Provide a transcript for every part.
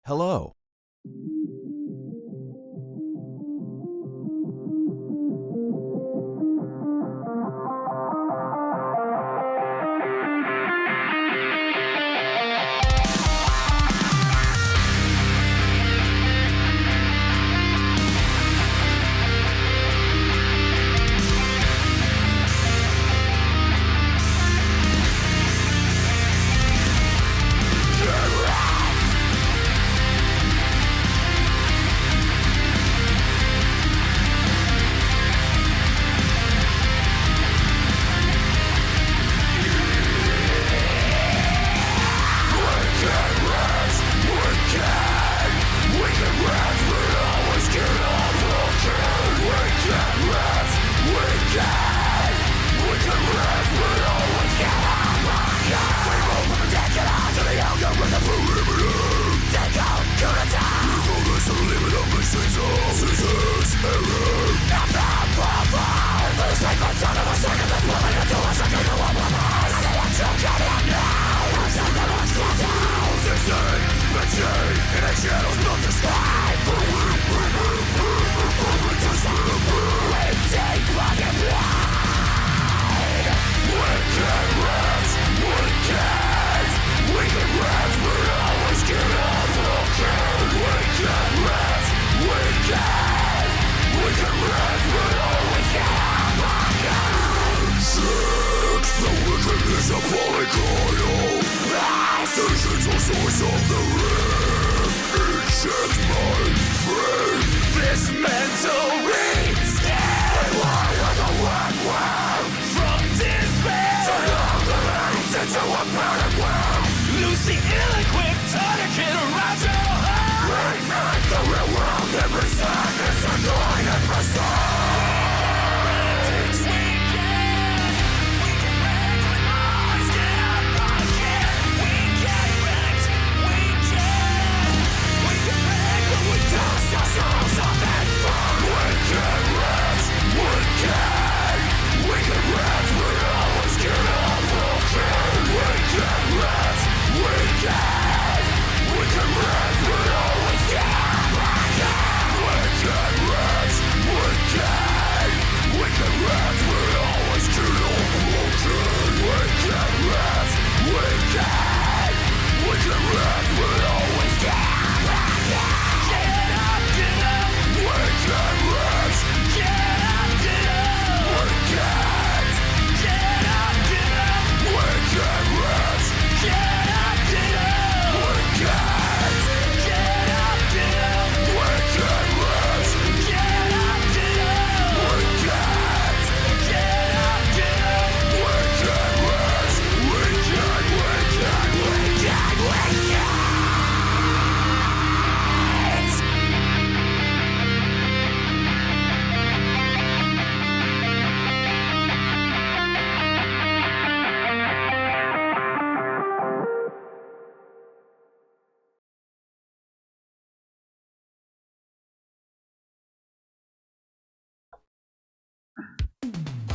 Hello.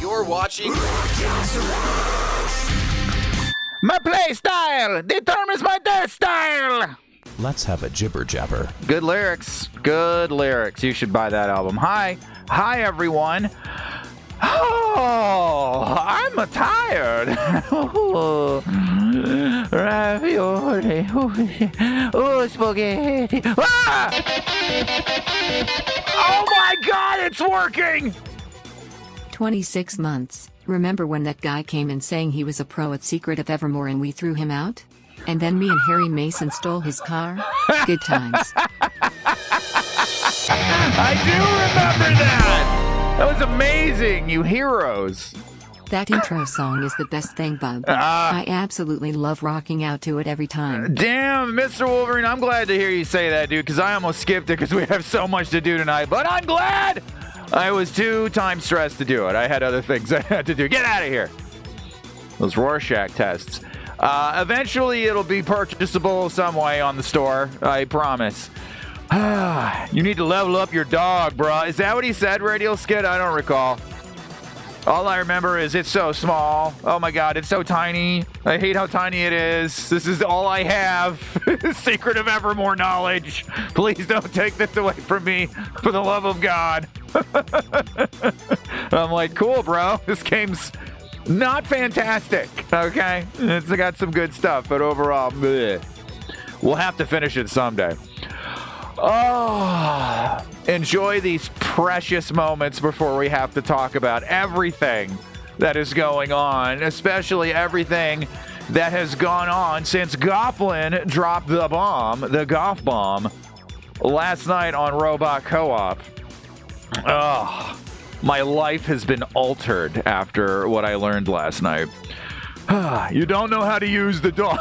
You're watching. My play style determines my death style. Let's have a jibber jabber. Good lyrics. Good lyrics. You should buy that album. Hi everyone. Oh, I'm tired. Ravioli. Oh, spaghetti. Ah! Oh my God, it's working. 26 months. Remember when that guy came in saying he was a pro at Secret of Evermore and we threw him out? And then me and Harry Mason stole his car? Good times. I do remember that! That was amazing, you heroes. That intro song is the best thing, bub. I absolutely love rocking out to it every time. Damn, Mr. Wolverine, I'm glad to hear you say that, dude, because I almost skipped it because we have so much to do tonight. But I'm glad! I was too time stressed to do it. I had other things I had to do. Get out of here. Those Rorschach tests. Eventually, it'll be purchasable some way on the store. I promise. You need to level up your dog, bro. Is that what he said, Radio Skid? I don't recall. All I remember is it's so small. Oh my God, it's so tiny. I hate how tiny it is. This is all I have. Secret of Evermore knowledge. Please don't take this away from me, for the love of God. I'm like, cool, bro. This game's not fantastic, okay? It's got some good stuff, but overall, bleh. We'll have to finish it someday. Oh, enjoy these precious moments before we have to talk about everything that is going on, especially everything that has gone on since Gofflin dropped the Goff bomb, last night on Robot Co-op. Oh, my life has been altered after what I learned last night. You don't know how to use the dog.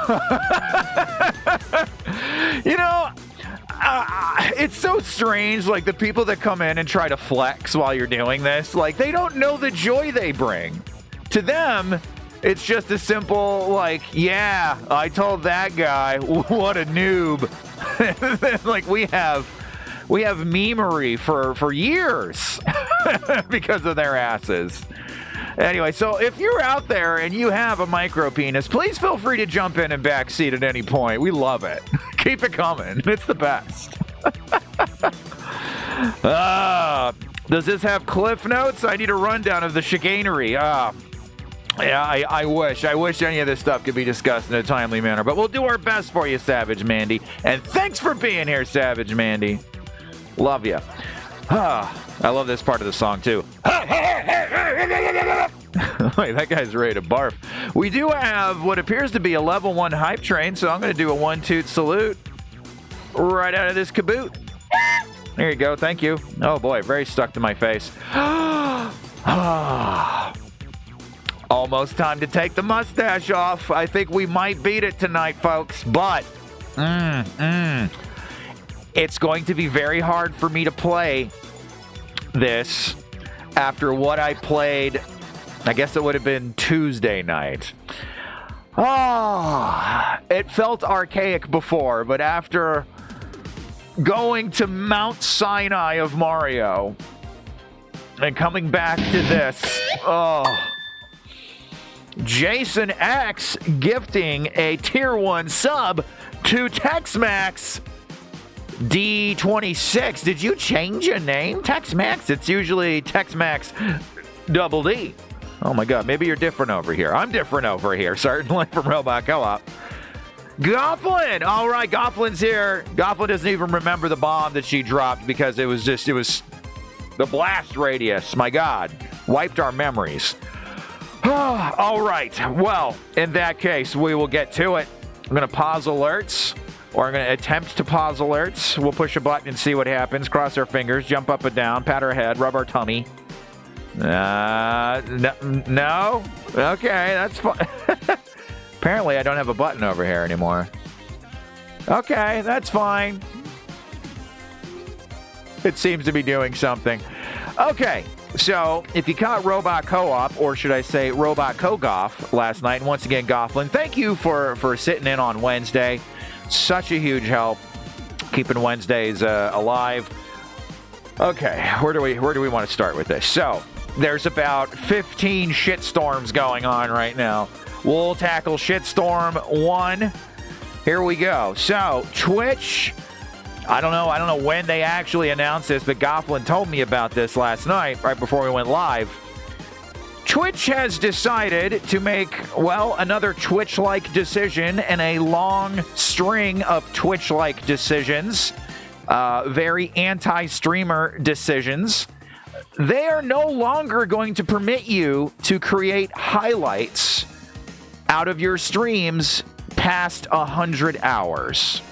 You know, it's so strange, like the people that come in and try to flex while you're doing this, like they don't know the joy they bring. To them, it's just a simple, like, yeah, I told that guy, what a noob. Like we have memery for years because of their asses. Anyway, so if you're out there and you have a micro penis, please feel free to jump in and backseat at any point. We love it. Keep it coming. It's the best. Does this have cliff notes? I need a rundown of the chicanery. Yeah, I wish any of this stuff could be discussed in a timely manner, but we'll do our best for you, Savage Mandy. And thanks for being here, Savage Mandy. Love you. I love this part of the song, too. Wait, that guy's ready to barf. We do have what appears to be a level 1 hype train, so I'm going to do a 1-toot salute right out of this kaboot. There you go. Thank you. Oh, boy. Very stuck to my face. Almost time to take the mustache off. I think we might beat it tonight, folks, but it's going to be very hard for me to play this after what I played. I guess it would have been Tuesday night. It felt archaic before, but after going to Mount Sinai of Mario and coming back to this, Jason X gifting a tier 1 sub to Tex-Max D26. Did you change your name? Tex-Max? It's usually Tex-Max Double D. Oh my God, maybe you're different over here. I'm different over here, certainly from Robot Co-op. Gofflin! All right, Gofflin's here. Gofflin doesn't even remember the bomb that she dropped because it was the blast radius. My God, wiped our memories. All right, well, in that case, we will get to it. I'm going to pause alerts, or I'm going to attempt to pause alerts. We'll push a button and see what happens. Cross our fingers, jump up and down, pat our head, rub our tummy. No? Okay, that's fine. Apparently, I don't have a button over here anymore. Okay, that's fine. It seems to be doing something. Okay, so if you caught Robot Co-op, or should I say Robot Co-Goff last night, and once again, Gofflin, thank you for sitting in on Wednesday. Such a huge help keeping Wednesdays alive. Okay, where do we want to start with this? So, there's about 15 shitstorms going on right now. We'll tackle shitstorm 1. Here we go. So, Twitch, I don't know when they actually announced this, but Gofflin told me about this last night, right before we went live. Twitch has decided to make, well, another Twitch-like decision in a long string of Twitch-like decisions, very anti-streamer decisions. They are no longer going to permit you to create highlights out of your streams past 100 hours.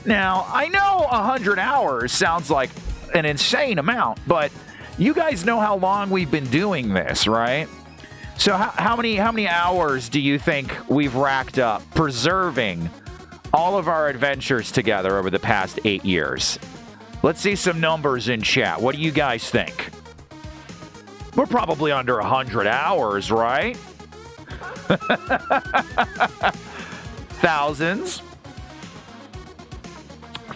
Now, I know 100 hours sounds like an insane amount, but you guys know how long we've been doing this, right? So how many hours do you think we've racked up preserving all of our adventures together over the past 8 years? Let's see some numbers in chat. What do you guys think? We're probably under 100 hours, right? Thousands.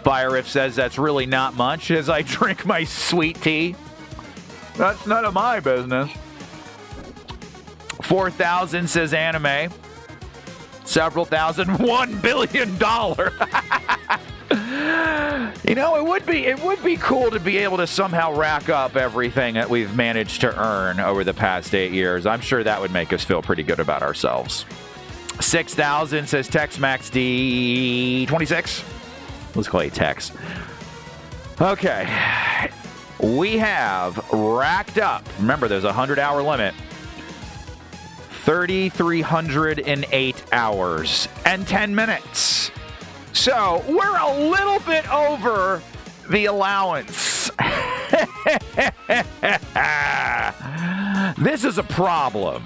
Fire Riff says that's really not much as I drink my sweet tea. That's none of my business. 4,000 says anime. Several thousand. $1 billion. You know, it would be cool to be able to somehow rack up everything that we've managed to earn over the past 8 years. I'm sure that would make us feel pretty good about ourselves. 6,000 says Tex-Max D26. Let's call it Tex. Okay. We have racked up. Remember, there's a 100-hour limit. 3,308 hours and 10 minutes. So we're a little bit over the allowance. This is a problem.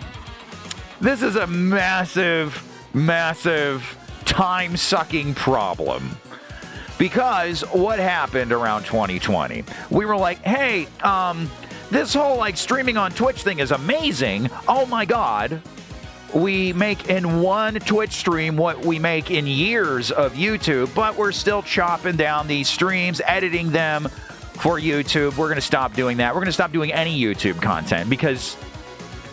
This is a massive, massive time-sucking problem. Because what happened around 2020? We were like, hey, this whole like streaming on Twitch thing is amazing. Oh my God. We make in one Twitch stream what we make in years of YouTube, but we're still chopping down these streams, editing them for YouTube. We're going to stop doing that. We're going to stop doing any YouTube content because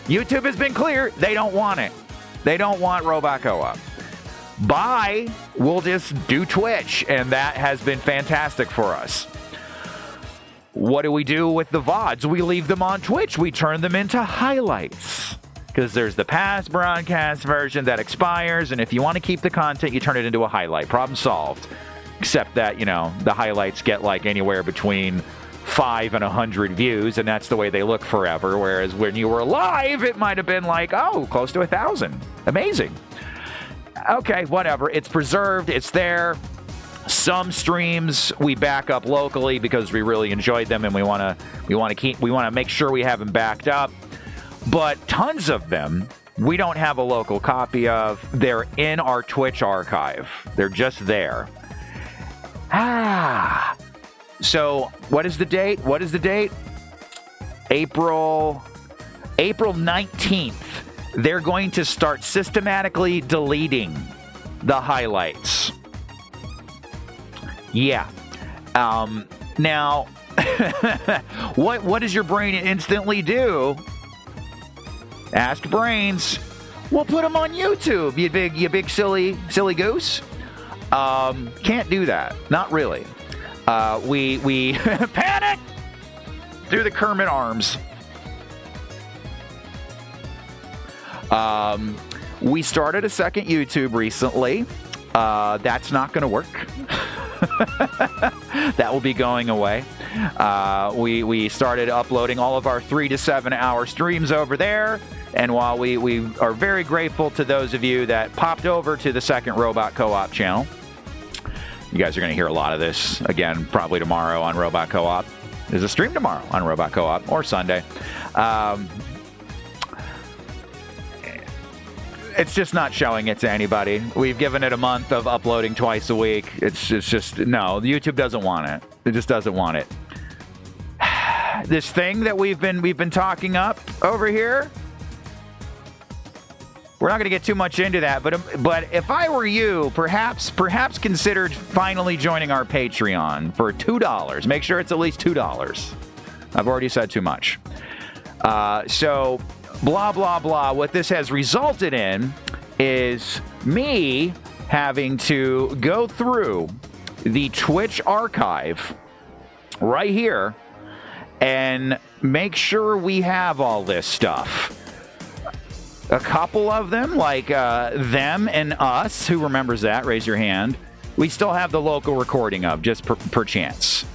YouTube has been clear. They don't want it. They don't want Robot Co-op. Bye. We'll just do Twitch, and that has been fantastic for us. What do we do with the VODs? We leave them on Twitch. We turn them into highlights. Because there's the past broadcast version that expires, and if you want to keep the content, you turn it into a highlight. Problem solved. Except that, you know, the highlights get like anywhere between 5 and 100 views, and that's the way they look forever. Whereas when you were live, it might have been like, oh, close to 1,000. Amazing. Okay, whatever. It's preserved. It's there. Some streams we back up locally because we really enjoyed them, and we want to make sure we have them backed up. But tons of them we don't have a local copy of. They're in our Twitch archive. They're just there. So what is the date? April 19th. They're going to start systematically deleting the highlights. Yeah. Now, what does your brain instantly do? Ask brains. We'll put them on YouTube, you big silly goose. Can't do that. Not really. We panic through the Kermit arms. We started a second YouTube recently. That's not going to work. That will be going away. We started uploading all of our 3 to 7 hour streams over there. And while we are very grateful to those of you that popped over to the second Robot Co-op channel, you guys are going to hear a lot of this again, probably tomorrow on Robot Co-op. There's a stream tomorrow on Robot Co-op or Sunday. It's just not showing it to anybody. We've given it a month of uploading twice a week. It's just, no, YouTube doesn't want it. It just doesn't want it. This thing that we've been talking up over here, we're not going to get too much into that, but if I were you, perhaps consider finally joining our Patreon for $2. Make sure it's at least $2. I've already said too much. So, blah, blah, blah. What this has resulted in is me having to go through the Twitch archive right here and make sure we have all this stuff. A couple of them, like them and us, who remembers that? Raise your hand. We still have the local recording of, just per chance.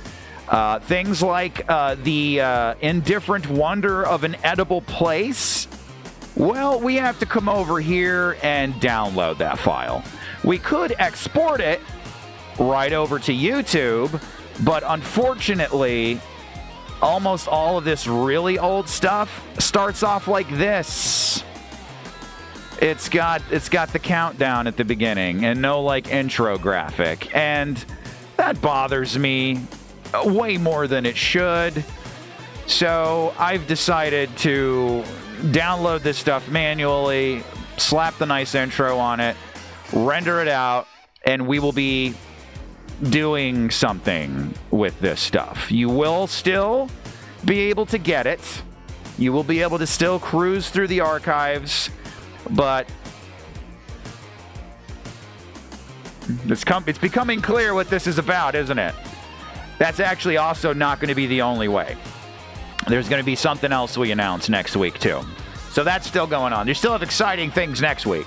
Things like the indifferent wonder of an edible place. Well, we have to come over here and download that file. We could export it right over to YouTube, but unfortunately, almost all of this really old stuff starts off like this. It's got the countdown at the beginning and no like intro graphic, and that bothers me way more than it should. So I've decided to download this stuff manually, slap the nice intro on it, render it out, and we will be doing something with this stuff. You will still be able to get it You will be able to still cruise through the archives, but it's becoming clear what this is about, isn't it? That's actually also not going to be the only way. There's going to be something else we announce next week, too. So that's still going on. You still have exciting things next week.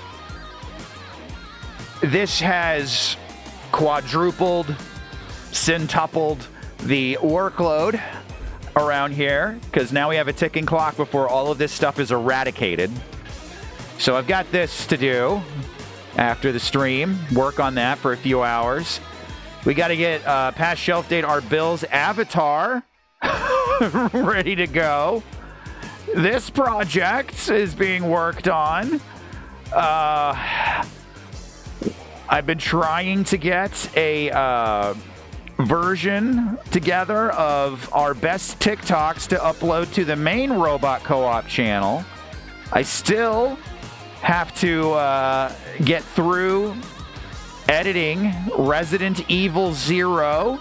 This has quadrupled, centupled the workload around here, because now we have a ticking clock before all of this stuff is eradicated. So I've got this to do after the stream. Work on that for a few hours. We got to get past shelf date our Bill's avatar ready to go. This project is being worked on. I've been trying to get a version together of our best TikToks to upload to the main Robot Co-op channel. I still have to get through editing Resident Evil 0.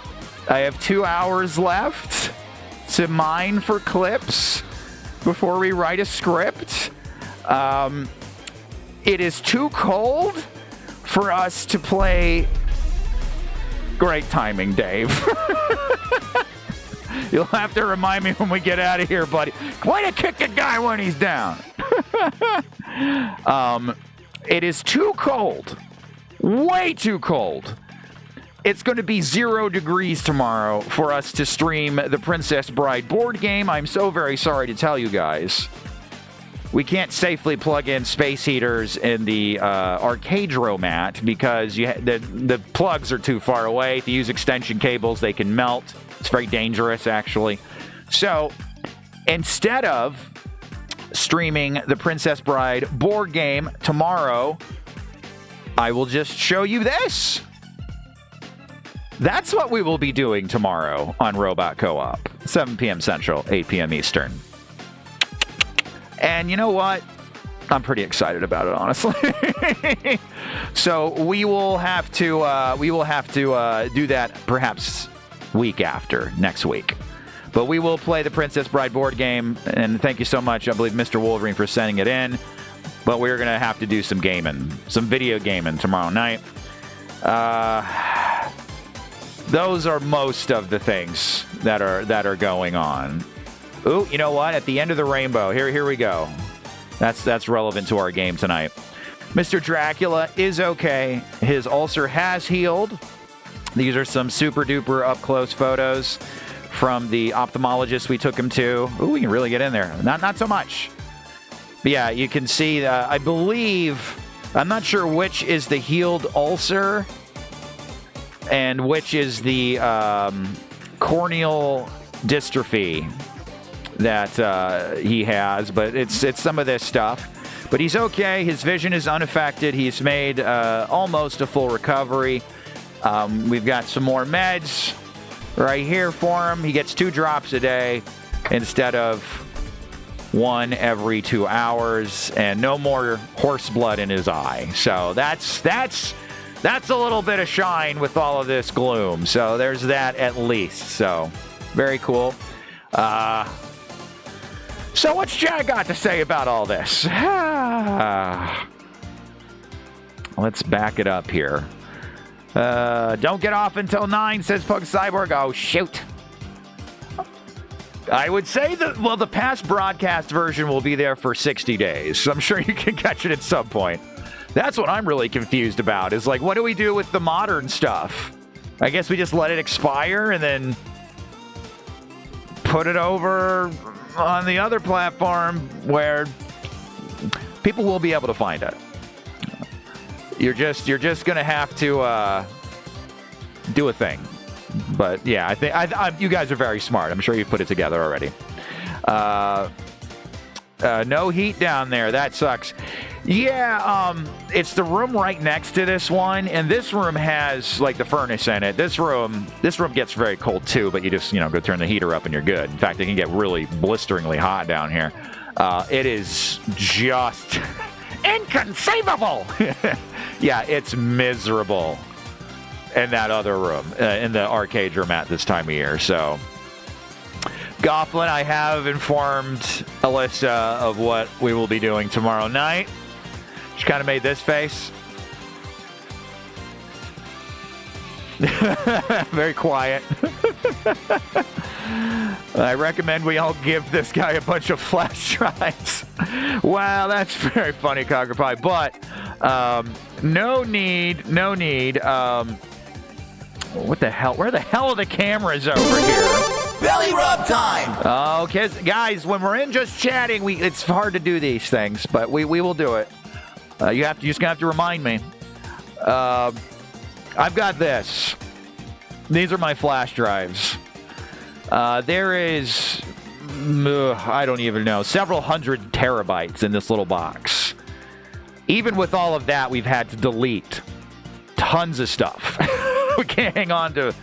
I have 2 hours left to mine for clips before we write a script. It is too cold for us to play. Great timing, Dave. You'll have to remind me when we get out of here, buddy. Way to kick a guy when he's down. It is too cold. Way too cold. It's going to be 0 degrees tomorrow for us to stream the Princess Bride board game. I'm so very sorry to tell you guys. We can't safely plug in space heaters in the Arcadromat because the plugs are too far away. If you use extension cables, they can melt. It's very dangerous, actually. So instead of streaming the Princess Bride board game tomorrow, I will just show you this. That's what we will be doing tomorrow on Robot Co-op. 7 p.m. Central, 8 p.m. Eastern. And you know what? I'm pretty excited about it, honestly. So we will have to do that perhaps week after, next week. But we will play the Princess Bride board game, and thank you so much, I believe, Mr. Wolverine, for sending it in. But we're going to have to do some gaming, some video gaming tomorrow night. Those are most of the things that are going on. Ooh, you know what? At the end of the rainbow, here we go. That's relevant to our game tonight. Mr. Dracula is okay. His ulcer has healed. These are some super duper up close photos from the ophthalmologist we took him to. Ooh, we can really get in there. Not so much. But yeah, you can see, I believe, I'm not sure which is the healed ulcer and which is the corneal dystrophy that he has, but it's some of this stuff. But he's okay. His vision is unaffected. He's made almost a full recovery. We've got some more meds right here for him. He gets 2 drops a day instead of 1 every 2 hours, and no more horse blood in his eye. So that's a little bit of shine with all of this gloom. So there's that at least. So very cool. So what's Chad got to say about all this? Let's back it up here. Don't get off until 9, says Pug Cyborg. Oh, shoot. I would say that, well, the past broadcast version will be there for 60 days. So I'm sure you can catch it at some point. That's what I'm really confused about, is like, what do we do with the modern stuff? I guess we just let it expire and then put it over on the other platform where people will be able to find it. You're just going to have to do a thing. But yeah, I think you guys are very smart. I'm sure you've put it together already. No heat down there. That sucks. Yeah, it's the room right next to this one, and this room has like the furnace in it. This room gets very cold too, but you just go turn the heater up and you're good. In fact, it can get really blisteringly hot down here. It is just inconceivable. Yeah, it's miserable in that other room, in the Arcadromat this time of year. So Gofflin, I have informed Alyssa of what we will be doing tomorrow night. She kind of made this face. Very quiet. I recommend we all give this guy a bunch of flash drives. Wow, that's very funny, Cocker Pie. But no need. What the hell? Where the hell are the cameras over here? Belly rub time! Okay, guys, when we're in just chatting, it's hard to do these things, but we will do it. You just gonna have to remind me. I've got this. These are my flash drives. There is, I don't even know, several hundred terabytes in this little box. Even with all of that, we've had to delete tons of stuff. We can't hang on to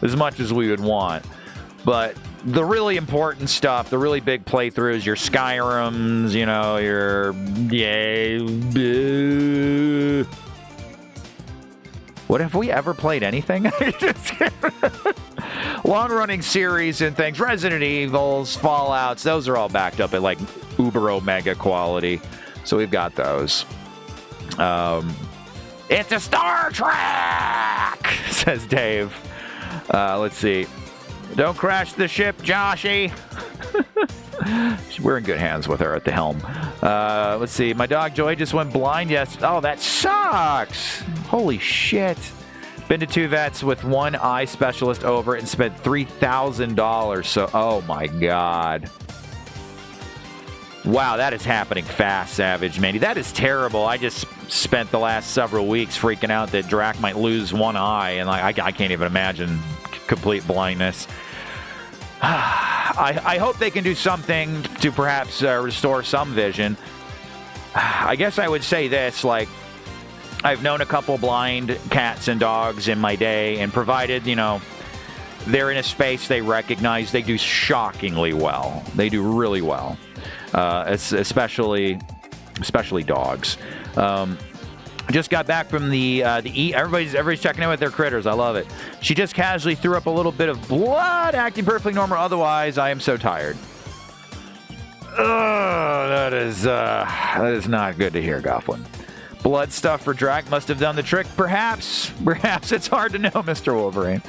as much as we would want. But the really important stuff, the really big playthroughs, your Skyrims, you know, your... What, have we ever played anything? Long-running series and things. Resident Evils, Fallouts, those are all backed up at like uber omega quality. So we've got those. It's a Star Trek, says Dave. Let's see. Don't crash the ship, Joshy. We're in good hands with her at the helm. Let's see. My dog Joy just went blind. Yes. Oh, that sucks. Holy shit. Been to 2 vets with 1 eye specialist over it and spent $3,000. So, oh my God. Wow, that is happening fast, Savage Mandy. That is terrible. I just spent the last several weeks freaking out that Drac might lose 1 eye, and I can't even imagine complete blindness. I hope they can do something to perhaps restore some vision. I guess I would say this, like, I've known a couple blind cats and dogs in my day, and provided, you know, they're in a space they recognize, they do shockingly well. They do really well, especially dogs. Just got back from the everybody's checking in with their critters. I love it. She just casually threw up a little bit of blood, acting perfectly normal. Otherwise, I am so tired. That is not good to hear, Gofflin. Blood stuff for Drac must have done the trick. Perhaps it's hard to know, Mr. Wolverine.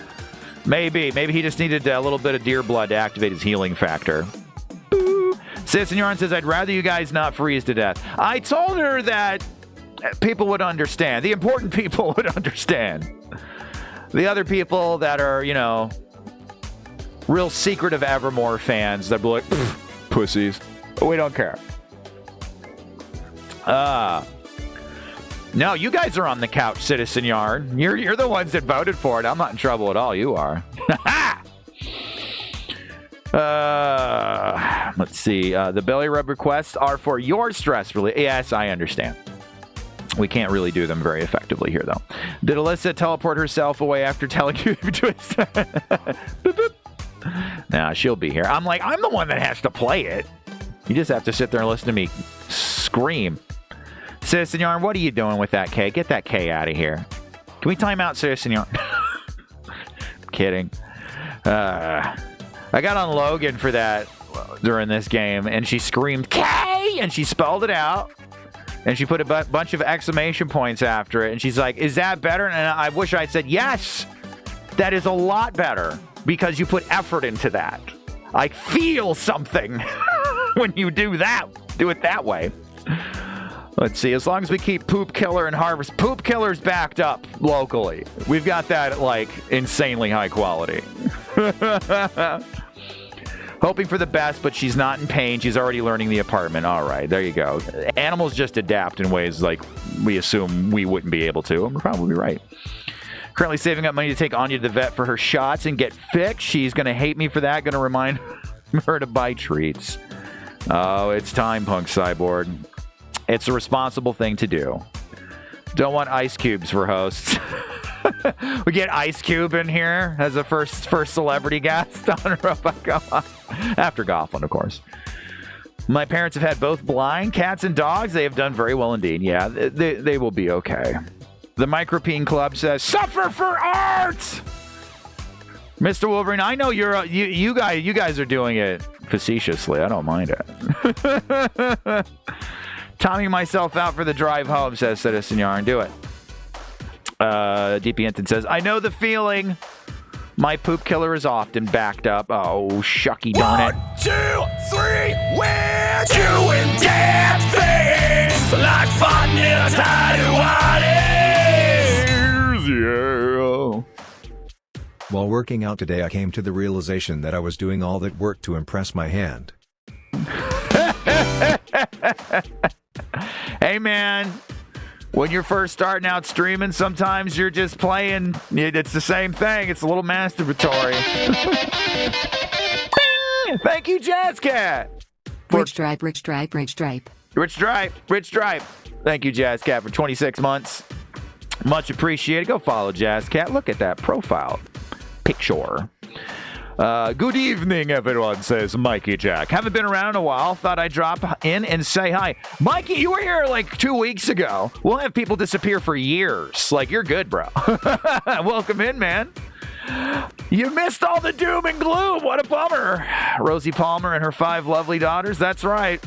Maybe he just needed a little bit of deer blood to activate his healing factor. Boo. Citizen Yarn says, I'd rather you guys not freeze to death. I told her that people would understand. The important people would understand. The other people that are, you know, real Secret of Evermore fans, they'll be like, pussies. We don't care. No, you guys are on the couch, Citizen Yarn. You're the ones that voted for it. I'm not in trouble at all. You are. Let's see. The belly rub requests are for your stress relief. Yes, I understand. We can't really do them very effectively here, though. Did Alyssa teleport herself away after telling you to twist? Nah, she'll be here. I'm the one that has to play it. You just have to sit there and listen to me scream. Citizen Yarn, what are you doing with that K? Get that K out of here. Can we time out Citizen Yarn? Kidding. I got on Logan for that during this game, and she screamed K, and she spelled it out. And she put a bunch of exclamation points after it. And she's like, is that better? And I wish I said, yes, that is a lot better because you put effort into that. I feel something when you do that. Do it that way. Let's see. As long as we keep Poop Killer and Harvest. Poop Killer's backed up locally. We've got that at, like, insanely high quality. Hoping for the best, but she's not in pain. She's already learning the apartment. All right, there you go. Animals just adapt in ways like we assume we wouldn't be able to. And we're probably right. Currently saving up money to take Anya to the vet for her shots and get fixed. She's going to hate me for that. Going to remind her to buy treats. Oh, it's time, Punk Cyborg. It's a responsible thing to do. Don't want ice cubes for hosts. We get Ice Cube in here as a first celebrity guest on Robot. After Gofflin, of course. My parents have had both blind cats and dogs. They have done very well indeed. Yeah, they will be okay. The Micropene Club says, suffer for art! Mr. Wolverine, I know you guys are doing it facetiously. I don't mind it. Timing myself out for the drive home, says Citizen Yarn. Do it. DP Enton says, I know the feeling. My poop killer is often backed up. Oh, shucky darn it. 1, 2, 3, we're doing damn things like fun in a tiny waters. Yeah. While working out today, I came to the realization that I was doing all that work to impress my hand. Hey, man. When you're first starting out streaming, sometimes you're just playing. It's the same thing. It's a little masturbatory. Thank you, Jazz Cat. Rich Stripe, Rich Stripe, Rich Stripe. Rich Stripe, Rich Stripe. Thank you, Jazz Cat, for 26 months. Much appreciated. Go follow Jazz Cat. Look at that profile picture. Good evening, everyone, says Mikey Jack. Haven't been around in a while. Thought I'd drop in and say hi. Mikey, you were here like 2 weeks ago. We'll have people disappear for years. Like, you're good, bro. Welcome in, man. You missed all the doom and gloom. What a bummer. Rosie Palmer and her 5 lovely daughters. That's right.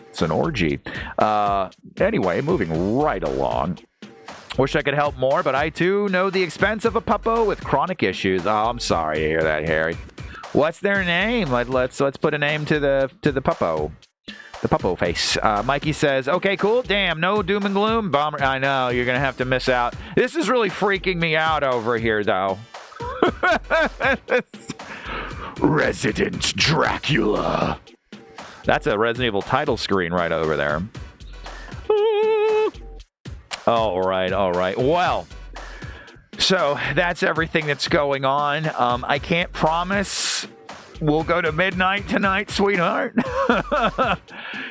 It's an orgy. Anyway, moving right along. Wish I could help more, but I too know the expense of a puppo with chronic issues. Oh, I'm sorry to hear that, Harry. What's their name? Let's put a name to the puppo. The puppo face. Mikey says, okay, cool. Damn, no doom and gloom. Bummer. I know, you're going to have to miss out. This is really freaking me out over here, though. Resident Dracula. That's a Resident Evil title screen right over there. All right. Well, so that's everything that's going on. I can't promise we'll go to midnight tonight, sweetheart.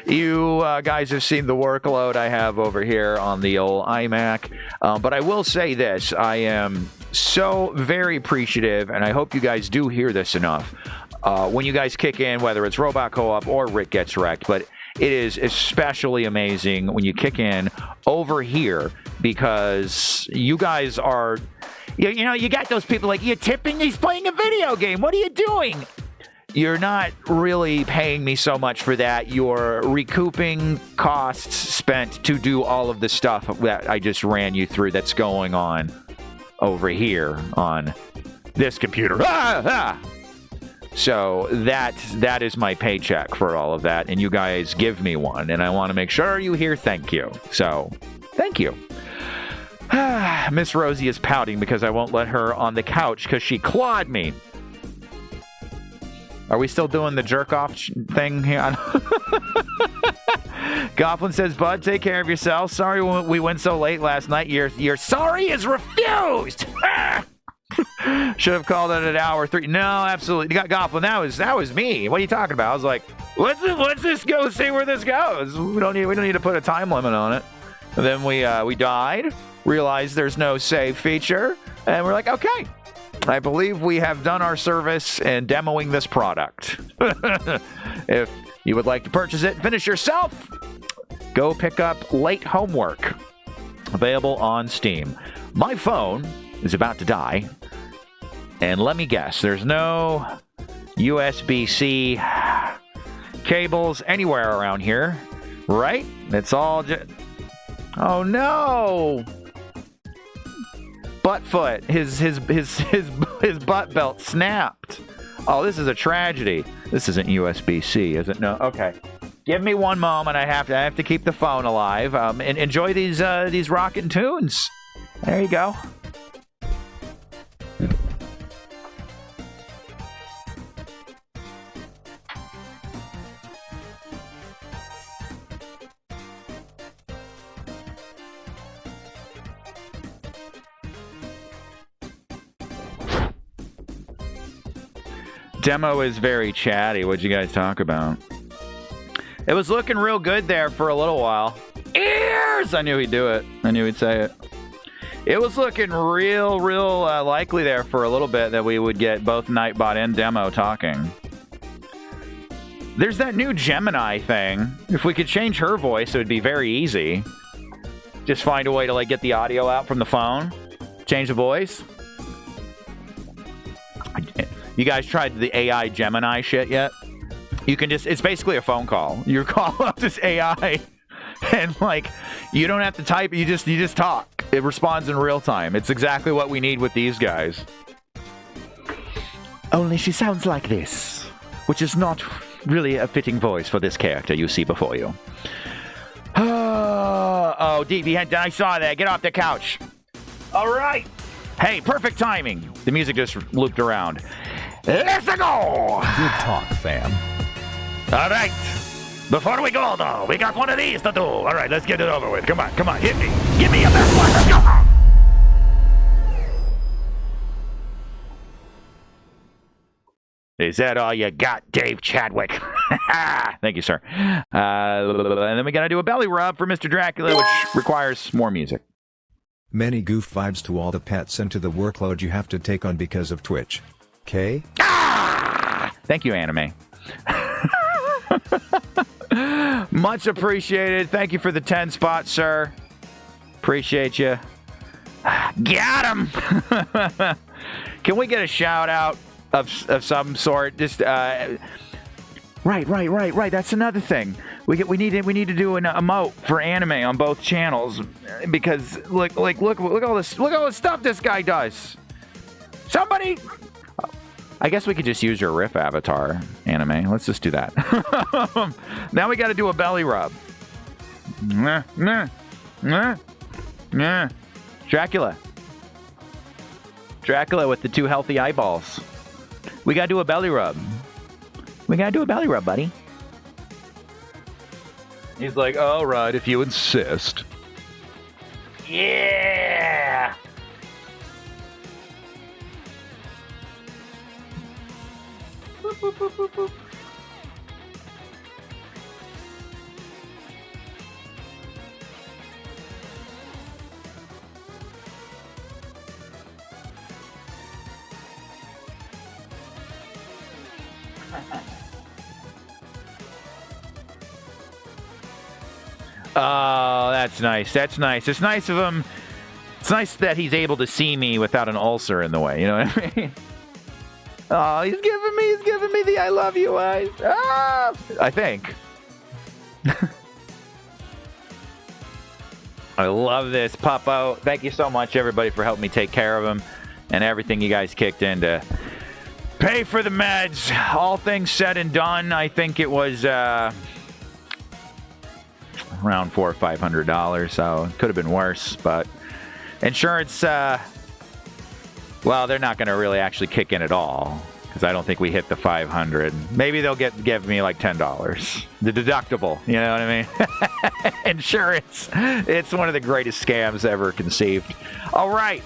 You guys have seen the workload I have over here on the old iMac. But I will say this. I am so very appreciative, and I hope you guys do hear this enough. When you guys kick in, whether it's Robot Co-op or Rikk Gets Wrecked, but it is especially amazing when you kick in over here because you guys are, you know, you got those people like, you're tipping, he's playing a video game. What are you doing? You're not really paying me so much for that. You're recouping costs spent to do all of the stuff that I just ran you through that's going on over here on this computer. So that is my paycheck for all of that, and you guys give me one, and I want to make sure you hear thank you. So, thank you. Miss Rosie is pouting because I won't let her on the couch because she clawed me. Are we still doing the jerk-off thing here? Goblin says, Bud, take care of yourself. Sorry we went so late last night. Your sorry is refused! Should have called it at hour 3. No, absolutely. Goblin, that was me. What are you talking about? I was like, let's just go see where this goes. We don't need to put a time limit on it. And then we died, realized there's no save feature, and we're like, okay. I believe we have done our service in demoing this product. If you would like to purchase it, finish yourself, go pick up Late Homework. Available on Steam. My phone is about to die. And let me guess, there's no USB-C cables anywhere around here, right? It's all just... Oh, no! Buttfoot. His butt belt snapped. Oh, this is a tragedy. This isn't USB-C, is it? No. Okay. Give me one moment. I have to keep the phone alive. And enjoy these rockin' tunes. There you go. Demo is very chatty. What'd you guys talk about? It was looking real good there for a little while. Ears! I knew he'd do it. I knew he'd say it. It was looking real likely there for a little bit that we would get both Nightbot and Demo talking. There's that new Gemini thing. If we could change her voice, it would be very easy. Just find a way to get the audio out from the phone. Change the voice. You guys tried the AI Gemini shit yet? You can just, it's basically a phone call. You call up this AI and like, you don't have to type, you just talk. It responds in real time. It's exactly what we need with these guys. Only she sounds like this, which is not really a fitting voice for this character you see before you. Oh, Deep, I saw that. Get off the couch. All right. Hey, perfect timing. The music just looped around. Let's go. Good talk, fam. All right. Before we go, though, we got one of these to do. All right, let's get it over with. Come on, hit me. Give me a best one. Let's go. Is that all you got, Dave Chadwick? Thank you, sir. And then we got to do a belly rub for Mr. Dracula, which requires more music. Many goof vibes to all the pets and to the workload you have to take on because of Twitch. K? Thank you, anime. Much appreciated. Thank you for the 10 spots, sir. Appreciate you. Got him. Can we get a shout out of some sort? Just right. That's another thing. We need to do an emote for anime on both channels because look all this stuff this guy does. Somebody. I guess we could just use your Riff avatar, anime. Let's just do that. Now we got to do a belly rub. Dracula with the 2 healthy eyeballs. We got to do a belly rub. Buddy. He's like, all right, if you insist. Yeah. Boop, boop, boop, boop, boop. Oh, that's nice. It's nice of him. It's nice that he's able to see me without an ulcer in the way. You know what I mean? Oh, he's giving me the I love you eyes. Ah, I think. I love this, Puppo. Thank you so much, everybody, for helping me take care of him and everything you guys kicked in to pay for the meds. All things said and done, I think it was around $400 or $500, so it could have been worse. But insurance, well, they're not going to really actually kick in at all because I don't think we hit the 500. Maybe they'll give me like $10, the deductible. You know what I mean? Insurance. It's one of the greatest scams ever conceived. All right.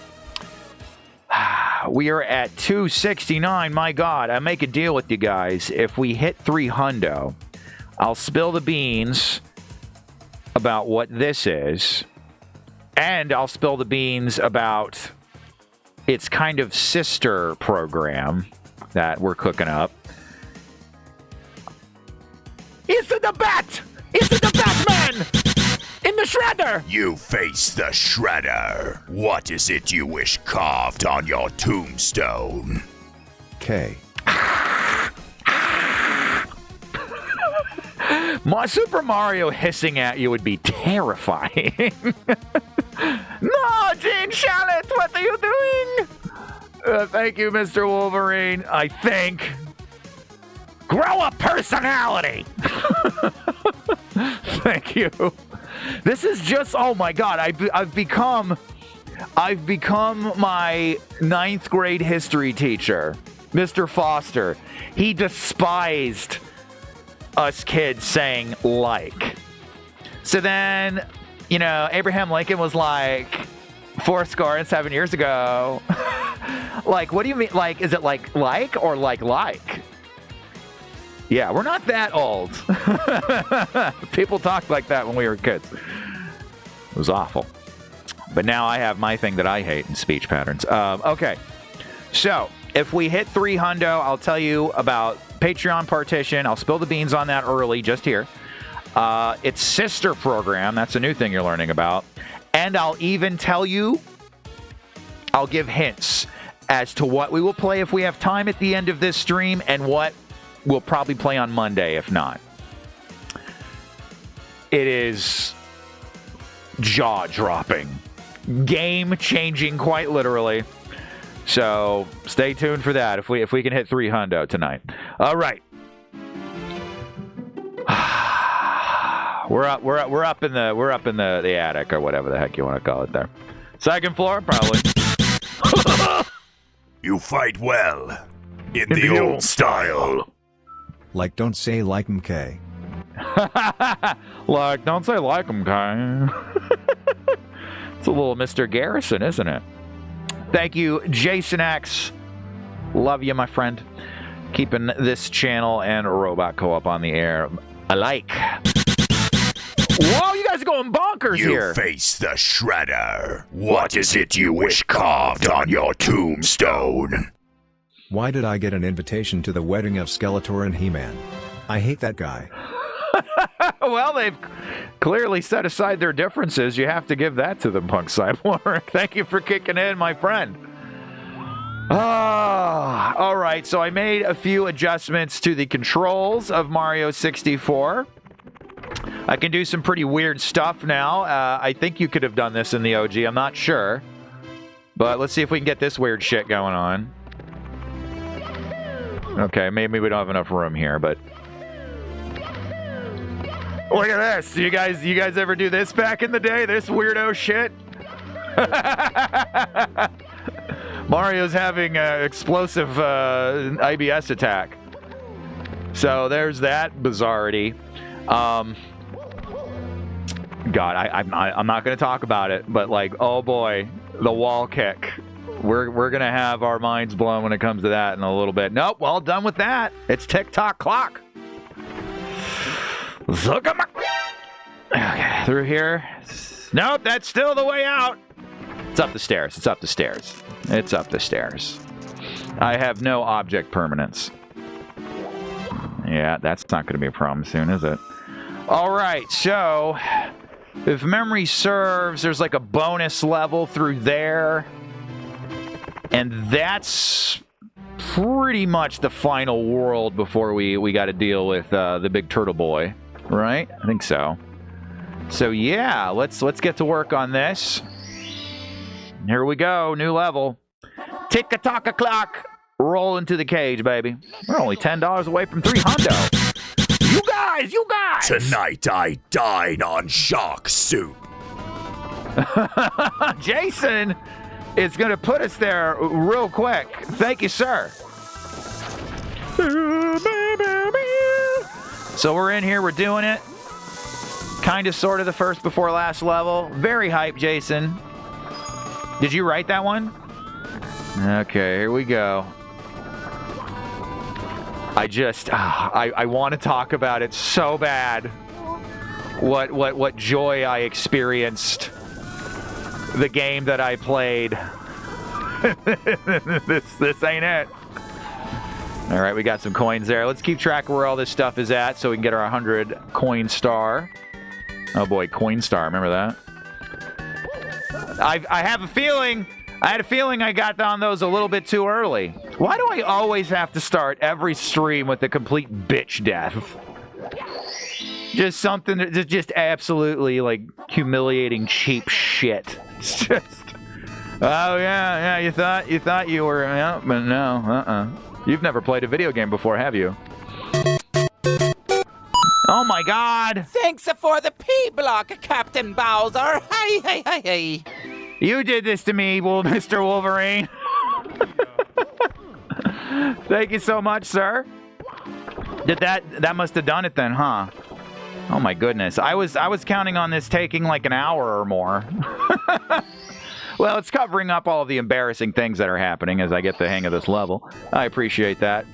We are at 269. My God, I make a deal with you guys. If we hit 300, I'll spill the beans about what this is, and I'll spill the beans about its kind of sister program that we're cooking up. Is it the bat? Is it the Batman? In the shredder! You face the shredder. What is it you wish carved on your tombstone? K. My Super Mario hissing at you would be terrifying. No, Gene Shalit, what are you doing? Thank you, Mr. Wolverine. I think. Grow a personality. Thank you. This is just, oh my God, I've become my 9th grade history teacher, Mr. Foster. He despised us kids saying like. So then, you know, Abraham Lincoln was like 7 years ago. Like, what do you mean? Like, is it like or like? Yeah, we're not that old. People talked like that when we were kids. It was awful. But now I have my thing that I hate in speech patterns. Okay. So, if we hit 300, I'll tell you about Patreon partition. I'll spill the beans on that early, just here. It's sister program. That's a new thing you're learning about. And I'll even tell you, I'll give hints as to what we will play if we have time at the end of this stream and what we'll probably play on Monday if not. It is jaw-dropping, game-changing quite literally. So stay tuned for that if we can hit 300 tonight. All right. We're up in the attic or whatever the heck you want to call it there. Second floor, probably. You fight well in the old style. Like don't say like MK. Like don't say like MK. It's a little Mr. Garrison, isn't it? Thank you, Jason X. Love you, my friend. Keeping this channel and Robot Co-op on the air. I like. Whoa, you guys are going bonkers here. You face the Shredder. What is it you wish carved on your tombstone? Why did I get an invitation to the wedding of Skeletor and He-Man? I hate that guy. Well, they've clearly set aside their differences. You have to give that to them, Punk Cyborg. Thank you for kicking in, my friend. All right, so I made a few adjustments to the controls of Mario 64. I can do some pretty weird stuff now. I think you could have done this in the OG. I'm not sure. But let's see if we can get this weird shit going on. Okay, maybe we don't have enough room here, but... Look at this. You guys ever do this back in the day? This weirdo shit? Mario's having an explosive IBS attack. So there's that bizarrity. God, I'm not going to talk about it, but like, oh boy, the wall kick. We're going to have our minds blown when it comes to that in a little bit. Nope, well done with that. It's tick-tock clock. Okay, through here. Nope, that's still the way out. It's up the stairs. It's up the stairs. It's up the stairs. I have no object permanence. Yeah, that's not going to be a problem soon, is it? All right, so if memory serves, there's like a bonus level through there. And that's pretty much the final world before we got to deal with the big turtle boy. Right? I think so. So yeah, let's get to work on this. Here we go, new level. Tick-a-tock clock. Roll into the cage, baby. We're only $10 away from 300. You guys! Tonight I dine on shark soup. Jason is going to put us there real quick. Thank you, sir. So we're in here, we're doing it. Kind of, sort of the first before last level. Very hype, Jason. Did you write that one? Okay, here we go. I want to talk about it so bad. What joy I experienced. The game that I played. This ain't it. All right, we got some coins there. Let's keep track of where all this stuff is at so we can get our 100 coin star. Oh boy, coin star. Remember that? I have a feeling. I had a feeling I got on those a little bit too early. Why do I always have to start every stream with a complete bitch death? Just something that just absolutely like humiliating, cheap shit. It's just. Oh yeah. You thought you were, yeah, but no. You've never played a video game before, have you? Oh my God! Thanks for the P-block, Captain Bowser. Hey. You did this to me, Mr. Wolverine. Thank you so much, sir. That must have done it then, huh? Oh my goodness. I was counting on this taking like an hour or more. Well, it's covering up all of the embarrassing things that are happening as I get the hang of this level. I appreciate that.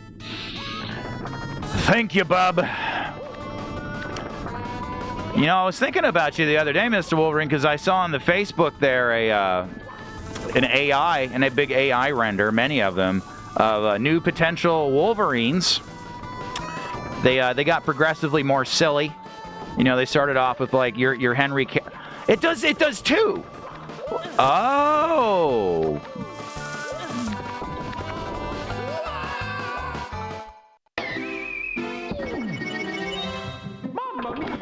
Thank you, bub. You know, I was thinking about you the other day, Mr. Wolverine, because I saw on the Facebook there an AI, and a big AI render, many of them, of new potential Wolverines. They got progressively more silly. You know, they started off with like your Henry. It does too. Oh.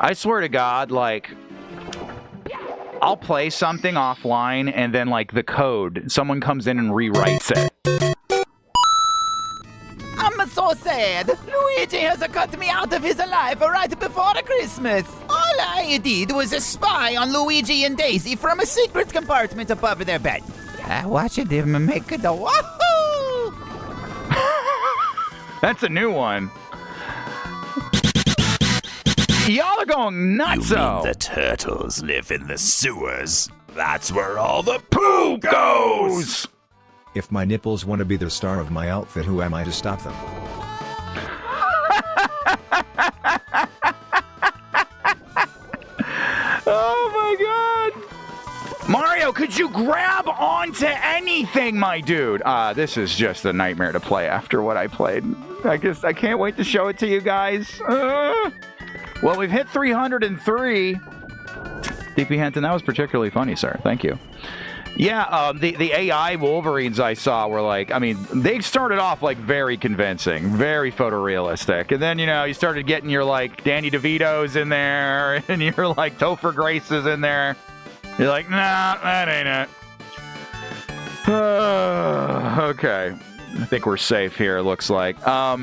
I swear to God, like, I'll play something offline and then, like, the code, someone comes in and rewrites it. I'm so sad. Luigi has cut me out of his life right before Christmas. All I did was spy on Luigi and Daisy from a secret compartment above their bed. I watched them make the wahoo! That's a new one. Y'all are going nuts, though. The turtles live in the sewers. That's where all the poo goes. If my nipples want to be the star of my outfit, who am I to stop them? Oh my God. Mario, could you grab onto anything, my dude? This is just a nightmare to play after what I played. I can't wait to show it to you guys. Well, we've hit 303. DP Henton, that was particularly funny, sir. Thank you. Yeah, the AI Wolverines I saw were like, I mean, they started off like very convincing, very photorealistic. And then, you know, you started getting your like Danny DeVito's in there and your like Topher Grace's in there. You're like, nah, that ain't it. Okay. I think we're safe here, it looks like. All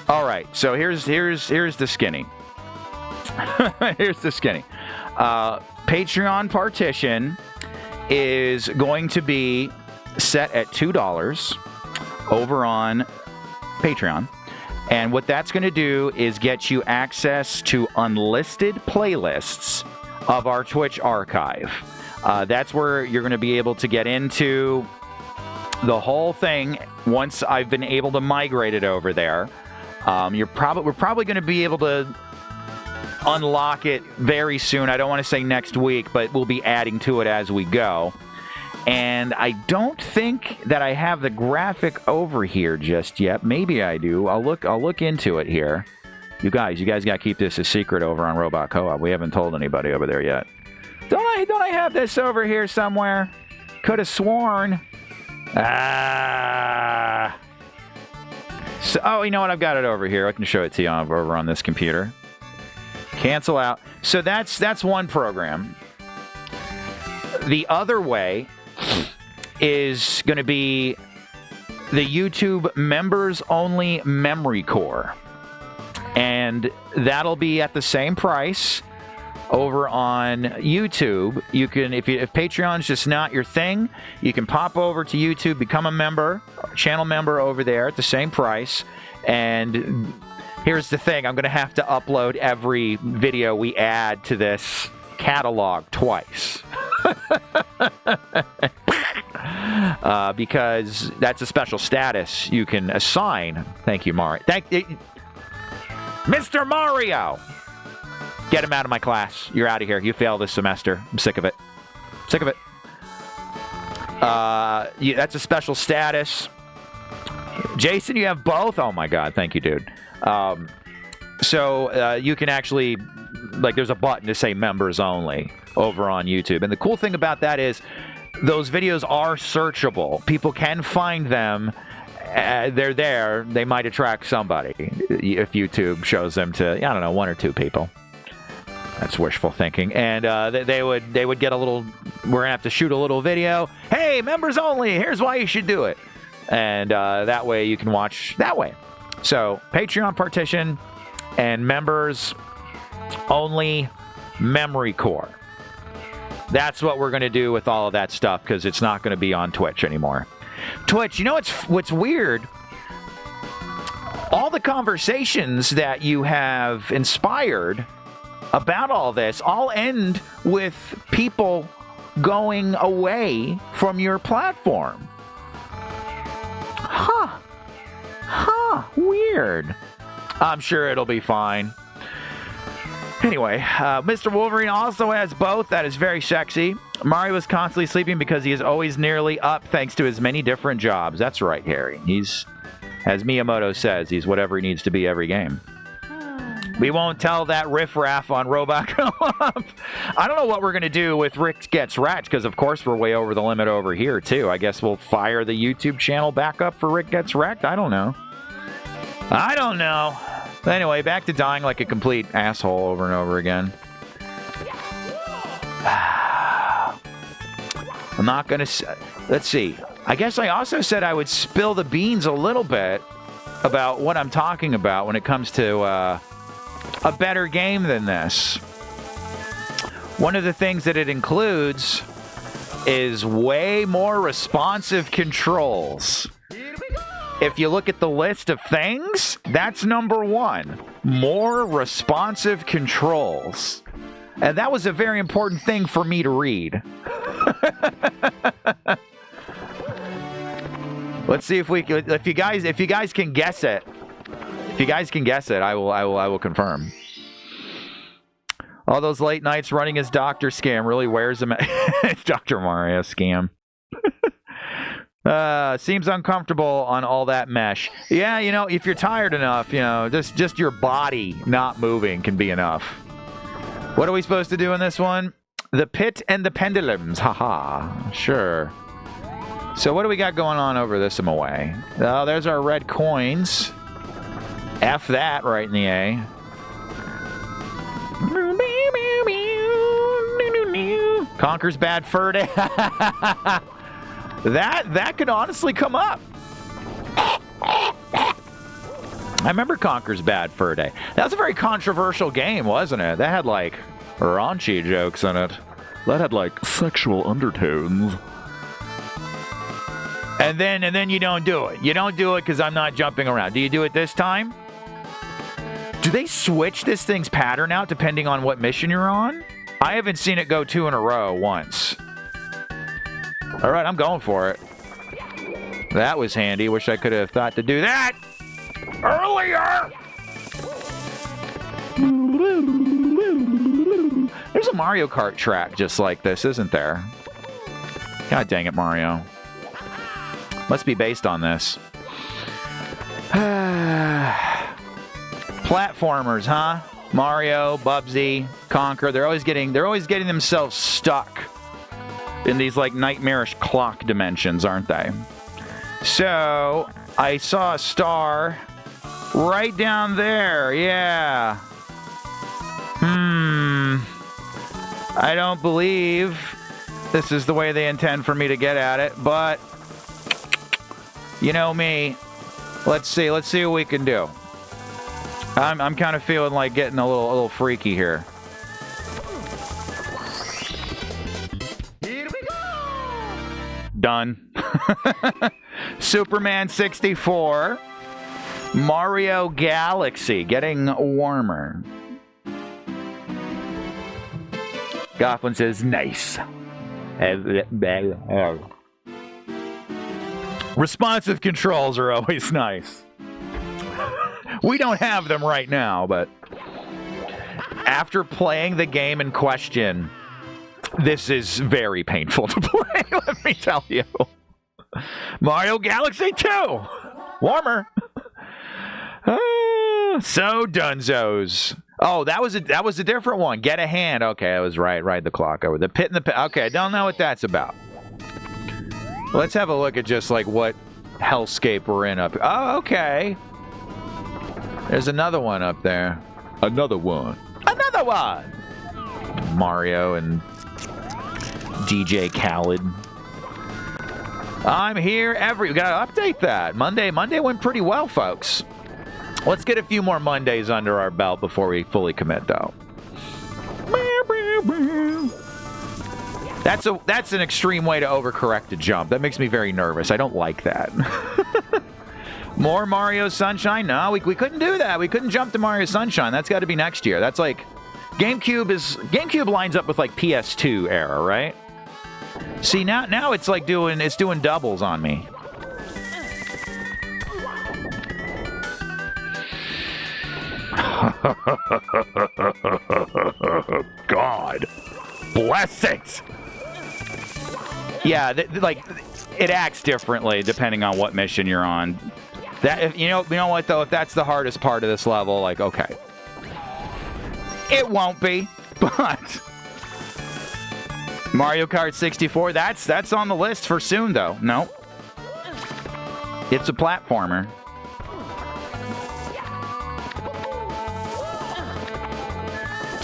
right, so here's the skinny. Here's the skinny. Patreon partition is going to be set at $2 over on Patreon. And what that's going to do is get you access to unlisted playlists of our Twitch archive. That's where you're going to be able to get into the whole thing once I've been able to migrate it over there. We're probably going to be able to unlock it very soon. I don't want to say next week, but we'll be adding to it as we go. And I don't think that I have the graphic over here just yet. Maybe I do. I'll look into it here. You guys got to keep this a secret over on Robot Co-op. We haven't told anybody over there yet. Don't I have this over here somewhere? Could have sworn. So, oh, you know what? I've got it over here. I can show it to you over on this computer. Cancel out. So that's one program. The other way is going to be the YouTube members only memory core. And that'll be at the same price over on YouTube. You can, if Patreon's just not your thing, you can pop over to YouTube, become a member, channel member over there at the same price. And here's the thing, I'm going to have to upload every video we add to this catalog twice. Because that's a special status you can assign. Thank you, Mario. Mr. Mario! Get him out of my class. You're out of here. You failed this semester. I'm sick of it. Sick of it. That's a special status. Jason, you have both? Oh my God. Thank you, dude. So you can actually, like, there's a button to say members only over on YouTube. And the cool thing about that is those videos are searchable. People can find them. They're there. They might attract somebody if YouTube shows them to, I don't know, 1 or 2 people. That's wishful thinking. And they would get a little, we're going to have to shoot a little video. Hey, members only. Here's why you should do it. And that way you can watch that way. So Patreon partition and members only memory core. That's what we're going to do with all of that stuff because it's not going to be on Twitch anymore. Twitch, you know what's weird? All the conversations that you have inspired about all this all end with people going away from your platform. Weird. I'm sure it'll be fine. Anyway, Mr. Wolverine also has both. That is very sexy. Mario is constantly sleeping because he is always nearly up thanks to his many different jobs. That's right, Harry. He's, as Miyamoto says, he's whatever he needs to be every game. We won't tell that riffraff on Robot Co-op. I don't know what we're going to do with Rikk Gets Rekt, because of course we're way over the limit over here, too. I guess we'll fire the YouTube channel back up for Rikk Gets Rekt? I don't know. But anyway, back to dying like a complete asshole over and over again. I'm not going to... Let's see. I guess I also said I would spill the beans a little bit about what I'm talking about when it comes to a better game than this. One of the things that it includes is way more responsive controls. If you look at the list of things, that's number one. More responsive controls. And that was a very important thing for me to read. Let's see if you guys can guess it. If you guys can guess it, I will confirm. All those late nights running his doctor scam really wears him. Dr. Mario scam. Seems uncomfortable on all that mesh. Yeah, you know, if you're tired enough, you know, just your body not moving can be enough. What are we supposed to do in this one? The pit and the pendulums. Haha. Sure. So what do we got going on over this way? Oh, there's our red coins. F that right in the A. Conquers Bad Fur Day. That could honestly come up. I remember Conquer's Bad Fur Day. That was a very controversial game, wasn't it? That had like raunchy jokes in it. That had like sexual undertones. And then you don't do it. You don't do it because I'm not jumping around. Do you do it this time? Do they switch this thing's pattern out depending on what mission you're on? I haven't seen it go 2 in a row once. All right, I'm going for it. That was handy. Wish I could have thought to do that earlier. There's a Mario Kart track just like this, isn't there? God dang it, Mario. Must be based on this. Platformers, huh? Mario, Bubsy, Conker, they're always getting themselves stuck in these like nightmarish clock dimensions, aren't they? So, I saw a star right down there. Yeah. I don't believe this is the way they intend for me to get at it, but you know me. Let's see what we can do. I'm kind of feeling like getting a little freaky here. Here we go! Done. Superman 64. Mario Galaxy getting warmer. Gotham says nice. Responsive controls are always nice. We don't have them right now, but after playing the game in question, this is very painful to play, let me tell you. Mario Galaxy 2! Warmer! So dunzos. Oh, that was a different one. Get a hand. Okay, I was right. Ride the clock over. The pit and the pit. Okay, I don't know what that's about. Let's have a look at just like what hellscape we're in up. Oh, okay. There's another one up there. Another one. Another one! Mario and DJ Khaled. I'm here we gotta update that. Monday went pretty well, folks. Let's get a few more Mondays under our belt before we fully commit, though. That's an extreme way to overcorrect a jump. That makes me very nervous. I don't like that. More Mario Sunshine? No, we couldn't do that. We couldn't jump to Mario Sunshine. That's got to be next year. That's like GameCube lines up with like PS2 era, right? See, now it's like doing doubles on me. God bless it. Yeah, like it acts differently depending on what mission you're on. That you know what though, if that's the hardest part of this level, like okay, it won't be, but Mario Kart 64, that's on the list for soon though. No, it's a platformer.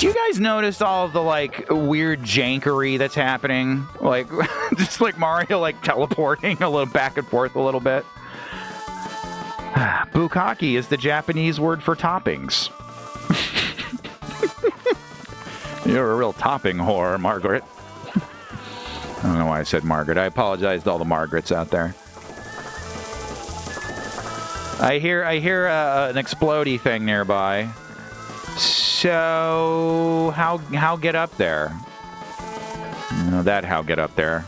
Do you guys notice all of the, like, weird jankery that's happening? Like, just like Mario, like, teleporting a little back and forth a little bit. Bukkake is the Japanese word for toppings. You're a real topping whore, Margaret. I don't know why I said Margaret. I apologize to all the Margarets out there. I hear an explodey thing nearby. So how get up there? How get up there.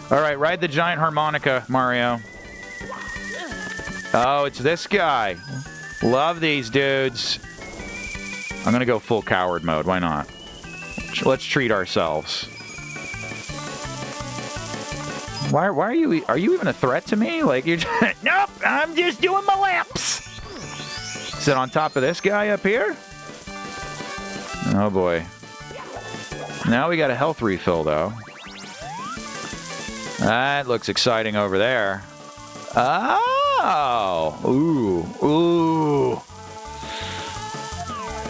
All right, ride the giant harmonica, Mario. Oh, it's this guy. Love these dudes. I'm gonna go full coward mode. Why not? Let's treat ourselves. Why are you even a threat to me? Like you're just, nope, I'm just doing my laps. Sit on top of this guy up here? Oh boy. Now we got a health refill though. That looks exciting over there. Oh, ooh.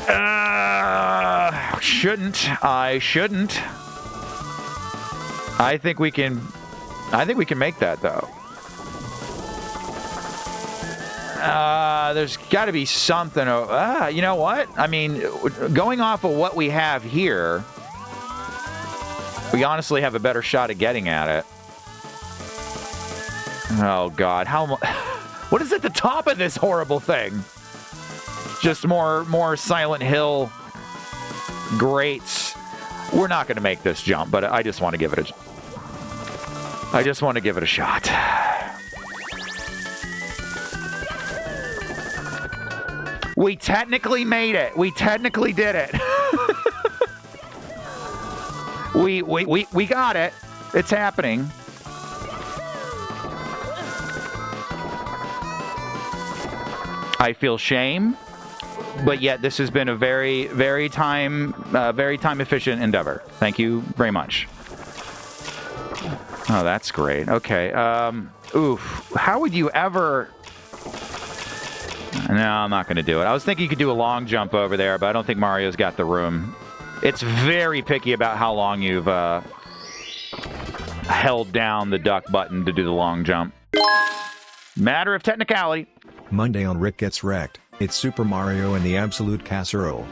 I shouldn't. I think we can make that, though. There's got to be something. You know what? I mean, going off of what we have here, we honestly have a better shot at getting at it. Oh, God. What is at the top of this horrible thing? Just more Silent Hill grates. We're not going to make this jump, but I just want to give it a shot. We technically made it. We technically did it. we got it. It's happening. I feel shame, but yet this has been a very, very time efficient endeavor. Thank you very much. Oh, that's great. Okay. Oof. How would you ever... No, I'm not going to do it. I was thinking you could do a long jump over there, but I don't think Mario's got the room. It's very picky about how long you've held down the duck button to do the long jump. Matter of technicality. Monday on Rikk Gets Wrecked, it's Super Mario and the Absolute Casserole.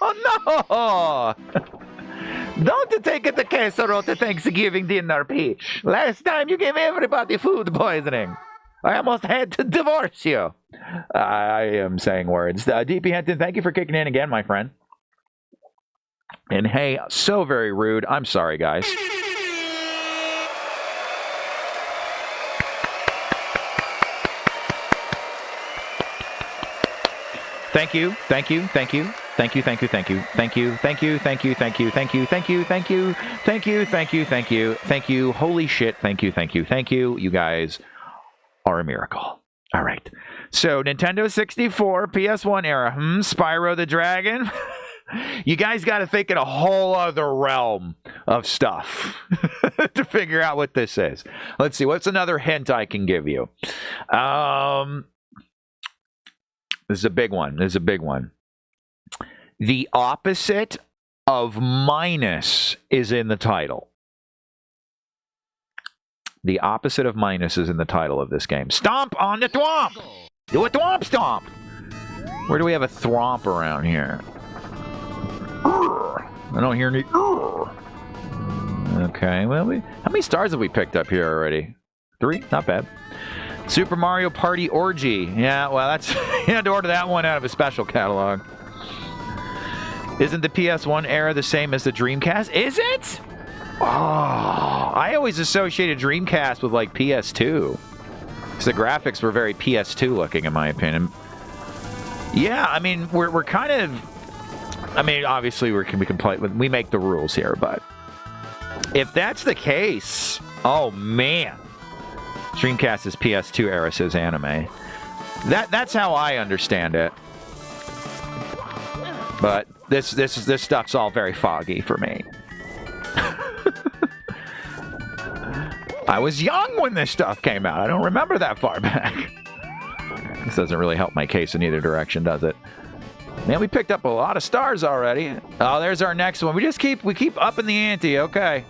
Oh, no! Don't take it the casserole to Thanksgiving dinner, Peach. Last time you gave everybody food poisoning. I almost had to divorce you. I am saying words. DP Henton, thank you for kicking in again, my friend. And hey, so very rude. I'm sorry, guys. Thank you. Holy shit. Thank you. You guys are a miracle. All right. So Nintendo 64, PS1 era. Spyro the Dragon. You guys got to think in a whole other realm of stuff to figure out what this is. Let's see. What's another hint I can give you? This is a big one. The opposite of minus is in the title. The opposite of minus is in the title of this game. Stomp on the thwomp! Do a thwomp stomp! Where do we have a thwomp around here? I don't hear any. Okay, well, how many stars have we picked up here already? 3? Not bad. Super Mario Party Orgy. Yeah, well, that's... You had to order that one out of a special catalog. Isn't the PS1 era the same as the Dreamcast? Is it? Oh, I always associated Dreamcast with, like, PS2. Because the graphics were very PS2 looking, in my opinion. Yeah, I mean, we're kind of... I mean, obviously, we can play... We make the rules here, but... If that's the case... Oh, man. Dreamcast is PS2 era, says Anime. That's how I understand it. But this stuff's all very foggy for me. I was young when this stuff came out. I don't remember that far back. This doesn't really help my case in either direction, does it? Man, we picked up a lot of stars already. Oh, there's our next one. We keep upping the ante, okay.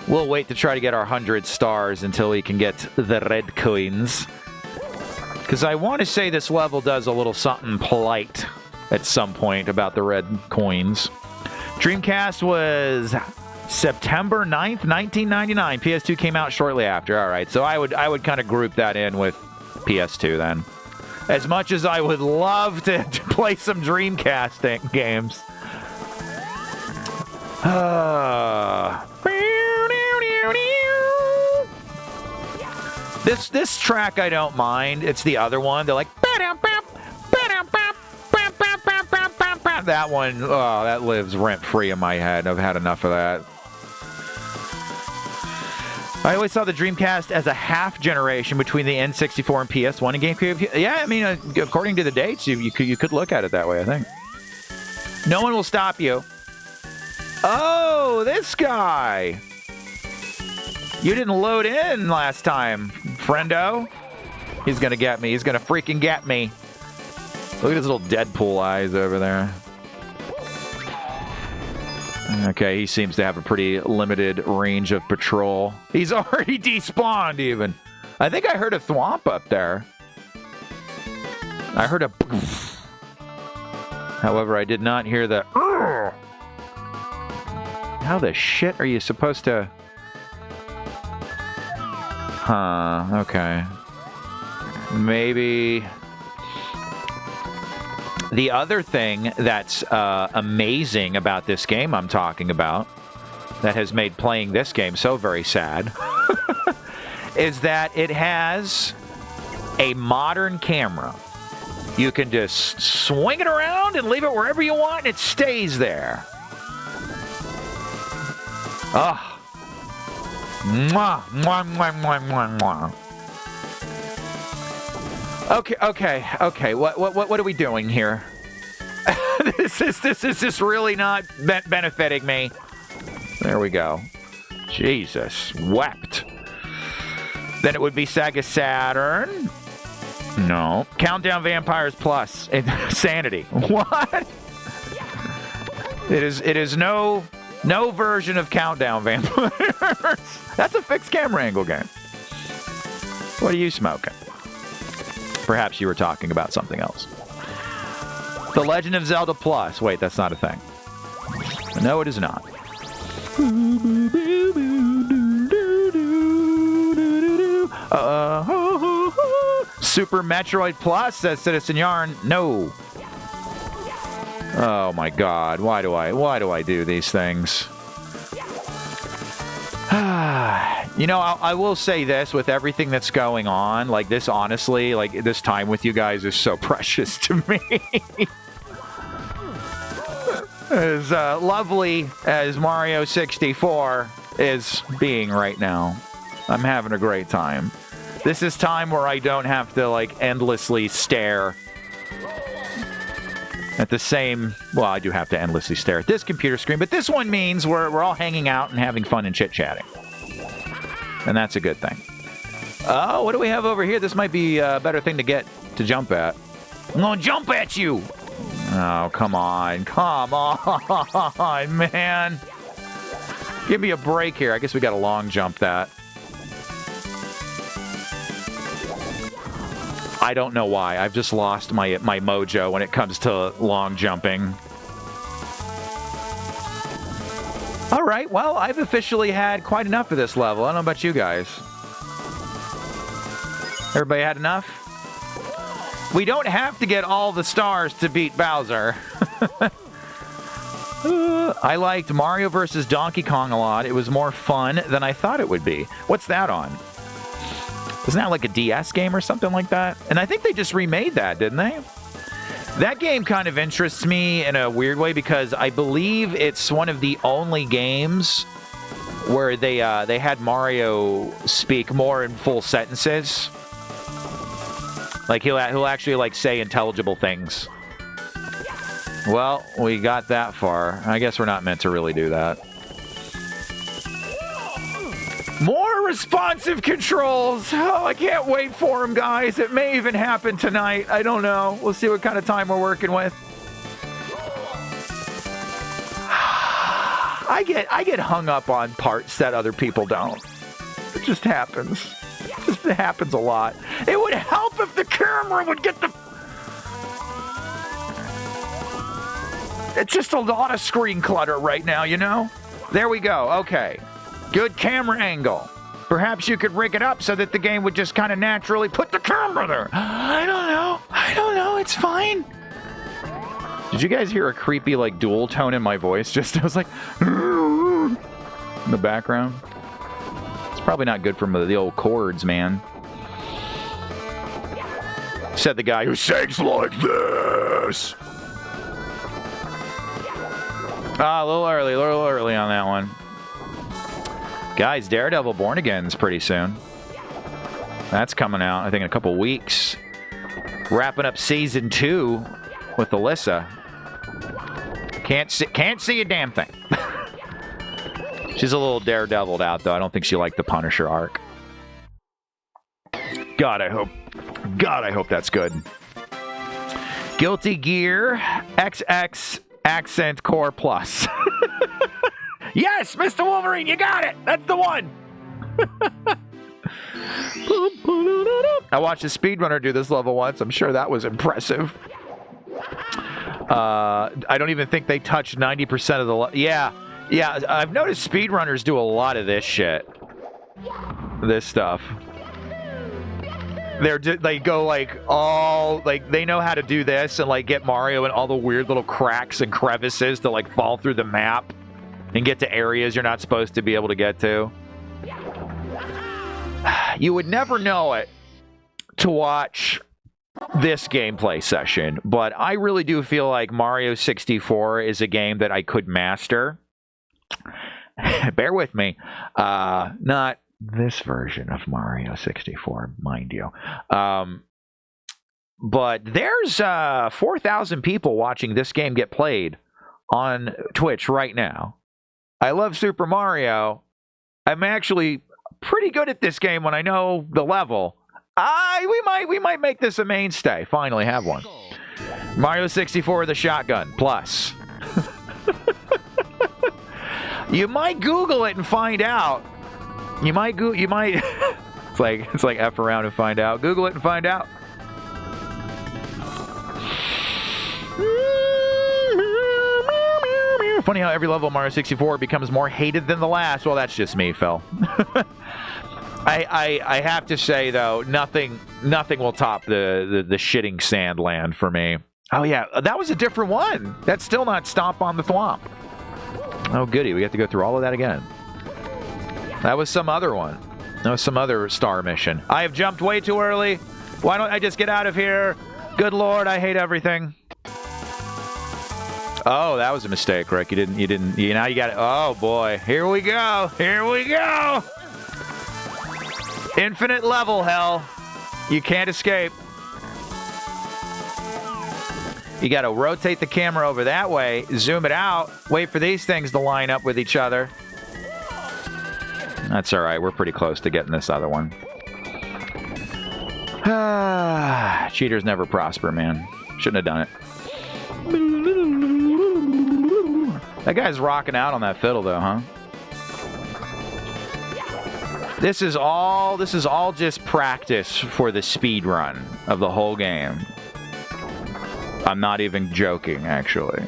We'll wait to try to get our 100 stars until we can get the red coins. Because I want to say this level does a little something polite at some point about the red coins. Dreamcast was September 9th, 1999. PS2 came out shortly after. All right, so I would kind of group that in with PS2 then. As much as I would love to play some Dreamcast games. This track I don't mind. It's the other one. They're like that one. Oh, that lives rent free in my head. I've had enough of that. I always saw the Dreamcast as a half generation between the N64 and PS1 and GameCube. Yeah, I mean, according to the dates, you could look at it that way, I think. No one will stop you. Oh, this guy. You didn't load in last time, friendo. He's going to get me. He's going to freaking get me. Look at his little Deadpool eyes over there. Okay, he seems to have a pretty limited range of patrol. He's already despawned, even. I think I heard a thwomp up there. I heard a... However, I did not hear the... How the shit are you supposed to... Huh, okay. Maybe... The other thing that's amazing about this game I'm talking about, that has made playing this game so very sad, is that it has a modern camera. You can just swing it around and leave it wherever you want, and it stays there. Oh. Mwah, mwah, mwah, mwah, mwah, mwah. Okay. What are we doing here? This is really not benefiting me. There we go. Jesus wept. Then it would be Sega Saturn. No. Countdown Vampires Plus. Insanity. What? It is no version of Countdown Vampires. That's a fixed camera angle game. What are you smoking? Perhaps you were talking about something else. The Legend of Zelda Plus. Wait, that's not a thing. No, it is not. Super Metroid Plus, says Citizen Yarn. No. Oh my God. Why do I do these things? You know, I will say this, with everything that's going on, like this, honestly, like this time with you guys is so precious to me. As lovely as Mario 64 is being right now, I'm having a great time. This is time where I don't have to, like, endlessly stare at the same... Well, I do have to endlessly stare at this computer screen, but this one means we're all hanging out and having fun and chit-chatting. And that's a good thing. Oh, what do we have over here? This might be a better thing to jump at. I'm gonna jump at you! Oh, come on, man. Give me a break here. I guess we gotta long jump that. I don't know why. I've just lost my mojo when it comes to long jumping. All right, well, I've officially had quite enough of this level. I don't know about you guys. Everybody had enough? We don't have to get all the stars to beat Bowser. I liked Mario vs. Donkey Kong a lot. It was more fun than I thought it would be. What's that on? Isn't that like a DS game or something like that? And I think they just remade that, didn't they? That game kind of interests me in a weird way because I believe it's one of the only games where they had Mario speak more in full sentences. Like he'll actually like say intelligible things. Well, we got that far. I guess we're not meant to really do that. More responsive controls. Oh, I can't wait for them, guys. It may even happen tonight. I don't know. We'll see what kind of time we're working with. I get hung up on parts that other people don't. It just happens. It happens a lot. It would help if the camera would get the... It's just a lot of screen clutter right now, you know? There we go. Okay. Good camera angle. Perhaps you could rig it up so that the game would just kind of naturally put the camera there. I don't know. It's fine. Did you guys hear a creepy, like, dual tone in my voice? Just, I was like... in the background. It's probably not good for the old chords, man. Said the guy who sings like this. Ah, a little early on that one. Guys, Daredevil Born Again's pretty soon. That's coming out, I think, in a couple weeks. Wrapping up season 2 with Alyssa. Can't see a damn thing. She's a little daredeviled out, though. I don't think she liked the Punisher arc. God, I hope that's good. Guilty Gear XX Accent Core Plus. Yes, Mr. Wolverine, you got it. That's the one. I watched a speedrunner do this level once. I'm sure that was impressive. I don't even think they touched 90% of the... Yeah, I've noticed speedrunners do a lot of this shit. This stuff. They go like all... Like, they know how to do this and like get Mario in all the weird little cracks and crevices to like fall through the map and get to areas you're not supposed to be able to get to. You would never know it to watch this gameplay session, but I really do feel like Mario 64 is a game that I could master. Bear with me. Not this version of Mario 64, mind you. But there's 4,000 people watching this game get played on Twitch right now. I love Super Mario. I'm actually pretty good at this game when I know the level. We might make this a mainstay. Finally have one. Mario 64 the shotgun plus. You might Google it and find out. You might it's like F around and find out. Google it and find out. Funny how every level of Mario 64 becomes more hated than the last. Well, that's just me, Phil. I have to say though, nothing will top the shitting sand land for me. Oh yeah, that was a different one. That's still not Stomp on the Thwomp. Oh goody, we have to go through all of that again. That was some other one. That was some other star mission. I have jumped way too early. Why don't I just get out of here? Good Lord, I hate everything. Oh, that was a mistake, Rick. You now you got it. Oh boy, here we go. Infinite level hell. You can't escape. You got to rotate the camera over that way, zoom it out, wait for these things to line up with each other. That's all right. We're pretty close to getting this other one. Cheaters never prosper, man. Shouldn't have done it. That guy's rocking out on that fiddle, though, huh? This is all just practice for the speed run of the whole game. I'm not even joking, actually.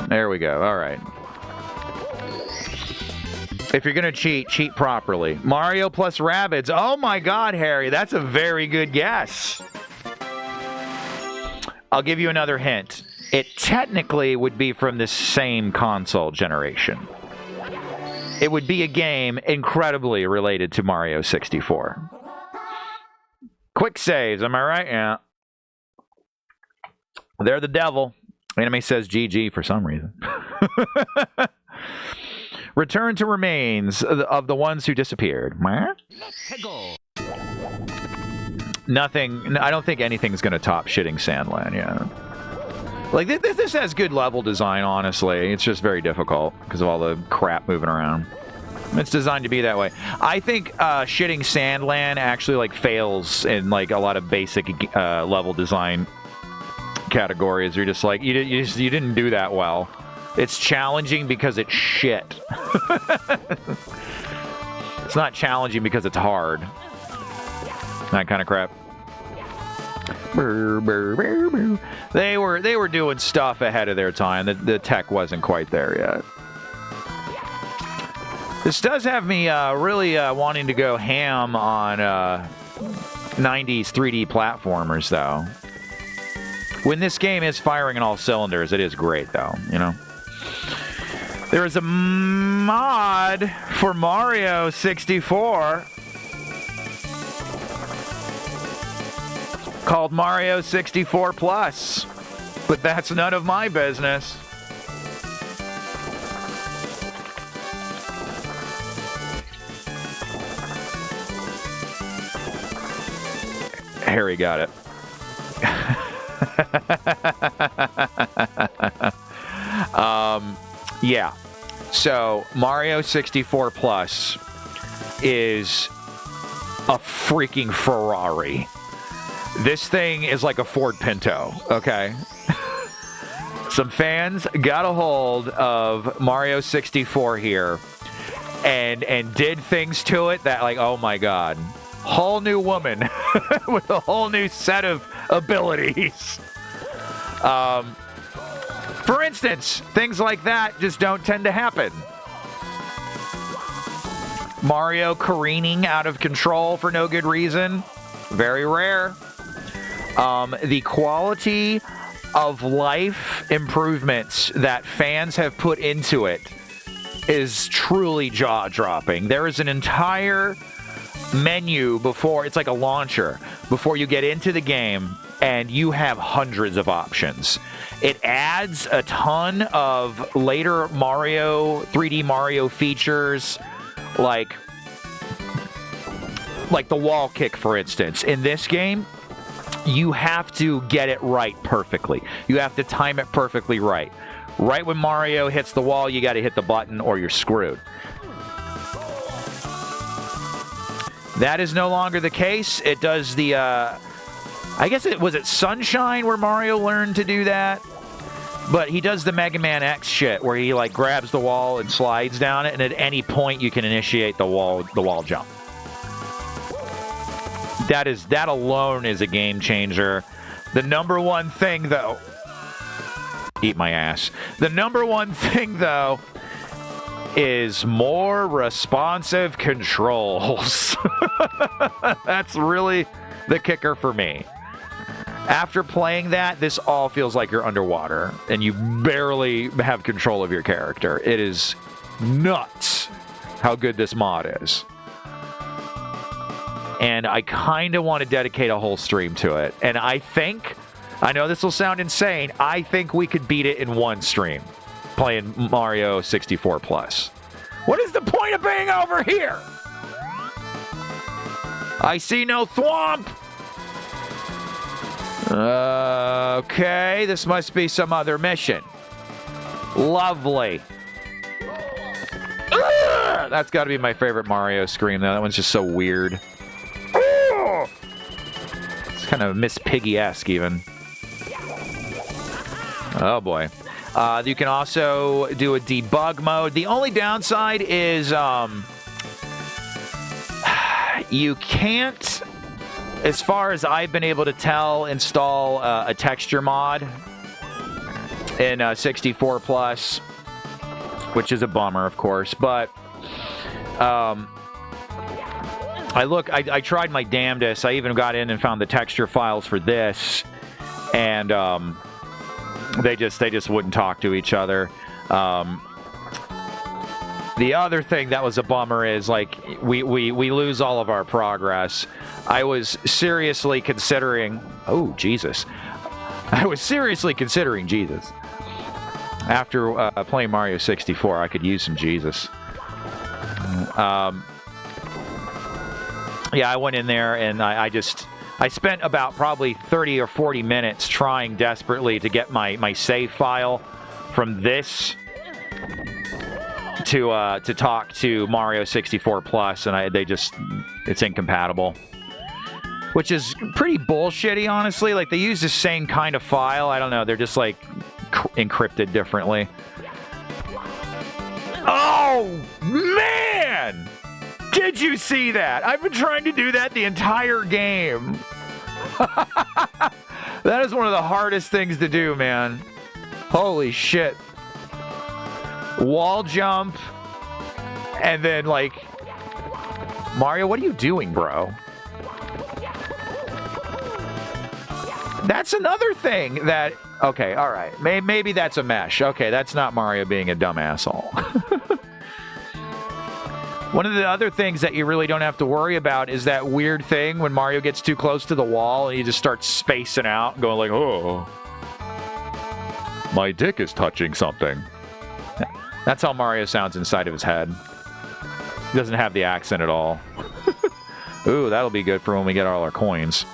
There we go. All right. If you're going to cheat properly. Mario plus Rabbids. Oh my God, Harry. That's a very good guess. I'll give you another hint. It technically would be from the same console generation. It would be a game incredibly related to Mario 64. Quick saves, am I right? Yeah. They're the devil. Anime says GG for some reason. Return to remains of the ones who disappeared. Nothing. I don't think anything's going to top shitting Sandland, yeah. Like, this has good level design, honestly. It's just very difficult because of all the crap moving around. It's designed to be that way. I think shitting Sandland actually like fails in like a lot of basic level design categories. You're just like you didn't do that well. It's challenging because it's shit. It's not challenging because it's hard. That kind of crap. They were doing stuff ahead of their time. The tech wasn't quite there yet. This does have me really wanting to go ham on 90s 3D platformers, though. When this game is firing on all cylinders, it is great, though, you know? There is a mod for Mario 64 called Mario 64 Plus, but that's none of my business. Harry got it. Yeah. So Mario 64 Plus is a freaking Ferrari. This thing is like a Ford Pinto, okay? Some fans got a hold of Mario 64 here and did things to it that, like, oh my god. Whole new woman with a whole new set of abilities. For instance, things like that just don't tend to happen. Mario careening out of control for no good reason. Very rare. The quality of life improvements that fans have put into it is truly jaw-dropping. There is an entire menu before, it's like a launcher, before you get into the game, and you have hundreds of options. It adds a ton of later Mario, 3D Mario features, like the wall kick, for instance. In this game, you have to get it right perfectly. You have to time it perfectly right. Right when Mario hits the wall, you got to hit the button or you're screwed. That is no longer the case. It does the, I guess it was Sunshine where Mario learned to do that? But he does the Mega Man X shit where he like grabs the wall and slides down it, and at any point you can initiate the wall jump. That alone is a game changer. The number one thing, though, eat my ass. The number one thing, though, is more responsive controls. That's really the kicker for me. After playing that, this all feels like you're underwater and you barely have control of your character. It is nuts how good this mod is. And I kind of want to dedicate a whole stream to it. And I know this will sound insane, I think we could beat it in one stream, playing Mario 64 Plus. What is the point of being over here? I see no thwomp. Okay, this must be some other mission. Lovely. Ugh! That's got to be my favorite Mario scream, though. That one's just so weird. Ugh! It's kind of Miss Piggy-esque, even. Oh, boy. You can also do a debug mode. The only downside is you can't, as far as I've been able to tell, install a texture mod in 64 Plus, which is a bummer, of course. But I tried my damnedest. I even got in and found the texture files for this, and they just wouldn't talk to each other. The other thing that was a bummer is, like, we lose all of our progress. I was seriously considering... Oh, Jesus. I was seriously considering Jesus. After playing Mario 64, I could use some Jesus. Yeah, I went in there and I spent about probably 30 or 40 minutes trying desperately to get my save file from this to talk to Mario 64 Plus, and it's incompatible. Which is pretty bullshitty, honestly. Like, they use the same kind of file. I don't know. They're just, like, encrypted differently. Oh, man! Did you see that? I've been trying to do that the entire game. That is one of the hardest things to do, man. Holy shit. Wall jump. And then, like... Mario, what are you doing, bro? That's another thing that... Okay, all right. Maybe that's a mesh. Okay, that's not Mario being a dumb asshole. One of the other things that you really don't have to worry about is that weird thing when Mario gets too close to the wall and he just starts spacing out, going like, oh, my dick is touching something. That's how Mario sounds inside of his head. He doesn't have the accent at all. Ooh, that'll be good for when we get all our coins.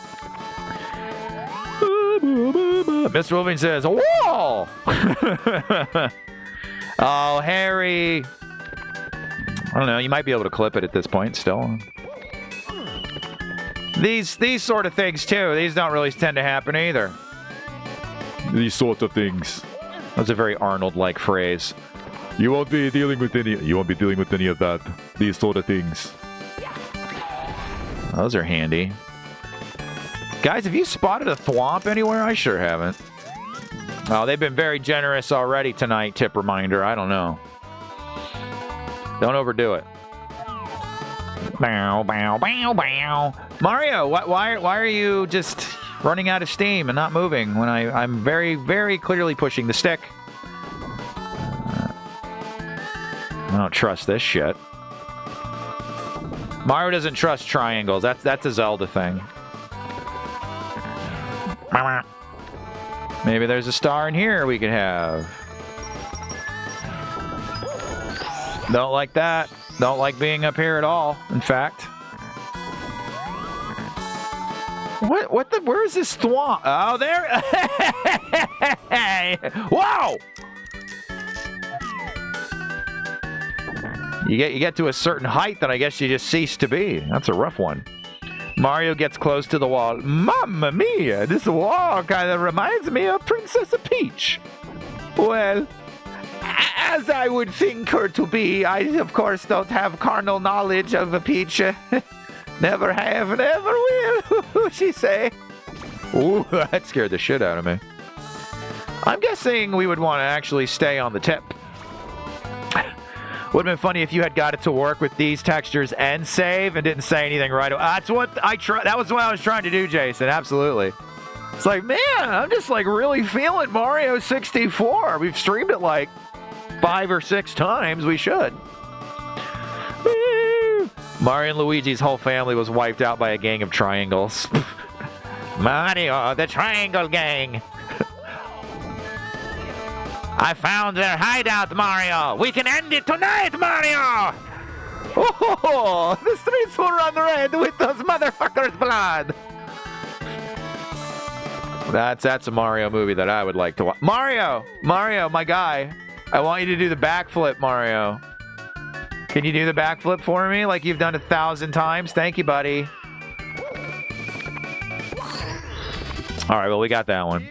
Mr. Wilving says, a wall! Oh, Harry. I don't know, you might be able to clip it at this point still. These sort of things, too. These don't really tend to happen either. These sort of things. That's a very Arnold-like phrase. You won't be dealing with any of that. These sort of things. Those are handy. Guys, have you spotted a thwomp anywhere? I sure haven't. Oh, they've been very generous already tonight, tip reminder. I don't know. Don't overdo it. Bow, bow, bow, bow. Mario, why are you just running out of steam and not moving when I'm very, very clearly pushing the stick? I don't trust this shit. Mario doesn't trust triangles. That's a Zelda thing. Maybe there's a star in here we could have. Don't like that. Don't like being up here at all, in fact. Where is this thwomp? Oh, there. Whoa! You get to a certain height, then I guess you just cease to be. That's a rough one. Mario gets close to the wall. Mamma mia, this wall kind of reminds me of Princess Peach. Well, as I would think her to be, I, of course, don't have carnal knowledge of a Peach. Never have, never will, she say. Ooh, that scared the shit out of me. I'm guessing we would want to actually stay on the tip. Would have been funny if you had got it to work with these textures and save and didn't say anything right away. That's what that was what I was trying to do, Jason. Absolutely. It's like, man, I'm just like really feeling Mario 64. We've streamed it like 5 or 6 times. We should. Mario and Luigi's whole family was wiped out by a gang of triangles. Mario, the Triangle Gang. I found their hideout, Mario! We can end it tonight, Mario! Oh, the streets will run red with those motherfuckers' blood! That's a Mario movie that I would like to watch. Mario, my guy. I want you to do the backflip, Mario. Can you do the backflip for me like you've done 1,000 times? Thank you, buddy. Alright, well, we got that one.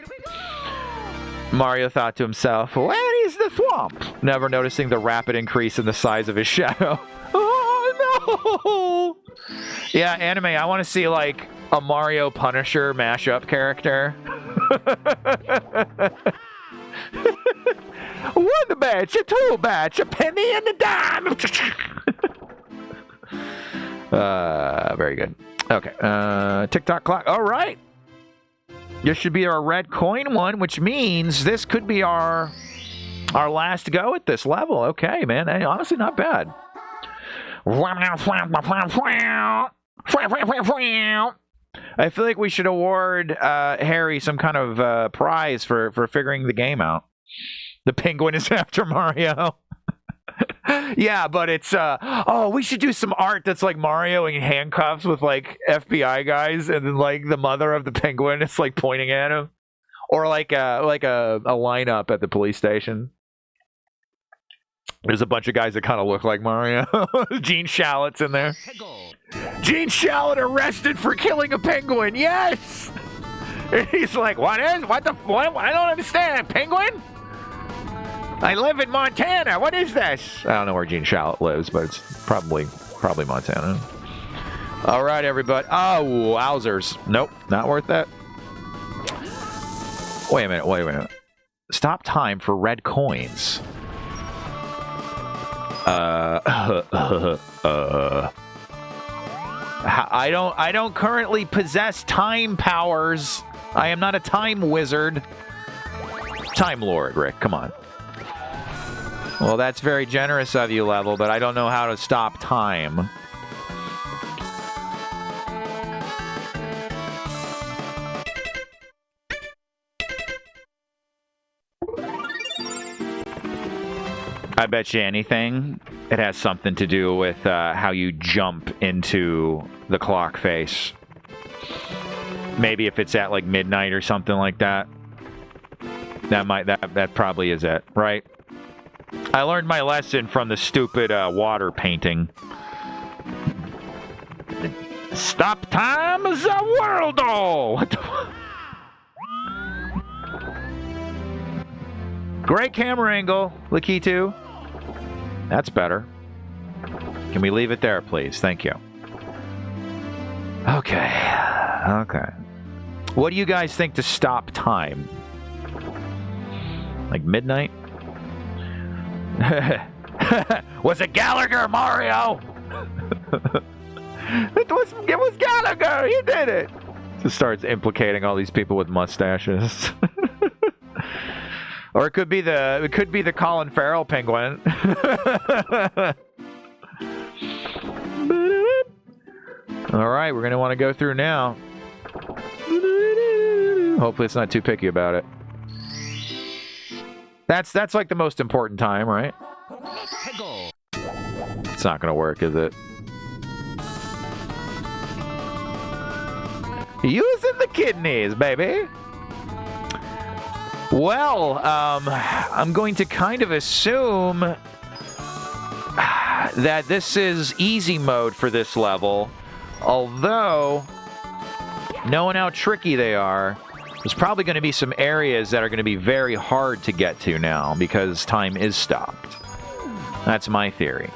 Mario thought to himself, where is the thwomp? Never noticing the rapid increase in the size of his shadow. Oh, no! Yeah, anime, I want to see, like, a Mario Punisher mashup character. One batch, a 2 batch, a penny and a dime. Very good. Okay, TikTok clock. All right. This should be our red coin one, which means this could be our last go at this level. Okay, man. Honestly, not bad. I feel like we should award Harry some kind of prize for figuring the game out. The penguin is after Mario. Yeah, but it's we should do some art that's like Mario in handcuffs with like FBI guys, and then like the mother of the penguin is like pointing at him, or like a lineup at the police station. There's a bunch of guys that kind of look like Mario. Gene Shallot's in there. Gene Shalit arrested for killing a penguin. Yes! And he's like, what? I don't understand. Penguin? I live in Montana. What is this? I don't know where Gene Shalit lives, but it's probably Montana. All right, everybody. Oh, wowzers. Nope, not worth that. Wait a minute. Stop time for red coins. I don't currently possess time powers. I am not a time wizard. Time Lord, Rick, come on. Well, that's very generous of you, Level, but I don't know how to stop time. I bet you anything, it has something to do with how you jump into the clock face. Maybe if it's at like midnight or something like that. That probably is it, right? I learned my lesson from the stupid water painting. Stop time is a worldle! What the Great camera angle, Lakitu. That's better. Can we leave it there, please? Thank you. Okay. What do you guys think to stop time? Like midnight? Was it Gallagher, Mario? It was Gallagher. He did it. Just starts implicating all these people with mustaches. Or it could be the Colin Farrell penguin. All right, we're gonna want to go through now. Hopefully, it's not too picky about it. That's like the most important time, right? It's not gonna work, is it? Using the kidneys, baby. Well, I'm going to kind of assume that this is easy mode for this level, although, knowing how tricky they are, there's probably going to be some areas that are going to be very hard to get to now because time is stopped. That's my theory.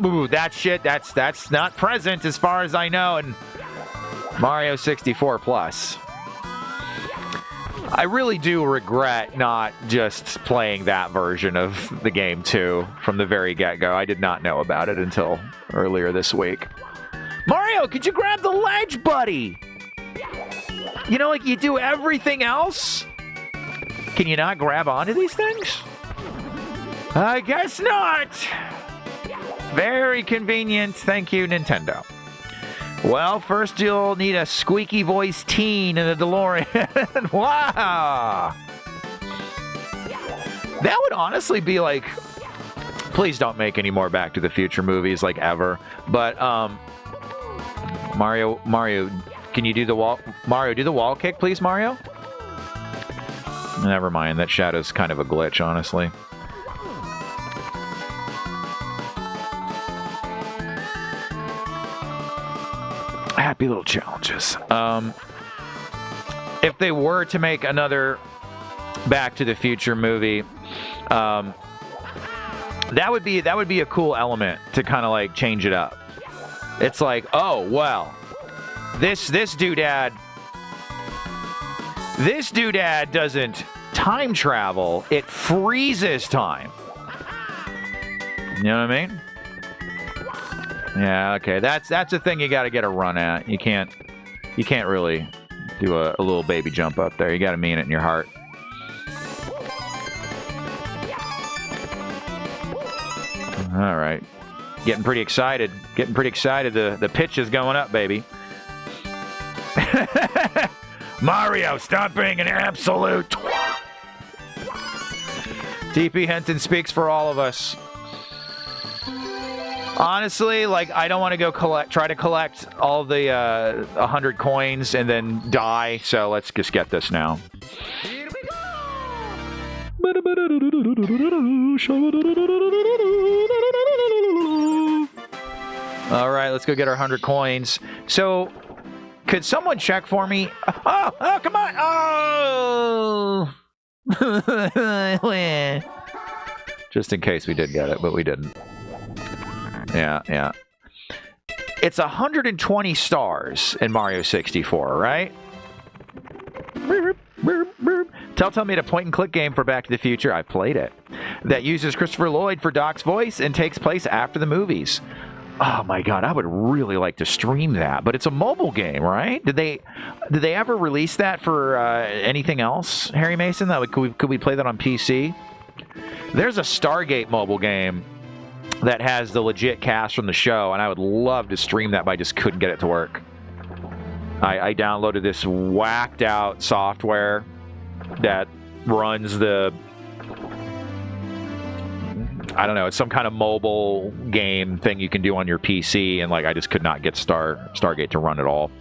Ooh, that shit, that's not present as far as I know, and Mario 64 Plus. I really do regret not just playing that version of the game too from the very get-go. I did not know about it until earlier this week. Mario, could you grab the ledge, buddy? You know, like you do everything else? Can you not grab onto these things? I guess not. Very convenient. Thank you, Nintendo. Well, first you'll need a squeaky voice teen in a DeLorean. Wow! That would honestly be like... Please don't make any more Back to the Future movies, like, ever. But, Mario, can you do the wall... Mario, do the wall kick, please, Mario? Never mind, that shadow's kind of a glitch, honestly. Happy little challenges. If they were to make another Back to the Future movie, that would be a cool element to kind of like change it up. It's like, oh well, this doodad doesn't time travel; it freezes time. You know what I mean? Yeah, okay. That's a thing you got to get a run at. You can't really do a little baby jump up there. You got to mean it in your heart. All right. Getting pretty excited. The pitch is going up, baby. Mario, stop being an absolute. TP Henton speaks for all of us. Honestly, like, I don't want to go try to collect all the 100 coins and then die, so let's just get this now. All right, let's go get our 100 coins. So, could someone check for me? Oh, come on. Oh. Just in case we did get it, but we didn't. Yeah. It's 120 stars in Mario 64, right? Telltale made a point-and-click game for Back to the Future. I played it. That uses Christopher Lloyd for Doc's voice and takes place after the movies. Oh my god, I would really like to stream that, but it's a mobile game, right? Did they ever release that for anything else, Harry Mason? Could we play that on PC? There's a Stargate mobile game that has the legit cast from the show, and I would love to stream that, but I just couldn't get it to work. I downloaded this whacked out software that runs the... I don't know, it's some kind of mobile game thing you can do on your PC, and I just could not get Stargate to run at all.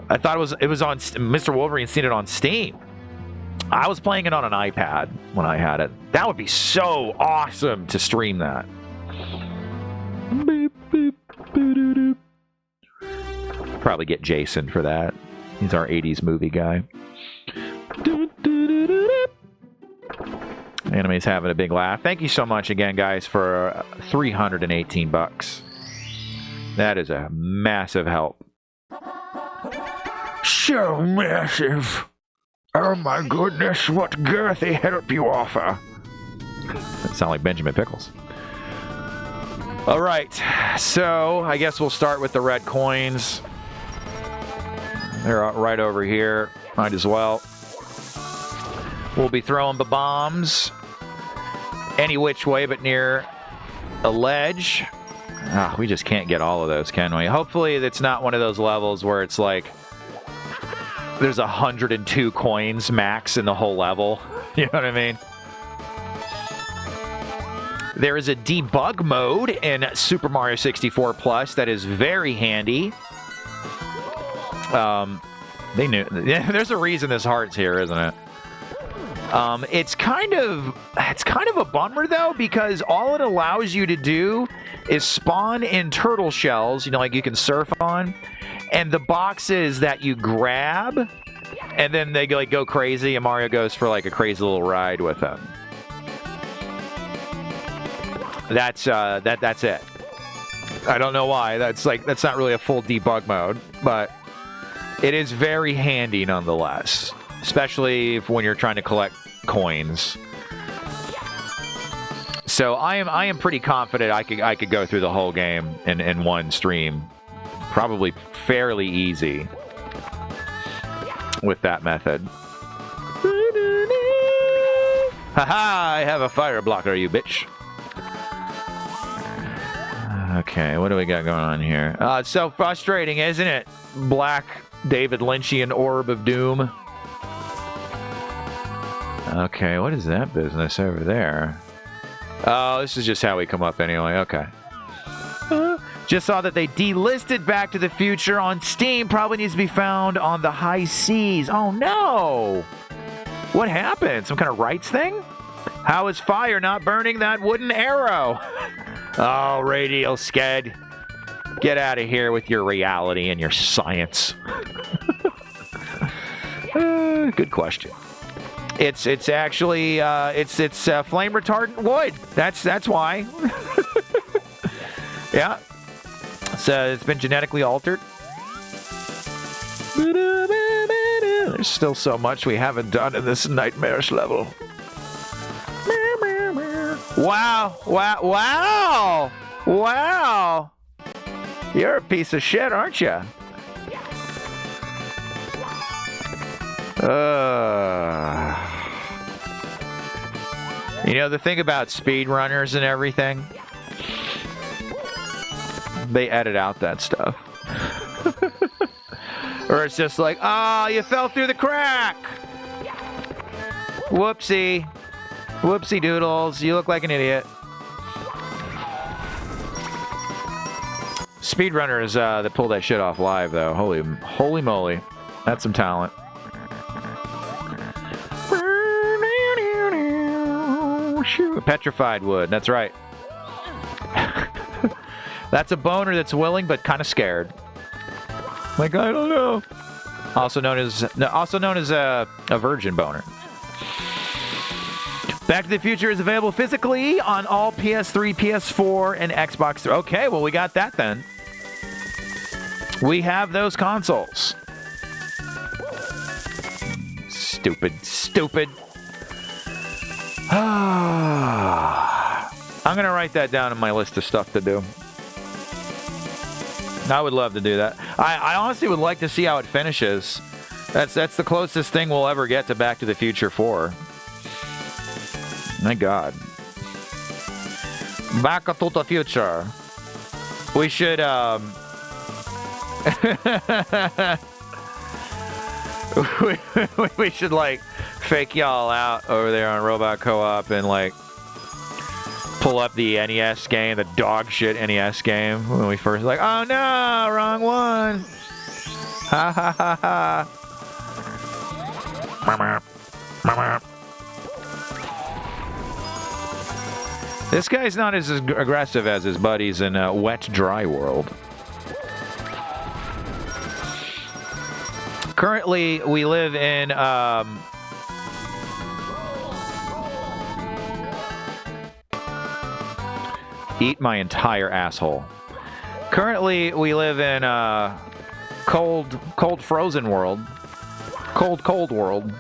I thought it was on Mr. Wolverine's seen it on Steam. I was playing it on an iPad when I had it. That would be so awesome to stream that. Probably get Jason for that. He's our 80s movie guy. Anime's having a big laugh. Thank you so much again, guys, for 318 bucks. That is a massive help. So massive. Oh my goodness, what girthy help you offer. That sounds like Benjamin Pickles. All right, so I guess we'll start with the red coins. They're right over here. Might as well. We'll be throwing the bombs any which way but near a ledge. We just can't get all of those, can we? Hopefully it's not one of those levels where it's like there's 102 coins max in the whole level. You know what I mean? There is a debug mode in Super Mario 64 Plus that is very handy. They knew. There's a reason this heart's here, isn't it? It's kind of a bummer though, because all it allows you to do is spawn in turtle shells, like you can surf on, and the boxes that you grab, and then they go crazy, and Mario goes for a crazy little ride with them. That's it. I don't know why. That's not really a full debug mode, but it is very handy nonetheless. Especially when you're trying to collect coins. So I am pretty confident I could go through the whole game in one stream. Probably fairly easy with that method. Haha, I have a fire blocker, you bitch. Okay, what do we got going on here? It's so frustrating, isn't it? Black David Lynchian orb of doom. Okay, what is that business over there? Oh, this is just how we come up anyway. Okay. Just saw that they delisted Back to the Future on Steam. Probably needs to be found on the high seas. Oh, no. What happened? Some kind of rights thing? How is fire not burning that wooden arrow? Oh, Radial Sked. Get out of here with your reality and your science. Good question. It's actually it's flame retardant wood. That's why. Yeah. So it's been genetically altered. There's still so much we haven't done in this nightmarish level. Wow. You're a piece of shit, aren't you? The thing about speedrunners and everything, they edit out that stuff. Or it's just like, you fell through the crack. Whoopsie. Whoopsie doodles. You look like an idiot. Speedrunners that pull that shit off live, though. Holy moly. That's some talent. Petrified wood. That's right. That's a boner that's willing but kind of scared. Like, I don't know. Also known as a virgin boner. Back to the Future is available physically on all PS3, PS4, and Xbox 3. Okay, well, we got that then. We have those consoles. Stupid. I'm going to write that down in my list of stuff to do. I would love to do that. I honestly would like to see how it finishes. That's the closest thing we'll ever get to Back to the Future 4. My God. Back to the Future. We should, we should, like, fake y'all out over there on Robot Co-op and, like, pull up the NES game, the dog shit NES game, when we first, like, oh no, wrong one. Ha ha ha ha. This guy's not as aggressive as his buddies in Wet Dry World. Currently, we live in eat my entire asshole. Currently, we live in cold frozen world. Cold world.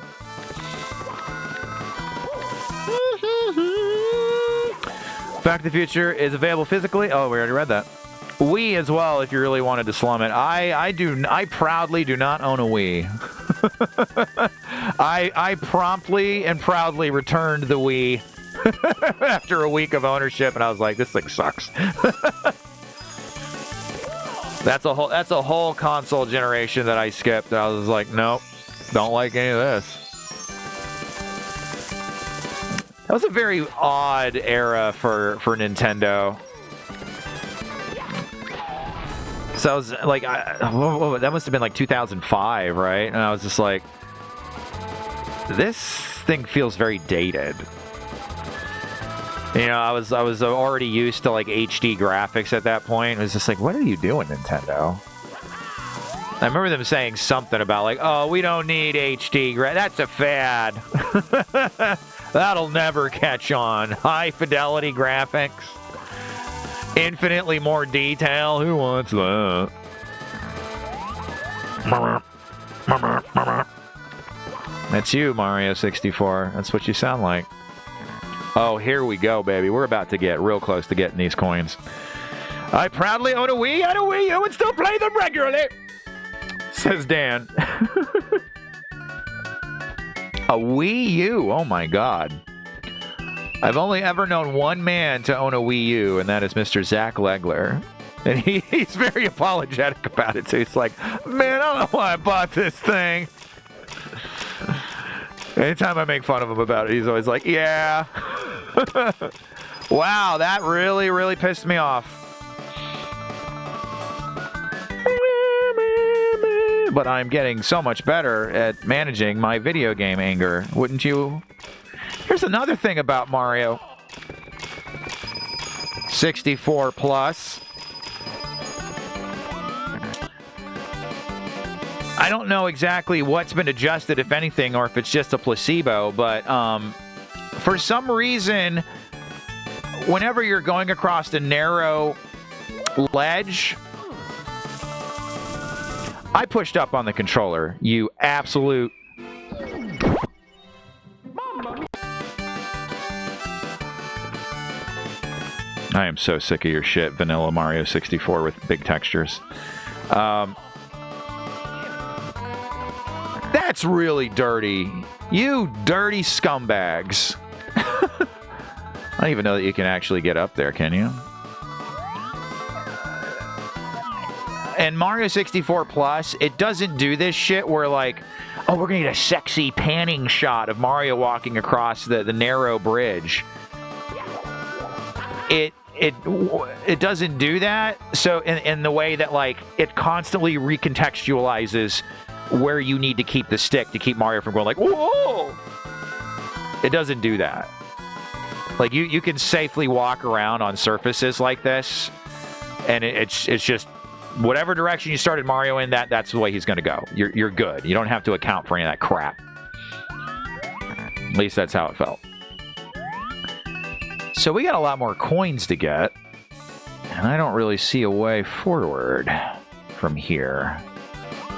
Back to the Future is available physically. Oh, we already read that. Wii as well, if you really wanted to slum it. I proudly do not own a Wii. I promptly and proudly returned the Wii after a week of ownership, and I was like, this thing sucks. That's a whole console generation that I skipped. I was like, nope, don't like any of this. That was a very odd era for Nintendo. So I was like, that must have been like 2005, right? And I was just like, this thing feels very dated. You know, I was already used to like HD graphics at that point. It was just like, what are you doing, Nintendo? I remember them saying something about like, oh, we don't need HD that's a fad. That'll never catch on. High fidelity graphics. Infinitely more detail. Who wants that? That's you, Mario 64. That's what you sound like. Oh, here we go, baby. We're about to get real close to getting these coins. I proudly own a Wii and a Wii U and still play them regularly, says Dan. A Wii U? Oh my God. I've only ever known one man to own a Wii U, and that is Mr. Zach Legler. And he's very apologetic about it, too. He's like, man, I don't know why I bought this thing. Anytime I make fun of him about it, he's always like, yeah. Wow, that really, really pissed me off. But I'm getting so much better at managing my video game anger, wouldn't you? Here's another thing about Mario 64 Plus. I don't know exactly what's been adjusted, if anything, or if it's just a placebo, but for some reason, whenever you're going across a narrow ledge, I pushed up on the controller, you absolute... I am so sick of your shit, Vanilla Mario 64 with big textures. That's really dirty. You dirty scumbags. I don't even know that you can actually get up there, can you? And Mario 64 Plus, it doesn't do this shit where like, oh, we're gonna get a sexy panning shot of Mario walking across the narrow bridge. It doesn't do that. So in the way that like it constantly recontextualizes where you need to keep the stick to keep Mario from going like, whoa! It doesn't do that. Like, you can safely walk around on surfaces like this, and it's just whatever direction you started Mario in, that's the way he's going to go. You're good. You don't have to account for any of that crap. At least that's how it felt. So we got a lot more coins to get, and I don't really see a way forward from here.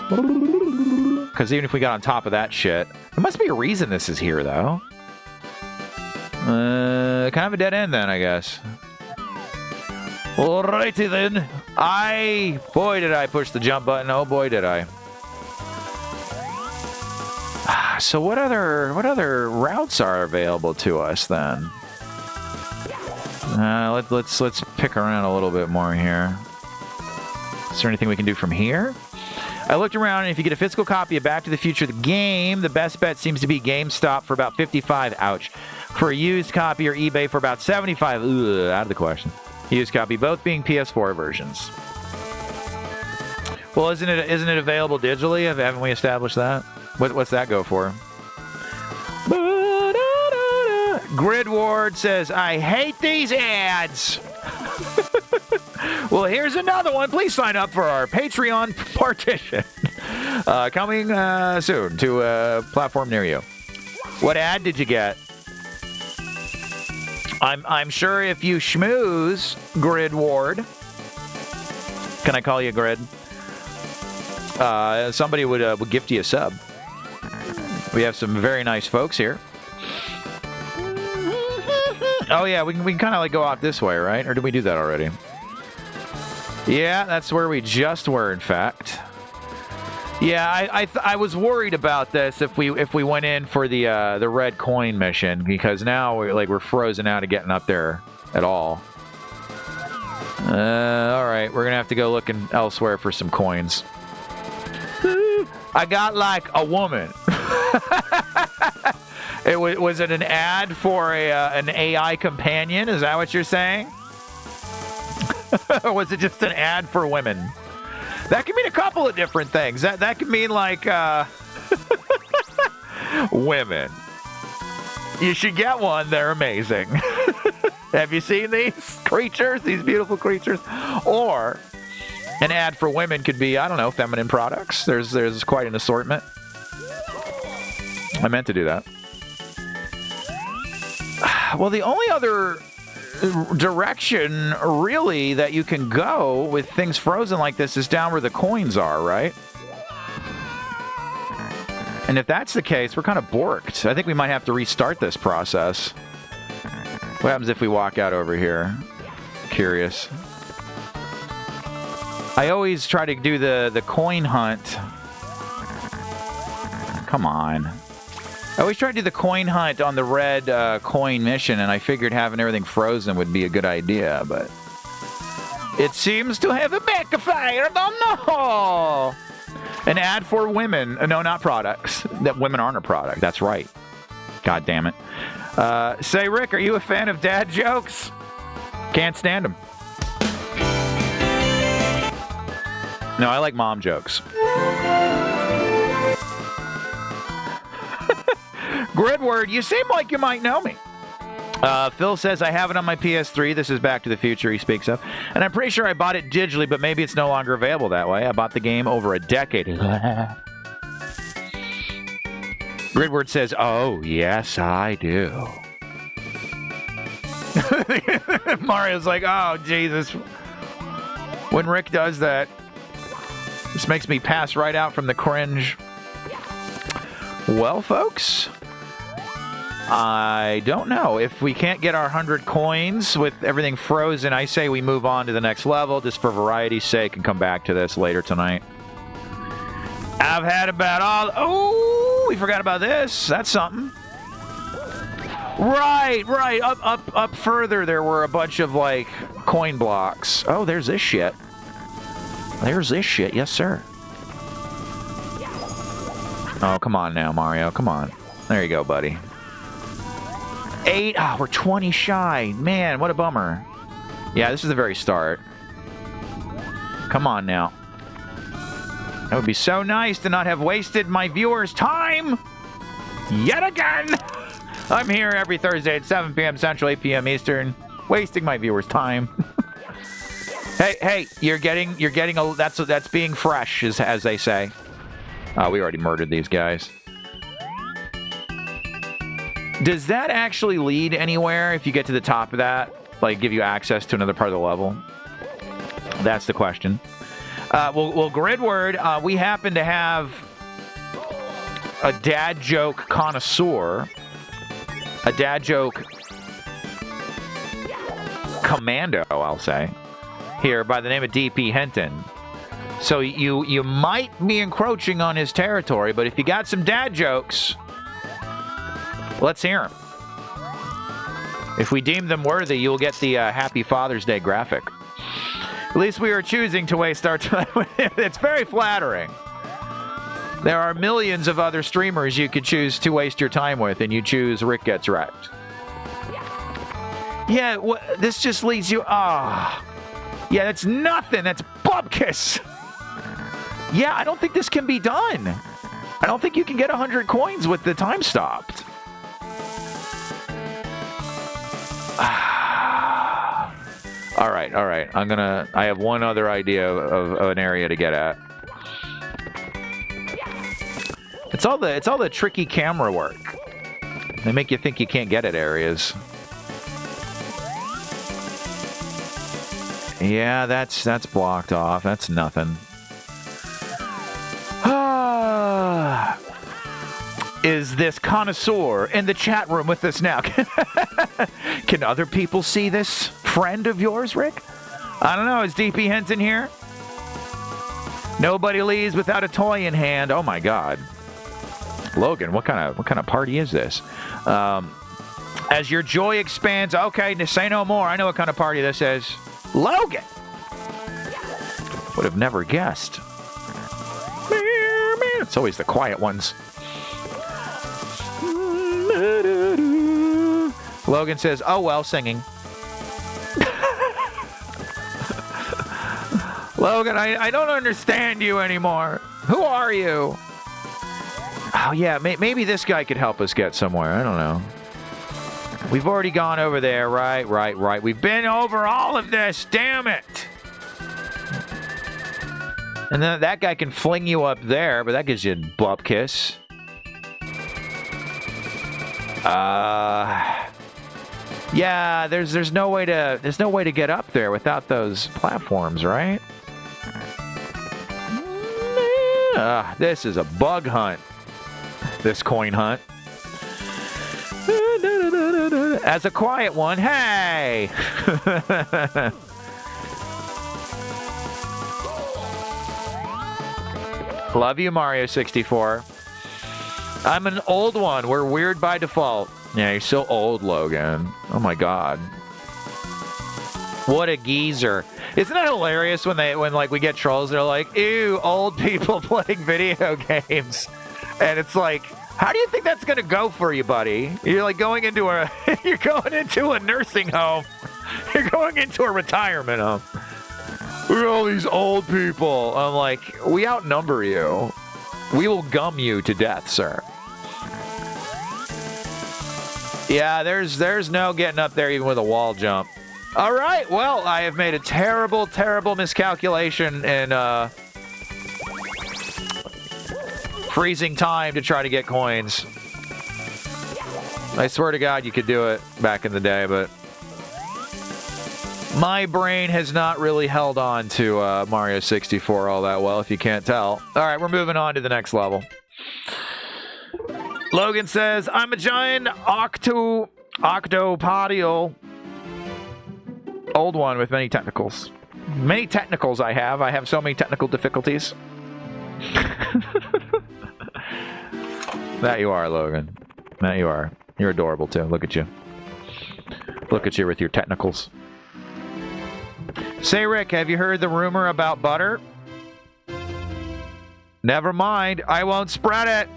Because even if we got on top of that shit, there must be a reason this is here, though. Kind of a dead end then, I guess. Alrighty then. Boy, did I push the jump button. Oh boy, did I. So what other routes are available to us then? Let's pick around a little bit more here. Is there anything we can do from here? I looked around, and if you get a physical copy of Back to the Future, the game, the best bet seems to be GameStop for about $55. Ouch. For a used copy or eBay for about $75. Ugh, out of the question. Used copy, both being PS4 versions. Well, isn't it available digitally? Haven't we established that? What's that go for? Grid Ward says, I hate these ads. Well, here's another one. Please sign up for our Patreon partition. Coming soon to a platform near you. What ad did you get? I'm sure if you schmooze, Grid Ward. Can I call you Grid? Somebody would gift you a sub. We have some very nice folks here. Oh yeah, we can kind of like go out this way, right? Or did we do that already? Yeah, that's where we just were, in fact. Yeah, I was worried about this if we went in for the red coin mission, because now we're frozen out of getting up there at all. All right, we're gonna have to go looking elsewhere for some coins. I got like a woman. Was it an ad for an AI companion? Is that what you're saying? Or was it just an ad for women? That could mean a couple of different things. That could mean like women. You should get one. They're amazing. Have you seen these creatures? These beautiful creatures? Or an ad for women could be, I don't know, feminine products. There's quite an assortment. I meant to do that. Well, the only other direction, really, that you can go with things frozen like this is down where the coins are, right? And if that's the case, we're kind of borked. I think we might have to restart this process. What happens if we walk out over here? Curious. I always try to do the coin hunt. Come on. I always try to do the coin hunt on the red coin mission, and I figured having everything frozen would be a good idea, but it seems to have backfired. Oh no! An ad for women. No, not products. That women aren't a product. That's right. God damn it. Say, Rick, are you a fan of dad jokes? Can't stand them. No, I like mom jokes. Gridward, you seem like you might know me. Phil says, I have it on my PS3. This is Back to the Future he speaks of. And I'm pretty sure I bought it digitally, but maybe it's no longer available that way. I bought the game over a decade ago. Gridward says, oh, yes, I do. Mario's like, oh, Jesus. When Rick does that, this makes me pass right out from the cringe. Well, folks, I don't know. If we can't get our 100 coins with everything frozen, I say we move on to the next level just for variety's sake and come back to this later tonight. I've had about all... Oh, we forgot about this. That's something. Right. Up further, there were a bunch of, like, coin blocks. Oh, there's this shit. Yes, sir. Oh, come on now, Mario. Come on. There you go, buddy. 8. Ah, we're 20 shy. Man, what a bummer. Yeah, this is the very start. Come on now. That would be so nice to not have wasted my viewers' time. Yet again. I'm here every Thursday at 7 p.m. Central, 8 p.m. Eastern, wasting my viewers' time. hey, you're getting a that's being fresh, as they say. We already murdered these guys. Does that actually lead anywhere if you get to the top of that? Like, give you access to another part of the level? That's the question. Well, Gridward, we happen to have a dad joke connoisseur, a dad joke commando, I'll say, here by the name of DP Hinton. So you might be encroaching on his territory, but if you got some dad jokes, let's hear them. If we deem them worthy, you'll get the Happy Father's Day graphic. At least we are choosing to waste our time with it. It's very flattering. There are millions of other streamers you could choose to waste your time with, and you choose Rikk Gets Wrecked. Yeah, this just leads you... Yeah, that's nothing. That's bupkis. Yeah, I don't think this can be done. I don't think you can get 100 coins with the time stopped. All right. I have one other idea of an area to get at. It's all the tricky camera work. They make you think you can't get at areas. Yeah, that's blocked off. That's nothing. Is this connoisseur in the chat room with us now? Can other people see this friend of yours, Rikk? I don't know. Is DP Hinton here? Nobody leaves without a toy in hand. Oh my God, Logan, what kind of party is this? As your joy expands, okay, say no more. I know what kind of party this is. Logan! Would have never guessed. It's always the quiet ones. Logan says, oh well, singing. Logan, I don't understand you anymore. Who are you? Oh yeah, maybe this guy could help us get somewhere. I don't know. We've already gone over there. Right. We've been over all of this. Damn it. And then that guy can fling you up there, but that gives you a butt kiss. Yeah, there's no way to get up there without those platforms, right? This is a bug hunt. This coin hunt. As a quiet one, hey! Love you, Mario 64. I'm an old one. We're weird by default. Yeah, you're so old, Logan. Oh my God. What a geezer. Isn't that hilarious when like we get trolls, they're like, ew, old people playing video games. And it's like, how do you think that's gonna go for you, buddy? You're like going into a nursing home. You're going into a retirement home. Look at all these old people. I'm like, we outnumber you. We will gum you to death, sir. Yeah, there's no getting up there even with a wall jump. All right, well, I have made a terrible, terrible miscalculation in freezing time to try to get coins. I swear to God you could do it back in the day, but my brain has not really held on to Mario 64 all that well, if you can't tell. All right, we're moving on to the next level. Logan says, I'm a giant octopodial old one with many technicals. Many technicals I have. I have so many technical difficulties. That you are, Logan. That you are. You're adorable, too. Look at you. Look at you with your technicals. Say, Rikk, have you heard the rumor about butter? Never mind. I won't spread it.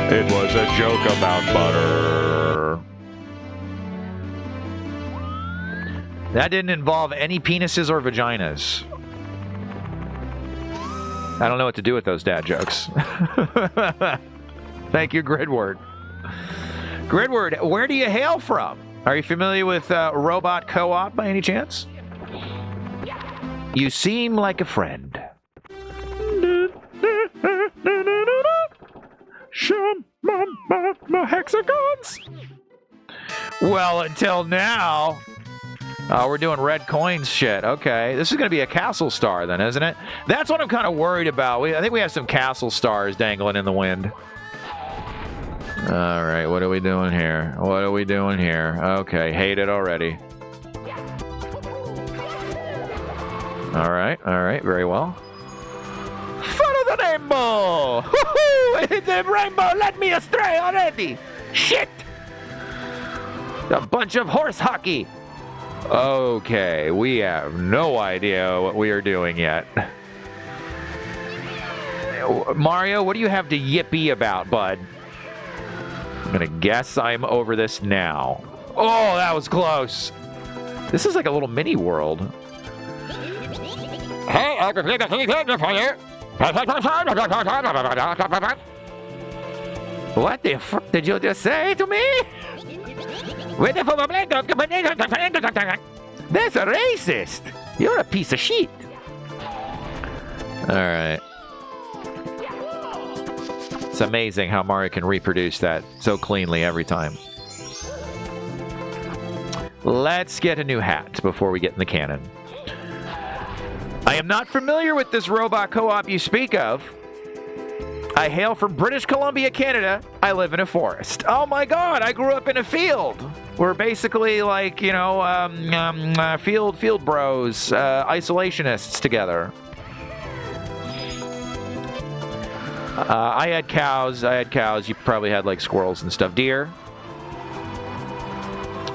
It was a joke about butter. That didn't involve any penises or vaginas. I don't know what to do with those dad jokes. Thank you, Gridward. Gridward, where do you hail from? Are you familiar with Robot Co-op by any chance? You seem like a friend. Hexagons. Well, until now, we're doing red coins shit. Okay, this is going to be a castle star then, isn't it? That's what I'm kind of worried about. I think we have some castle stars dangling in the wind. All right, what are we doing here? What are we doing here? Okay, hate it already. All right, very well. Follow the rainbow! Woohoo! The rainbow led me astray already! Shit! A bunch of horse hockey! Okay, we have no idea what we are doing yet. Mario, what do you have to yippee about, bud? I'm gonna guess I'm over this now. Oh, that was close! This is like a little mini world. Hey, I can think of anything for you. What the fuck did you just say to me? That's a racist. You're a piece of shit. All right. It's amazing how Mario can reproduce that so cleanly every time. Let's get a new hat before we get in the cannon. I am not familiar with this robot co-op you speak of. I hail from British Columbia, Canada. I live in a forest. Oh my god, I grew up in a field. We're basically like, you know, field bros, isolationists together. I had cows. You probably had like squirrels and stuff. Deer.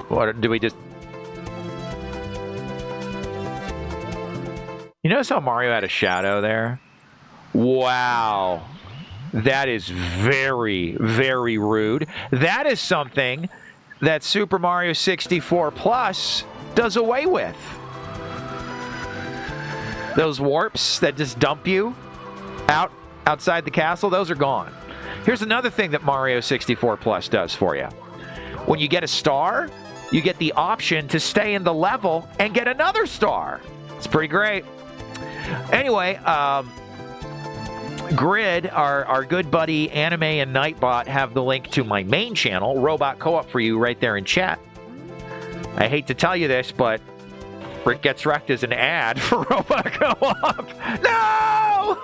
What do we just... You notice how Mario had a shadow there? Wow. That is very, very rude. That is something that Super Mario 64 Plus does away with. Those warps that just dump you outside the castle, those are gone. Here's another thing that Mario 64 Plus does for you. When you get a star, you get the option to stay in the level and get another star. It's pretty great. Anyway, Grid, our good buddy Anime and Nightbot have the link to my main channel, Robot Co-op, for you right there in chat. I hate to tell you this, but Rikk Gets Wrecked is an ad for Robot Co-op. No!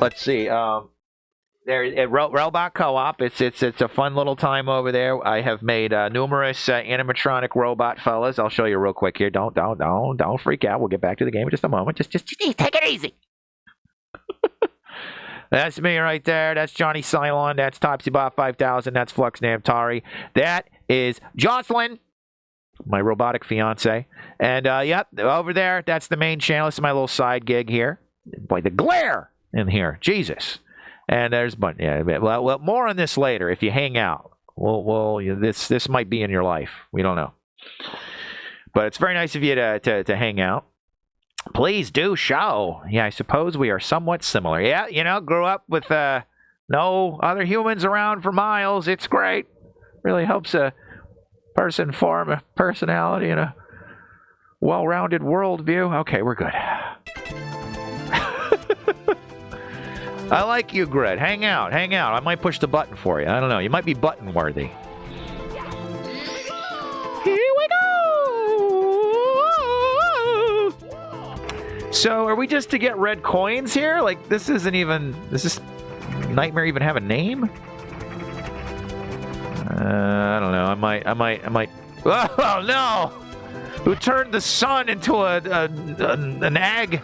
Let's see. There at Robot Co-op, it's a fun little time over there. I have made numerous animatronic robot fellas. I'll show you real quick here. Don't freak out. We'll get back to the game in just a moment. Just take it easy. That's me right there. That's Johnny Cylon. That's TopsyBot 5000. That's Flux Namtari. That is Jocelyn, my robotic fiance. And yep, over there, that's the main channel. This is my little side gig here. Boy, the glare in here, Jesus. And there's, but yeah, well, more on this later. If you hang out, this might be in your life. We don't know, but it's very nice of you to hang out. Please do show. Yeah, I suppose we are somewhat similar. Yeah, you know, grew up with no other humans around for miles. It's great. Really helps a person form a personality and a well-rounded worldview. Okay, we're good. I like you, Grid. Hang out. I might push the button for you. I don't know. You might be button worthy. Here we go! So, are we just to get red coins here? Like, this isn't even... Does this nightmare even have a name? I don't know. I might... Oh, no! Who turned the sun into an egg?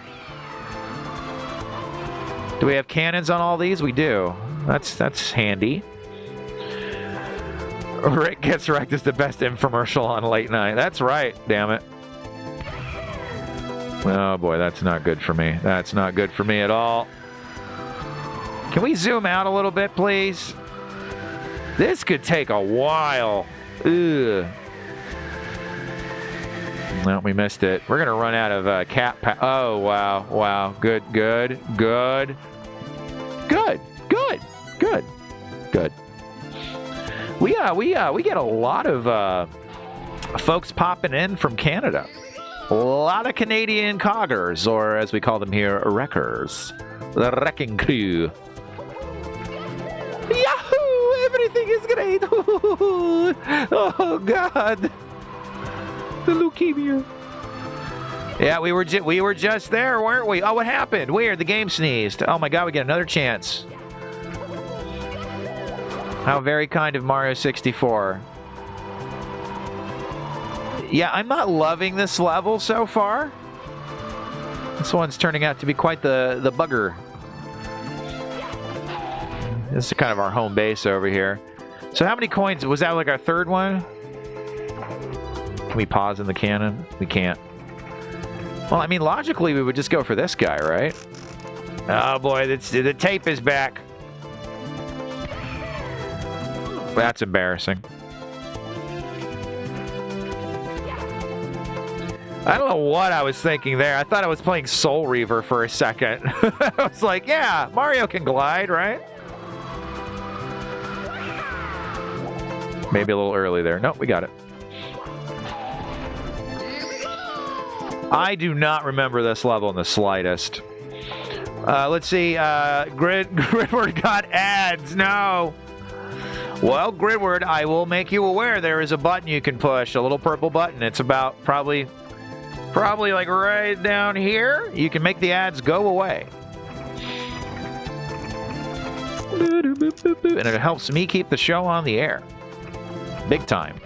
Do we have cannons on all these? We do. That's handy. Rikk Gets Wrecked is the best infomercial on late night. That's right, damn it. Oh boy, that's not good for me. That's not good for me at all. Can we zoom out a little bit, please? This could take a while. Ugh. No, we missed it. We're gonna run out of cat. Oh wow, wow. Good, good, good, good, good, good, good. We get a lot of folks popping in from Canada. A lot of Canadian coggers, or as we call them here, wreckers. The wrecking crew. Yahoo! Everything is great. Oh God. The leukemia. Yeah, we were just there, weren't we? Oh, what happened? Weird. The game sneezed. Oh my God, we get another chance. How very kind of Mario 64. Yeah, I'm not loving this level so far. This one's turning out to be quite the bugger. This is kind of our home base over here. So how many coins? Was that like our third one? Can we pause in the cannon? We can't. Well, I mean, logically, we would just go for this guy, right? Oh boy, the tape is back. That's embarrassing. I don't know what I was thinking there. I thought I was playing Soul Reaver for a second. I was like, yeah, Mario can glide, right? Maybe a little early there. Nope, we got it. I do not remember this level in the slightest. Let's see. Gridward got ads. No. Well, Gridward, I will make you aware there is a button you can push, a little purple button. It's about probably like right down here. You can make the ads go away. And it helps me keep the show on the air. Big time.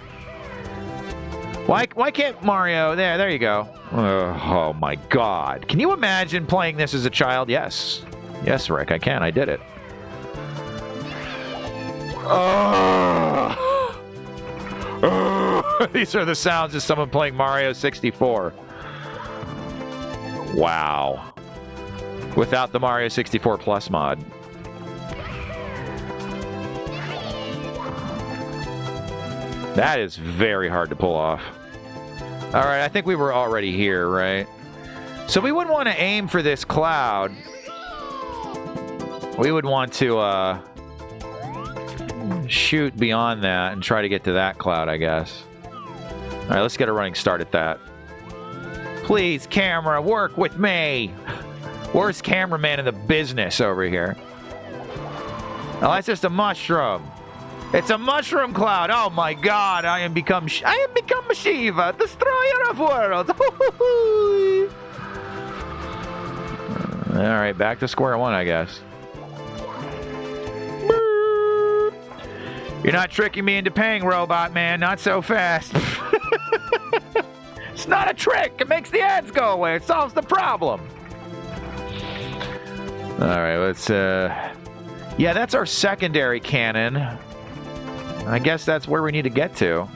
Why can't Mario... There you go. Oh my God. Can you imagine playing this as a child? Yes. Yes, Rick, I can. I did it. Oh. Oh. These are the sounds of someone playing Mario 64. Wow. Without the Mario 64 Plus mod. That is very hard to pull off. All right, I think we were already here, right? So we wouldn't want to aim for this cloud. We would want to shoot beyond that and try to get to that cloud, I guess. All right, let's get a running start at that. Please, camera, work with me. Worst cameraman in the business over here. Oh, that's just a mushroom. It's a mushroom cloud. Oh my God! I am become Shiva, destroyer of worlds. All right, back to square one, I guess. You're not tricking me into paying, robot man. Not so fast. It's not a trick. It makes the ads go away. It solves the problem. All right, let's. Yeah, that's our secondary cannon. I guess that's where we need to get to.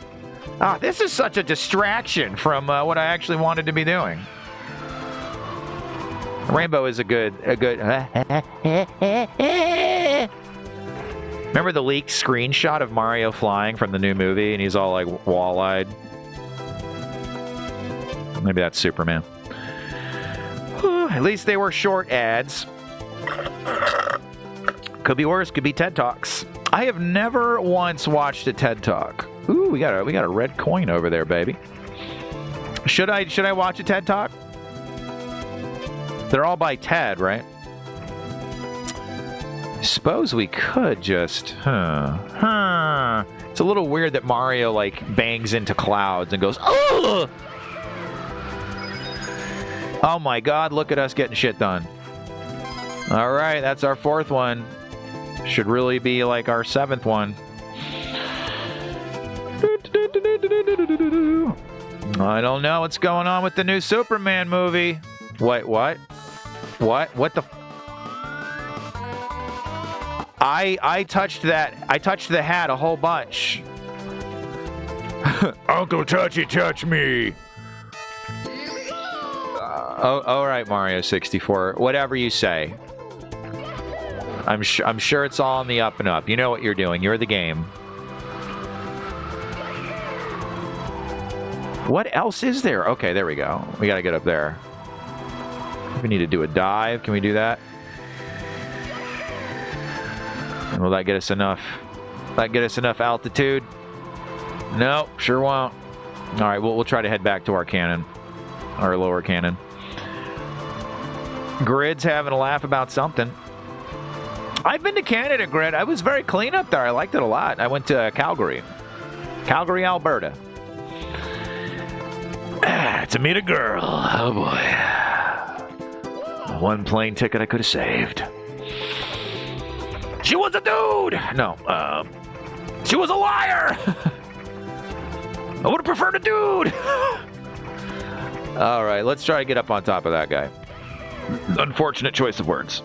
Ah, this is such a distraction from what I actually wanted to be doing. Rainbow is a good. Remember the leaked screenshot of Mario flying from the new movie, and he's all like wall-eyed. Maybe that's Superman. At least they were short ads. Could be worse. Could be TED Talks. I have never once watched a TED Talk. Ooh, we got a red coin over there, baby. Should I watch a TED Talk? They're all by TED, right? I suppose we could just... It's a little weird that Mario, like, bangs into clouds and goes, oh! Oh my God, look at us getting shit done. All right, that's our fourth one. Should really be like our seventh one. I don't know what's going on with the new Superman movie. Wait, what? What the... I touched that. I touched the hat a whole bunch. Uncle Touchy touch me. All right, Mario 64. Whatever you say. I'm sure it's all on the up and up. You know what you're doing. You're the game. What else is there? Okay, there we go. We gotta get up there. We need to do a dive. Can we do that? And will that get us enough? That get us enough altitude? No, sure won't. All right, we'll try to head back to our cannon, our lower cannon. Grid's having a laugh about something. I've been to Canada, Grid. I was very clean up there. I liked it a lot. I went to Calgary, Alberta. To meet a girl. Oh boy. One plane ticket I could have saved. She was a dude. No, she was a liar. I would have preferred a dude. All right, let's try to get up on top of that guy. Unfortunate choice of words.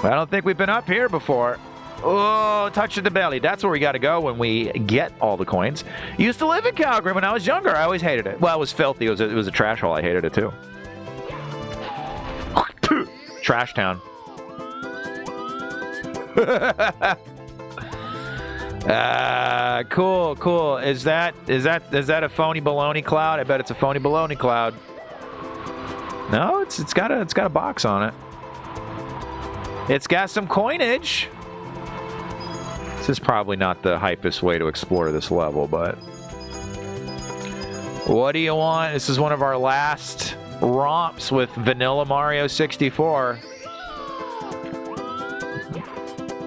I don't think we've been up here before. Oh, touch of the belly. That's where we got to go when we get all the coins. Used to live in Calgary when I was younger. I always hated it. Well, it was filthy. It was a trash hole. I hated it too. Trash town. Cool. Is that a phony baloney cloud? I bet it's a phony baloney cloud. No, it's got a box on it. It's got some coinage. This is probably not the hypest way to explore this level, but what do you want? This is one of our last romps with Vanilla Mario 64.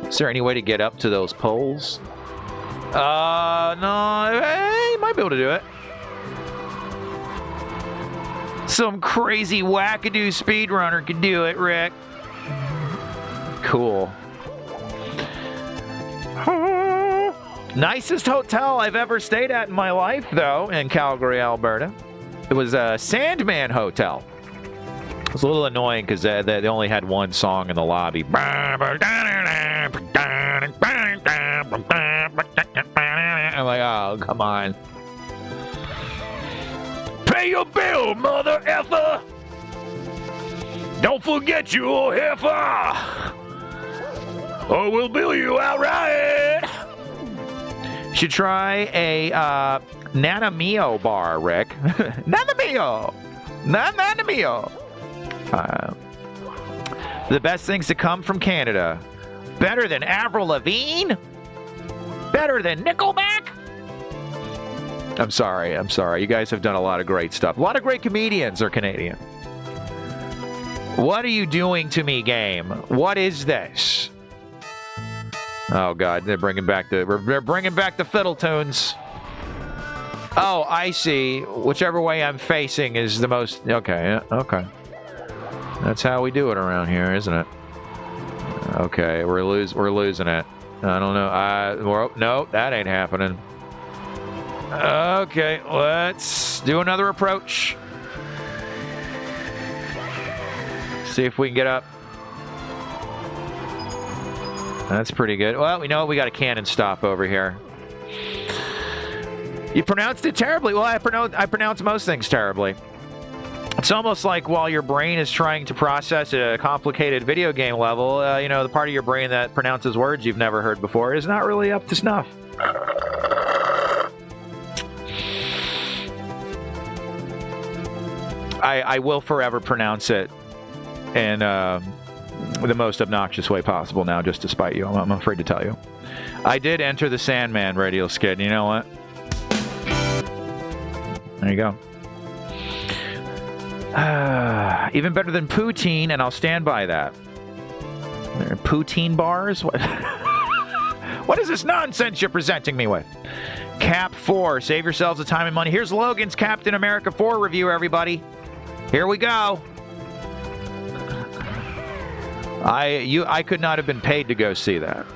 Is there any way to get up to those poles? No. Hey, you might be able to do it. Some crazy wackadoo speedrunner could do it, Rick. Cool. Nicest hotel I've ever stayed at in my life, though, in Calgary, Alberta. It was a Sandman Hotel. It was a little annoying because they only had one song in the lobby. I'm like, oh, come on. Pay your bill, mother effer! Don't forget your heifer! Or we'll bill you outright! Should try a Nanamio bar, Rick. Nanamio! Nanamio! The best things to come from Canada. Better than Avril Lavigne? Better than Nickelback? I'm sorry. You guys have done a lot of great stuff. A lot of great comedians are Canadian. What are you doing to me, game? What is this? Oh God, they're bringing back the fiddle tunes. Oh, I see. Whichever way I'm facing is the most. Okay. That's how we do it around here, isn't it? Okay, we're losing it. I don't know. No, that ain't happening. Okay, let's do another approach. See if we can get up. That's pretty good. Well, we know we got a cannon stop over here. You pronounced it terribly. Well, I pronounce most things terribly. It's almost like while your brain is trying to process a complicated video game level, the part of your brain that pronounces words you've never heard before is not really up to snuff. I will forever pronounce it in the most obnoxious way possible now, just to spite you. I'm afraid to tell you. I did enter the Sandman radio skit, and you know what? There you go. Even better than poutine, and I'll stand by that. Poutine bars? What is this nonsense you're presenting me with? Cap 4. Save yourselves the time and money. Here's Logan's Captain America 4 review, everybody. Here we go. I could not have been paid to go see that.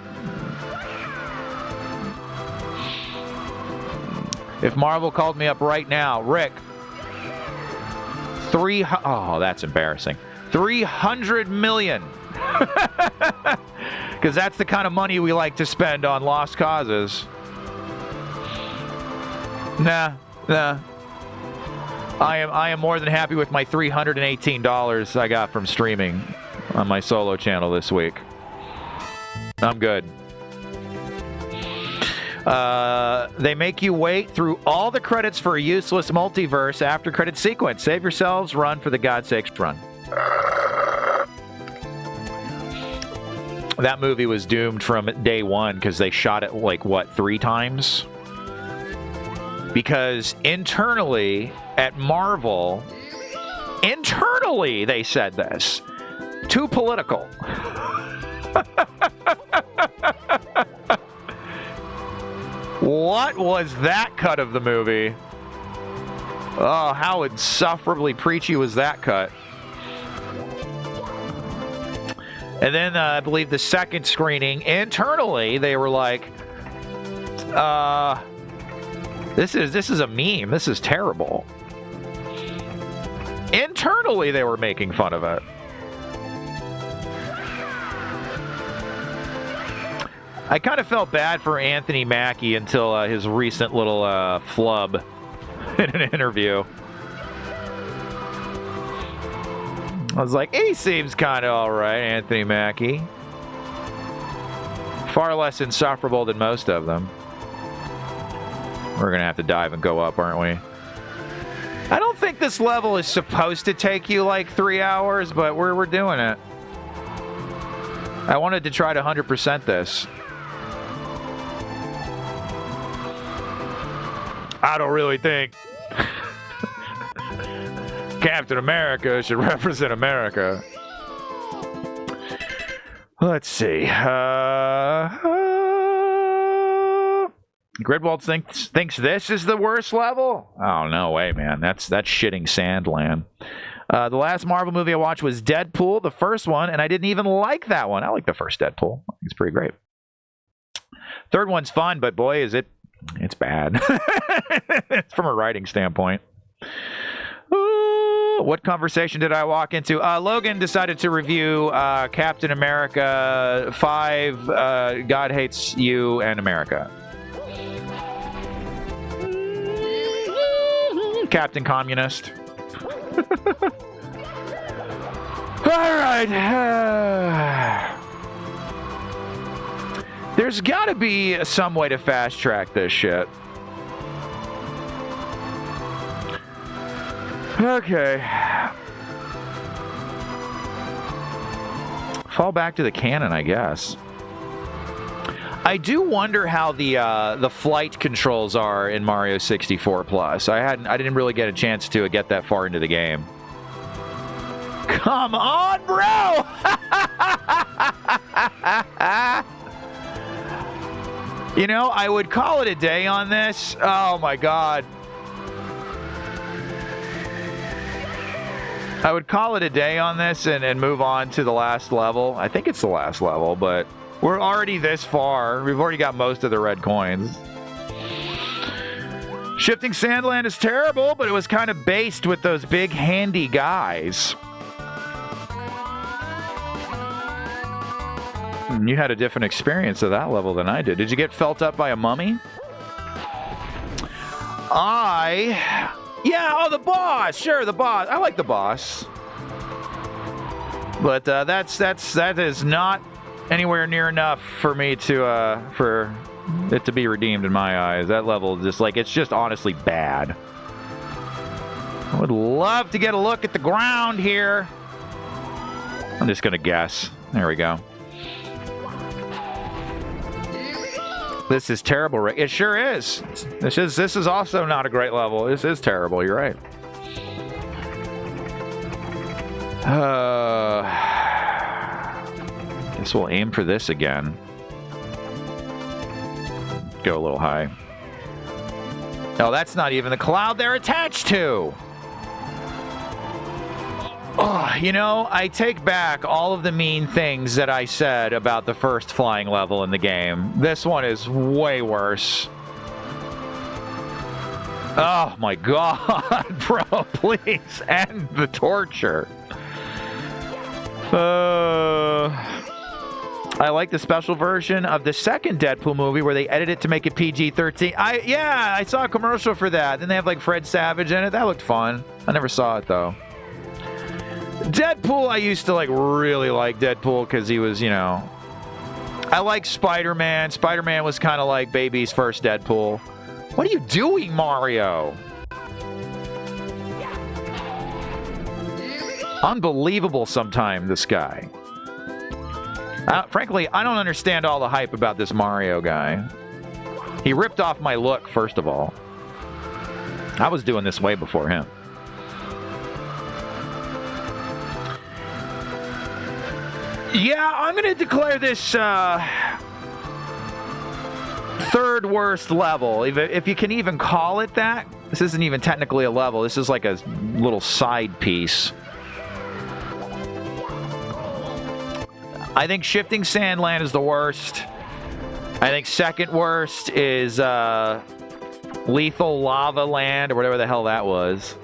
If Marvel called me up right now, Rick, oh, that's embarrassing. 300 million. Because that's the kind of money we like to spend on lost causes. Nah. I am more than happy with my $318 I got from streaming on my solo channel this week. I'm good. They make you wait through all the credits for a useless multiverse after credit sequence. Save yourselves, run for the God's sakes, run. That movie was doomed from day one because they shot it like, what, 3 times? Because internally at Marvel, internally they said this. Too political. What was that cut of the movie? Oh, how insufferably preachy was that cut? And then I believe the second screening, internally, they were like, this is a meme. This is terrible. Internally, they were making fun of it. I kind of felt bad for Anthony Mackie until his recent little flub in an interview. I was like, he seems kind of all right, Anthony Mackie. Far less insufferable than most of them. We're going to have to dive and go up, aren't we? I don't think this level is supposed to take you like 3 hours, but we're doing it. I wanted to try to 100% this. I don't really think Captain America should represent America. Let's see. Gridwald thinks this is the worst level? Oh, no way, man. That's shitting Sandland. The last Marvel movie I watched was Deadpool, the first one, and I didn't even like that one. I like the first Deadpool. It's pretty great. Third one's fun, but boy, it's bad. From a writing standpoint. Ooh, what conversation did I walk into? Logan decided to review Captain America 5, God Hates You and America. Captain Communist. All right. There's got to be some way to fast track this shit. Okay. Fall back to the canon, I guess. I do wonder how the flight controls are in Mario 64 Plus. I didn't really get a chance to get that far into the game. Come on, bro! You know, I would call it a day on this. Oh my god. I would call it a day on this and move on to the last level. I think it's the last level, but we're already this far. We've already got most of the red coins. Shifting Sandland is terrible, but it was kind of based with those big handy guys. You had a different experience of that level than I did. Did you get felt up by a mummy? Yeah, the boss. Sure, the boss. I like the boss. But that is not anywhere near enough for me to for it to be redeemed in my eyes. That level is just like, it's just honestly bad. I would love to get a look at the ground here. I'm just gonna guess. There we go. This is terrible, Rick. It sure is. This is also not a great level. This is terrible. You're right. Guess we'll aim for this again. Go a little high. Oh, that's not even the cloud they're attached to. Oh, you know, I take back all of the mean things that I said about the first flying level in the game. This one is way worse. Oh my god, bro, please end the torture. I like the special version of the second Deadpool movie where they edit it to make it PG-13. I saw a commercial for that. Then they have like Fred Savage in it. That looked fun. I never saw it though. Deadpool, I used to really like Deadpool because he was, you know, I like Spider-Man. Spider-Man was kind of like baby's first Deadpool. What are you doing, Mario? Unbelievable sometime, this guy. Frankly, I don't understand all the hype about this Mario guy. He ripped off my look, first of all. I was doing this way before him. Yeah, I'm going to declare this third worst level, if you can even call it that. This isn't even technically a level. This is like a little side piece. I think Shifting Sandland is the worst. I think second worst is Lethal Lava Land, or whatever the hell that was.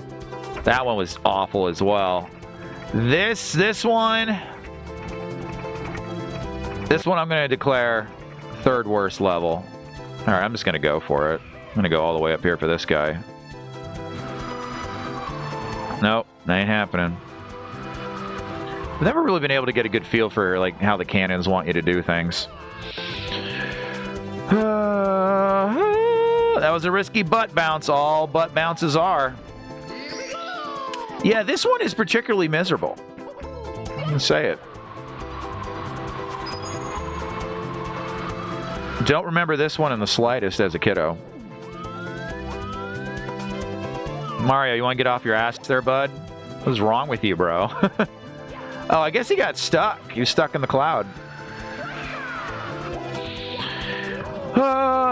That one was awful as well. This one I'm going to declare third worst level. All right, I'm just going to go for it. I'm going to go all the way up here for this guy. Nope, that ain't happening. I've never really been able to get a good feel for like how the cannons want you to do things. That was a risky butt bounce. All butt bounces are. Yeah, this one is particularly miserable. I'm going to say it. Don't remember this one in the slightest as a kiddo. Mario, you want to get off your ass there, bud? What's wrong with you, bro? Oh, I guess he got stuck. He was stuck in the cloud.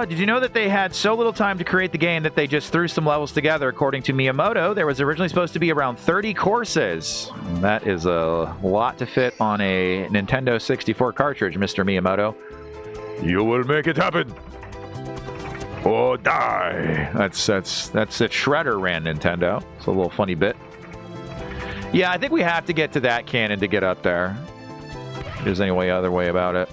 Did you know that they had so little time to create the game that they just threw some levels together? According to Miyamoto, there was originally supposed to be around 30 courses. That is a lot to fit on a Nintendo 64 cartridge, Mr. Miyamoto. You will make it happen, or die. That's it. Shredder ran Nintendo. It's a little funny bit. Yeah, I think we have to get to that cannon to get up there. If there's any other way about it.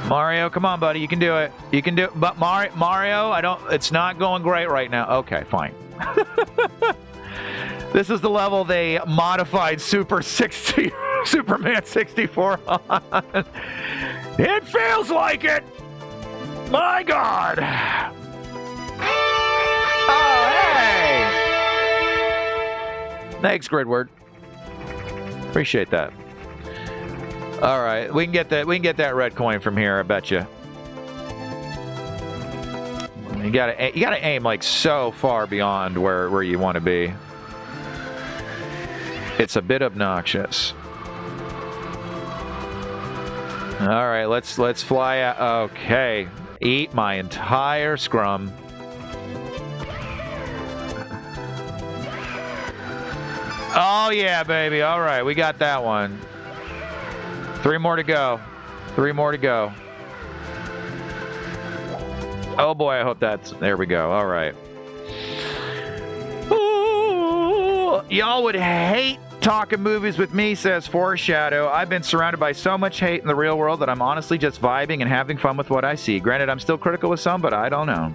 Mario, come on, buddy. You can do it. You can do it. But Mario, it's not going great right now. Okay, fine. This is the level they modified Superman 64 on. It feels like it. My God. Oh, hey. Thanks, Gridward. Appreciate that. All right, we can get that red coin from here, I bet you. You gotta aim like so far beyond where you want to be. It's a bit obnoxious. All right, let's fly out. Okay, eat my entire scrum. Oh yeah, baby. All right, we got that one. 3 more to go. 3 more to go. Oh boy, I hope there we go. All right. Ooh, y'all would hate talking movies with me, says Foreshadow. I've been surrounded by so much hate in the real world that I'm honestly just vibing and having fun with what I see. Granted, I'm still critical with some, but I don't know.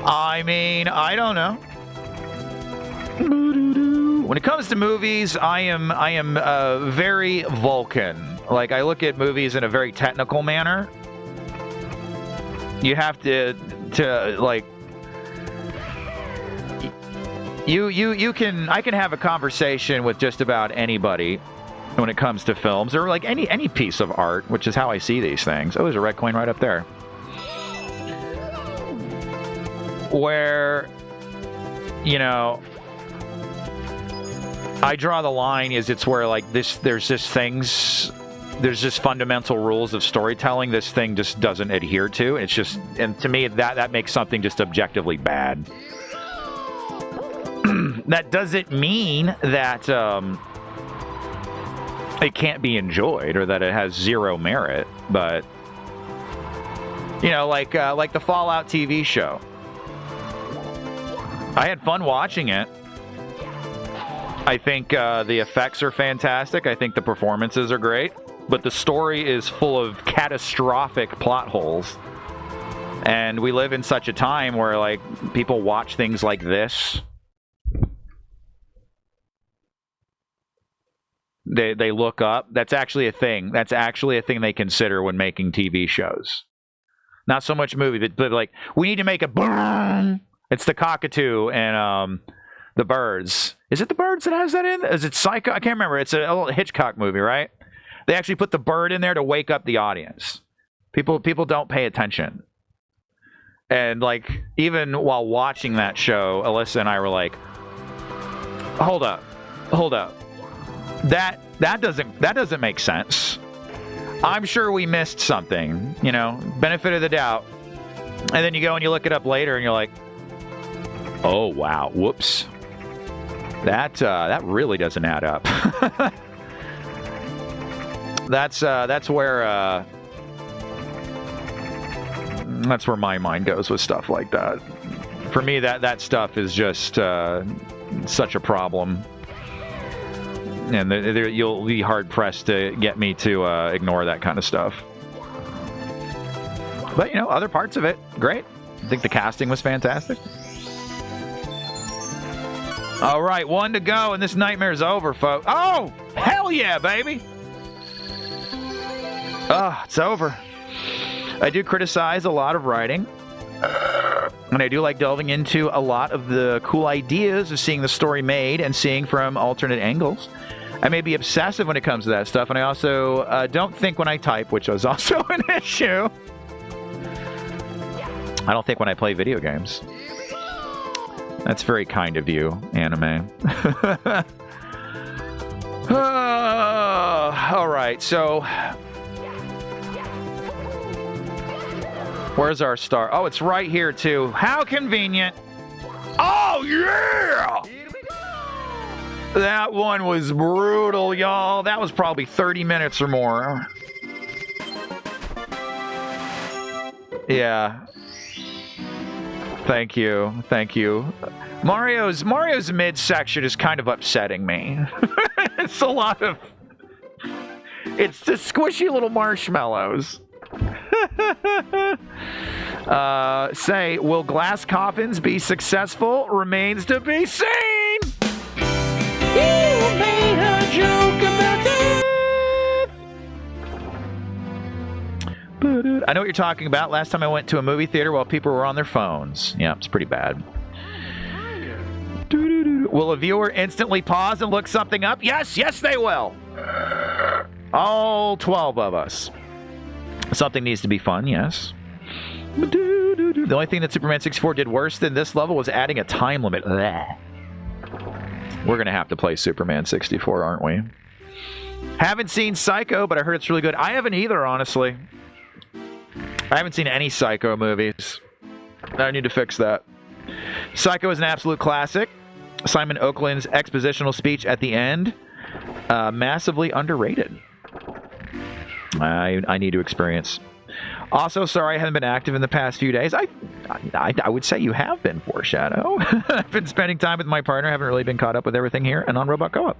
I mean, I don't know. When it comes to movies, I am very Vulcan. Like, I look at movies in a very technical manner. You have to like, I can have a conversation with just about anybody when it comes to films or like any piece of art, which is how I see these things. Oh, there's a red coin right up there. Where, you know, I draw the line is it's where like there's just fundamental rules of storytelling this thing just doesn't adhere to. It's just, and to me that makes something just objectively bad. That doesn't mean that it can't be enjoyed or that it has zero merit, but you know, like the Fallout TV show. I had fun watching it. I think the effects are fantastic. I think the performances are great. But the story is full of catastrophic plot holes. And we live in such a time where, like, people watch things like this. they look up. That's actually a thing. That's actually a thing they consider when making TV shows. Not so much movie, but like, we need to make a boom. It's the cockatoo and the birds. Is it the birds that has that in? Is it Psycho? I can't remember. It's a little Hitchcock movie, right? They actually put the bird in there to wake up the audience. People don't pay attention. And like, even while watching that show, Alyssa and I were like, hold up. That doesn't make sense. I'm sure we missed something, you know, benefit of the doubt. And then you go and you look it up later and you're like, oh wow, whoops. That really doesn't add up. That's where my mind goes with stuff like that. For me, that stuff is just such a problem, and you'll be hard pressed to get me to ignore that kind of stuff. But you know, other parts of it, great. I think the casting was fantastic. All right, 1 to go, and this nightmare's over, folks. Oh, hell yeah, baby! Oh, it's over. I do criticize a lot of writing, and I do like delving into a lot of the cool ideas of seeing the story made and seeing from alternate angles. I may be obsessive when it comes to that stuff, and I also don't think when I type, which is also an issue. I don't think when I play video games. That's very kind of you, anime. All right, so where's our star? Oh, it's right here, too. How convenient. Oh, yeah! That one was brutal, y'all. That was probably 30 minutes or more. Yeah. Thank you. Mario's midsection is kind of upsetting me. It's a lot of... It's the squishy little marshmallows. Say, will glass coffins be successful? Remains to be seen! You made a joke about it! I know what you're talking about. Last time I went to a movie theater while people were on their phones. Yeah, it's pretty bad. Will a viewer instantly pause and look something up? Yes, they will. All 12 of us. Something needs to be fun, yes. The only thing that Superman 64 did worse than this level was adding a time limit. Blech. We're going to have to play Superman 64, aren't we? Haven't seen Psycho, but I heard it's really good. I haven't either, honestly. I haven't seen any Psycho movies. I need to fix that. Psycho is an absolute classic. Simon Oakland's expositional speech at the end, massively underrated. I need to experience. Also, sorry I haven't been active in the past few days. I would say you have been, Foreshadow. I've been spending time with my partner. Haven't really been caught up with everything here and on Robot Co-op.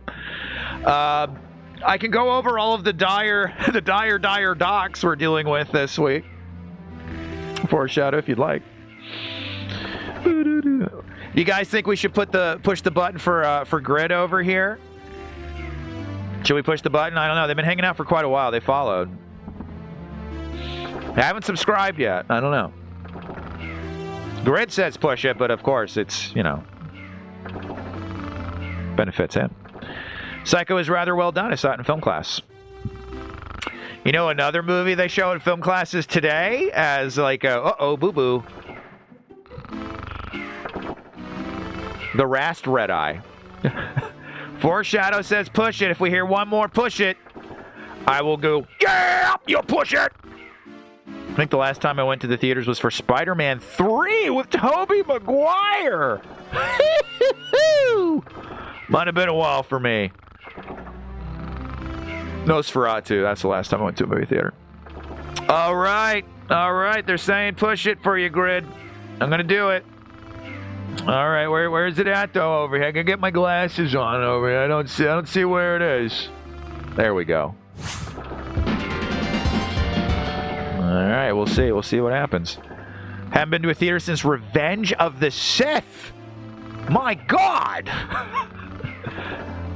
I can go over all of the dire docs we're dealing with this week. Foreshadow, if you'd like. You guys think we should push the button for Grid over here? Should we push the button? I don't know. They've been hanging out for quite a while. They followed. They haven't subscribed yet. I don't know. Grid says push it, but of course it's, you know, benefits him. Psycho is rather well done. I saw it in film class. You know, another movie they show in film classes today as like a, uh-oh, boo-boo. The Rast Red Eye. Foreshadow says push it. If we hear one more push it, I will go, yeah, you push it. I think the last time I went to the theaters was for Spider-Man 3 with Tobey Maguire. Might have been a while for me. Nosferatu. That's the last time I went to a movie theater. All right. They're saying push it for you, Grid. I'm going to do it. All right. Where is it at, though, over here? I can get my glasses on over here. I don't see where it is. There we go. All right. We'll see. We'll see what happens. Haven't been to a theater since Revenge of the Sith. My God.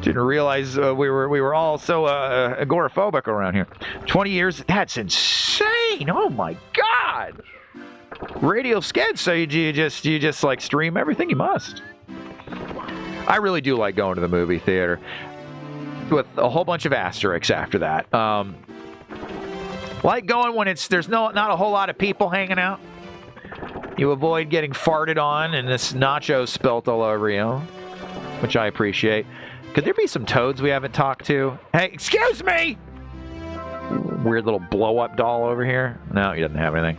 Didn't realize we were all so agoraphobic around here. 20 years. That's insane. Oh my God. Radio sked. So you just like stream everything. You must. I really do like going to the movie theater with a whole bunch of asterisks after that. Like going when there's not a whole lot of people hanging out. You avoid getting farted on and this nacho spilt all over you, which I appreciate. Could there be some toads we haven't talked to? Hey, excuse me! Weird little blow-up doll over here. No, he doesn't have anything.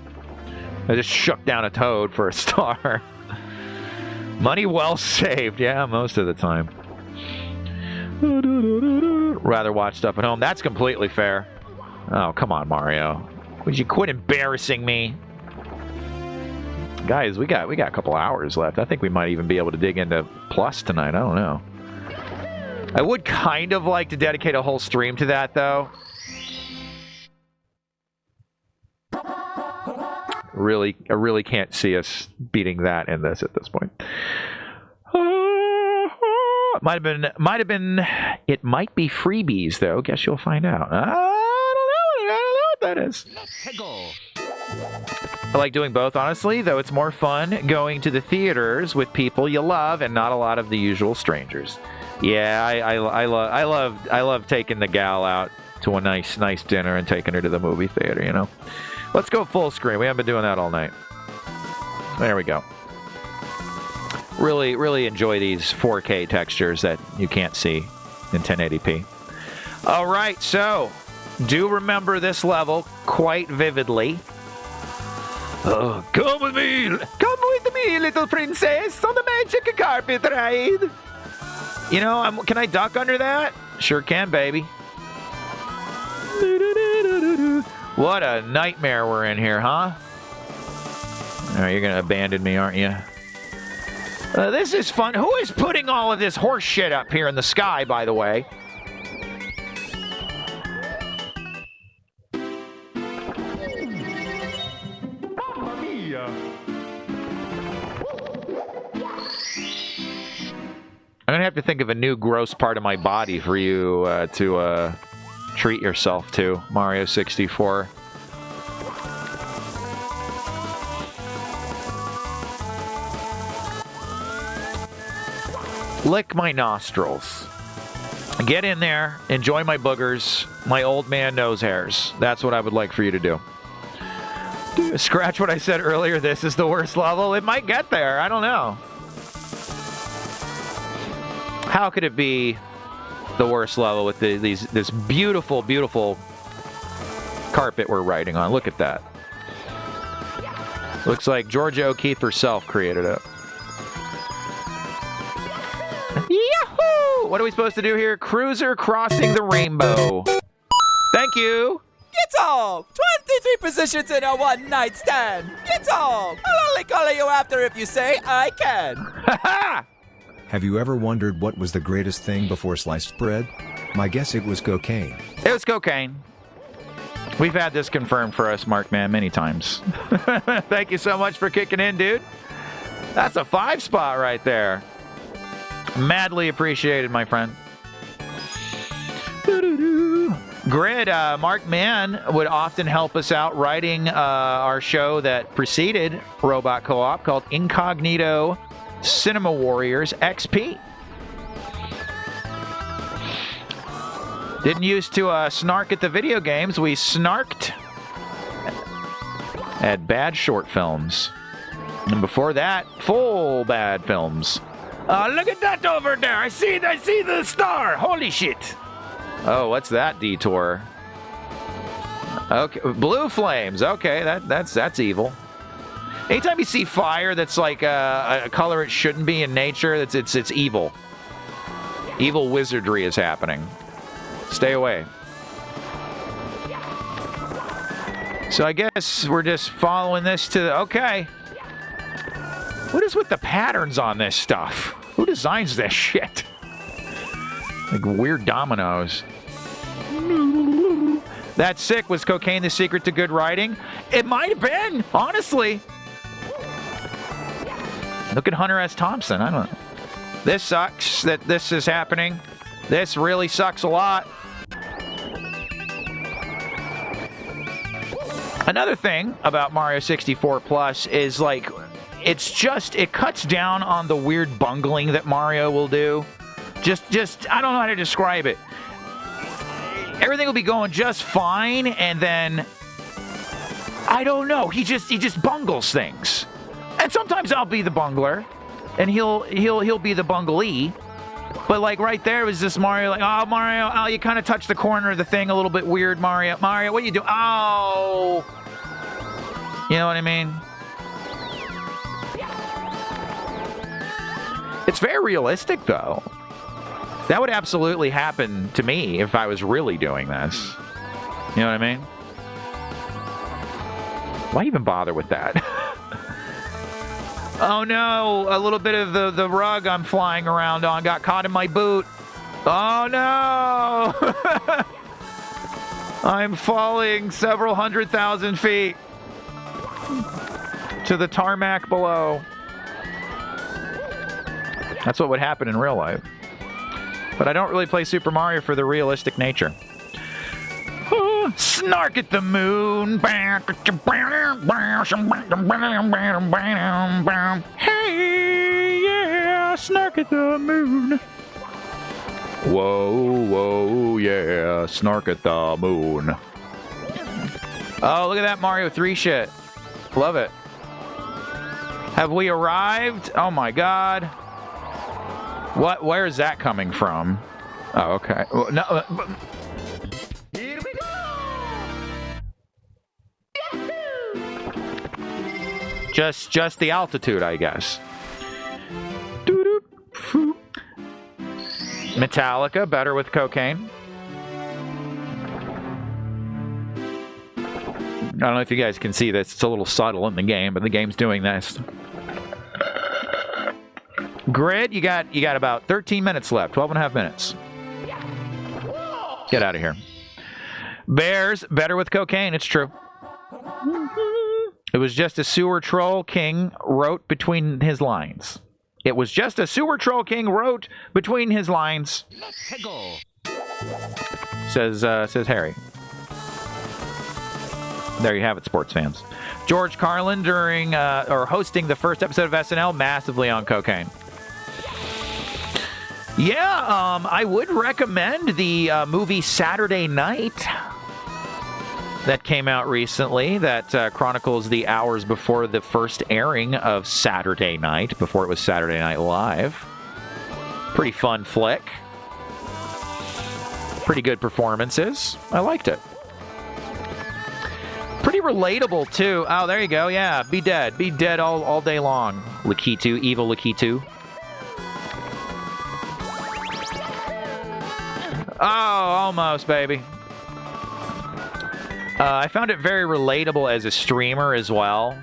I just shook down a toad for a star. Money well saved. Yeah, most of the time. Rather watch stuff at home. That's completely fair. Oh, come on, Mario. Would you quit embarrassing me? Guys, we got a couple hours left. I think we might even be able to dig into Plus tonight. I don't know. I would kind of like to dedicate a whole stream to that, though. I really can't see us beating that in this at this point. Might have been. It might be freebies, though. Guess you'll find out. I don't know what that is. I like doing both, honestly, though it's more fun going to the theaters with people you love and not a lot of the usual strangers. Yeah, I love taking the gal out to a nice dinner and taking her to the movie theater, you know. Let's go full screen. We haven't been doing that all night. There we go. Really enjoy these 4K textures that you can't see in 1080p. All right, so do remember this level quite vividly. Come with me, little princess, on the magic carpet ride. You know, can I duck under that? Sure can, baby. What a nightmare we're in here, huh? All right, you're gonna abandon me, aren't you? This is fun. Who is putting all of this horse shit up here in the sky, by the way? I'm going to have to think of a new gross part of my body for you to treat yourself to, Mario 64. Lick my nostrils. Get in there, enjoy my boogers, my old man nose hairs. That's what I would like for you to do. Scratch what I said earlier, this is the worst level. It might get there, I don't know. How could it be the worst level with this beautiful, beautiful carpet we're riding on? Look at that. Looks like Georgia O'Keeffe herself created it. Yahoo! What are we supposed to do here? Cruiser crossing the rainbow. Thank you. Get off! 23 positions in a one-night stand. Get off! I'll only call you after if you say I can. Ha ha! Have you ever wondered what was the greatest thing before sliced bread? My guess it was cocaine. It was cocaine. We've had this confirmed for us, Markman, many times. Thank you so much for kicking in, dude. That's a 5 spot right there. Madly appreciated, my friend. Grid, Mark Mann would often help us out writing our show that preceded Robot Co-op called Incognito Cinema Warriors XP. Didn't used to snark at the video games. We snarked at bad short films. And before that, full bad films. Look at that over there. I see the star. Holy shit. Oh, what's that detour? Okay, blue flames. Okay, that's evil. Anytime you see fire that's like a color it shouldn't be in nature, it's evil. Evil wizardry is happening. Stay away. So I guess we're just following this to the... Okay. What is with the patterns on this stuff? Who designs this shit? Like weird dominoes. That's sick. Was cocaine the secret to good writing? It might have been, honestly. Look at Hunter S. Thompson. I don't know. This sucks that this is happening. This really sucks a lot. Another thing about Mario 64 Plus is, like, it cuts down on the weird bungling that Mario will do. Just, I don't know how to describe it. Everything will be going just fine, and then, I don't know, he just bungles things. And sometimes I'll be the bungler, and he'll be the bunglee. But, like, right there was this Mario, like, oh, Mario, oh, you kind of touched the corner of the thing a little bit weird, Mario. Mario, what are you doing? Oh! You know what I mean? It's very realistic, though. That would absolutely happen to me if I was really doing this. You know what I mean? Why even bother with that? Oh no, a little bit of the rug I'm flying around on got caught in my boot. Oh no! I'm falling several 100,000 feet to the tarmac below. That's what would happen in real life. But I don't really play Super Mario for the realistic nature. Snark at the moon. Hey, yeah, snark at the moon. Whoa, whoa, yeah, snark at the moon. Oh, look at that Mario 3 shit. Love it. Have we arrived? Oh my god. What? Where is that coming from? Oh, okay. Well, no. Here we go. Just the altitude, I guess. Metallica, better with cocaine. I don't know if you guys can see this. It's a little subtle in the game, but the game's doing this. Grid, you got about 13 minutes left. 12 and a half minutes. Get out of here. Bears, better with cocaine. It's true. It was just a sewer troll king wrote between his lines. It was just a sewer troll king wrote between his lines. Says Harry. There you have it, sports fans. George Carlin during or hosting the first episode of SNL, massively on cocaine. Yeah, I would recommend the movie Saturday Night that came out recently that chronicles the hours before the first airing of Saturday Night, before it was Saturday Night Live. Pretty fun flick. Pretty good performances. I liked it. Pretty relatable, too. Oh, there you go. Yeah, be dead. Be dead all day long. Lakitu, evil Lakitu. Oh, almost, baby. I found it very relatable as a streamer as well.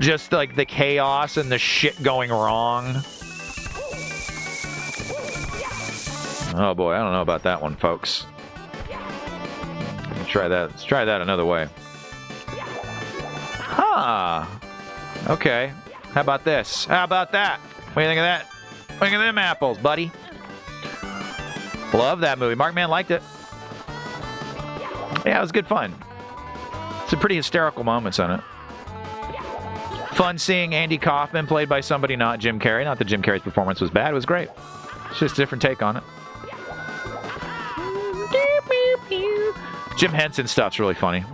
Just like the chaos and the shit going wrong. Oh boy, I don't know about that one, folks. Let's try that. Let's try that another way. Huh. Okay. How about this? How about that? What do you think of that? What do you think of them apples, buddy? Love that movie. Markman liked it. Yeah, it was good fun. Some pretty hysterical moments in it. Fun seeing Andy Kaufman played by somebody not Jim Carrey. Not that Jim Carrey's performance was bad. It was great. It's just a different take on it. Jim Henson stuff's really funny.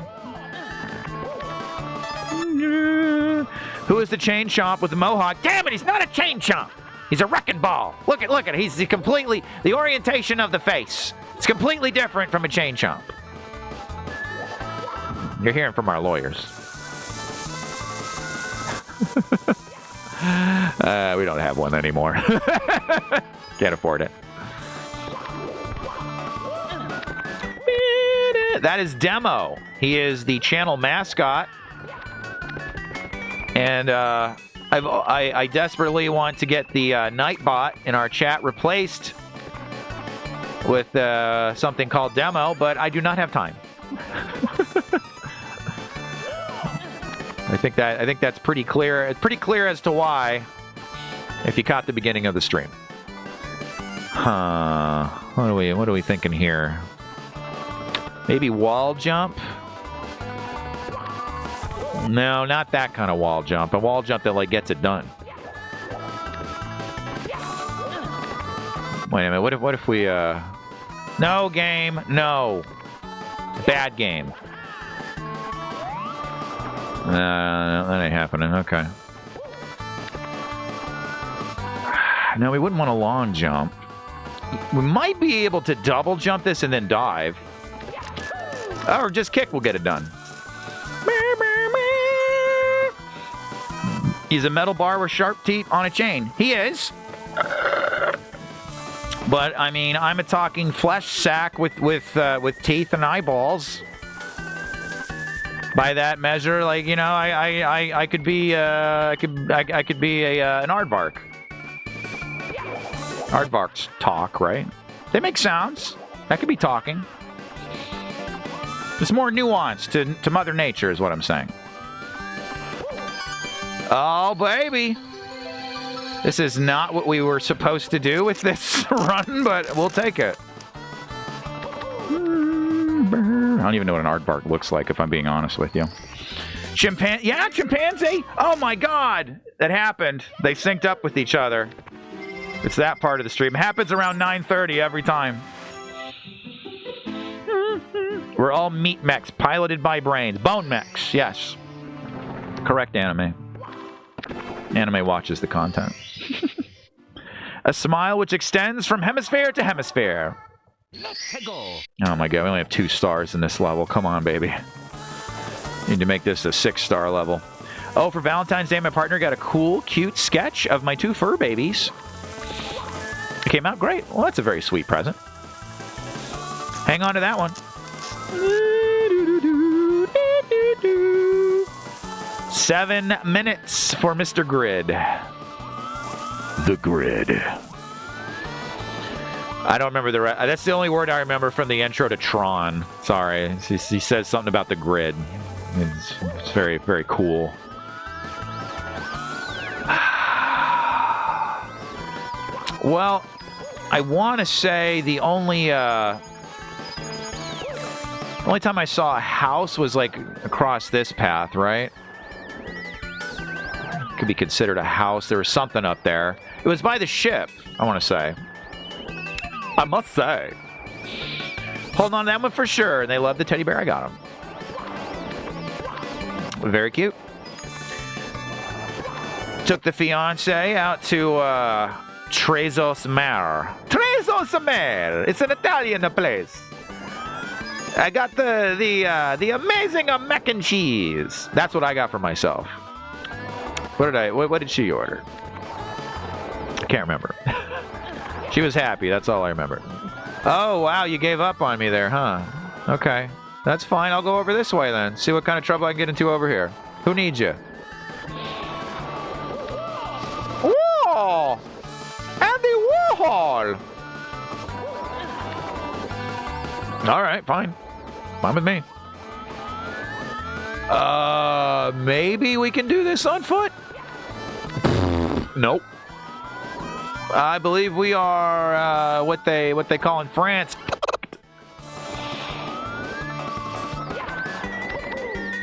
Who is the chain chomp with the mohawk? Damn it, he's not a chain chomp. He's a wrecking ball. Look at it. He's completely, the orientation of the face. It's completely different from a chain chomp. You're hearing from our lawyers. We don't have one anymore. Can't afford it. That is Demo. He is the channel mascot. And I desperately want to get the Nightbot in our chat replaced with something called Demo, but I do not have time. I think that's pretty clear. It's pretty clear as to why, if you caught the beginning of the stream. Huh. What are we thinking here? Maybe wall jump? No, not that kind of wall jump. A wall jump that, like, gets it done. Wait a minute. What if we, No, game. No. Bad game. That ain't happening. Okay. No, we wouldn't want a long jump. We might be able to double jump this and then dive. Or just kick will get it done. He's a metal bar with sharp teeth on a chain. He is. But, I mean, I'm a talking flesh sack with teeth and eyeballs. By that measure, like, you know, I could be I could be an aardvark. Aardvarks talk, right? They make sounds. That could be talking. There's more nuance to Mother Nature, is what I'm saying. Oh, baby. This is not what we were supposed to do with this run, but we'll take it. I don't even know what an aardvark looks like, if I'm being honest with you. Chimpanzee? Oh, my God. That happened. They synced up with each other. It's that part of the stream. It happens around 9:30 every time. We're all meat mechs, piloted by brains. Bone mechs, yes. Correct anime. Anime watches the content. A smile which extends from hemisphere to hemisphere. Oh my God, we only have 2 stars in this level. Come on, baby. Need to make this a 6-star level. Oh, for Valentine's Day, my partner got a cool, cute sketch of my 2 fur babies. It came out great. Well, that's a very sweet present. Hang on to that one. 7 minutes for Mr. Grid. The Grid. I don't remember the rest. That's the only word I remember from the intro to Tron. Sorry. He says something about the grid. It's very, very cool. Well, I want to say the only time I saw a house was like across this path, right? Could be considered a house. There was something up there. It was by the ship, I want to say. I must say. Holding on to that one for sure. And they love the teddy bear. I got him. Very cute. Took the fiance out to Treacherous Mare. Treacherous Mare. It's an Italian place. I got the amazing mac and cheese. That's what I got for myself. What did she order? I can't remember. She was happy. That's all I remember. Oh, wow. You gave up on me there, huh? Okay. That's fine. I'll go over this way then. See what kind of trouble I can get into over here. Who needs you? Whoa! Andy Warhol! All right, fine. Fine with me. Maybe we can do this on foot? Nope. I believe we are what they call in France.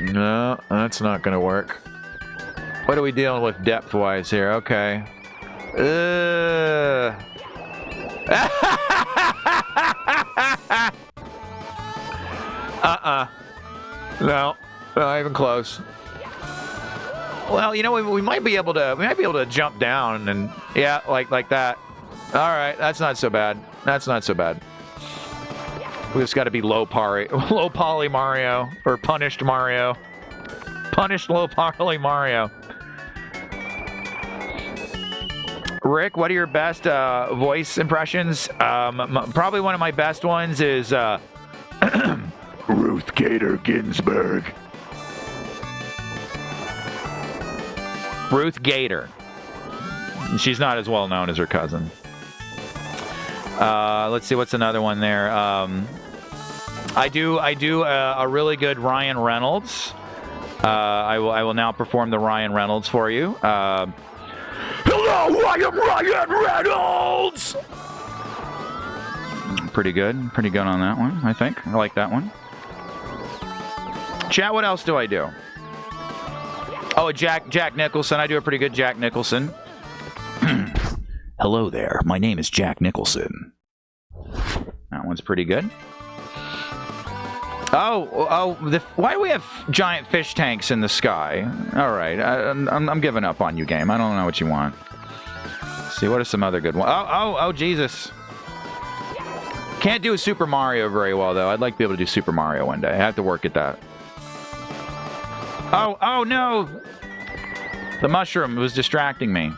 No, that's not gonna work. What are we dealing with depth-wise here? Okay. No, not even close. Well, you know, we might be able to jump down and yeah, like that. All right, that's not so bad. That's not so bad. We just got to be low poly Mario or punished Mario. Punished low poly Mario. Rick, what are your best voice impressions? Probably one of my best ones is Ruth Gator Ginsburg. Ruth Gator. She's not as well known as her cousin. Let's see, what's another one there? I do a really good Ryan Reynolds. I will now perform the Ryan Reynolds for you. Hello, I am Ryan Reynolds. Pretty good. Pretty good on that one, I think. I like that one. Chat, what else do I do? Oh, Jack Nicholson. I do a pretty good Jack Nicholson. Hello there. My name is Jack Nicholson. That one's pretty good. Why do we have giant fish tanks in the sky? All right, I'm giving up on you, game. I don't know what you want. Let's see, what are some other good ones? Oh, Jesus. Can't do a Super Mario very well, though. I'd like to be able to do Super Mario one day. I have to work at that. Oh, no! The mushroom was distracting me.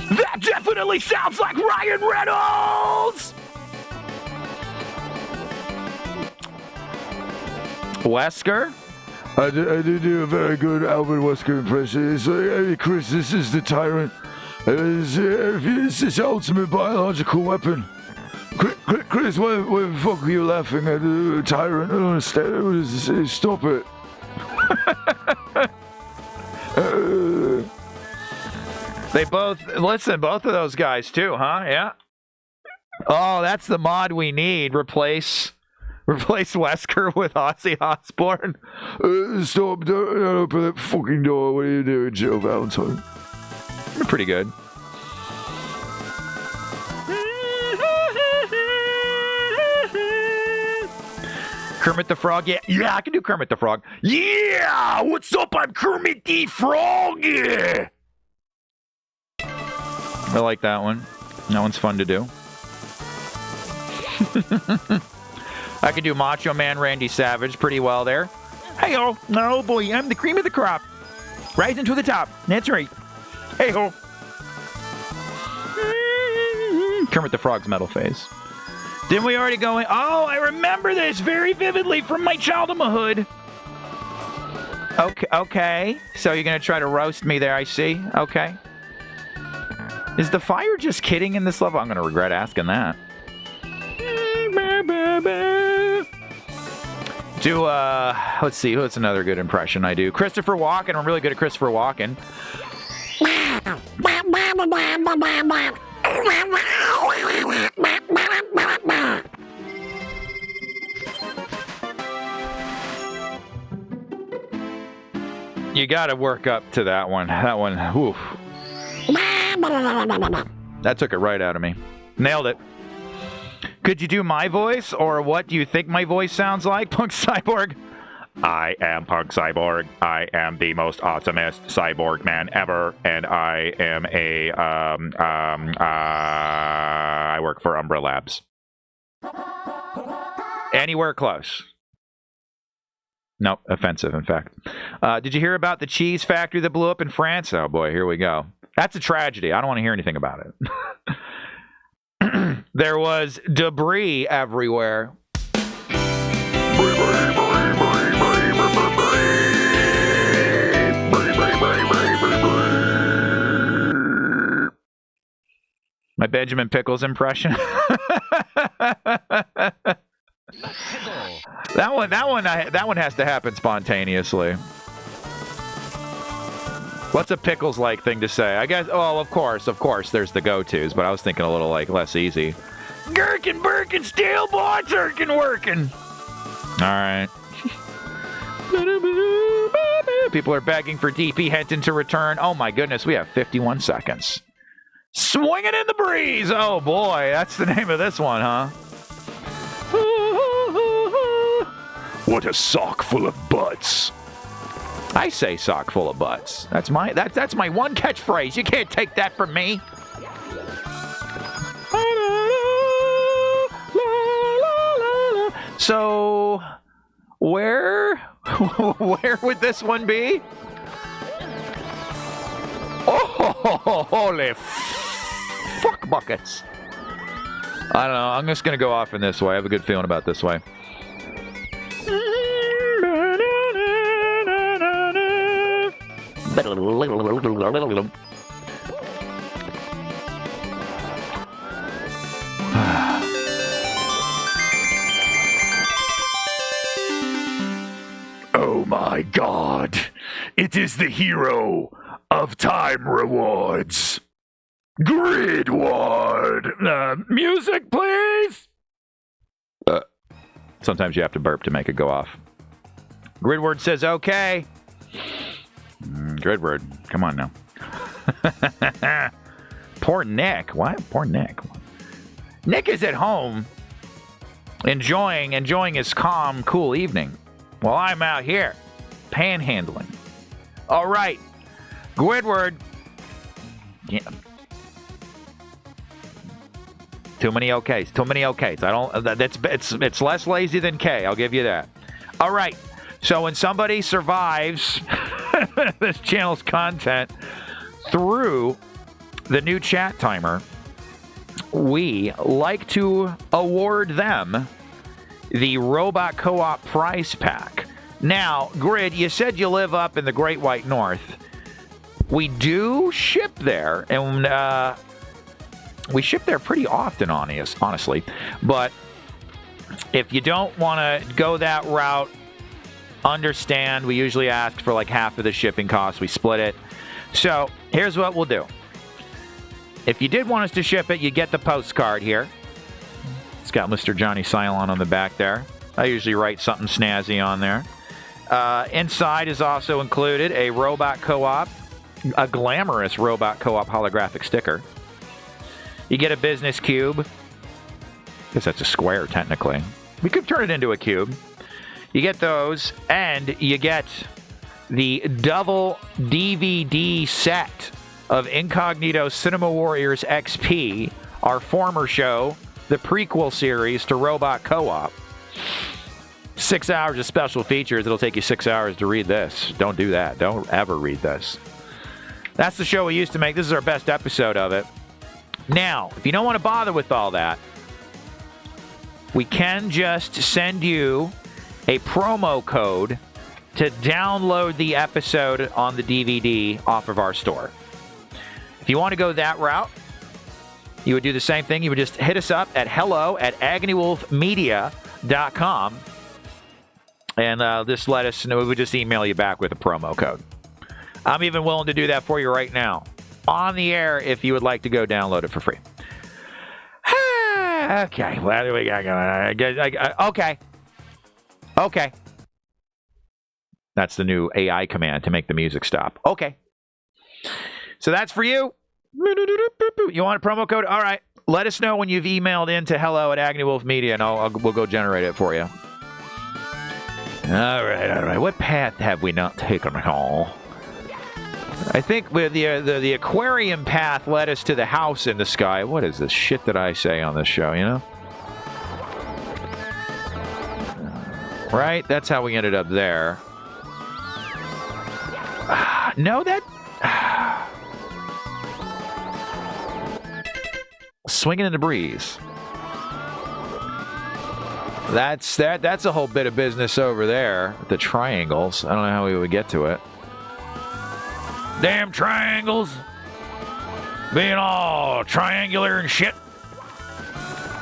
That definitely sounds like Ryan Reynolds! Wesker? I did do a very good Albert Wesker impression. It's like, hey, Chris, this is the tyrant. It's this ultimate biological weapon. Chris, why the fuck are you laughing at the tyrant? I don't understand. Stop it. Both of those guys too, huh? Yeah. Oh, that's the mod we need. Replace Wesker with Ozzy Osbourne. Stop! Don't open that fucking door. What are you doing, Jill Valentine? Pretty good. Kermit the Frog, yeah, I can do Kermit the Frog. Yeah, what's up? I'm Kermit the Frog. Yeah. I like that one. That one's fun to do. I can do Macho Man Randy Savage pretty well there. Hey-ho. Oh, boy, I'm the cream of the crop. Rising to the top. That's right. Hey-ho. Kermit the Frog's metal phase. Didn't we already go in? Oh, I remember this very vividly from my childhood. Okay. So you're going to try to roast me there, I see. Okay. Is the fire just kidding in this level? I'm going to regret asking that. Let's see, what's another good impression I do? Christopher Walken. I'm really good at Christopher Walken. You got to work up to that one. That one, oof. That took it right out of me. Nailed it. Could you do my voice, or what do you think my voice sounds like, Punk Cyborg? I am Punk Cyborg. I am the most awesomest cyborg man ever, and I am I work for Umbra Labs. Anywhere close. Nope, offensive, in fact. Did you hear about the cheese factory that blew up in France? Oh boy, here we go. That's a tragedy. I don't want to hear anything about it. There was debris everywhere. My Benjamin Pickles impression. That one has to happen spontaneously. What's a pickles-like thing to say? I guess. Oh, of course. There's the go-tos, but I was thinking a little like less easy. Gherkin, Birkin, steel boy, turkin, workin'. All right. People are begging for DP Henton to return. Oh my goodness, we have 51 seconds. Swinging in the breeze. Oh boy, that's the name of this one, huh? What a sock full of butts. I say sock full of butts. That's my one catchphrase. You can't take that from me. So, where would this one be? Oh, holy fuck buckets. I don't know. I'm just going to go off in this way. I have a good feeling about this way. Oh my God. It is the hero. of time rewards. Grid Ward. Music, please. Sometimes you have to burp to make it go off. Gridward says, okay. Gridward, come on now. Poor Nick. Why? Poor Nick. Nick is at home enjoying his calm, cool evening while I'm out here panhandling. All right. Gridward. Yeah. Too many okays. Too many okays. It's less lazy than K. I'll give you that. All right. So when somebody survives this channel's content through the new chat timer, we like to award them the Robot Co-op prize pack. Now, Grid, you said you live up in the Great White North. We do ship there, and we ship there pretty often, honestly. But if you don't want to go that route, understand. We usually ask for like half of the shipping costs. We split it. So here's what we'll do. If you did want us to ship it, you get the postcard here. It's got Mr. Johnny Cylon on the back there. I usually write something snazzy on there. Inside is also included a Robot Co-op, a glamorous Robot Co-op holographic sticker. You get a business cube. I guess that's a square, technically. We could turn it into a cube. You get those, and you get the double DVD set of Incognito Cinema Warriors XP, our former show, the prequel series to Robot Co-op. 6 hours of special features. It'll take you 6 hours to read this. Don't do that. Don't ever read this. That's the show we used to make. This is our best episode of it. Now, if you don't want to bother with all that, we can just send you a promo code to download the episode on the DVD off of our store. If you want to go that route, you would do the same thing. You would just hit us up at hello@agonywolfmedia.com and just let us know. We would just email you back with a promo code. I'm even willing to do that for you right now on the air if you would like to go download it for free. Okay, what do we got going on? Okay. That's the new AI command to make the music stop. Okay. So that's for you. You want a promo code? All right. Let us know when you've emailed in to hello@agonywolfmedia, and we'll go generate it for you. All right. What path have we not taken at all? I think with the aquarium path led us to the house in the sky. What is this shit that I say on this show, you know? Right? That's how we ended up there. No, that... Swinging in the breeze. That's a whole bit of business over there. The triangles. I don't know how we would get to it. Damn triangles. Being all triangular and shit.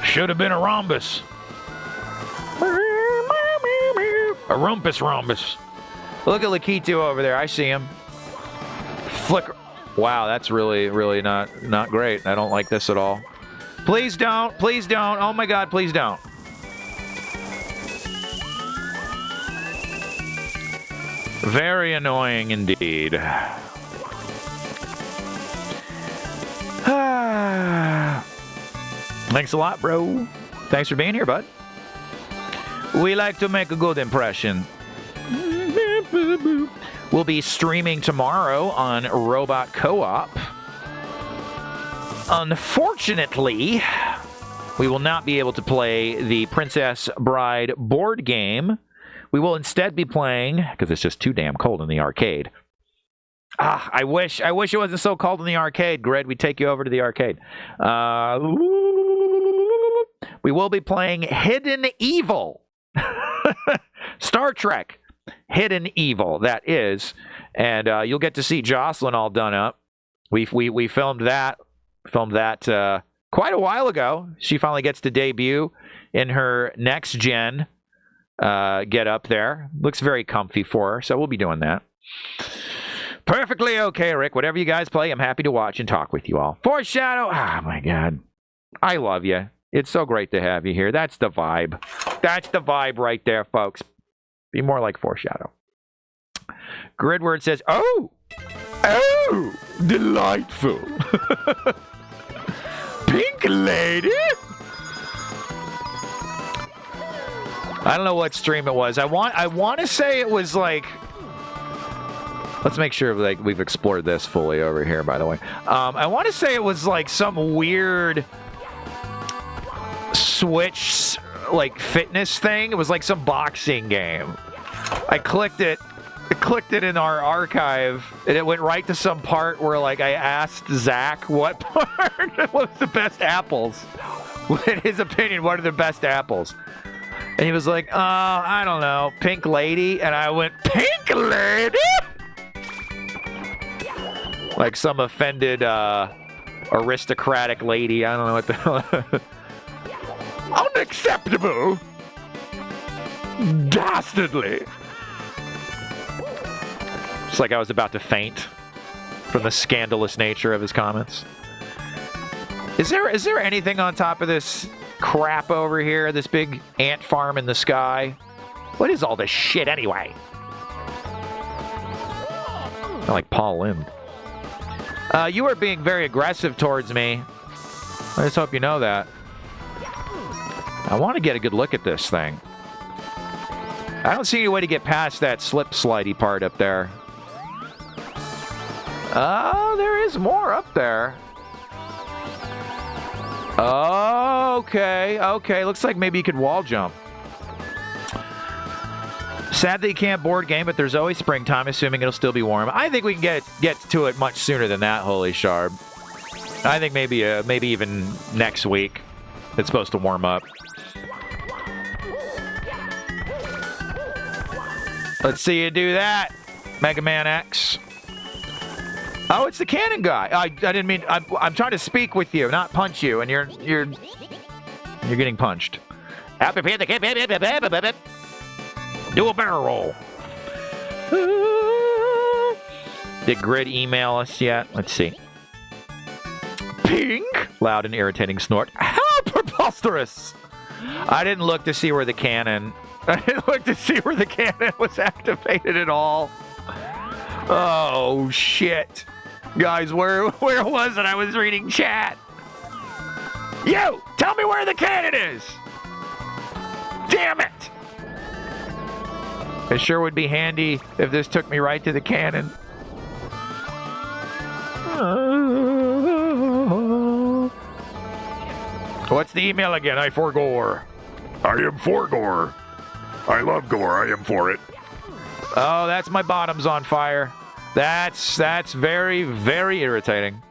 Should have been a rhombus. A rhombus. Look at Lakitu over there. I see him. Flicker. Wow, that's really, really not great. I don't like this at all. Please don't. Please don't. Oh my God, please don't. Very annoying indeed. Thanks a lot, bro. Thanks for being here, bud. We like to make a good impression. We'll be streaming tomorrow on Robot Co-op. Unfortunately, we will not be able to play the Princess Bride board game. We will instead be playing, because it's just too damn cold in the arcade. I wish it wasn't so cold in the arcade, Grid. We'd take you over to the arcade. We will be playing Hidden Evil. Star Trek Hidden Evil, that is. And you'll get to see Jocelyn all done up. We filmed that quite a while ago. She finally gets to debut in her next gen get up there. Looks very comfy for her, so we'll be doing that. Perfectly okay, Rick. Whatever you guys play, I'm happy to watch and talk with you all. Foreshadow. Oh, my God. I love you. It's so great to have you here. That's the vibe. That's the vibe right there, folks. Be more like Foreshadow. Gridword says, oh, delightful. Pink lady? I don't know what stream it was. I want to say it was like... Let's make sure like we've explored this fully over here, by the way. I want to say it was like some weird Switch like fitness thing. It was like some boxing game. I clicked it in our archive, and it went right to some part where like I asked Zach what part was the best apples. In his opinion, what are the best apples? And he was like, I don't know, Pink Lady. And I went, Pink Lady? Like some offended aristocratic lady. I don't know what the hell. Unacceptable. Dastardly. It's like I was about to faint from the scandalous nature of his comments. Is there anything on top of this crap over here? This big ant farm in the sky? What is all this shit anyway? I like Paul Lim. You are being very aggressive towards me. I just hope you know that. I want to get a good look at this thing. I don't see any way to get past that slip slidey part up there. Oh, there is more up there. Okay. Looks like maybe you could wall jump. Sad that you can't board game, but there's always springtime, assuming it'll still be warm. I think we can get to it much sooner than that, Holy Sharb. I think maybe even next week. It's supposed to warm up. Let's see you do that, Mega Man X. Oh, it's the cannon guy. I didn't mean. I'm trying to speak with you, not punch you, and you're getting punched. Do a barrel roll. Did Grid email us yet? Let's see. Pink. Loud and irritating snort. How preposterous! I didn't look to see where the cannon. I didn't look to see where the cannon was activated at all. Oh shit, guys, where was it? I was reading chat. You tell me where the cannon is. Damn it! It sure would be handy if this took me right to the cannon. What's the email again? I for gore. I am for gore. I love gore. I am for it. Oh, that's my bottoms on fire. That's very, very irritating.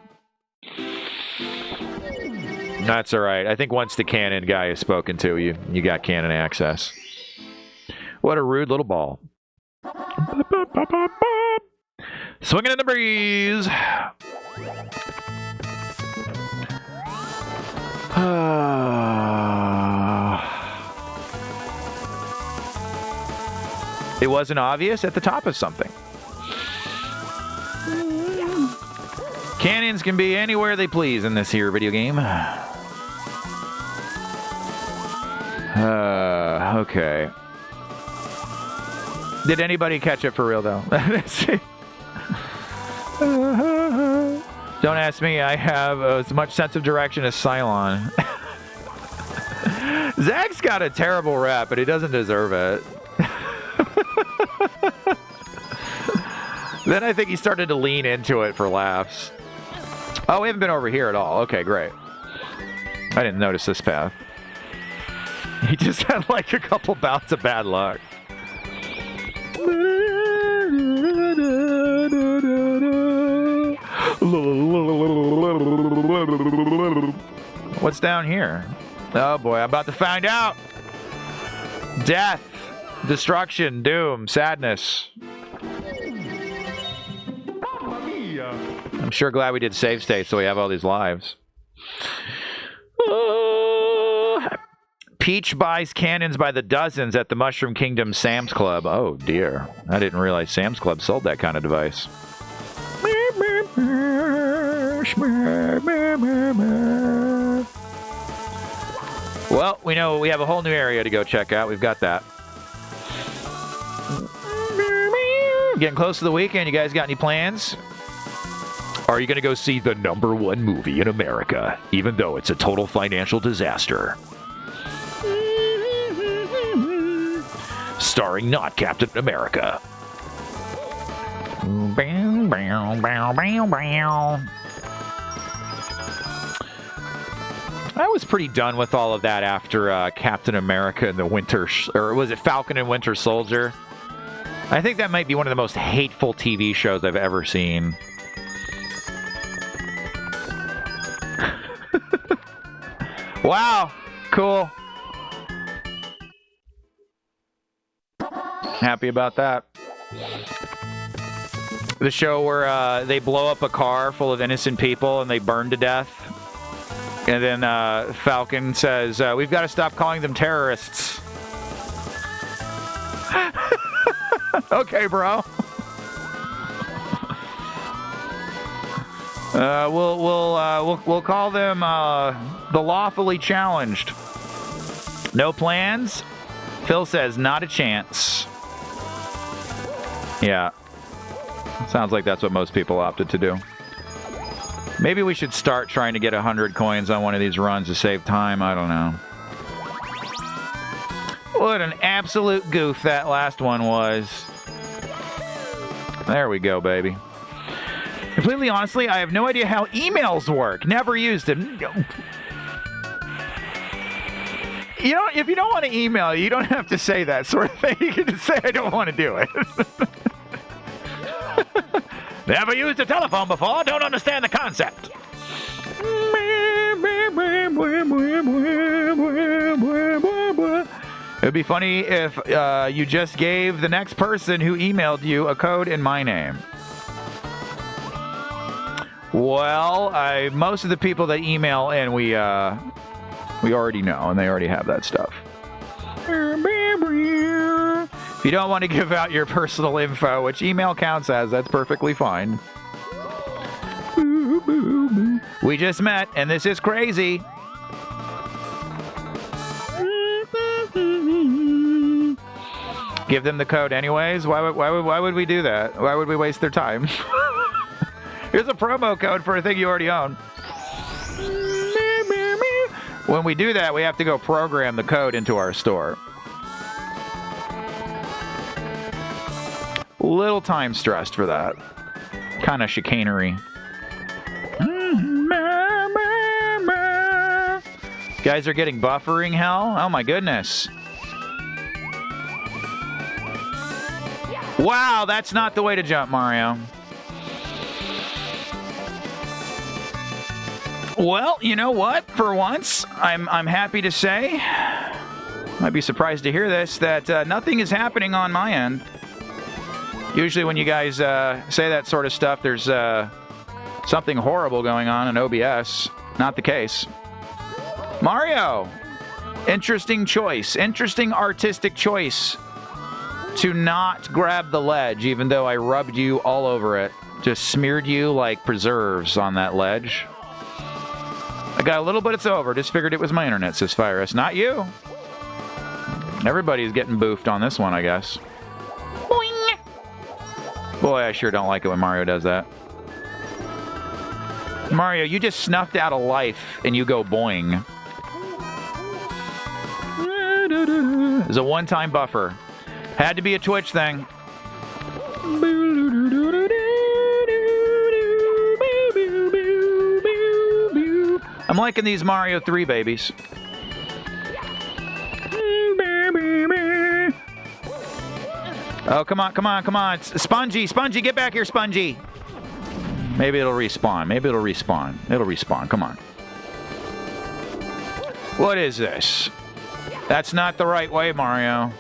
That's all right. I think once the cannon guy is spoken to, you got cannon access. What a rude little ball. Swinging in the breeze. It wasn't obvious at the top of something. Cannons can be anywhere they please in this here video game. Okay. Did anybody catch it for real, though? Don't ask me. I have as much sense of direction as Cylon. Zach's got a terrible rap, but he doesn't deserve it. Then I think he started to lean into it for laughs. Oh, we haven't been over here at all. Okay, great. I didn't notice this path. He just had like a couple bouts of bad luck. What's down here? Oh boy, I'm about to find out. Death, destruction, doom, sadness. I'm sure glad we did save state so we have all these lives. Peach buys cannons by the dozens at the Mushroom Kingdom Sam's Club. Oh dear. I didn't realize Sam's Club sold that kind of device. Well, we know we have a whole new area to go check out. We've got that. Getting close to the weekend. You guys got any plans? Are you going to go see the #1 movie in America, even though it's a total financial disaster? Starring not Captain America. I was pretty done with all of that after Captain America and the Winter... or was it Falcon and Winter Soldier? I think that might be one of the most hateful TV shows I've ever seen. Wow. Cool. Happy about that. The show where they blow up a car full of innocent people and they burn to death. And then Falcon says, we've got to stop calling them terrorists. Okay, bro. We'll call them the lawfully challenged. No plans? Phil says, not a chance. Yeah. Sounds like that's what most people opted to do. Maybe we should start trying to get 100 coins on one of these runs to save time. I don't know. What an absolute goof that last one was. There we go, baby. Completely honestly, I have no idea how emails work. Never used them. You know, if you don't want to email, you don't have to say that sort of thing. You can just say, I don't want to do it. Never used a telephone before. Don't understand the concept. It would be funny if you just gave the next person who emailed you a code in my name. Well, most of the people that email in, we already know, and they already have that stuff. If you don't want to give out your personal info, which email counts as, that's perfectly fine. We just met, and this is crazy. Give them the code anyways? Why would we do that? Why would we waste their time? Here's a promo code for a thing you already own. When we do that, we have to go program the code into our store. Little time stressed for that. Kind of chicanery. Guys are getting buffering hell? Oh my goodness. Wow, that's not the way to jump, Mario. Well, you know what? For once, I'm happy to say, might be surprised to hear this, that nothing is happening on my end. Usually when you guys say that sort of stuff, there's something horrible going on in OBS. Not the case. Mario! Interesting choice. Interesting artistic choice to not grab the ledge, even though I rubbed you all over it. Just smeared you like preserves on that ledge. I got a little, but it's over. Just figured it was my internet, says Virus. Not you. Everybody's getting boofed on this one, I guess. Boing! Boy, I sure don't like it when Mario does that. Mario, you just snuffed out a life and you go boing. It's a one-time buffer. Had to be a Twitch thing. I'm liking these Mario 3 babies. Oh, come on, come on, come on. Spongy, Spongy, get back here, Spongy. Maybe it'll respawn. Maybe it'll respawn. It'll respawn. Come on. What is this? That's not the right way, Mario.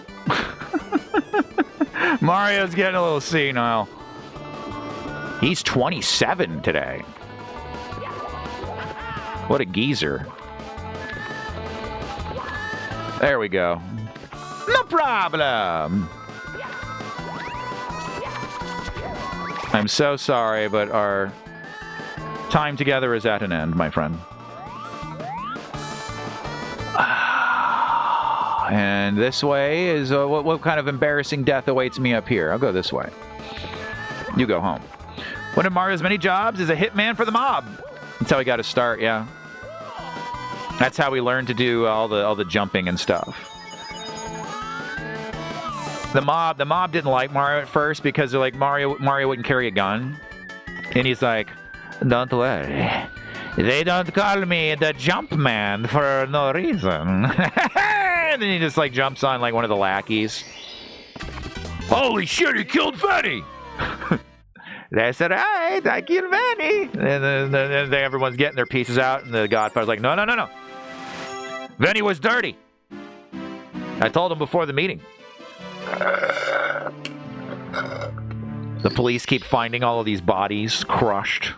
Mario's getting a little senile. He's 27 today. What a geezer. There we go. No problem. I'm so sorry, but our Time together is at an end, my friend. And this way is what kind of embarrassing death awaits me up here? I'll go this way. You go home. One of Mario's many jobs is a hitman for the mob. That's how he got to start, yeah. That's how we learned to do all the jumping and stuff. The mob didn't like Mario at first because they're like Mario wouldn't carry a gun. And he's like, don't worry. They don't call me the jump man for no reason. And then he just like jumps on like one of the lackeys. Holy shit, he killed Fanny! That's right, I killed Fanny. And then everyone's getting their pieces out, and the Godfather's like, no. Fanny was dirty. I told him before the meeting. The police keep finding all of these bodies crushed.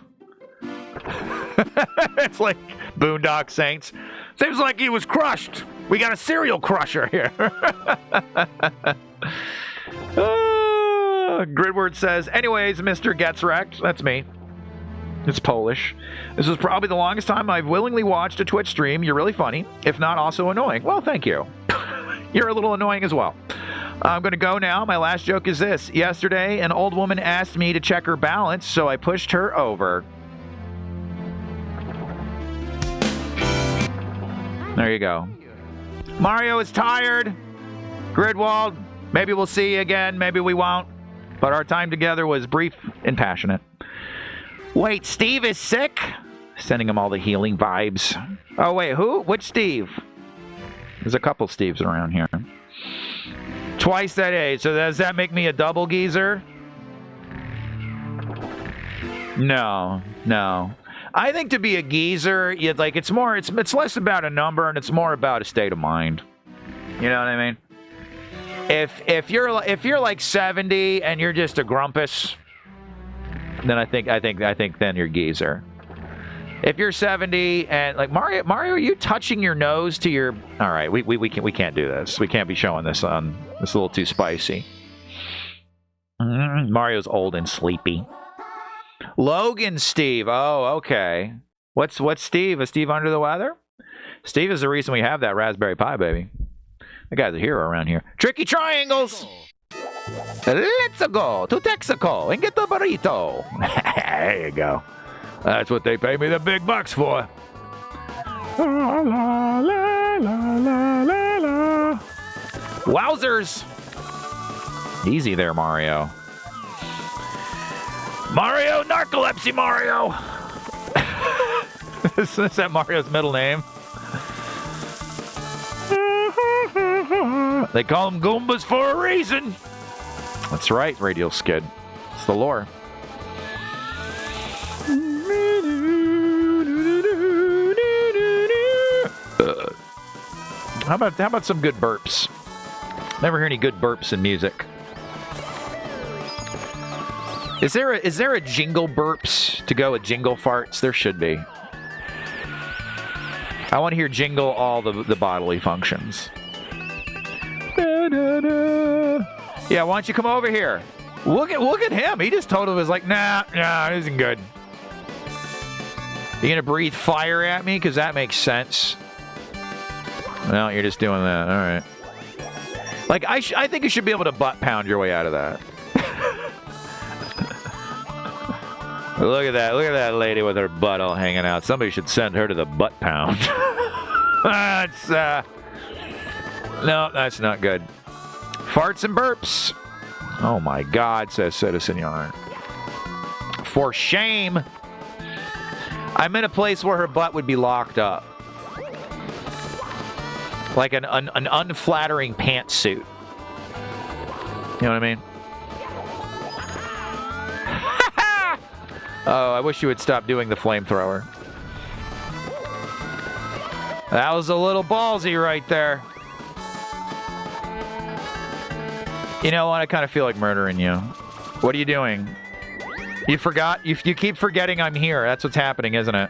It's like Boondock Saints. Seems like he was crushed. We got a serial crusher here. Gridward says, anyways, Mr. Gets Wrecked. That's me. It's Polish. This is probably the longest time I've willingly watched a Twitch stream. You're really funny, if not also annoying. Well, thank you. You're a little annoying as well. I'm going to go now. My last joke is this. Yesterday, an old woman asked me to check her balance, so I pushed her over. There you go. Mario is tired. Gridwald, maybe we'll see you again. Maybe we won't. But our time together was brief and passionate. Wait, Steve is sick? Sending him all the healing vibes. Oh, wait, who? Which Steve? There's a couple Steves around here. Twice that age. So does that make me a double geezer? No. I think to be a geezer, it's less about a number and it's more about a state of mind. You know what I mean? If you're like 70 and you're just a grumpus, then I think then you're geezer. If you're 70 and like Mario, are you touching your nose to your? All right, we can't do this. We can't be showing this on. It's a little too spicy. Mario's old and sleepy. Logan Steve. Oh, okay. What's Steve? Is Steve under the weather? Steve is the reason we have that Raspberry Pi, baby. That guy's a hero around here. Tricky triangles. Let's go to Texaco and get the burrito. There you go. That's what they pay me the big bucks for. La, la, la, la, la, la. Wowzers. Easy there, Mario. Mario, narcolepsy Mario. Is that Mario's middle name? They call them Goombas for a reason. That's right, Radial Skid. It's the lore. How about some good burps? Never hear any good burps in music. Is there a jingle burps to go with jingle farts? There should be. I want to hear jingle all the bodily functions. Yeah, why don't you come over here? Look at him. He just totally was like, nah, it isn't good. You gonna breathe fire at me? Because that makes sense. No, you're just doing that. All right. Like, I think you should be able to butt pound your way out of that. Look at that lady with her butt all hanging out. Somebody should send her to the butt pound. No, that's not good. Farts and burps. Oh my God, says Citizen Yarn. For shame. I'm in a place where her butt would be locked up. Like an unflattering pantsuit. You know what I mean? Oh, I wish you would stop doing the flamethrower. That was a little ballsy right there. You know what? I kind of feel like murdering you. What are you doing? You forgot? You keep forgetting I'm here. That's what's happening, isn't it?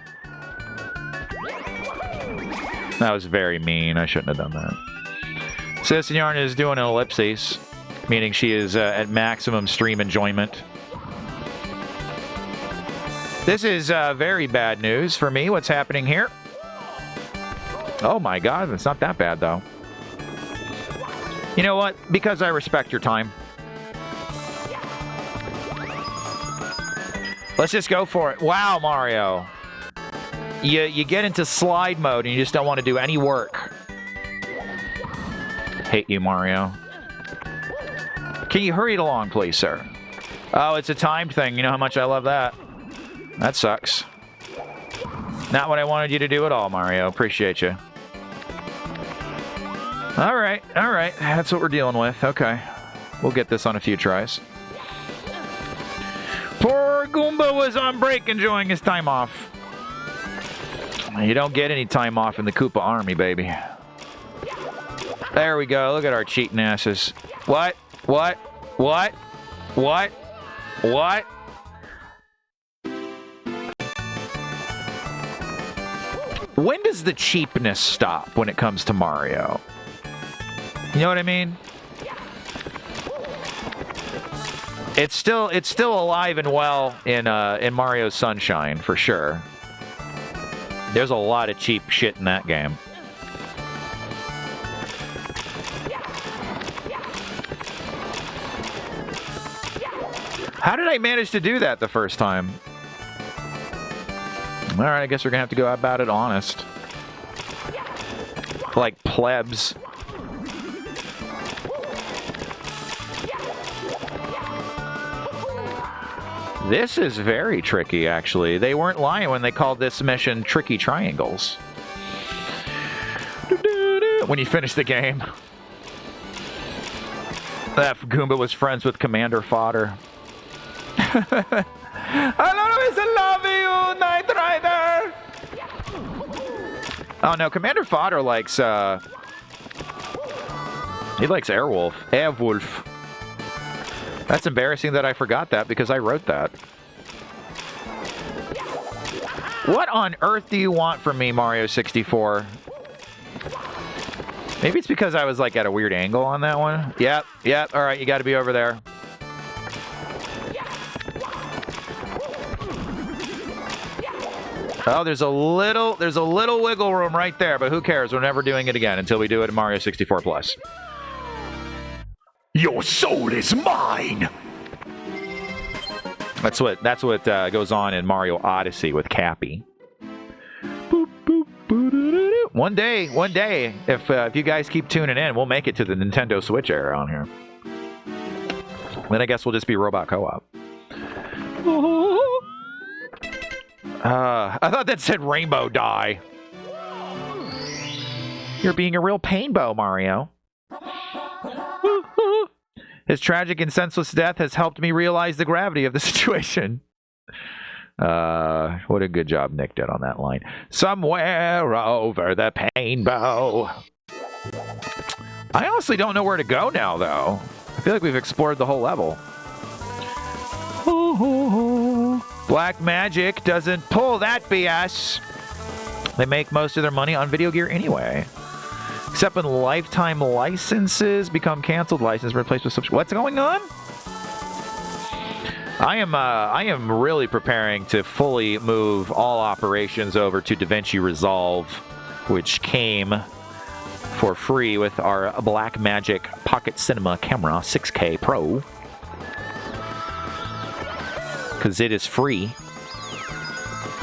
That was very mean. I shouldn't have done that. Citizen Yarn is doing an ellipses, meaning she is at maximum stream enjoyment. This is very bad news for me. What's happening here? Oh my god, it's not that bad though. You know what? Because I respect your time. Let's just go for it. Wow, Mario. You get into slide mode and you just don't want to do any work. Hate you, Mario. Can you hurry it along, please, sir? Oh, it's a timed thing. You know how much I love that. That sucks. Not what I wanted you to do at all, Mario. Appreciate you. All right. That's what we're dealing with. Okay. We'll get this on a few tries. Poor Goomba was on break enjoying his time off. You don't get any time off in the Koopa army, baby. There we go. Look at our cheating asses. What? When does the cheapness stop when it comes to Mario? You know what I mean? It's still alive and well in Mario Sunshine for sure. There's a lot of cheap shit in that game. How did I manage to do that the first time? All right, I guess we're gonna have to go about it honest. Like plebs. This is very tricky, actually. They weren't lying when they called this mission Tricky Triangles. When you finish the game. That Goomba was friends with Commander Fodder. I'll always love you, Knight Rider! Oh no, Commander Fodder likes, he likes Airwolf. Airwolf. That's embarrassing that I forgot that because I wrote that. What on earth do you want from me, Mario 64? Maybe it's because I was like at a weird angle on that one. Yep. All right, you got to be over there. Oh, there's a little wiggle room right there, but who cares? We're never doing it again until we do it in Mario 64 Plus. Your soul is mine. That's what goes on in Mario Odyssey with Cappy. Boop, boop, boo-doo-doo-doo. One day, if you guys keep tuning in, we'll make it to the Nintendo Switch era on here. Then I guess we'll just be robot co-op. I thought that said rainbow die. You're being a real painbow, Mario. His tragic and senseless death has helped me realize the gravity of the situation. What a good job Nick did on that line. Somewhere over the painbow. I honestly don't know where to go now, though. I feel like we've explored the whole level. Black Magic doesn't pull that BS. They make most of their money on video gear anyway. Except when lifetime licenses become canceled, license replaced with subscription. What's going on? I am really preparing to fully move all operations over to DaVinci Resolve, which came for free with our Blackmagic Pocket Cinema camera 6K Pro. Because it is free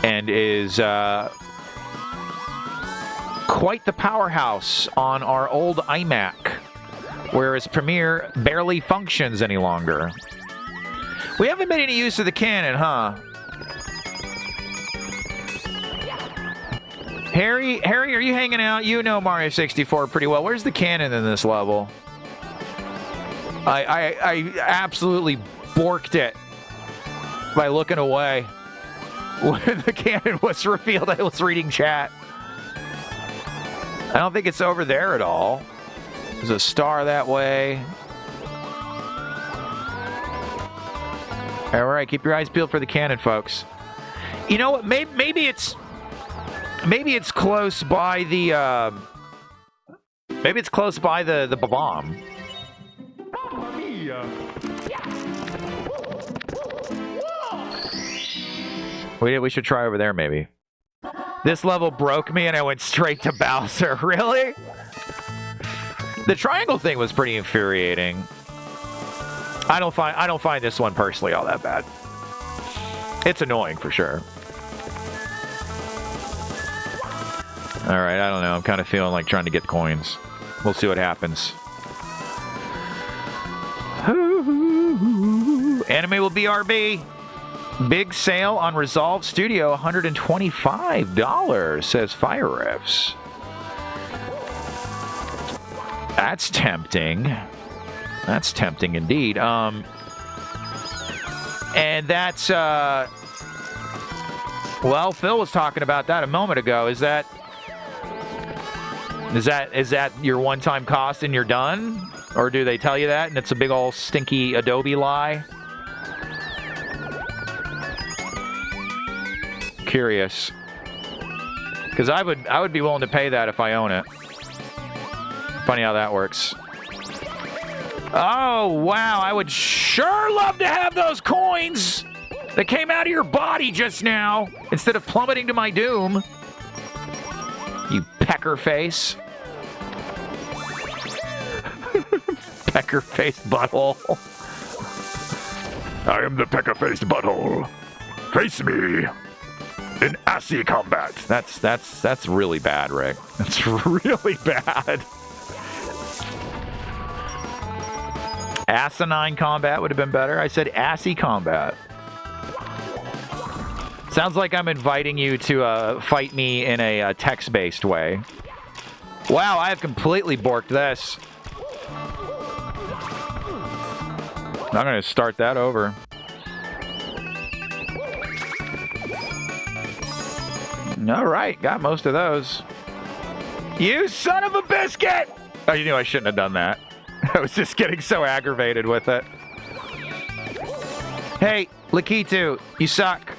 and is quite the powerhouse on our old iMac, whereas Premiere barely functions any longer. We haven't made any use of the cannon, huh? Harry, are you hanging out? You know Mario 64 pretty well. Where's the cannon in this level? I absolutely borked it by looking away. When the cannon was revealed, I was reading chat. I don't think it's over there at all. There's a star that way. All right, keep your eyes peeled for the cannon, folks. You know what? Maybe it's close by the maybe it's close by the bomb. We should try over there, maybe. This level broke me and I went straight to Bowser. Really? The triangle thing was pretty infuriating. I don't find this one personally all that bad. It's annoying for sure. Alright, I don't know. I'm kind of feeling like trying to get coins. We'll see what happens. Anime will be RB. Big sale on Resolve Studio, $125, says Fire Riffs. That's tempting. That's tempting indeed. And that's, well, Phil was talking about that a moment ago. Is that your one-time cost and you're done? Or do they tell you that and it's a big old stinky Adobe lie? Curious. Because I would be willing to pay that if I own it. Funny how that works. Oh, wow. I would sure love to have those coins that came out of your body just now instead of plummeting to my doom. You pecker face. Pecker-faced butthole. I am the pecker-faced butthole. Face me in assy combat. That's really bad, Rick. That's really bad. Asinine combat would have been better. I said assy combat. Sounds like I'm inviting you to fight me in a text-based way. Wow, I have completely borked this. I'm going to start that over. All right, got most of those. You son of a biscuit! Oh, you knew I shouldn't have done that. I was just getting so aggravated with it. Hey, Lakitu, you suck.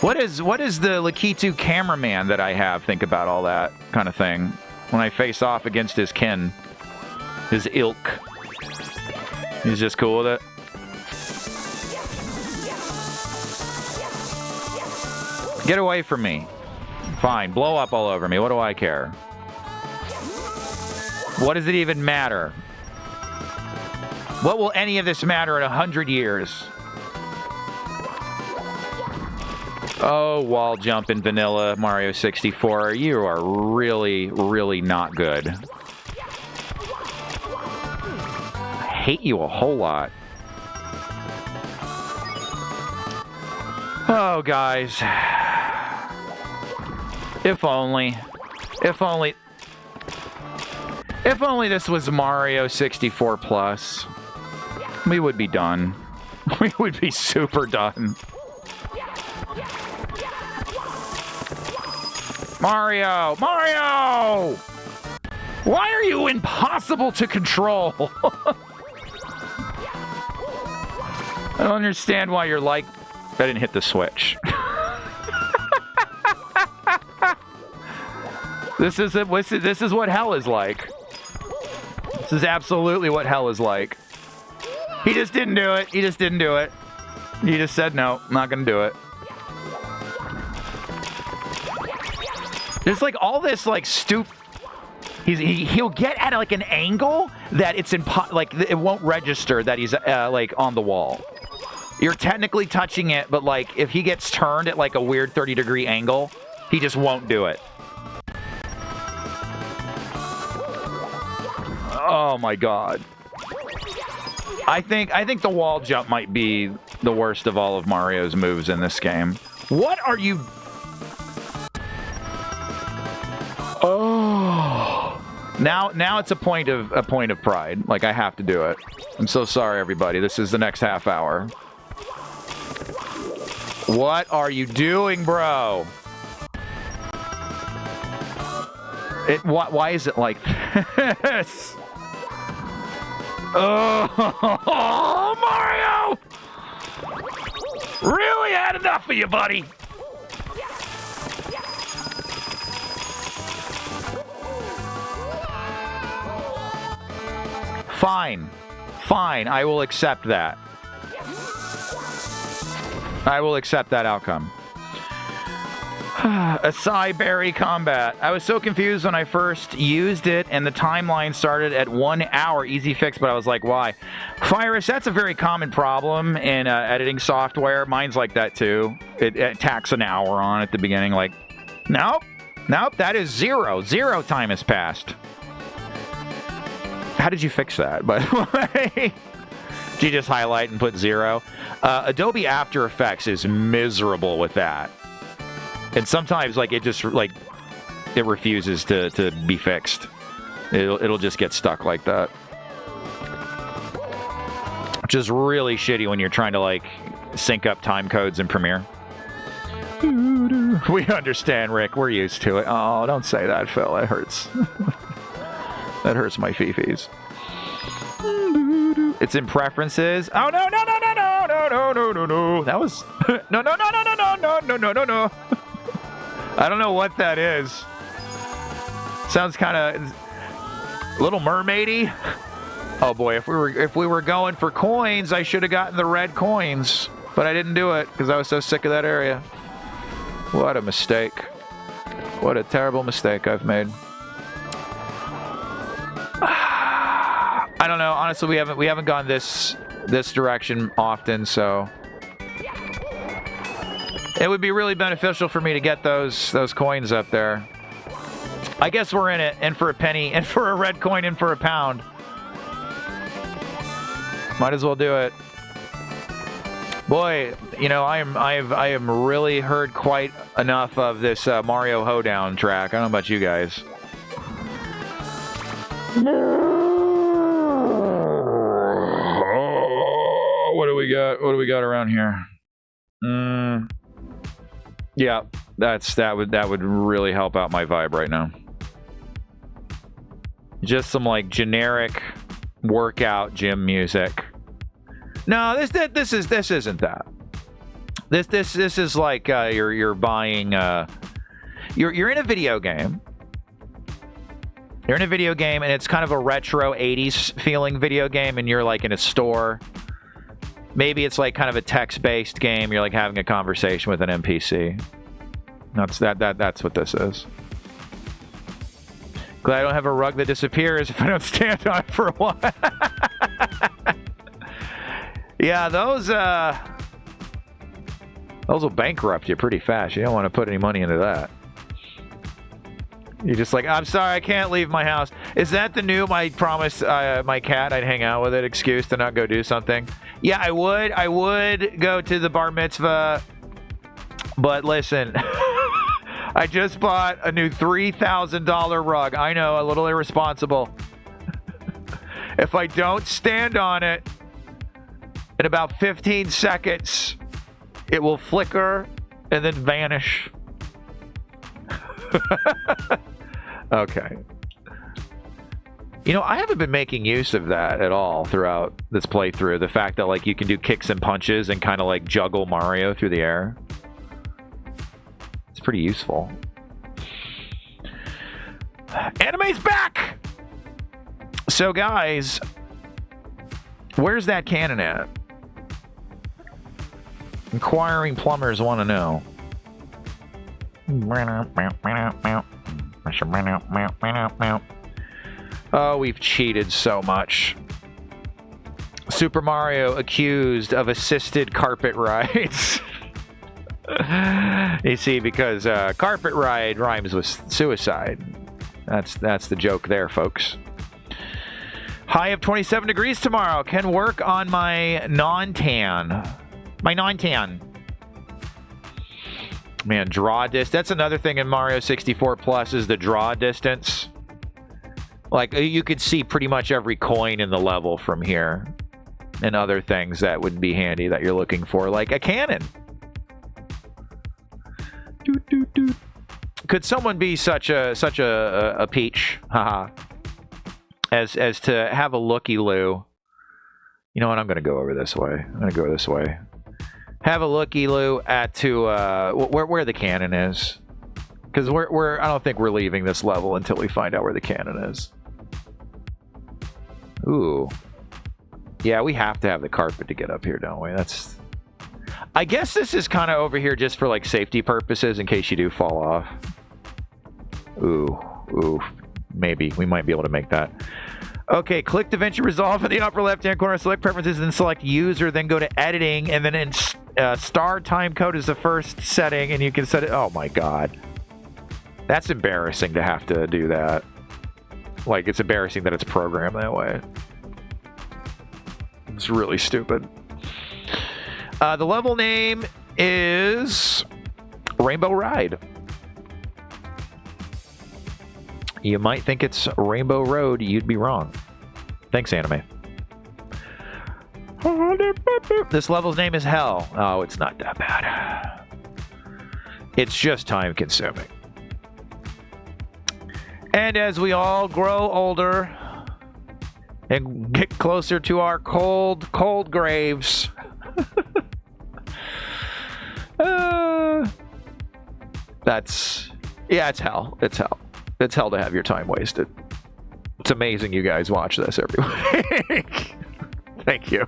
What does the Lakitu cameraman that I have think about all that kind of thing when I face off against his kin, his ilk? He's just cool with it. Get away from me. Fine, blow up all over me. What do I care? What does it even matter? What will any of this matter in 100 years? Oh, wall jump in vanilla Mario 64. You are really, really not good. I hate you a whole lot. Oh, guys. If only this was Mario 64 Plus, we would be done. We would be super done. Mario! Mario! Why are you impossible to control? I don't understand why you're like... I didn't hit the switch. This is what hell is like. This is absolutely what hell is like. He just didn't do it. He just didn't do it. He just said, no, I'm not going to do it. There's like all this like he'll get at like an angle that it's like it won't register that he's like on the wall. You're technically touching it, but like if he gets turned at like a weird 30-degree angle, he just won't do it. Oh my god. I think the wall jump might be the worst of all of Mario's moves in this game. What are you... Oh. Now it's a point of pride. Like I have to do it. I'm so sorry everybody. This is the next half hour. What are you doing, bro? Why is it like this? Oh, Mario! Really had enough of you, buddy. Fine. Fine, I will accept that. I will accept that outcome. Acai berry combat. I was so confused when I first used it and the timeline started at 1 hour. Easy fix, but I was like, why? Virus, that's a very common problem in editing software. Mine's like that too. It tacks an hour on at the beginning. Like, nope, that is 0. 0 time has passed. How did you fix that, by the way? Did you just highlight and put 0? Adobe After Effects is miserable with that. And sometimes, like, it just, like, it refuses to be fixed. It'll just get stuck like that. Which is really shitty when you're trying to, like, sync up time codes in Premiere. We understand, Rick. We're used to it. Oh, don't say that, Phil. That hurts. That hurts my fifis. It's in preferences. Oh, no. That was... No. I don't know what that is. Sounds kind of Little Mermaidy. Oh boy, if we were going for coins, I should have gotten the red coins, but I didn't do it because I was so sick of that area. What a mistake! What a terrible mistake I've made. I don't know. Honestly, we haven't gone this direction often, so. It would be really beneficial for me to get those coins up there. I guess we're in it, in for a penny, in for a red coin, in for a pound. Might as well do it. Boy, you know, I am really heard quite enough of this Mario Hoedown track. I don't know about you guys. What do we got? What do we got around here? Yeah, that would really help out my vibe right now. Just some like generic workout gym music. No, this isn't that. This is like you're buying you're in a video game. You're in a video game and it's kind of a retro 80s feeling video game and you're like in a store. Maybe it's like kind of a text-based game. You're like having a conversation with an NPC. That's what this is. Glad I don't have a rug that disappears if I don't stand on it for a while. Yeah, those will bankrupt you pretty fast. You don't want to put any money into that. You're just like, I'm sorry, I can't leave my house. Is that the new I promised my cat I'd hang out with it excuse to not go do something? Yeah, I would go to the bar mitzvah, but listen, I just bought a new $3,000 rug. I know, a little irresponsible. If I don't stand on it in about 15 seconds, it will flicker and then vanish. Okay. You know, I haven't been making use of that at all throughout this playthrough. The fact that, like, you can do kicks and punches and kind of, like, juggle Mario through the air. It's pretty useful. Anime's back! So, guys, where's that cannon at? Inquiring plumbers want to know. Oh, we've cheated so much. Super Mario accused of assisted carpet rides. You see, because carpet ride rhymes with suicide. That's the joke there, folks. High of 27 degrees tomorrow. Can work on my non-tan. Man, draw distance. That's another thing in Mario 64 Plus is the draw distance. Like, you could see pretty much every coin in the level from here. And other things that would be handy that you're looking for, like a cannon. Could someone be such a peach, haha, as to have a looky-loo? You know what? I'm going to go over this way. Have a looky-loo at where the cannon is, because I don't think we're leaving this level until we find out where the cannon is. Ooh, yeah, we have to have the carpet to get up here, don't we? I guess this is kind of over here just for like safety purposes in case you do fall off. Ooh, maybe we might be able to make that. Okay, click DaVinci Resolve in the upper left-hand corner, select preferences, and select user, then go to editing, and then in star time code is the first setting, and you can set it. Oh my god. That's embarrassing to have to do that. Like, it's embarrassing that it's programmed that way. It's really stupid. The level name is Rainbow Ride. You might think it's Rainbow Road. You'd be wrong. Thanks, anime. This level's name is Hell. Oh, it's not that bad. It's just time consuming. And as we all grow older and get closer to our cold, cold graves, it's hell. It's hell. It's hell to have your time wasted. It's amazing you guys watch this every week. Thank you.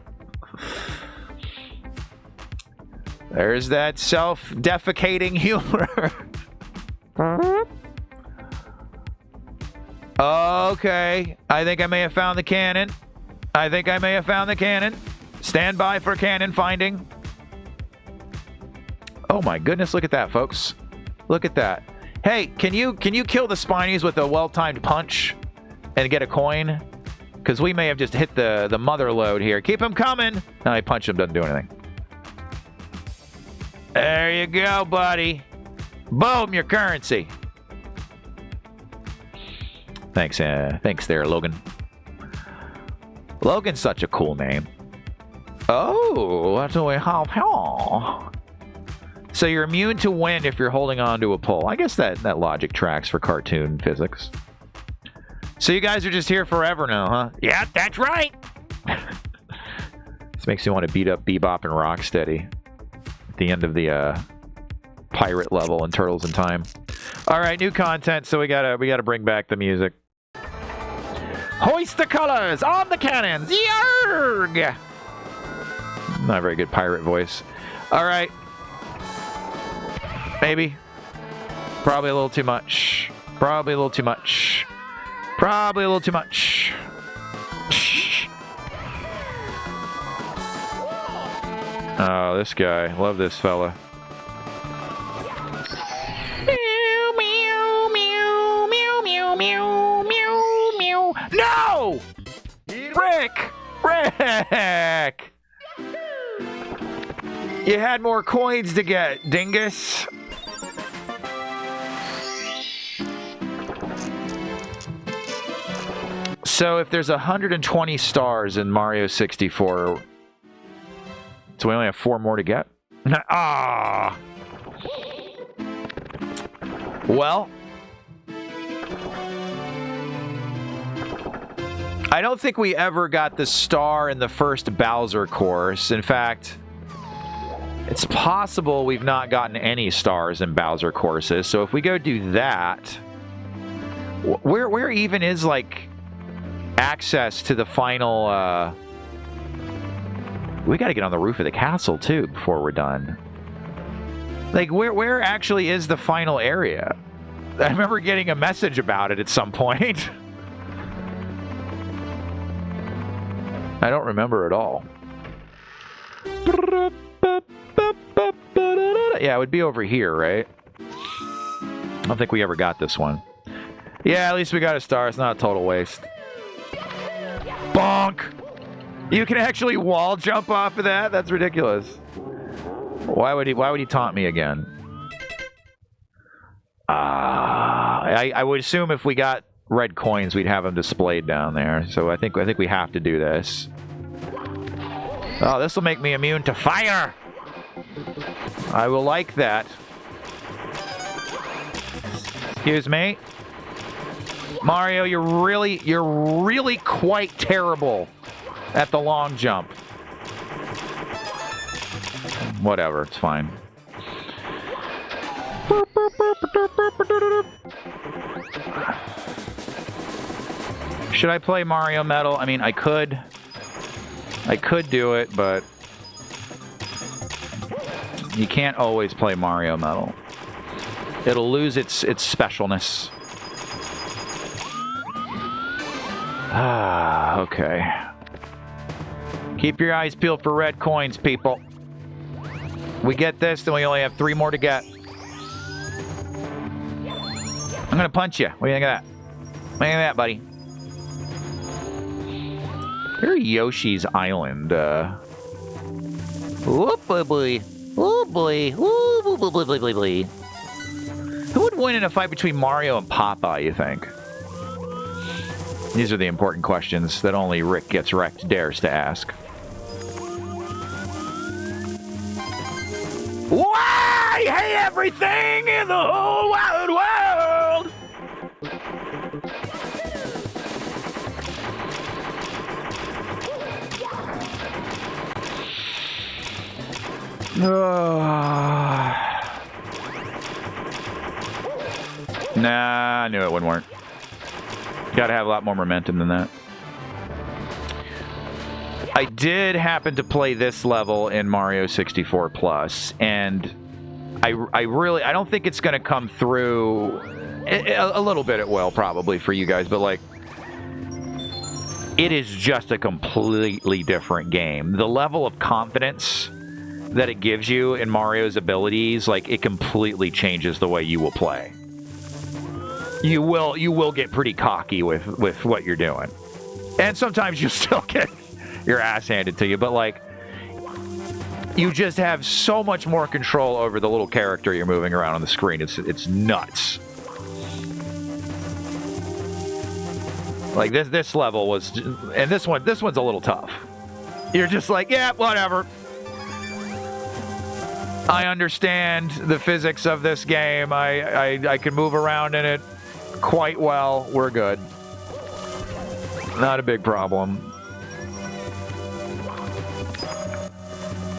There's that self-defecating humor. Okay. I think I may have found the cannon. Stand by for cannon finding. Oh my goodness, look at that, folks. Look at that. Hey, can you kill the Spinies with a well-timed punch and get a coin? Because we may have just hit the mother load here. Keep them coming. No, I punch him, doesn't do anything. There you go, buddy. Boom, your currency. Thanks there, Logan. Logan's such a cool name. Oh, that's the way how. So you're immune to wind if you're holding on to a pole. I guess that logic tracks for cartoon physics. So you guys are just here forever now, huh? Yeah, that's right. This makes me want to beat up Bebop and Rocksteady at the end of the pirate level in Turtles in Time. All right, new content. So we gotta bring back the music. Hoist the colors on the cannons. Yarg! Not a very good pirate voice. All right. Maybe. Probably a little too much. Oh, this guy. Love this fella. No! Rikk! You had more coins to get, dingus. So if there's 120 stars in Mario 64, so we only have 4 more to get? Ah! Well, I don't think we ever got the star in the first Bowser course. In fact, it's possible we've not gotten any stars in Bowser courses. So if we go do that, where even is like access to the final? We got to get on the roof of the castle too before we're done. Like where actually is the final area? I remember getting a message about it at some point. I don't remember at all. Yeah, it would be over here, right? I don't think we ever got this one. Yeah, at least we got a star. It's not a total waste. Bonk! You can actually wall jump off of that? That's ridiculous. Why would he taunt me again? I would assume if we got red coins, we'd have them displayed down there. So I think we have to do this. Oh, this will make me immune to fire. I will like that. Excuse me. Mario, you're really quite terrible at the long jump. Whatever, it's fine. Should I play Mario Metal? I mean, I could do it, but You can't always play Mario Metal. It'll lose its specialness. Ah, okay. Keep your eyes peeled for red coins, people. We get this, then we only have 3 more to get. I'm gonna punch you. What do you think of that? What do you think of that, buddy? Here Yoshi's Island. Oh boy. Oh boy. Oh boy. Who would win in a fight between Mario and Popeye, you think? These are the important questions that only Rikk Gets Wrecked dares to ask. Why? Hey, everything in the whole wide world! Nah, I knew it wouldn't work. Gotta have a lot more momentum than that. I did happen to play this level in Mario 64 Plus, and I don't think it's gonna come through. A little bit it will, probably, for you guys, but like, it is just a completely different game. The level of confidence that it gives you in Mario's abilities, like, it completely changes the way you will play. You will get pretty cocky with what you're doing. And sometimes you still get your ass handed to you, but like, you just have so much more control over the little character you're moving around on the screen. It's nuts. Like this level was, and this one's a little tough. You're just like, yeah, whatever. I understand the physics of this game. I can move around in it quite well. We're good. Not a big problem.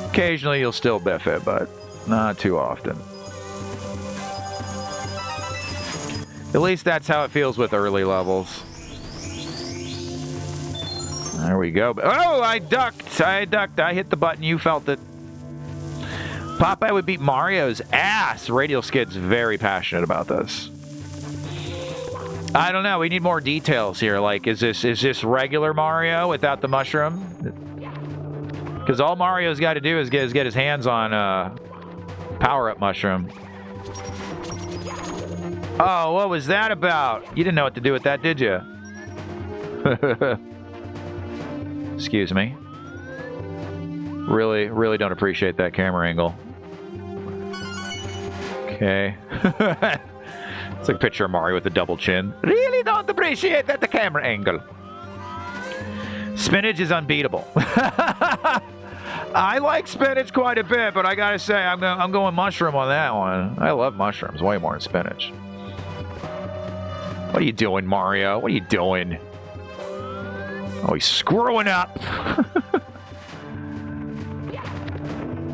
Occasionally you'll still biff it, but not too often. At least that's how it feels with early levels. There we go. Oh, I ducked. I hit the button. You felt it. Popeye would beat Mario's ass. Radial Skid's very passionate about this. I don't know. We need more details here. Like, is this regular Mario without the mushroom? Because all Mario's got to do is get his hands on power-up mushroom. Oh, what was that about? You didn't know what to do with that, did you? Excuse me. Really don't appreciate that camera angle. Okay. It's like a picture of Mario with a double chin. Really don't appreciate that the camera angle. Spinach is unbeatable. I like spinach quite a bit, but I gotta say, I'm going mushroom on that one. I love mushrooms way more than spinach. What are you doing, Mario? What are you doing? Oh, he's screwing up.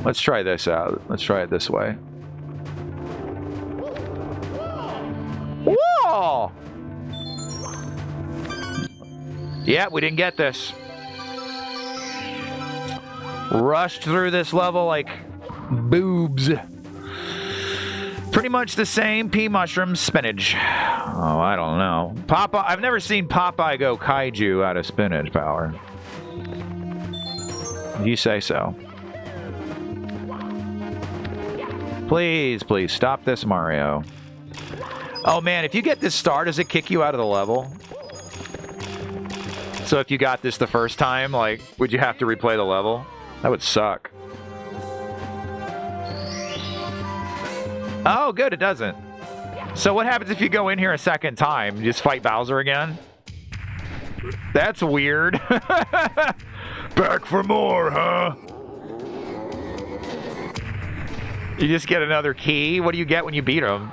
Let's try this out. Let's try it this way. Whoa! Yeah, we didn't get this. Rushed through this level like boobs. Pretty much the same. Pea mushrooms, spinach. Oh, I don't know. Popeye. I've never seen Popeye go kaiju out of spinach power. You say so. Please, please stop this, Mario. Oh man, if you get this star, does it kick you out of the level? So if you got this the first time, like, would you have to replay the level? That would suck. Oh, good, it doesn't. So what happens if you go in here a second time? You just fight Bowser again? That's weird. Back for more, huh? You just get another key? What do you get when you beat him?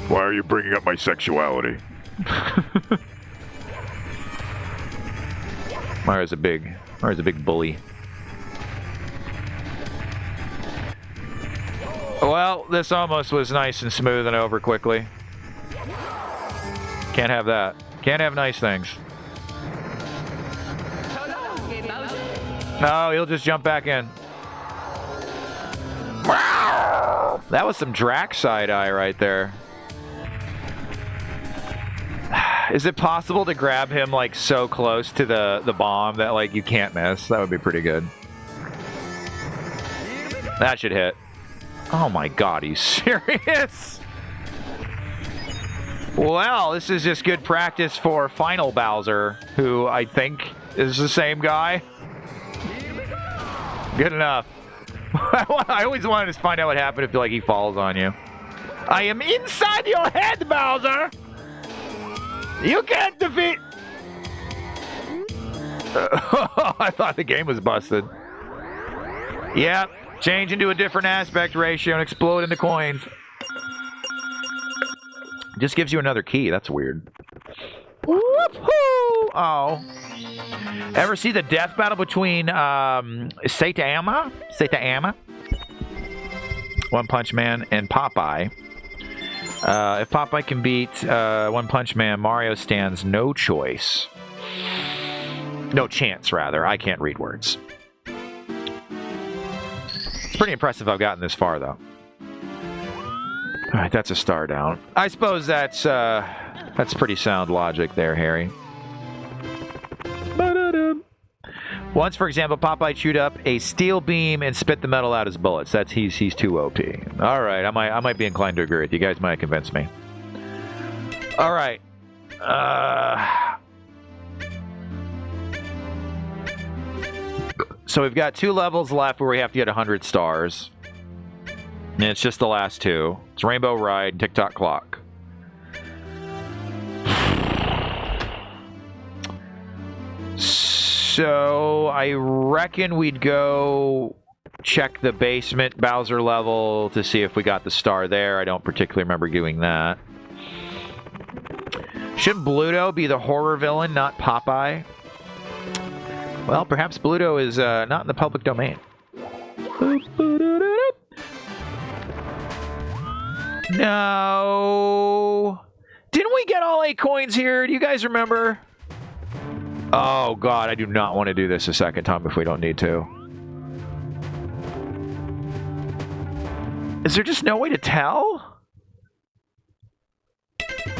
Why are you bringing up my sexuality? Mario's a big bully. Well, this almost was nice and smooth and over quickly. Can't have that. Can't have nice things. Oh, he'll just jump back in. That was some Drac side-eye right there. Is it possible to grab him, like, so close to the bomb that, like, you can't miss? That would be pretty good. That should hit. Oh my god, are you serious? Well, this is just good practice for Final Bowser, who I think is the same guy. Good enough. I always wanted to find out what happened if, like, he falls on you. I am inside your head, Bowser! You can't defeat... I thought the game was busted. Yep, change into a different aspect ratio and explode into coins. Just gives you another key. That's weird. Woohoo! Oh. Ever see the death battle between Saitama, One Punch Man, and Popeye? If Popeye can beat One Punch Man, Mario stands no choice. No chance, rather. I can't read words. It's pretty impressive I've gotten this far, though. All right, that's a star down. I suppose that's pretty sound logic there, Harry. Once, for example, Popeye chewed up a steel beam and spit the metal out as bullets. He's too OP. All right, I might be inclined to agree with you. You guys might convince me. All right. So we've got 2 levels left where we have to get 100 stars. And it's just the last 2. It's Rainbow Ride, Tick-Tock Clock. So I reckon we'd go check the basement Bowser level to see if we got the star there. I don't particularly remember doing that. Shouldn't Bluto be the horror villain, not Popeye? Well, perhaps Bluto is not in the public domain. No. Didn't we get all 8 coins here? Do you guys remember? Oh, God, I do not want to do this a second time if we don't need to. Is there just no way to tell?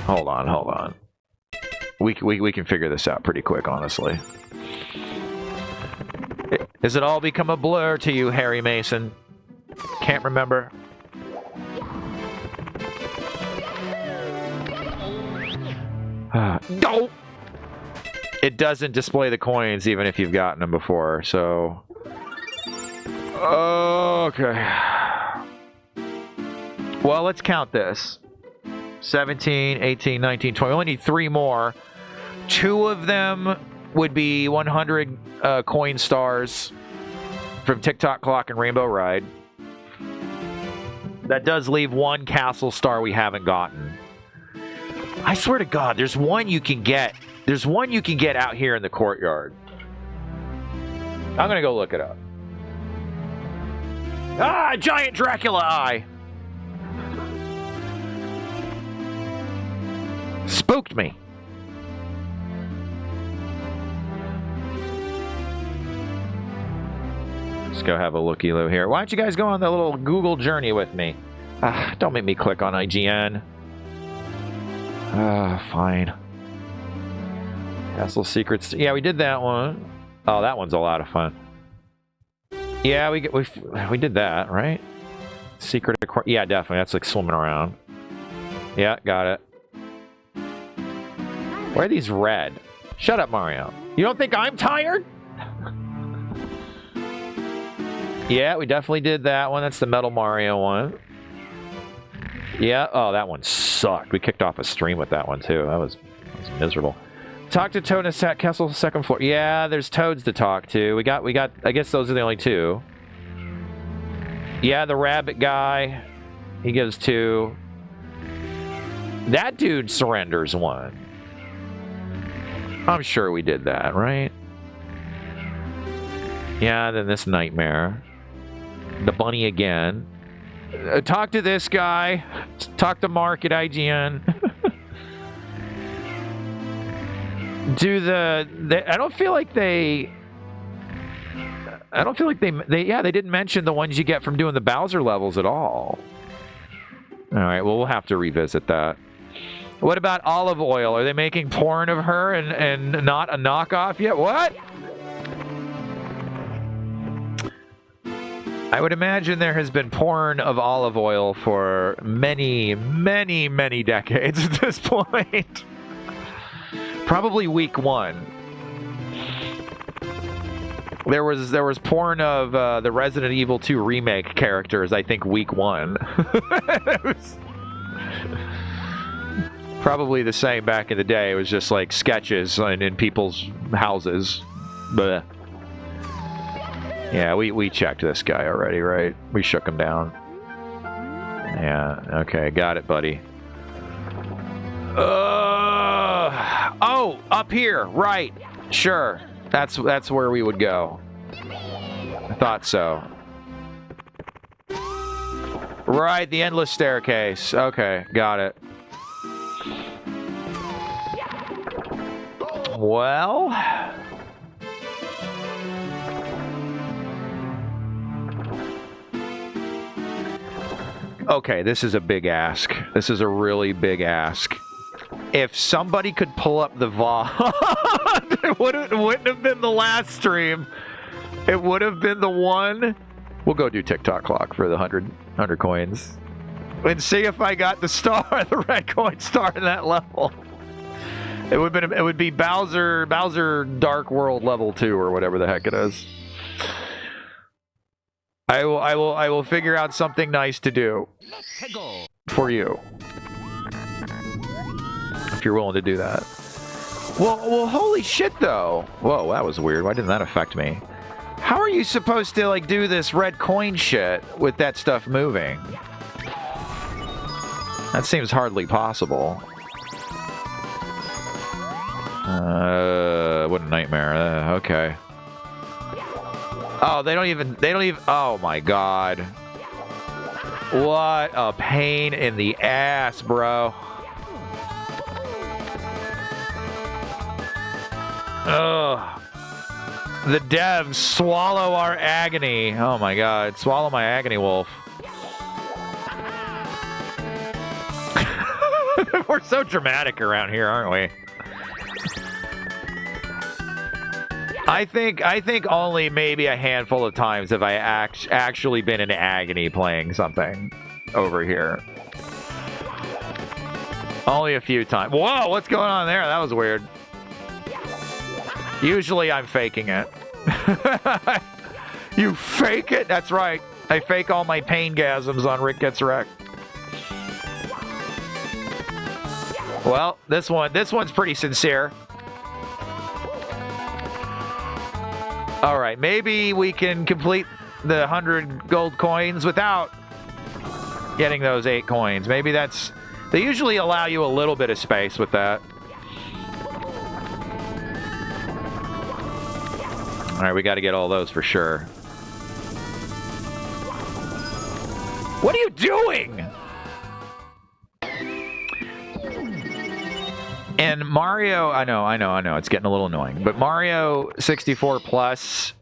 Hold on. We can figure this out pretty quick, honestly. Has it all become a blur to you, Harry Mason? Can't remember. No! It doesn't display the coins even if you've gotten them before, so... Okay. Well, let's count this. 17, 18, 19, 20. We only need 3 more. 2 of them would be 100 coin stars from Tick-Tock Clock and Rainbow Ride. That does leave 1 castle star we haven't gotten. I swear to God, there's one you can get. There's one you can get out here in the courtyard. I'm gonna go look it up. Ah, giant Dracula eye! Spooked me. Let's go have a looky-loo here. Why don't you guys go on that little Google journey with me? Don't make me click on IGN. Fine. Castle Secrets. Yeah, we did that one. Oh, that one's a lot of fun. Yeah, we did that, right? Secret. Yeah, definitely. That's like swimming around. Yeah, got it. Why are these red? Shut up, Mario. You don't think I'm tired? Yeah, we definitely did that one. That's the Metal Mario one. Yeah. Oh, that one sucked. We kicked off a stream with that one too. That was miserable. Talk to Toad in Castle second floor. Yeah, there's Toads to talk to. We got. I guess those are the only 2. Yeah, the rabbit guy. He gives 2. That dude surrenders 1. I'm sure we did that, right? Yeah, then this nightmare. The bunny again. Talk to this guy. Talk to Mark at IGN. Do I don't feel like they... I don't feel like they didn't mention the ones you get from doing the Bowser levels at all. All right, well, we'll have to revisit that. What about olive oil? Are they making porn of her and not a knockoff yet? What? I would imagine there has been porn of olive oil for many, many, many decades at this point. Probably week 1. There was porn of the Resident Evil 2 remake characters, I think, week 1. It was probably the same back in the day. It was just like sketches in people's houses. But yeah, we checked this guy already, right? We shook him down. Yeah, okay, got it, buddy. Oh, up here, right. Sure. That's where we would go. I thought so. Right, the endless staircase. Okay, got it. Well... Okay, this is a big ask. This is a really big ask. If somebody could pull up the VOD, it wouldn't have been the last stream. It would have been the one. We'll go do TikTok clock for the 100 coins. And see if I got the star, the red coin star in that level. It would be Bowser Dark World level 2 or whatever the heck it is. I will figure out something nice to do for you. If you're willing to do that. Well, holy shit, though. Whoa, that was weird. Why didn't that affect me? How are you supposed to, like, do this red coin shit with that stuff moving? That seems hardly possible. What a nightmare. Okay. Oh, they don't even, oh my god. What a pain in the ass, bro. Ugh. The devs swallow our agony. Oh my god, swallow my agony, wolf. We're so dramatic around here, aren't we? I think only maybe a handful of times have I actually been in agony playing something over here. Only a few times. Whoa, what's going on there? That was weird. Usually I'm faking it. You fake it? That's right. I fake all my pain-gasms on Rikk Gets Wrecked. Well, this one's pretty sincere. All right, maybe we can complete the 100 gold coins without getting those 8 coins. Maybe that's... They usually allow you a little bit of space with that. All right, we got to get all those for sure. What are you doing? And Mario, I know, it's getting a little annoying. But Mario 64 Plus,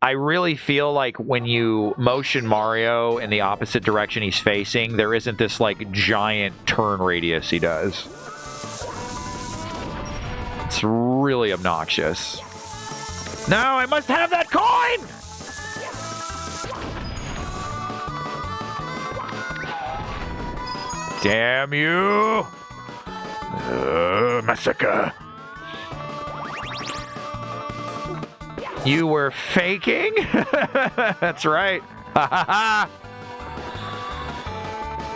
I really feel like when you motion Mario in the opposite direction he's facing, there isn't this, like, giant turn radius he does. It's really obnoxious. No, I must have that coin! Damn you! Massacre. You were faking? That's right.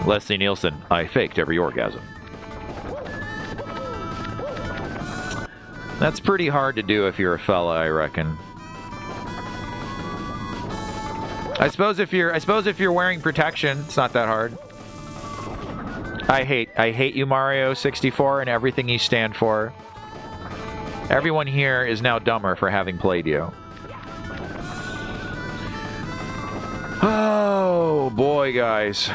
Leslie Nielsen, I faked every orgasm. That's pretty hard to do if you're a fella, I reckon. I suppose if you're wearing protection, it's not that hard. I hate you, Mario 64, and everything you stand for. Everyone here is now dumber for having played you. Oh, boy, guys.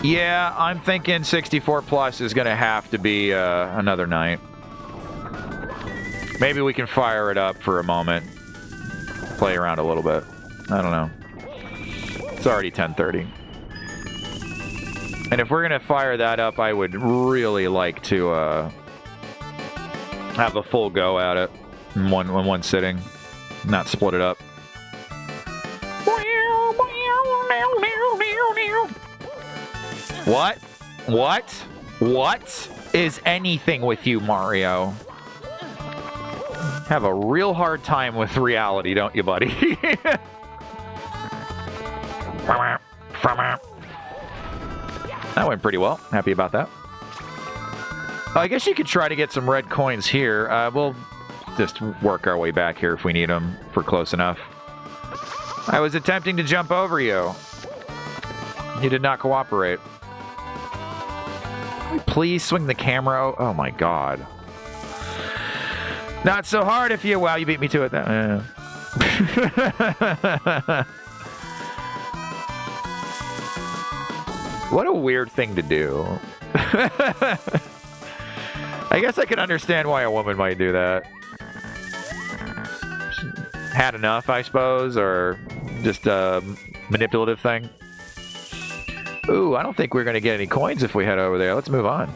Yeah, I'm thinking 64 Plus is going to have to be another night. Maybe we can fire it up for a moment. play around a little bit. I don't know. It's already 10:30. And if we're going to fire that up, I would really like to have a full go at it in one sitting. Not split it up. What? What? What is anything with you, Mario? Have a real hard time with reality, don't you, buddy? That went pretty well. Happy about that. I guess you could try to get some red coins here. We'll just work our way back here if we need them for close enough. I was attempting to jump over you. You did not cooperate. Please swing the camera. Oh my god. Not so hard if you... Wow, you beat me to it. What a weird thing to do. I guess I can understand why a woman might do that. Had enough, I suppose, or just a manipulative thing. Ooh, I don't think we're going to get any coins if we head over there. Let's move on.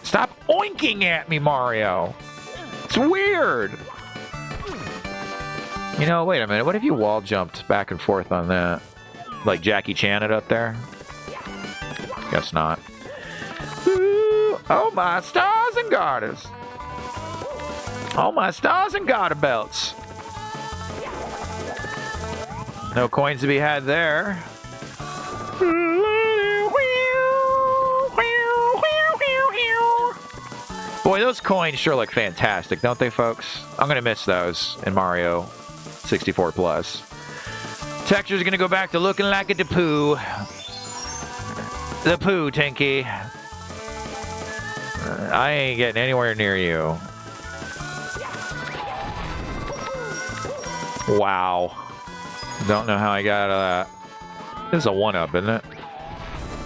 Stop oinking at me, Mario. It's weird. You know, wait a minute. What if you wall jumped back and forth on that? Like Jackie Chan it up there? Guess not. Ooh, oh, my stars and garters. Oh, my stars and garter belts. No coins to be had there. Boy, those coins sure look fantastic, don't they, folks? I'm going to miss those in Mario 64 Plus. Texture's going to go back to looking like a Depoo. The poo, Tinky. I ain't getting anywhere near you. Wow. Don't know how I got that. This is a 1-up, isn't it?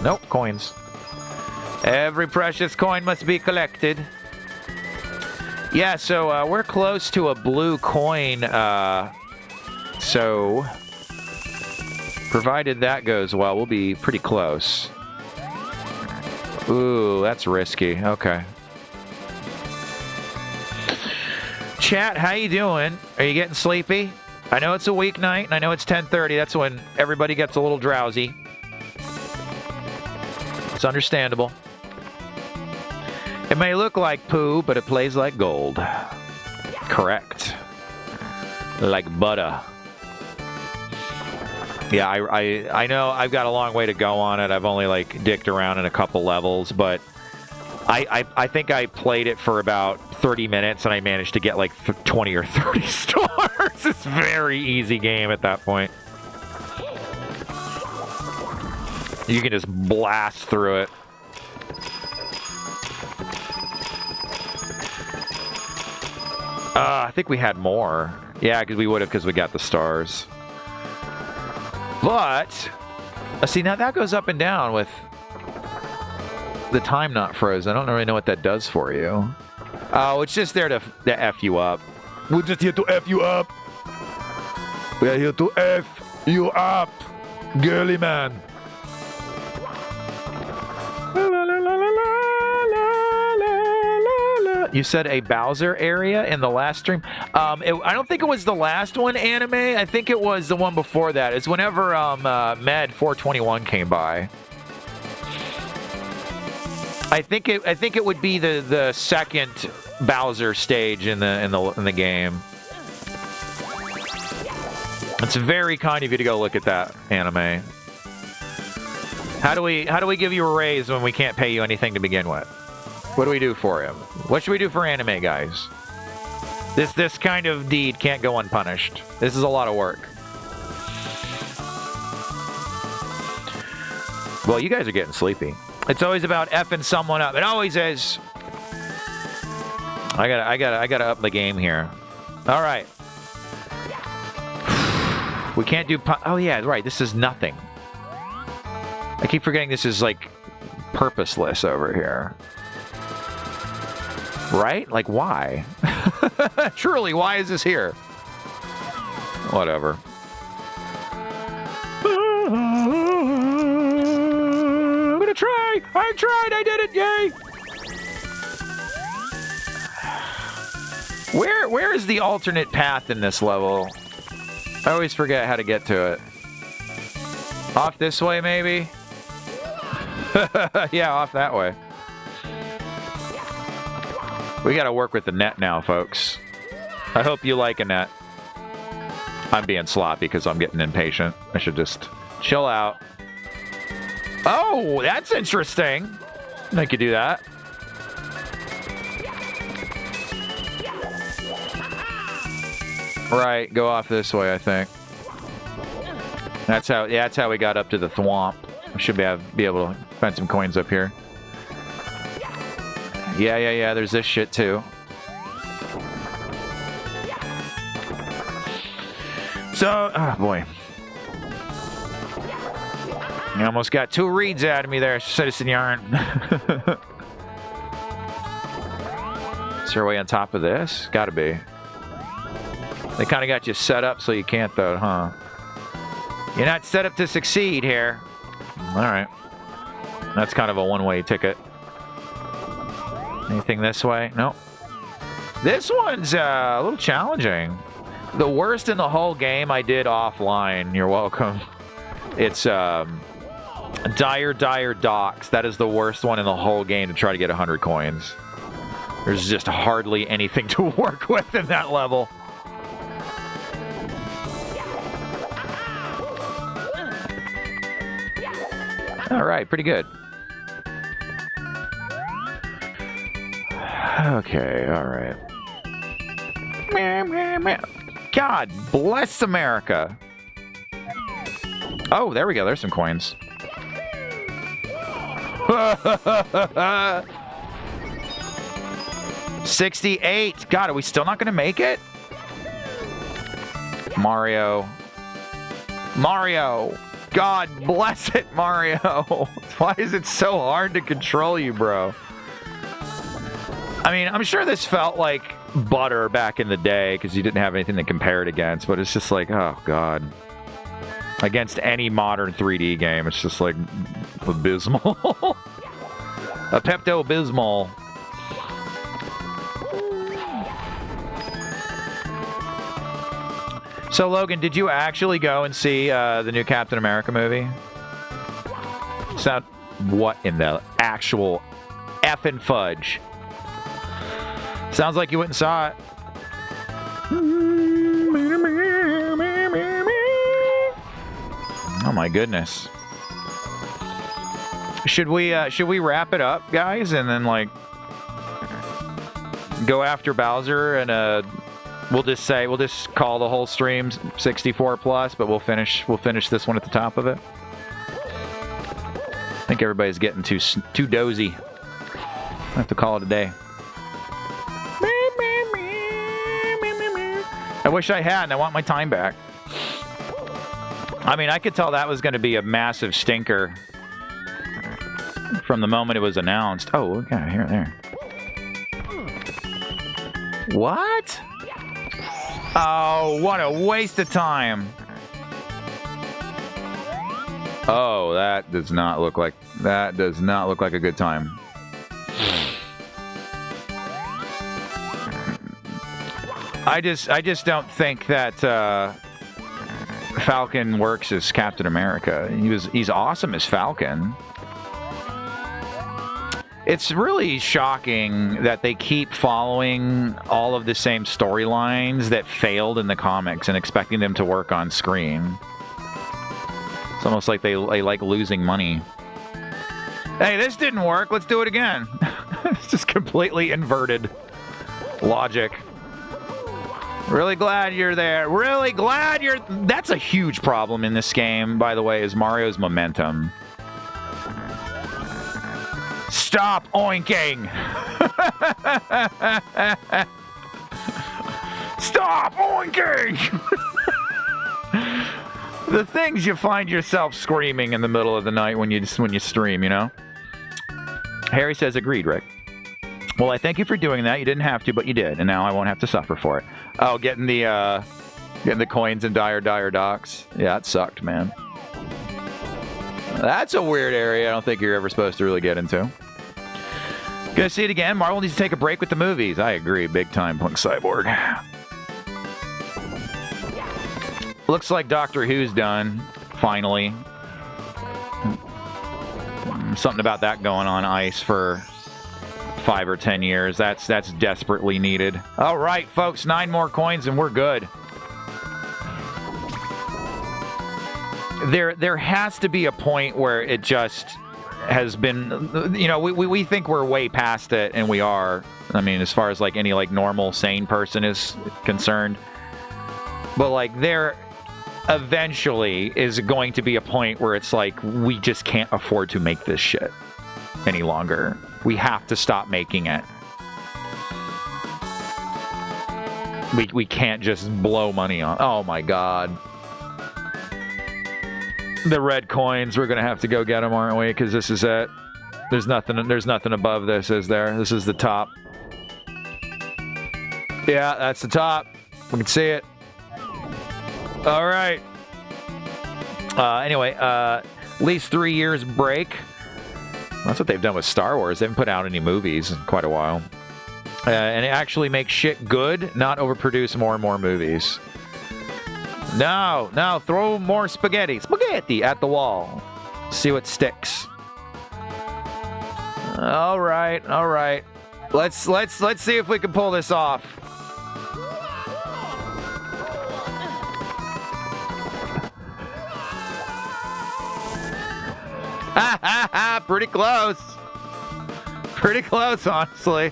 Nope, coins. Every precious coin must be collected. Yeah, so we're close to a blue coin. So, provided that goes well, we'll be pretty close. Ooh, that's risky. Okay. Chat, how you doing? Are you getting sleepy? I know it's a weeknight, and I know it's 10:30. That's when everybody gets a little drowsy. It's understandable. It may look like poo, but it plays like gold. Correct. Like butter. Yeah, I know I've got a long way to go on it. I've only like dicked around in a couple levels, but I think I played it for about 30 minutes and I managed to get like 20 or 30 stars. It's a very easy game at that point. You can just blast through it. I think we had more. Yeah, because we would have, because we got the stars. But, see, now that goes up and down with the time not frozen. I don't really know what that does for you. Oh, it's just there to F you up. We're just here to F you up. We are here to F you up, girly man. You said a Bowser area in the last stream? I don't think it was the last one, Anime. I think it was the one before that. It's whenever Med 421 came by. I think it would be the second Bowser stage in the game. It's very kind of you to go look at that, Anime. How do we give you a raise when we can't pay you anything to begin with? What do we do for him? What should we do for Anime, guys? This kind of deed can't go unpunished. This is a lot of work. Well, you guys are getting sleepy. It's always about effing someone up. It always is. I gotta up the game here. All right. We can't do. Oh yeah, right. This is nothing. I keep forgetting this is like purposeless over here. Right? Like, why? Truly, why is this here? Whatever. I'm gonna try. I tried. I did it. Yay. Where is the alternate path in this level? I always forget how to get to it. Off this way, maybe? Yeah, off that way. We gotta work with the net now, folks. I hope you like a net. I'm being sloppy because I'm getting impatient. I should just chill out. Oh, that's interesting. I could do that. Right, go off this way, I think. That's how we got up to the thwomp. We should be able to find some coins up here. Yeah, there's this shit too. So, oh boy. You almost got 2 reads out of me there, Citizen Yarn. Is there a way on top of this? Gotta be. They kind of got you set up so you can't, though, huh? You're not set up to succeed here. All right. That's kind of a one-way ticket. Anything this way? Nope. This one's a little challenging. The worst in the whole game I did offline. You're welcome. It's Dire Docks. That is the worst one in the whole game to try to get 100 coins. There's just hardly anything to work with in that level. All right, pretty good. Okay, all right. God bless America. Oh, there we go. There's some coins. 68. God, are we still not going to make it? Mario. God bless it, Mario. Why is it so hard to control you, bro? I mean, I'm sure this felt like butter back in the day because you didn't have anything to compare it against, but it's just like, oh, God. Against any modern 3D game, it's just like abysmal. A Pepto-Bismol. So, Logan, did you actually go and see the new Captain America movie? What in the actual effing fudge? Sounds like you went and saw it. Oh my goodness. Should we wrap it up, guys, and then like go after Bowser and we'll just call the whole stream 64 plus, but we'll finish this one at the top of it. I think everybody's getting too dozy. I have to call it a day. I wish I had, and I want my time back. I mean, I could tell that was going to be a massive stinker from the moment it was announced. Oh, we got it here, there. What? Oh, what a waste of time. Oh, that does not look like a good time. I just don't think that Falcon works as Captain America. He's awesome as Falcon. It's really shocking that they keep following all of the same storylines that failed in the comics and expecting them to work on screen. It's almost like they like losing money. Hey, this didn't work. Let's do it again. It's just completely inverted logic. Really glad you're there. Really glad you're... That's a huge problem in this game, by the way, is Mario's momentum. Stop oinking! Stop oinking! The things you find yourself screaming in the middle of the night when you stream, you know? Harry says, agreed, Rick. Well, I thank you for doing that. You didn't have to, but you did, and now I won't have to suffer for it. Oh, getting the coins in dire docks. Yeah, it sucked, man. That's a weird area I don't think you're ever supposed to really get into. Gonna see it again. Marvel needs to take a break with the movies. I agree, big time, Punk Cyborg. Looks like Doctor Who's done, finally. Something about that going on ice for 5 or 10 years. That's desperately needed. All right, folks, 9 more coins and we're good. There has to be a point where it just has been, you know, we think we're way past it, and we are. I mean, as far as like any like normal sane person is concerned. But like there eventually is going to be a point where it's like we just can't afford to make this shit any longer. We have to stop making it. We can't just blow money on. Oh my god. The red coins, we're gonna have to go get them, aren't we? Because this is it. There's nothing above this, is there? This is the top. Yeah, that's the top. We can see it. All right. Anyway, at least 3 years break. That's what they've done with Star Wars. They haven't put out any movies in quite a while. And it actually makes shit good, not overproduce more and more movies. No, throw more spaghetti at the wall. See what sticks. All right. Let's see if we can pull this off. Pretty close. Pretty close, honestly.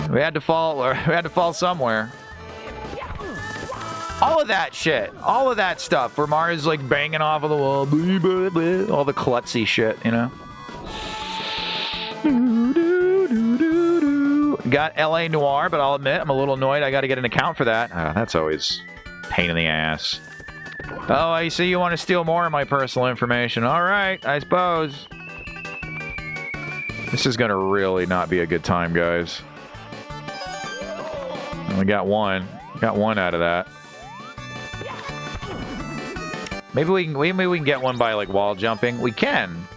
We had to fall somewhere. All of that shit. All of that stuff where Mario's like banging off of the wall. All the klutzy shit, you know? Got LA Noir, but I'll admit I'm a little annoyed. I got to get an account for that. That's always a pain in the ass. Oh, I see you want to steal more of my personal information. All right, I suppose. This is going to really not be a good time, guys. We got one. Got one out of that. Maybe we can get one by like wall jumping. We can.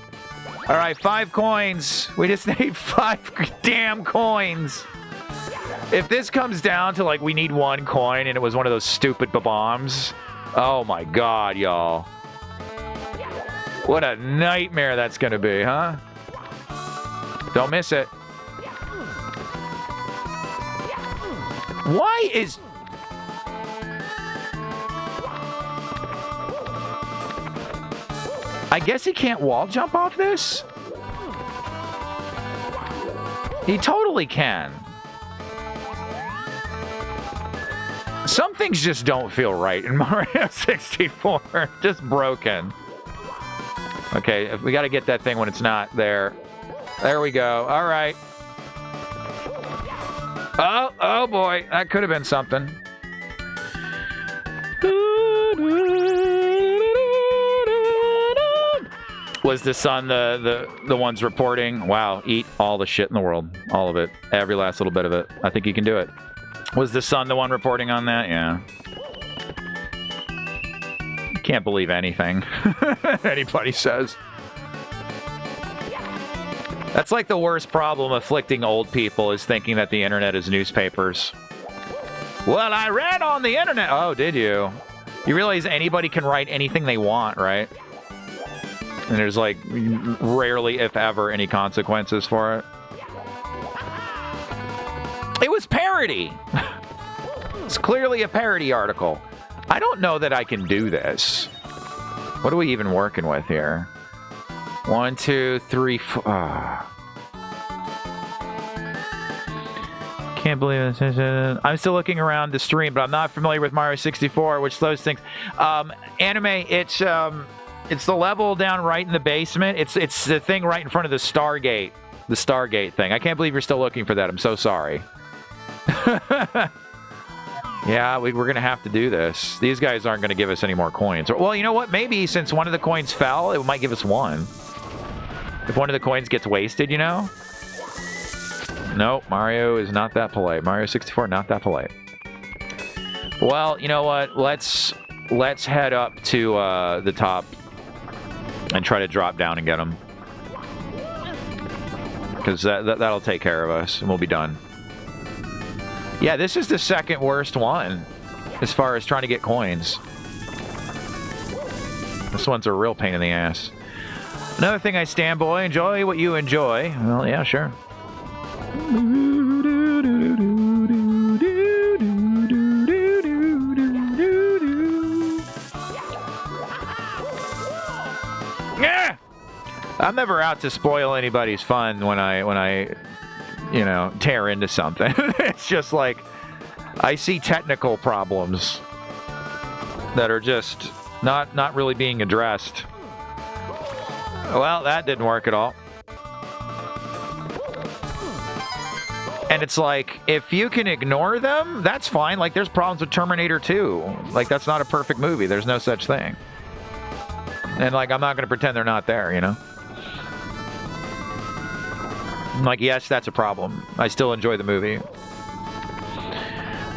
All right, 5 coins. We just need 5 damn coins. If this comes down to like we need 1 coin and it was one of those stupid bombs, oh my god, y'all. What a nightmare that's gonna be, huh? Don't miss it. Why is... I guess he can't wall jump off this? He totally can. Some things just don't feel right in Mario 64. Just broken. Okay, we got to get that thing when it's not there. There we go. All right. Oh boy. That could have been something. Was the sun the ones reporting? Wow, eat all the shit in the world. All of it. Every last little bit of it. I think you can do it. Was the sun the one reporting on that? Yeah. Can't believe anything anybody says. That's like the worst problem afflicting old people, is thinking that the internet is newspapers. Well, I read on the internet. Oh, did you? You realize anybody can write anything they want, right? And there's like rarely, if ever, any consequences for it. It was parody. It's clearly a parody article. I don't know that I can do this. What are we even working with here? 1, 2, 3, 4. Can't believe this. I'm still looking around the stream, but I'm not familiar with Mario 64, which those things. Anime, it's the level down right in the basement. It's the thing right in front of the Stargate. The Stargate thing. I can't believe you're still looking for that. I'm so sorry. Yeah, we're going to have to do this. These guys aren't going to give us any more coins. Well, you know what? Maybe since one of the coins fell, it might give us 1. If one of the coins gets wasted, you know? Nope, Mario is not that polite. Mario 64, not that polite. Well, you know what? Let's head up to the top and try to drop down and get them. Because that'll take care of us, and we'll be done. Yeah, this is the second worst one as far as trying to get coins. This one's a real pain in the ass. Another thing I stand by, enjoy what you enjoy. Well, yeah, sure. Yeah! I'm never out to spoil anybody's fun when I you know, tear into something. It's just like I see technical problems that are just not really being addressed. Well, that didn't work at all. And it's like, if you can ignore them, that's fine. Like, there's problems with Terminator 2. Like, that's not a perfect movie. There's no such thing. And, like, I'm not going to pretend they're not there, you know? I'm like, yes, that's a problem. I still enjoy the movie.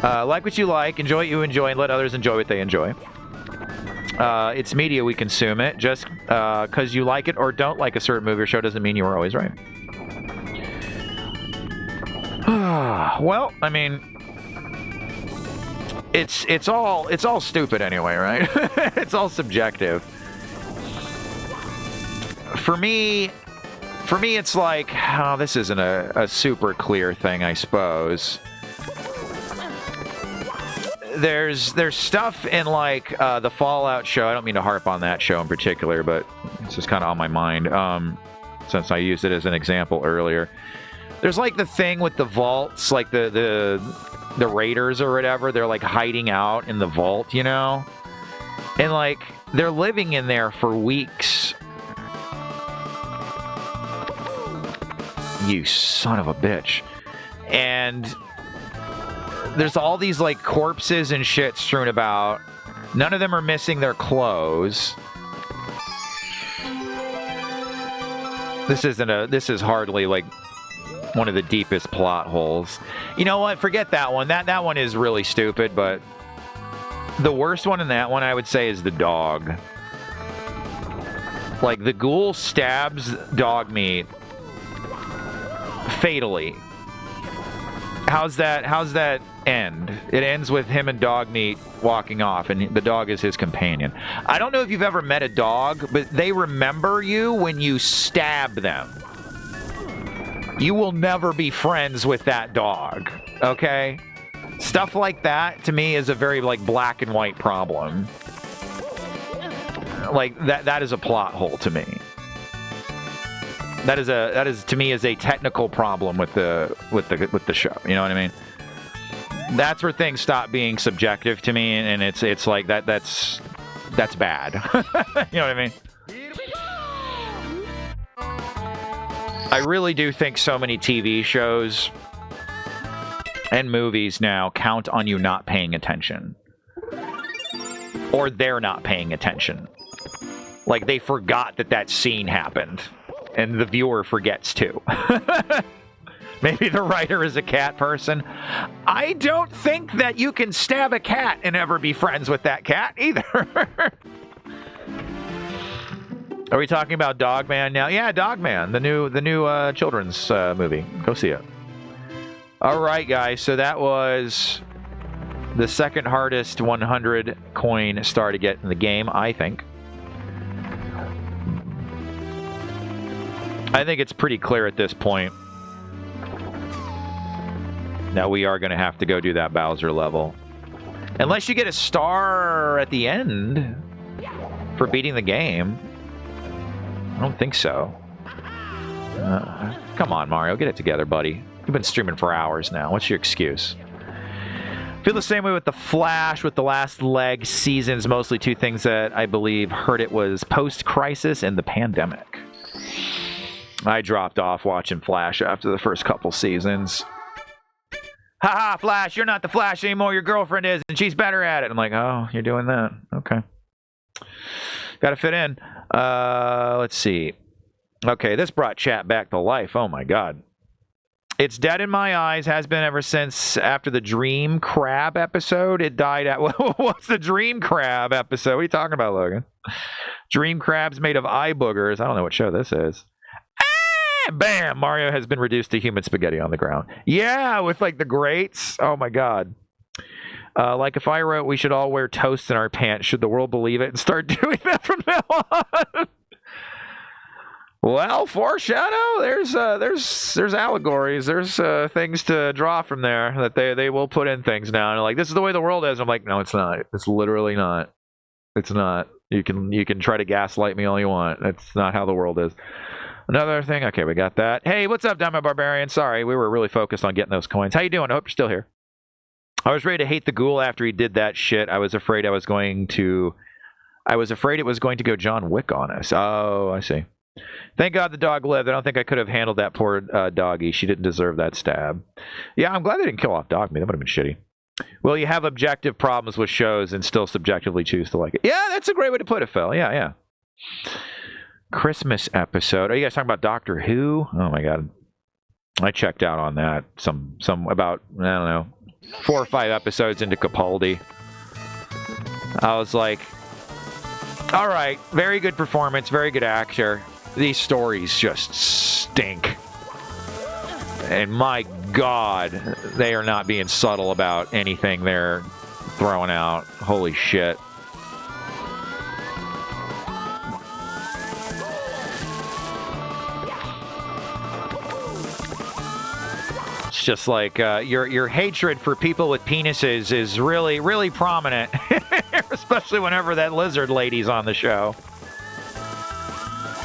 Like what you like, enjoy what you enjoy, and let others enjoy what they enjoy. It's media, we consume it. Just because you like it or don't like a certain movie or show doesn't mean you were always right. Well, I mean, it's all stupid anyway, right? It's all subjective. For me, it's like, oh, this isn't a super clear thing, I suppose. There's stuff in, like, the Fallout show. I don't mean to harp on that show in particular, but it's just kind of on my mind, since I used it as an example earlier. There's, like, the thing with the vaults, like the raiders or whatever. They're, like, hiding out in the vault, you know? And, like, they're living in there for weeks. You son of a bitch. And there's all these, like, corpses and shit strewn about. None of them are missing their clothes. This is hardly, like, one of the deepest plot holes. You know what? Forget that one. That one is really stupid, but the worst one in that one, I would say, is the dog. Like, the ghoul stabs dog meat fatally. How's that end? It ends with him and dog meat walking off, and the dog is his companion. I don't know if you've ever met a dog, but they remember you when you stab them. You will never be friends with that dog, okay? Stuff like that, to me, is a very, like, black and white problem. Like, that is a plot hole to me. That is to me is a technical problem with the show. You know what I mean? That's where things stop being subjective to me, and it's like that's bad. You know what I mean? I really do think so many TV shows and movies now count on you not paying attention, or they're not paying attention. Like, they forgot that scene happened. And the viewer forgets too. Maybe the writer is a cat person. I don't think that you can stab a cat and ever be friends with that cat either. Are we talking about Dogman now? Yeah, Dogman, the new children's movie. Go see it. All right, guys. So that was the second hardest 100 coin star to get in the game, I think. I think it's pretty clear at this point that we are going to have to go do that Bowser level. Unless you get a star at the end for beating the game. I don't think so. Come on, Mario. Get it together, buddy. You've been streaming for hours now. What's your excuse? Feel the same way with The Flash, with the last leg seasons. Mostly two things that I believe hurt it was post-crisis and the pandemic. I dropped off watching Flash after the first couple seasons. Haha, Flash, you're not the Flash anymore. Your girlfriend is, and she's better at it. I'm like, oh, you're doing that. Okay. Got to fit in. Let's see. Okay, this brought chat back to life. Oh my god. It's dead in my eyes, has been ever since after the Dream Crab episode. It died at... What's the Dream Crab episode? What are you talking about, Logan? Dream Crabs made of eye boogers. I don't know what show this is. Ah, bam! Mario has been reduced to human spaghetti on the ground. Yeah, with like the grates. Oh my god. Like if I wrote we should all wear toast in our pants, should the world believe it and start doing that from now on? Well, foreshadow. There's allegories. There's things to draw from there that they will put in things now. And like, this is the way the world is. I'm like, no, it's not. It's literally not. It's not. You can try to gaslight me all you want. That's not how the world is. Another thing. Okay, we got that. Hey, what's up, Diamond Barbarian? Sorry, we were really focused on getting those coins. How you doing? I hope you're still here. I was ready to hate the ghoul after he did that shit. I was afraid it was going to go John Wick on us. Oh, I see. Thank God the dog lived. I don't think I could have handled that poor doggy. She didn't deserve that stab. Yeah, I'm glad they didn't kill off Dog Me. That would have been shitty. Well, you have objective problems with shows and still subjectively choose to like it. Yeah, that's a great way to put it, Phil. Yeah. Christmas episode. Are you guys talking about Doctor Who? Oh my God. I checked out on that. Some about, I don't know, 4 or 5 episodes into Capaldi. I was like, all right, very good performance, very good actor. These stories just stink. And my God, they are not being subtle about anything they're throwing out. Holy shit. It's just like your hatred for people with penises is really, really prominent. Especially whenever that lizard lady's on the show.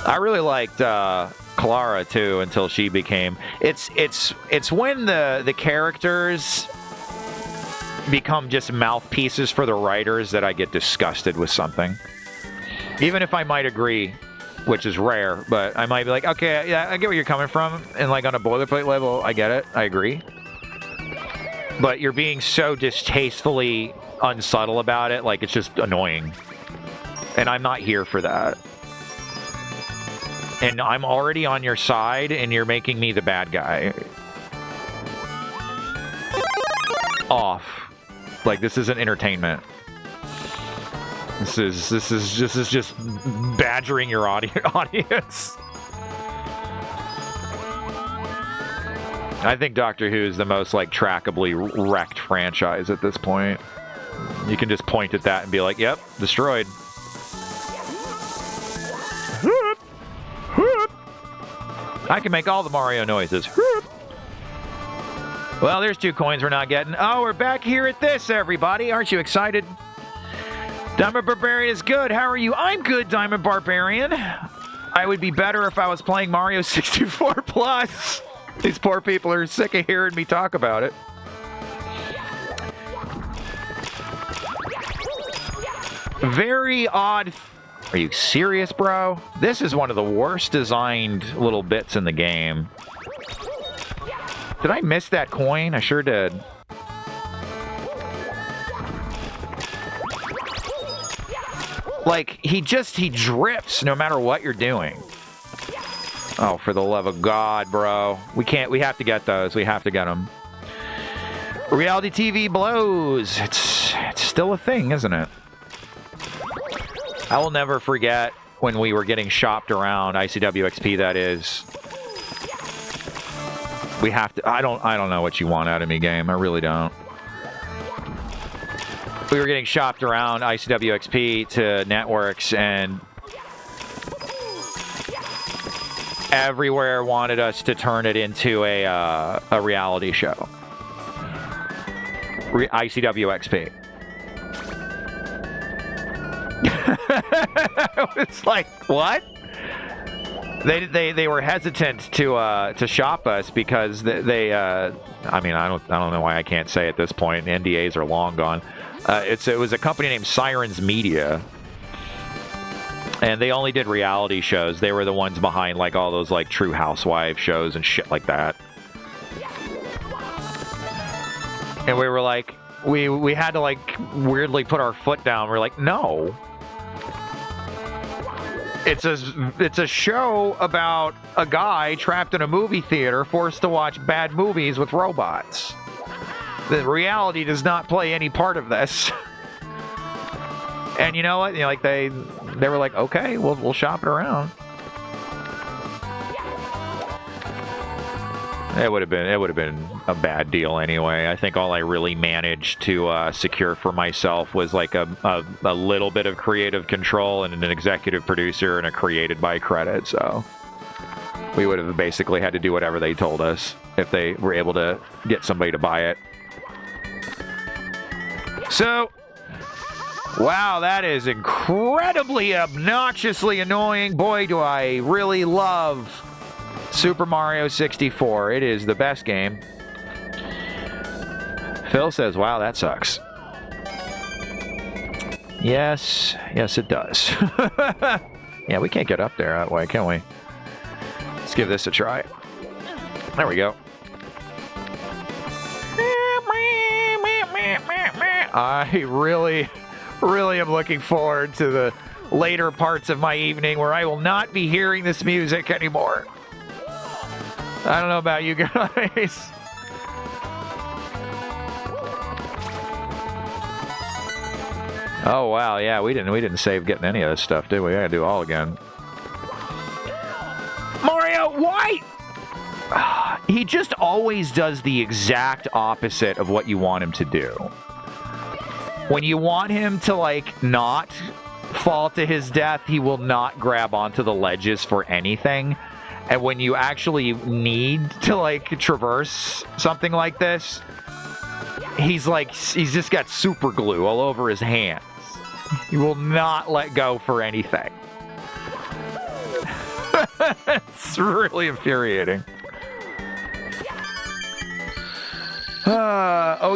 I really liked Clara too until she became. It's when the characters become just mouthpieces for the writers that I get disgusted with something. Even if I might agree, which is rare, but I might be like, okay, yeah, I get where you're coming from, and like on a boilerplate level, I get it, I agree. But you're being so distastefully unsubtle about it, like it's just annoying. And I'm not here for that. And I'm already on your side, and you're making me the bad guy. Off. Like, this isn't entertainment. This is just badgering your audience. I think Doctor Who is the most like trackably wrecked franchise at this point. You can just point at that and be like, "Yep, destroyed." I can make all the Mario noises. Well, there's 2 coins we're not getting. Oh, we're back here at this, everybody. Aren't you excited? Diamond Barbarian is good. How are you? I'm good, Diamond Barbarian. I would be better if I was playing Mario 64 Plus. These poor people are sick of hearing me talk about it. Very odd. Are you serious, bro? This is one of the worst designed little bits in the game. Did I miss that coin? I sure did. Like, he drips no matter what you're doing. Oh, for the love of God, bro. We have to get those. We have to get them. Reality TV blows. It's still a thing, isn't it? I will never forget when we were getting shopped around, ICW XP that is. We have to, I don't know what you want out of me, game. I really don't. We were getting shopped around ICW XP to networks, and everywhere wanted us to turn it into a reality show. ICW XP. It's like, what? They were hesitant to shop us because they I mean, I don't know why I can't say at this point. NDAs are long gone. It was a company named Sirens Media, and they only did reality shows. They were the ones behind like all those like True Housewives shows and shit like that. And we were like, we had to like weirdly put our foot down. We're like, no. It's a show about a guy trapped in a movie theater forced to watch bad movies with robots. The reality does not play any part of this. And you know what? You know, like they were like, okay, we'll shop it around. It would have been a bad deal anyway. I think all I really managed to secure for myself was like a little bit of creative control and an executive producer and a created by credit. So we would have basically had to do whatever they told us if they were able to get somebody to buy it. So, wow, that is incredibly obnoxiously annoying. Boy, do I really love Super Mario 64. It is the best game. Phil says, wow, that sucks. Yes, it does. Yeah, we can't get up there that way, can we? Let's give this a try. There we go. I really am looking forward to the later parts of my evening where I will not be hearing this music anymore. I don't know about you guys. Oh wow, yeah, we didn't save getting any of this stuff, did we? I gotta do it all again. Mario, why? He just always does the exact opposite of what you want him to do. When you want him to, like, not fall to his death, he will not grab onto the ledges for anything. And when you actually need to, like, traverse something like this, he's just got super glue all over his hands. He will not let go for anything. It's really infuriating.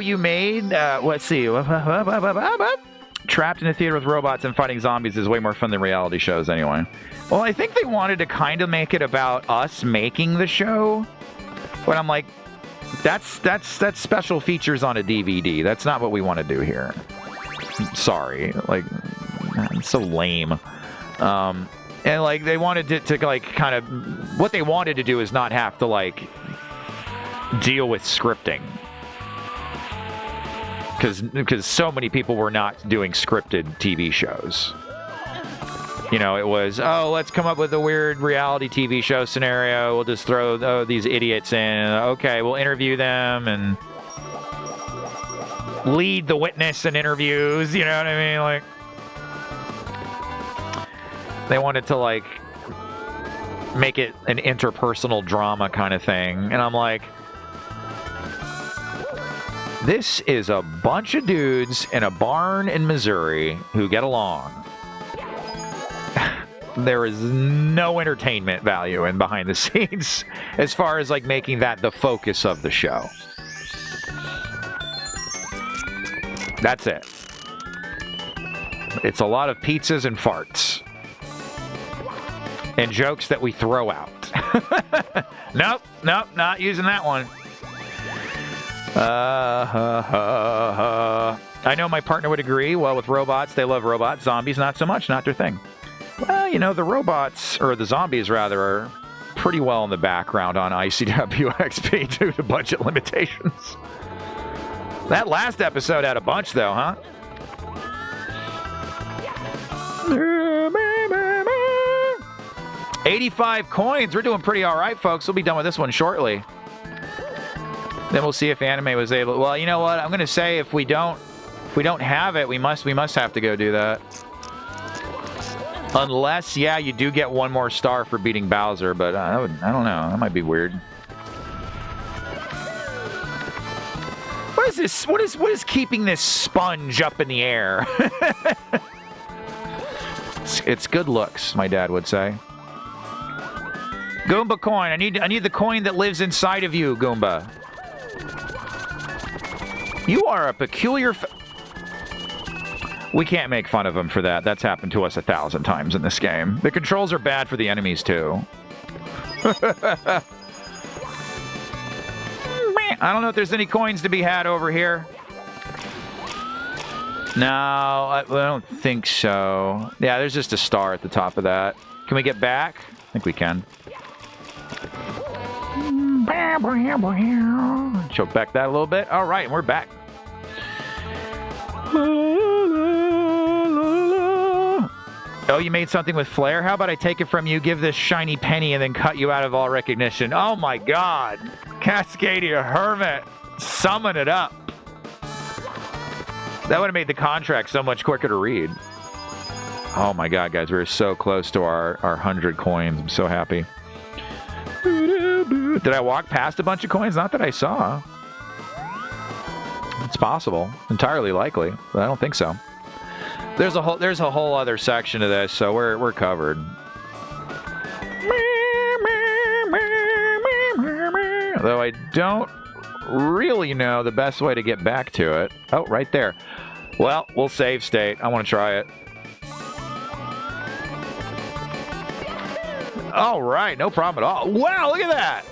You made, let's see. Trapped in a theater with robots and fighting zombies is way more fun than reality shows anyway. Well, I think they wanted to kind of make it about us making the show. But I'm like, that's special features on a DVD. That's not what we want to do here. Sorry. Like, it's so lame. And like, they wanted it to like kind of, what they wanted to do is not have to like deal with scripting. Because so many people were not doing scripted TV shows. You know, it was, let's come up with a weird reality TV show scenario. We'll just throw these idiots in. Okay, we'll interview them and lead the witness in interviews. You know what I mean? Like, they wanted to, like, make it an interpersonal drama kind of thing. And I'm like, this is a bunch of dudes in a barn in Missouri who get along. There is no entertainment value in behind the scenes as far as like making that the focus of the show. That's it. It's a lot of pizzas and farts. And jokes that we throw out. Nope, not using that one. I know my partner would agree. Well, with robots, they love robots. Zombies, not so much. Not their thing. Well, you know, the robots, or the zombies rather, are pretty well in the background on ICW XP due to budget limitations. That last episode had a bunch, though, huh? 85 coins. We're doing pretty all right, folks. We'll be done with this one shortly. Then we'll see if anime was able. Well, you know what? I'm going to say if we don't have it, we must have to go do that. Unless, yeah, you do get one more star for beating Bowser, but I don't know. That might be weird. What is this? What is keeping this sponge up in the air? It's good looks, my dad would say. Goomba coin. I need the coin that lives inside of you, Goomba. You are a peculiar... We can't make fun of him for that. That's happened to us 1,000 times in this game. The controls are bad for the enemies, too. I don't know if there's any coins to be had over here. No, I don't think so. Yeah, there's just a star at the top of that. Can we get back? I think we can. Choke back that a little bit. All right, and we're back. Oh, you made something with flair? How about I take it from you, give this shiny penny, and then cut you out of all recognition? Oh my god. Cascadia Hermit. Summon it up. That would have made the contract so much quicker to read. Oh my god, guys. We're so close to our 100 coins. I'm so happy. Did I walk past a bunch of coins? Not that I saw. It's possible. Entirely likely. But I don't think so. There's a whole other section of this, so we're covered. Though I don't really know the best way to get back to it. Oh, right there. Well, we'll save state. I want to try it. All right, no problem at all. Wow, look at that.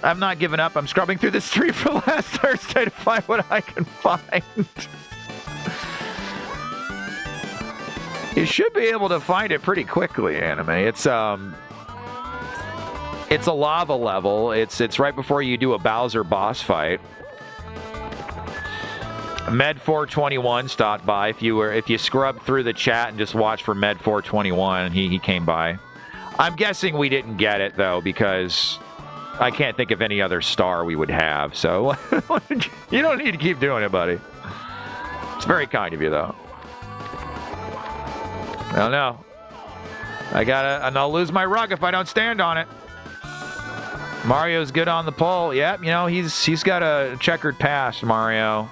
I'm not giving up. I'm scrubbing through the street for last Thursday to find what I can find. You should be able to find it pretty quickly, Anime. It's a lava level. It's right before you do a Bowser boss fight. Med421 stopped by. If you scrub through the chat and just watch for Med421, he came by. I'm guessing we didn't get it though because I can't think of any other star we would have. So you don't need to keep doing it, buddy. It's very kind of you though. I don't know. And I'll lose my rug if I don't stand on it. Mario's good on the pole. Yep, you know, he's got a checkered past, Mario.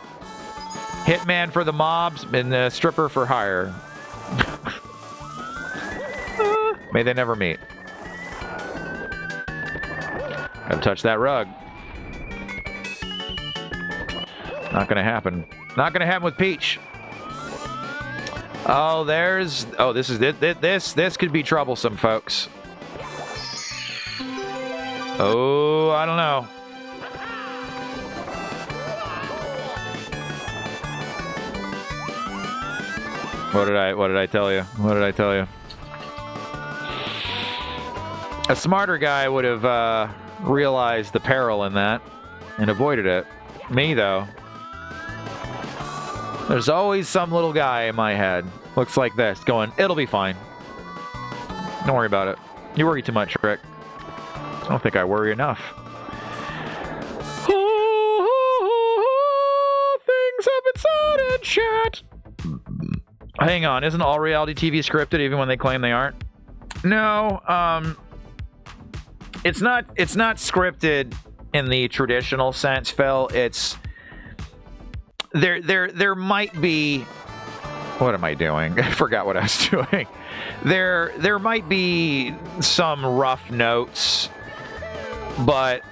Hitman for the mobs and the stripper for hire. May they never meet. Gotta touch that rug. Not gonna happen. Not gonna happen with Peach. Oh, this could be troublesome, folks. Oh, I don't know. What did I tell you? What did I tell you? A smarter guy would have realized the peril in that and avoided it. Me, though. There's always some little guy in my head. Looks like this, going, it'll be fine. Don't worry about it. You worry too much, Rick. I don't think I worry enough. Things have been said in chat. Hang on, isn't all reality TV scripted even when they claim they aren't? No, it's not scripted in the traditional sense, Phil. It's there might be, what am I doing? I forgot what I was doing. There might be some rough notes, but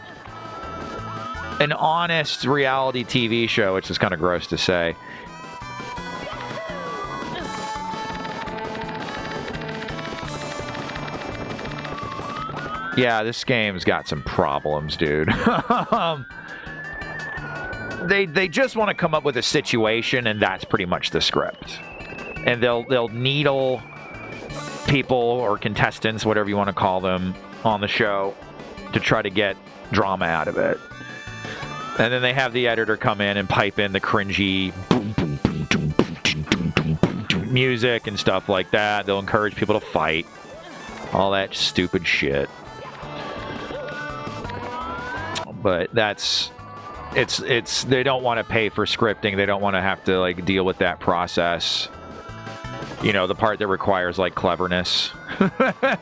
an honest reality TV show, which is kind of gross to say. Yeah, this game's got some problems, dude. They just want to come up with a situation, and that's pretty much the script. And they'll needle people or contestants, whatever you want to call them, on the show to try to get drama out of it. And then they have the editor come in and pipe in the cringy music and stuff like that. They'll encourage people to fight. All that stupid shit. But it's they don't want to pay for scripting. They don't want to have to like deal with that process. You know, the part that requires like cleverness. I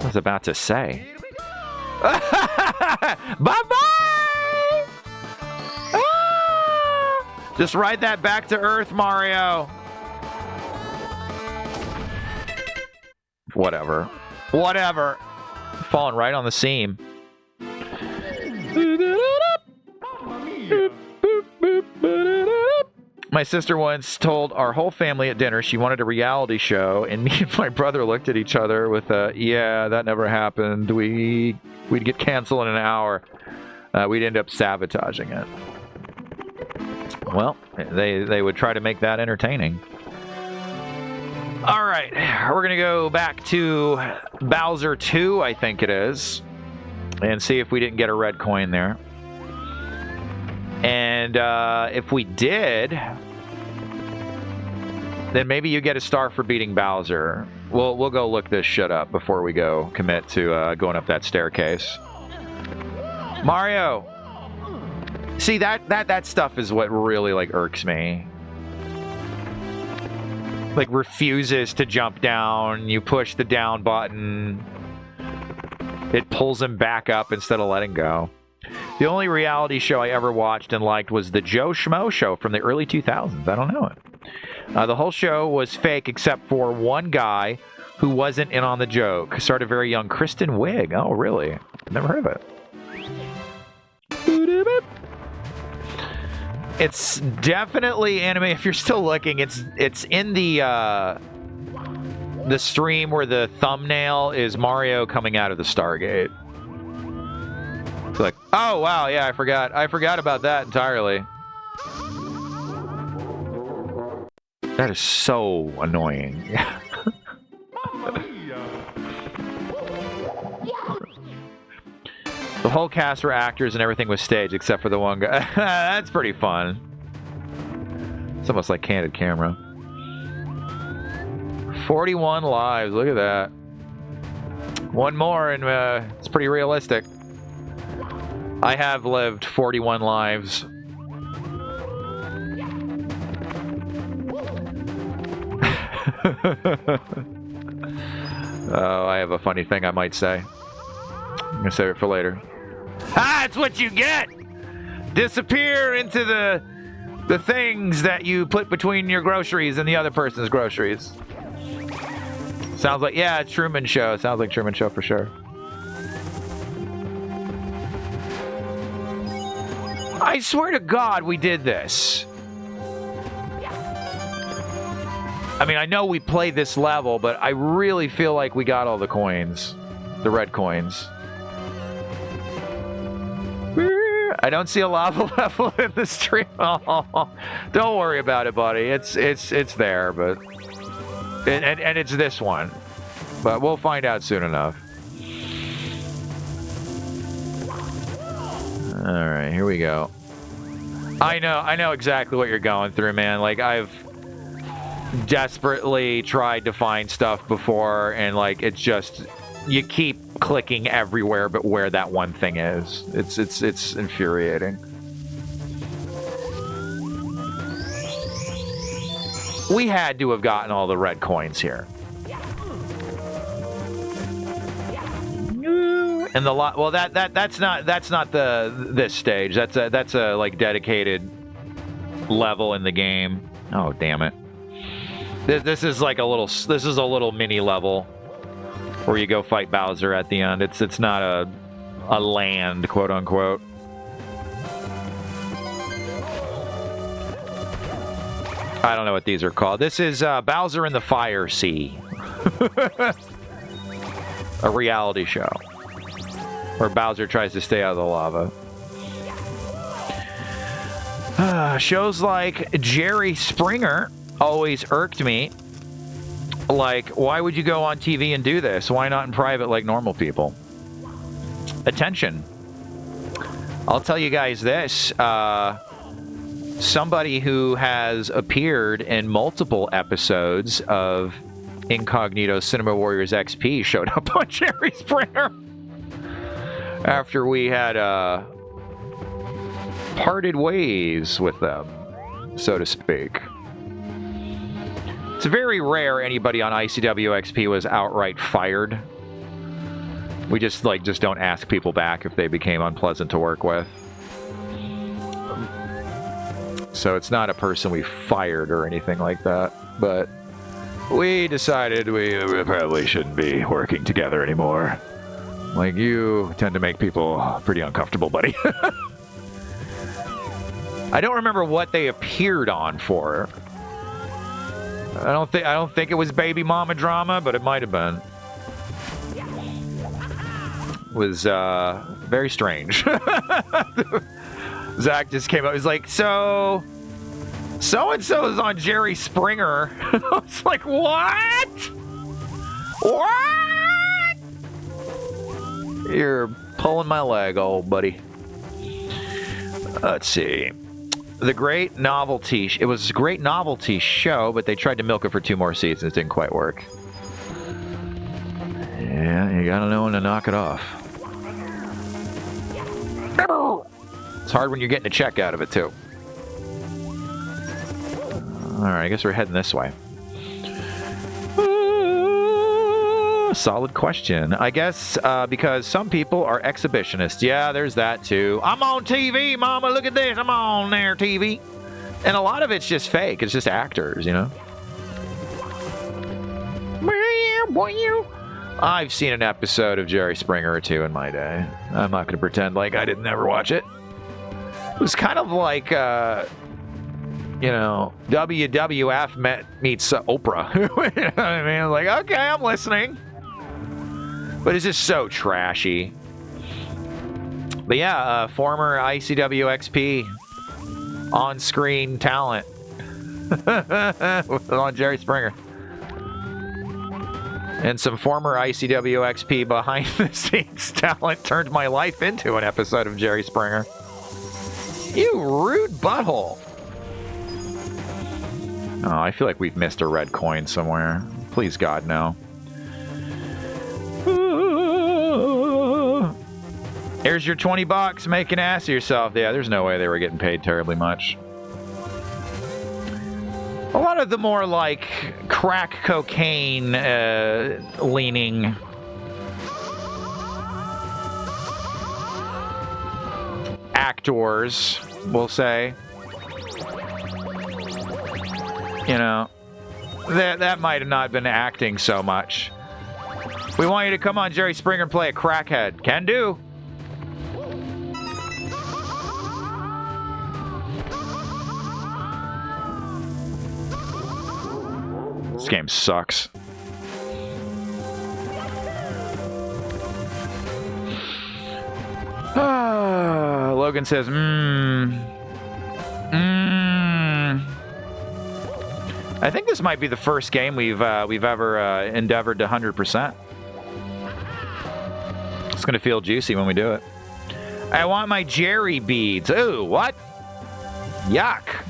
was about to say. Bye-bye! Ah! Just ride that back to Earth, Mario. Whatever. Falling right on the seam. My sister once told our whole family at dinner she wanted a reality show, and me and my brother looked at each other with a, yeah, that never happened. We'd get canceled in an hour. We'd end up sabotaging it. Well, they would try to make that entertaining. All right, we're going to go back to Bowser 2, I think it is, and see if we didn't get a red coin there. And if we did, then maybe you get a star for beating Bowser. We'll go look this shit up before we go commit to going up that staircase. Mario! See, that stuff is what really, like, irks me. Like, refuses to jump down. You push the down button. It pulls him back up instead of letting go. The only reality show I ever watched and liked was the Joe Schmo show from the early 2000s. I don't know it. The whole show was fake except for one guy who wasn't in on the joke. Started very young. Kristen Wiig. Oh, really? Never heard of it. It's definitely anime. If you're still looking, it's in the stream where the thumbnail is Mario coming out of the Stargate. It's like, oh wow, yeah, I forgot about that entirely. That is so annoying. The whole cast were actors and everything was staged except for the one guy. That's pretty fun. It's almost like candid camera. 41 lives. Look at that. One more and it's pretty realistic. I have lived 41 lives. Oh, I have a funny thing I might say. I'm gonna save it for later. Ah, that's what you get! Disappear into the things that you put between your groceries and the other person's groceries. Sounds like, yeah, Truman Show. Sounds like Truman Show for sure. I swear to God we did this. I mean, I know we played this level, but I really feel like we got all the coins. The red coins. I don't see a lava level in the stream. Oh, don't worry about it, buddy. It's there, but and it's this one. But we'll find out soon enough. All right, here we go. I know exactly what you're going through, man. Like, I've desperately tried to find stuff before, and like it's just you keep clicking everywhere but where that one thing is. It's infuriating. We had to have gotten all the red coins here. And the lot, well, that's not this stage. That's a like dedicated level in the game. Oh, damn it. This is like a little mini level where you go fight Bowser at the end. It's not a land, quote unquote. I don't know what these are called. This is Bowser in the Fire Sea. A reality show where Bowser tries to stay out of the lava. Shows like Jerry Springer always irked me. Like, why would you go on TV and do this? Why not in private like normal people? Attention. I'll tell you guys this. Somebody who has appeared in multiple episodes of Incognito Cinema Warriors XP showed up on Jerry Springer after we had parted ways with them, so to speak. It's very rare anybody on ICW XP was outright fired. We just don't ask people back if they became unpleasant to work with. So it's not a person we fired or anything like that, but we decided we probably shouldn't be working together anymore. Like, you tend to make people pretty uncomfortable, buddy. I don't remember what they appeared on for. I don't think it was baby mama drama, but it might have been. It was very strange. Zach just came up. He's like, so So-and-so is on Jerry Springer. It's like, what? What? You're pulling my leg, old buddy. Let's see. The Great Novelty. It was a great novelty show, but they tried to milk it for 2 more seasons. It didn't quite work. Yeah, you gotta know when to knock it off. It's hard when you're getting a check out of it, too. Alright, I guess we're heading this way. Solid question. I guess because some people are exhibitionists. Yeah, there's that too. I'm on TV, mama, look at this. I'm on there, TV. And a lot of it's just fake. It's just actors, you know? I've seen an episode of Jerry Springer or 2 in my day. I'm not going to pretend like I didn't ever watch it. It was kind of like, you know, WWF meets Oprah. You know what I mean? I was like, okay, I'm listening. But it's just so trashy. But yeah, former ICW XP on-screen talent on Jerry Springer. And some former ICW XP behind-the-scenes talent turned my life into an episode of Jerry Springer. You rude butthole. Oh, I feel like we've missed a red coin somewhere. Please, God, no. Here's your $20. Make an ass of yourself. Yeah, there's no way they were getting paid terribly much. A lot of the more like crack cocaine leaning actors, we'll say. You know, that might have not been acting so much. We want you to come on Jerry Springer and play a crackhead. Can do. This game sucks. Logan says, I think this might be the first game we've ever endeavored to 100%. It's gonna feel juicy when we do it. I want my Jerry beads. Ooh, what? Yuck.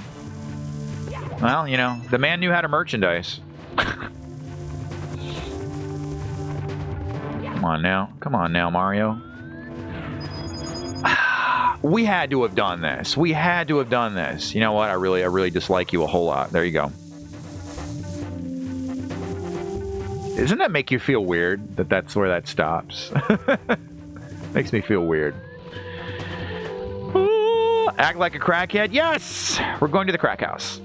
Well, you know, the man knew how to merchandise. Come on now, Mario. We had to have done this. We had to have done this. You know what? I really dislike you a whole lot. There you go. Doesn't that make you feel weird that that's where that stops? Makes me feel weird. Ooh, act like a crackhead? Yes! We're going to the crack house.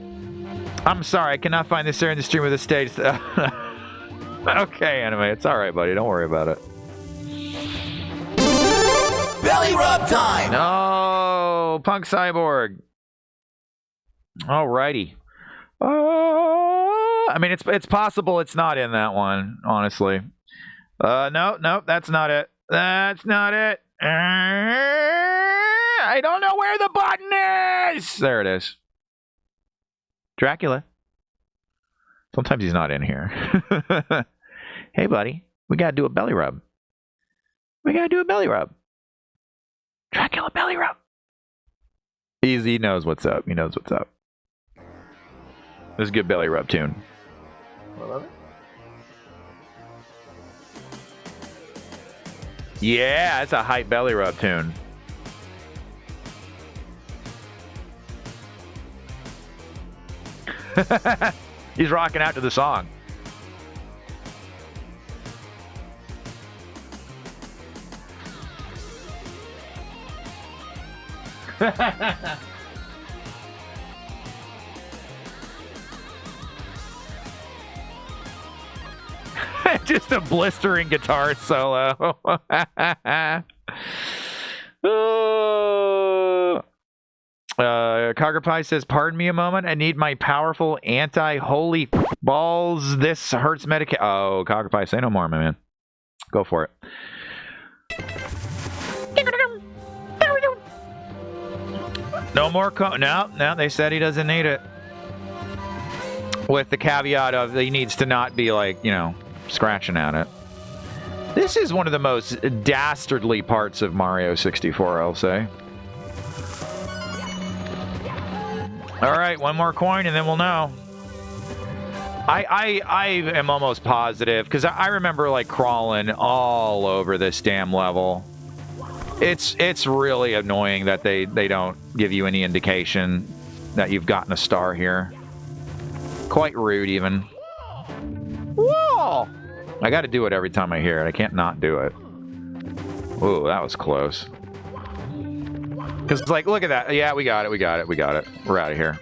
I'm sorry, I cannot find this area in the stream of the stage. Okay, anime, it's alright, buddy. Don't worry about it. Belly rub time! No, Punk Cyborg. Alrighty. I mean, it's possible it's not in that one, honestly. No, that's not it. That's not it. I don't know where the button is! There it is. Dracula. Sometimes he's not in here. Hey, buddy. We gotta do a belly rub. We gotta do a belly rub. Dracula belly rub. He knows what's up. He knows what's up. This is a good belly rub tune. I love it. Yeah, it's a hype belly rub tune. He's rocking out to the song. Just a blistering guitar solo. Cogger Pie says, pardon me a moment. I need my powerful anti-holy balls. This hurts medication. Oh, Cogger Pie, say no more, my man. Go for it. No more. No, they said he doesn't need it. With the caveat of he needs to not be like, you know, scratching at it. This is one of the most dastardly parts of Mario 64, I'll say. Alright, one more coin and then we'll know. I am almost positive, because I remember like crawling all over this damn level. It's really annoying that they don't give you any indication that you've gotten a star here. Quite rude, even. Whoa! I gotta do it every time I hear it. I can't not do it. Ooh, that was close. Because it's like, look at that. Yeah, we got it, we got it, we got it. We're out of here.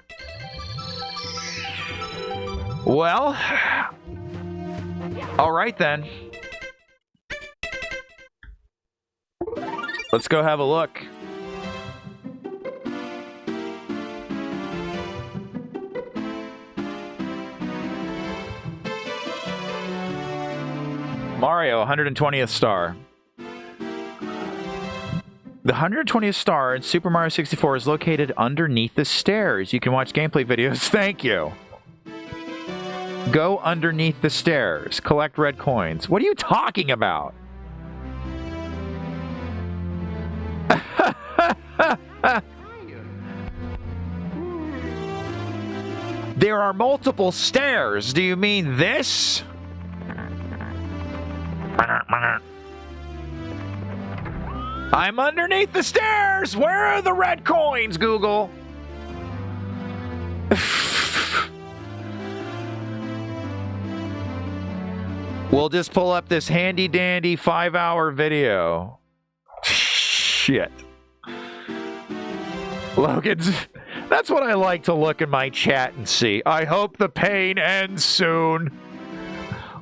Well, all right then. Let's go have a look. Mario, 120th star. The 120th star in Super Mario 64 is located underneath the stairs. You can watch gameplay videos. Thank you. Go underneath the stairs. Collect red coins. What are you talking about? There are multiple stairs. Do you mean this? I'm underneath the stairs. Where are the red coins, Google? We'll just pull up this handy-dandy 5-hour video. Shit. Logan's... That's what I like to look in my chat and see. I hope the pain ends soon.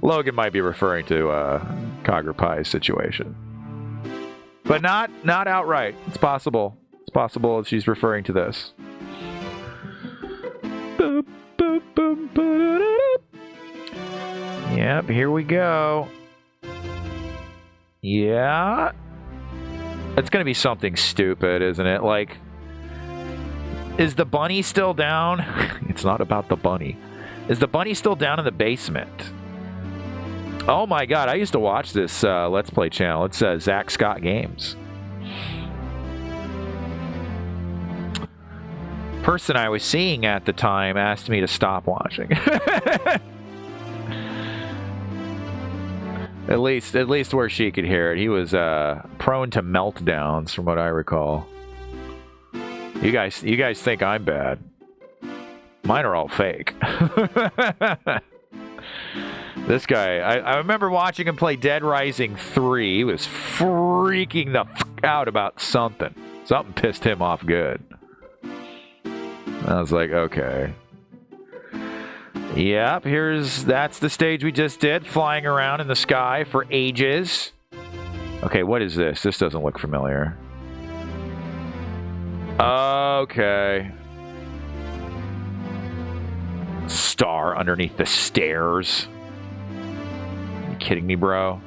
Logan might be referring to Cogger Pie's situation. But not outright. It's possible. It's possible that she's referring to this. Yep, here we go. Yeah. It's gonna be something stupid, isn't it? Like, is the bunny still down? It's not about the bunny. Is the bunny still down in the basement? Oh my god, I used to watch this Let's Play channel. It's Zach Scott Games. Person I was seeing at the time asked me to stop watching. At least where she could hear it. He was prone to meltdowns, from what I recall. You guys think I'm bad. Mine are all fake. This guy, I remember watching him play Dead Rising 3. He was freaking the fuck out about something. Something pissed him off good. I was like, okay. Yep, that's the stage we just did, flying around in the sky for ages. Okay, what is this? This doesn't look familiar. Okay. Star underneath the stairs. Are you kidding me, bro?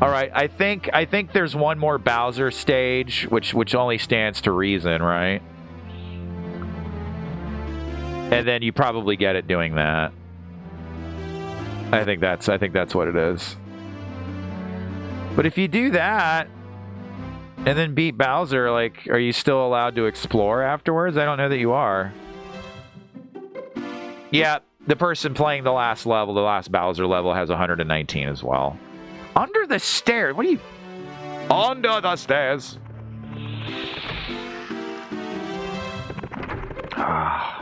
All right, I think there's one more Bowser stage, which only stands to reason, right? And then you probably get it doing that. I think that's what it is. But if you do that and then beat Bowser, like, are you still allowed to explore afterwards? I don't know that you are. Yeah, the person playing the last level, the last Bowser level, has 119 as well. Under the stairs? What are you... Under the stairs.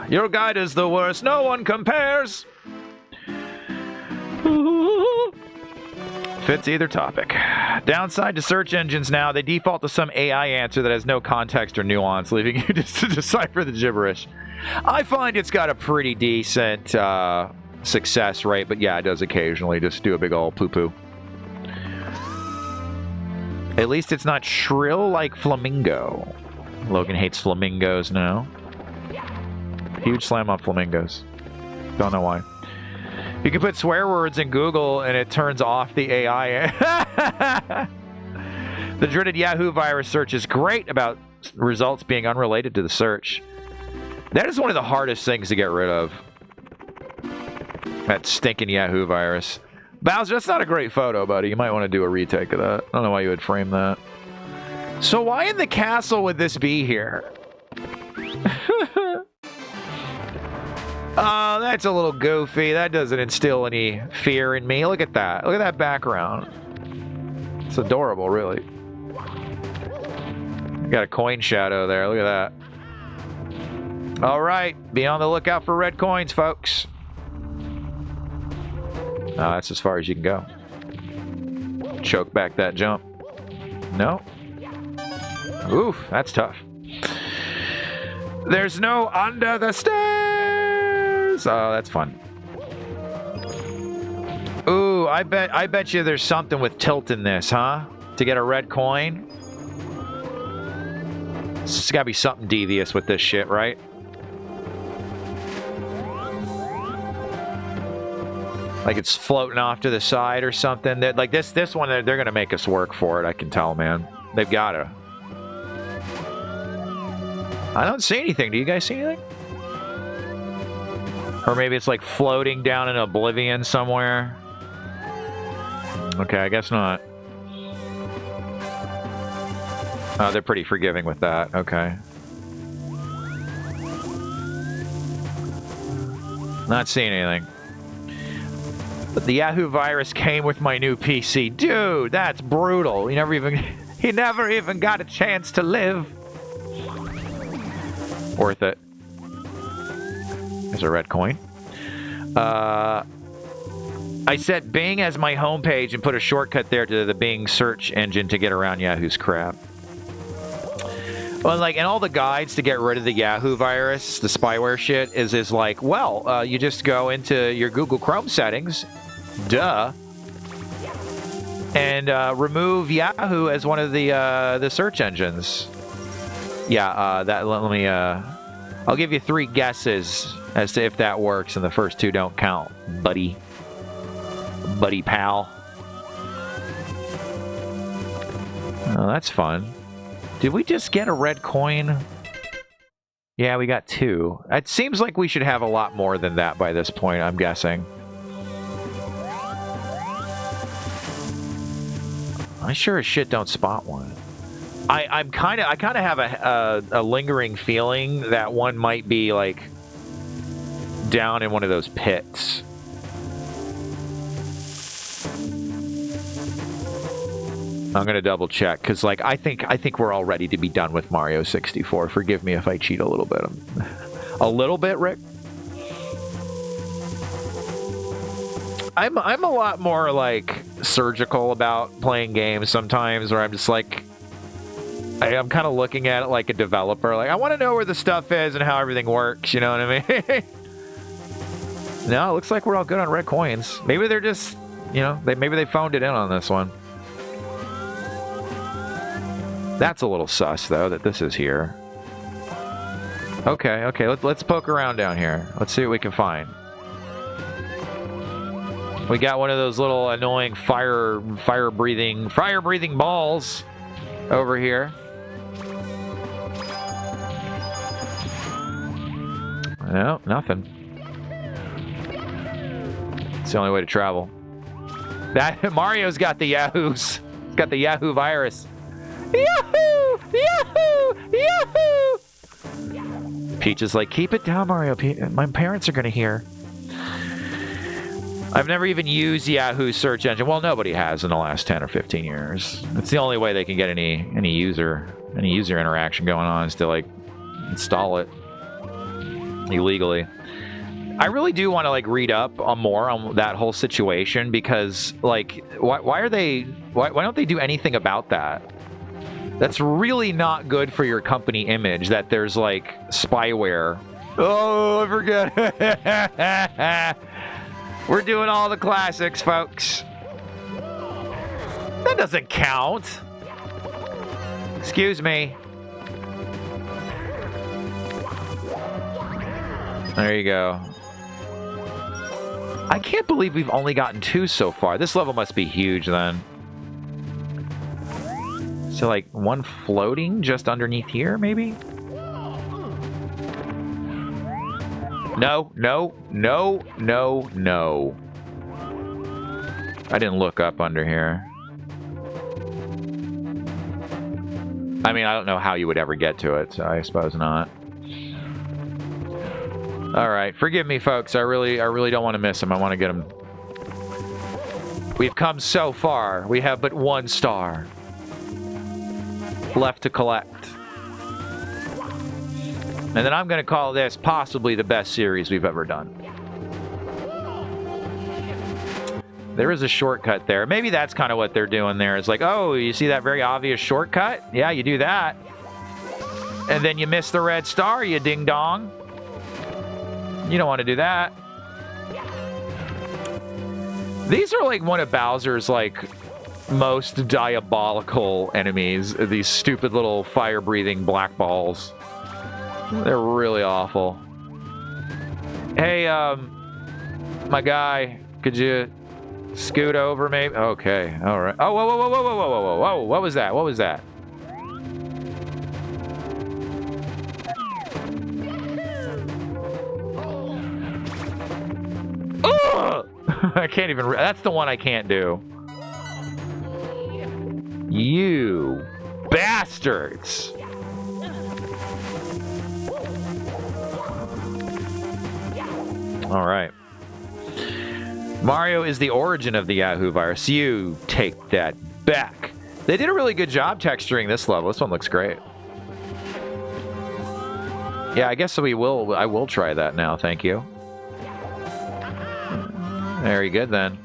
Your guide is the worst. No one compares. Fits either topic. Downside to search engines now, they default to some AI answer that has no context or nuance, leaving you just to decipher the gibberish. I find it's got a pretty decent success rate, but yeah, it does occasionally just do a big old poo-poo. At least it's not shrill like Flamingo. Logan hates flamingos now. Huge slam on flamingos. Don't know why. You can put swear words in Google and it turns off the AI. The dreaded Yahoo virus search is great about results being unrelated to the search. That is one of the hardest things to get rid of. That stinking Yahoo virus. Bowser, that's not a great photo, buddy. You might want to do a retake of that. I don't know why you would frame that. So why in the castle would this be here? Oh, that's a little goofy. That doesn't instill any fear in me. Look at that. Look at that background. It's adorable, really. Got a coin shadow there. Look at that. All right. Be on the lookout for red coins, folks. Oh, that's as far as you can go. Choke back that jump. No. Oof, that's tough. There's no under the stairs. Oh, that's fun. Ooh, I bet you there's something with tilt in this, huh? To get a red coin. There's gotta be something devious with this shit, right? Like it's floating off to the side or something. That like this one, they're gonna make us work for it. I can tell, man. They've gotta. I don't see anything. Do you guys see anything? Or maybe it's like floating down in oblivion somewhere. Okay, I guess not. Oh, they're pretty forgiving with that. Okay. Not seeing anything. But the Yahoo virus came with my new PC. Dude, that's brutal. He never even got a chance to live. Worth it. There's a red coin. I set Bing as my homepage and put a shortcut there to the Bing search engine to get around Yahoo's crap. Well, like, and all the guides to get rid of the Yahoo virus, the spyware shit, is like, well, you just go into your Google Chrome settings, duh, and remove Yahoo as one of the search engines. Yeah, let me, I'll give you 3 guesses as to if that works, and the first 2 don't count, buddy. Buddy pal. Oh, that's fun. Did we just get a red coin? Yeah, we got 2. It seems like we should have a lot more than that by this point, I'm guessing. I sure as shit don't spot one. I kind of have a lingering feeling that one might be like down in one of those pits. I'm gonna double check because, like, I think we're all ready to be done with Mario 64. Forgive me if I cheat a little bit. A little bit, Rick. I'm a lot more like surgical about playing games sometimes, where I'm just like, I'm kind of looking at it like a developer. Like, I want to know where the stuff is and how everything works. You know what I mean? No, it looks like we're all good on red coins. Maybe they're just, you know, maybe they phoned it in on this one. That's a little sus, though, that this is here. Okay, let's poke around down here. Let's see what we can find. We got one of those little annoying fire-breathing balls over here. No, nothing. It's the only way to travel. That Mario's got the Yahoos. He's got the Yahoo virus. Yahoo! Yahoo! Yahoo! Peach is like, keep it down, Mario. My parents are gonna hear. I've never even used Yahoo search engine. Well, nobody has in the last 10 or 15 years. It's the only way they can get any user interaction going on is to, like, install it illegally. I really do want to, like, read up on more on that whole situation because, like, why don't they do anything about that? That's really not good for your company image that there's, like, spyware. Oh, I forget. We're doing all the classics, folks. That doesn't count. Excuse me. There you go. I can't believe we've only gotten 2 so far. This level must be huge then. So, like, one floating just underneath here, maybe? No, no, no, no, no. I didn't look up under here. I mean, I don't know how you would ever get to it, so I suppose not. All right, forgive me, folks. I really don't want to miss him. I want to get him. We've come so far. We have but 1 star left to collect. And then I'm going to call this possibly the best series we've ever done. There is a shortcut there. Maybe that's kind of what they're doing there. It's like, oh, you see that very obvious shortcut? Yeah, you do that. And then you miss the red star, you ding-dong. You don't want to do that. These are like one of Bowser's like most diabolical enemies. These stupid little fire-breathing black balls. They're really awful. Hey, my guy, could you scoot over maybe? Okay, all right. Oh, whoa, whoa, whoa, whoa, whoa, whoa, whoa, whoa! What was that? What was that? Ugh! I can't even. That's the one I can't do. You bastards! All right. Mario is the origin of the Yahoo virus. You take that back. They did a really good job texturing this level. This one looks great. Yeah, I guess I will try that now. Thank you. Very good then.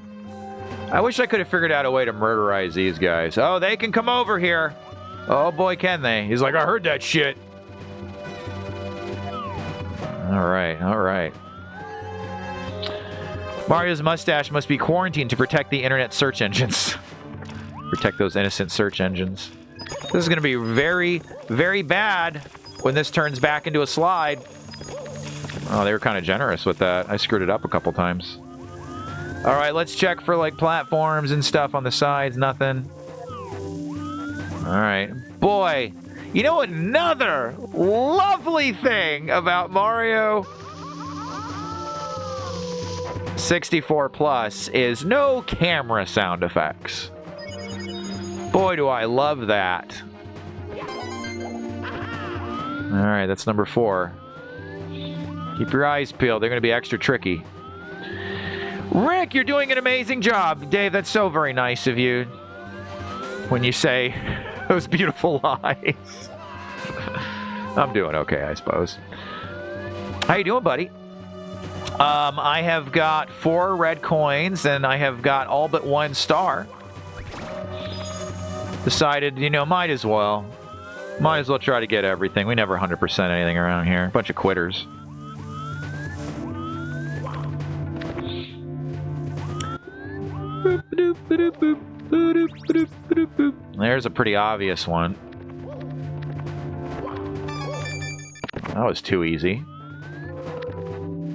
I wish I could have figured out a way to murderize these guys. Oh, they can come over here. Oh boy, can they. He's like, I heard that shit. All right, all right. Mario's mustache must be quarantined to protect the internet search engines. Protect those innocent search engines. This is going to be very, very bad when this turns back into a slide. Oh, they were kind of generous with that. I screwed it up a couple times. All right, let's check for like platforms and stuff on the sides. Nothing. All right. Boy, you know another lovely thing about Mario 64 Plus is no camera sound effects. Boy, do I love that. All right, that's number 4. Keep your eyes peeled. They're going to be extra tricky. Rick, you're doing an amazing job. Dave, that's so very nice of you when you say those beautiful lines. I'm doing okay, I suppose. How you doing, buddy? I have got 4 red coins, and I have got all but 1 star. Decided, you know, might as well. Might as well try to get everything. We never 100% anything around here. Bunch of quitters. There's a pretty obvious one. That was too easy.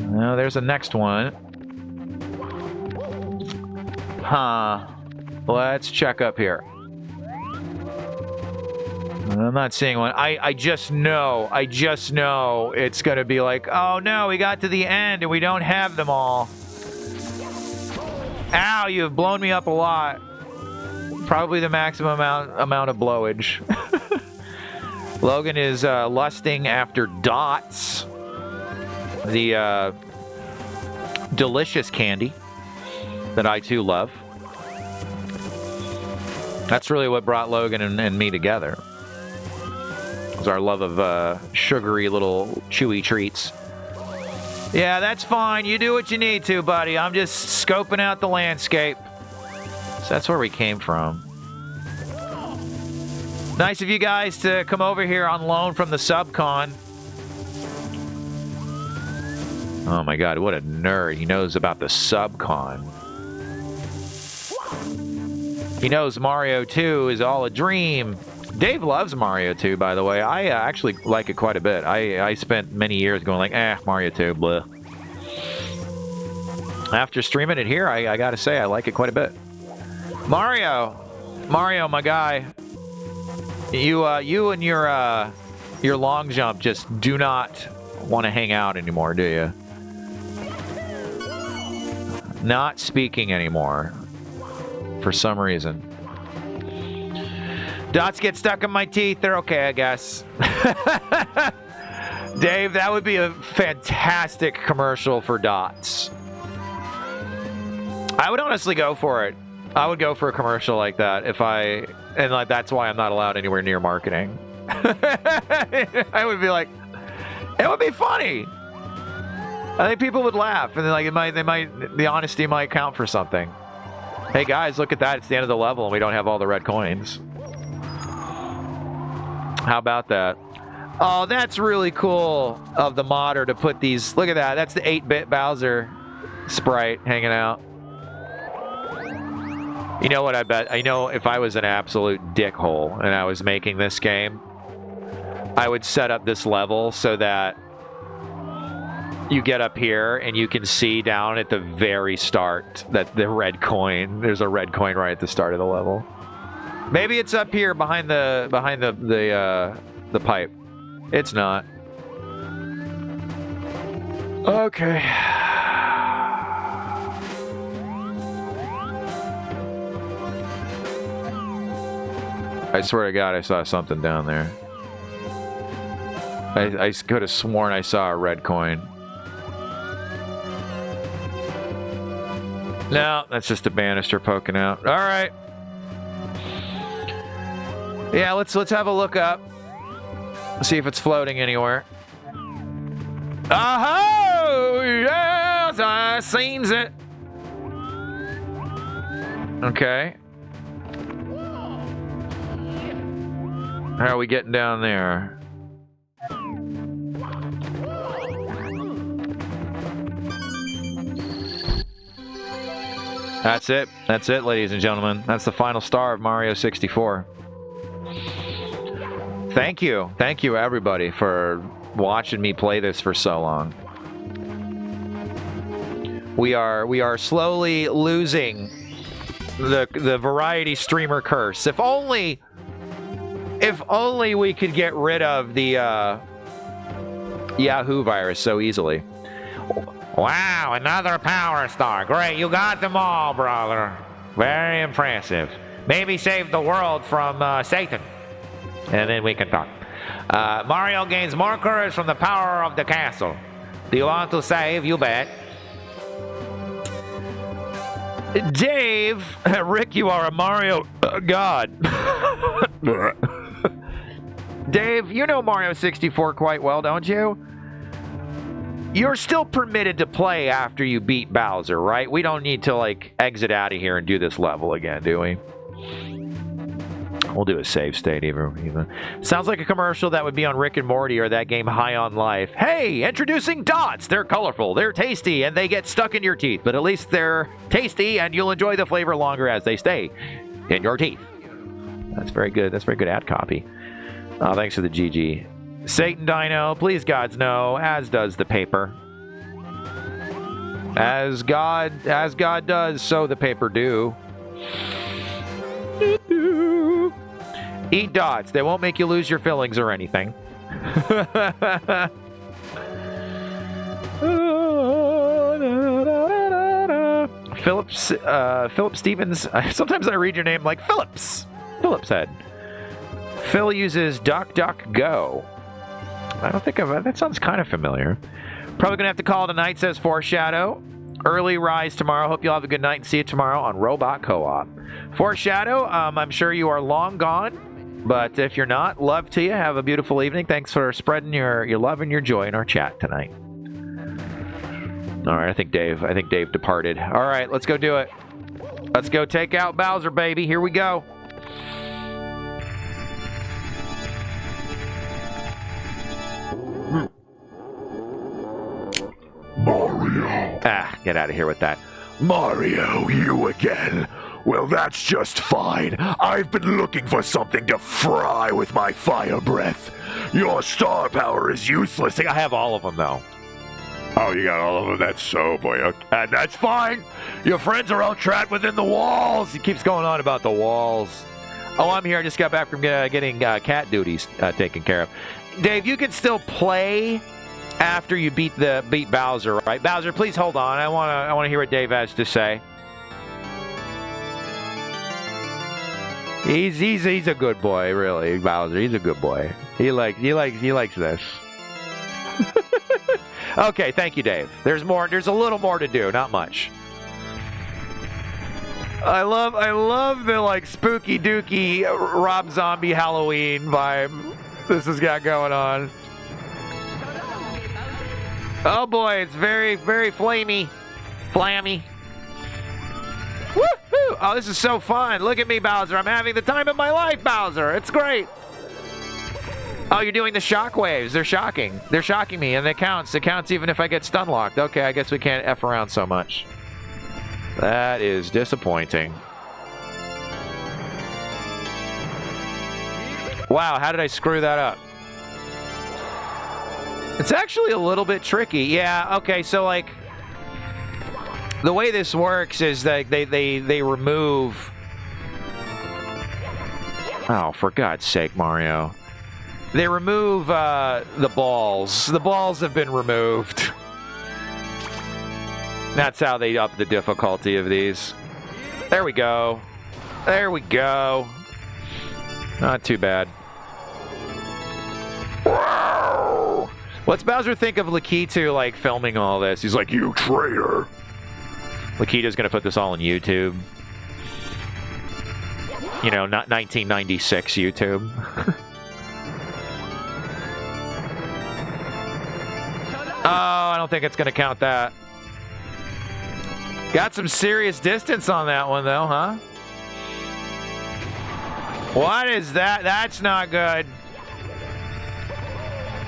Now there's the next one. Huh. Let's check up here. I'm not seeing one. I just know it's going to be like, oh no, we got to the end and we don't have them all. Ow, you've blown me up a lot. Probably the maximum amount of blowage. Logan is lusting after dots. The delicious candy that I too love. That's really what brought Logan and me together. Was our love of sugary little chewy treats. Yeah, that's fine. You do what you need to, buddy. I'm just scoping out the landscape. So that's where we came from. Nice of you guys to come over here on loan from the subcon. Oh my god, what a nerd. He knows about the subcon. He knows Mario 2 is all a dream. Dave loves Mario 2, by the way. I actually like it quite a bit. I spent many years going like, Mario 2, blah. After streaming it here, I gotta say, I like it quite a bit. Mario, my guy. You and your long jump just do not want to hang out anymore, do you? not speaking anymore for some reason. Dots get stuck in my teeth. They're okay, I guess. Dave, that would be a fantastic commercial for dots. I would honestly go for it. I would go for a commercial like that and like that's why I'm not allowed anywhere near marketing. I would be like, it would be funny. I think people would laugh, and like the honesty might count for something. Hey guys, look at that! It's the end of the level, and we don't have all the red coins. How about that? Oh, that's really cool of the modder to put these. Look at that. That's the 8-bit Bowser sprite hanging out. You know what I bet? I know if I was an absolute dickhole and I was making this game, I would set up this level so that you get up here and you can see down at the very start that the red coin, there's a red coin right at the start of the level. Maybe it's up here behind the pipe. It's not. Okay. I swear to God, I saw something down there. I could have sworn I saw a red coin. No, that's just a banister poking out. All right. Yeah, let's have a look up. See if it's floating anywhere. Oh, yes, I seen it. Okay. How are we getting down there? That's it. That's it, ladies and gentlemen. That's the final star of Mario 64. Thank you. Thank you, everybody, for watching me play this for so long. We are slowly losing the variety streamer curse. If only we could get rid of the Yahoo virus so easily. Wow, another power star. Great, you got them all, brother. Very impressive. Maybe save the world from Satan. And then we can talk. Mario gains more courage from the power of the castle. Do you want to save? You bet. Dave, Rick, you are a Mario god. Dave, you know Mario 64 quite well, don't you? You're still permitted to play after you beat Bowser, right? We don't need to, like, exit out of here and do this level again, do we? We'll do a save state even. Sounds like a commercial that would be on Rick and Morty or that game High on Life. Hey, introducing dots. They're colorful, they're tasty, and they get stuck in your teeth. But at least they're tasty, and you'll enjoy the flavor longer as they stay in your teeth. That's very good. That's very good ad copy. Thanks for the GG. Satan Dino, please gods no, as does the paper. As God does, so the paper do. Eat dots. They won't make you lose your fillings or anything. Philip Stevens. Sometimes I read your name like Phillips. Phillips head. Phil uses DuckDuckGo. I don't think that sounds kind of familiar. Probably gonna have to call it a night, says Foreshadow. Early rise tomorrow. Hope you'll have a good night and see you tomorrow on Robot Co-op. Foreshadow, I'm sure you are long gone, but if you're not, love to you. Have a beautiful evening. Thanks for spreading your love and your joy in our chat tonight. All right, I think Dave departed. All right, let's go do it. Let's go take out Bowser, baby. Here we go. Mario. Get out of here with that. Mario, you again? Well, that's just fine. I've been looking for something to fry with my fire breath. Your star power is useless. I have all of them, though. Oh, you got all of them? That's so, boy. And that's fine. Your friends are all trapped within the walls. He keeps going on about the walls. Oh, I'm here. I just got back from getting cat duties taken care of. Dave, you can still play after you beat Bowser, right? Bowser, please hold on. I wanna hear what Dave has to say. He's a good boy, really, Bowser. He's a good boy. He likes this. Okay, thank you, Dave. There's a little more to do, not much. I love the like spooky dooky Rob Zombie Halloween vibe this has got going on. Oh boy, it's very, very flammy. Woohoo! Oh, this is so fun. Look at me, Bowser. I'm having the time of my life, Bowser. It's great. Oh, you're doing the shock waves. They're shocking. They're shocking me, and it counts. It counts even if I get stun locked. Okay, I guess we can't F around so much. That is disappointing. Wow, how did I screw that up? It's actually a little bit tricky. Yeah, okay, so like the way this works is that they remove. Oh, for God's sake, Mario. They remove the balls. The balls have been removed. That's how they up the difficulty of these. There we go. There we go. Not too bad. What's Bowser think of Lakitu, like, filming all this? He's like, you traitor. Lakita's gonna put this all on YouTube. You know, not 1996 YouTube. Oh, I don't think it's gonna count that. Got some serious distance on that one, though, huh? What is that? That's not good.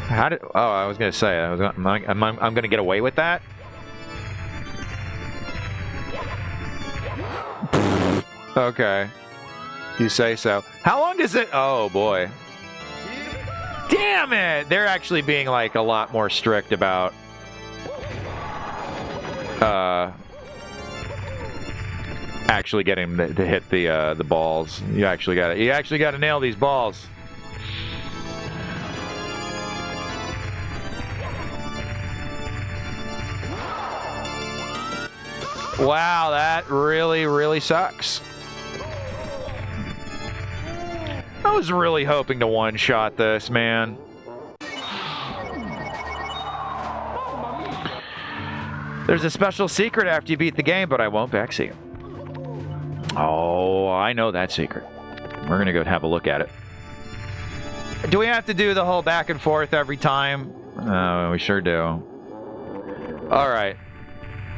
How did? Oh, I was gonna say, I'm gonna get away with that. Okay, you say so. How long does it? Oh boy. Damn it! They're actually being like a lot more strict about actually getting to hit the balls. You actually got to nail these balls. Wow, that really, really sucks. I was really hoping to one-shot this, man. There's a special secret after you beat the game, but I won't backseat it. Oh, I know that secret. We're gonna go have a look at it. Do we have to do the whole back and forth every time? We sure do. All right.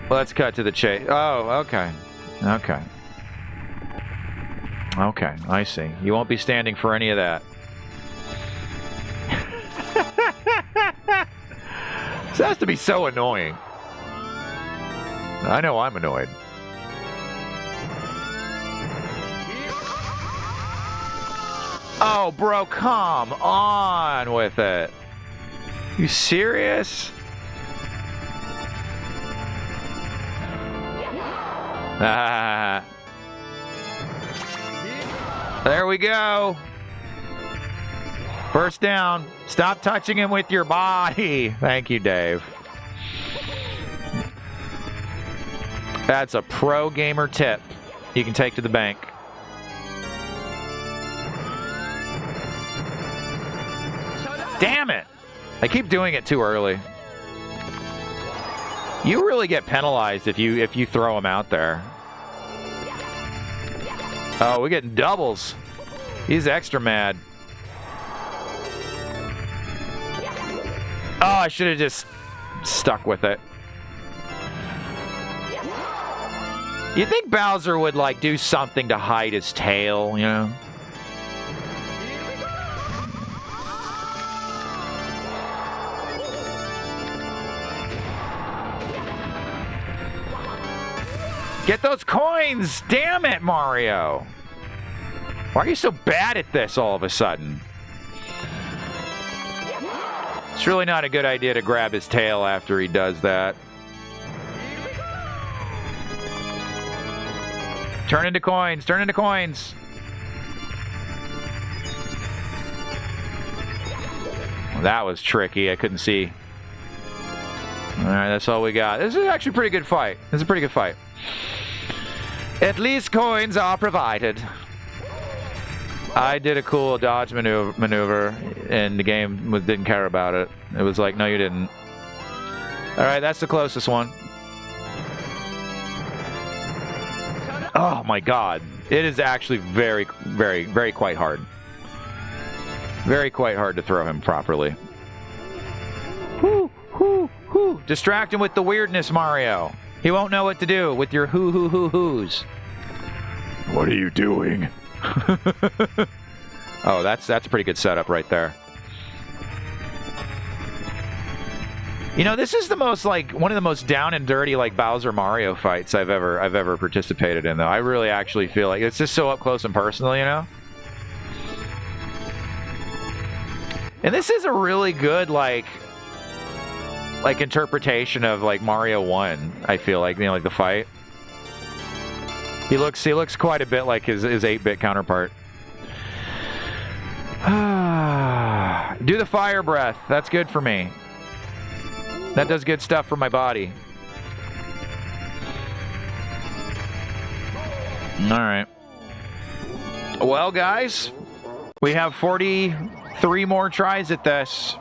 Let's cut to the chase. Oh, okay. Okay. Okay, I see. You won't be standing for any of that. This has to be so annoying. I know I'm annoyed. Oh, bro, come on with it. You serious? Ah. There we go. First down. Stop touching him with your body. Thank you, Dave. That's a pro gamer tip you can take to the bank. Damn it! I keep doing it too early. You really get penalized if you throw him out there. Oh, we're getting doubles. He's extra mad. Oh, I should have just stuck with it. You think Bowser would, like, do something to hide his tail, you know? Get those coins! Damn it, Mario! Why are you so bad at this all of a sudden? It's really not a good idea to grab his tail after he does that. Turn into coins! Turn into coins! Well, that was tricky. I couldn't see Alright, that's all we got. This is actually a pretty good fight. This is a pretty good fight. At least coins are provided. I did a cool dodge maneuver, and the game didn't care about it. It was like, no, you didn't. Alright, that's the closest one. Oh my god. It is actually very, very, very quite hard. Very quite hard to throw him properly. Whoo, whoo, whoo. Distract him with the weirdness, Mario. He won't know what to do with your hoo-hoo-hoo-hoos. What are you doing? Oh, that's a pretty good setup right there. You know, this is the most like one of the most down and dirty like Bowser Mario fights I've ever participated in though. I really actually feel like it's just so up close and personal, you know? And this is a really good like interpretation of like Mario 1, I feel like, you know, like the fight. He looks quite a bit like his 8-bit counterpart. Do the fire breath. That's good for me. That does good stuff for my body. Alright. Well, guys, we have 43 more tries at this.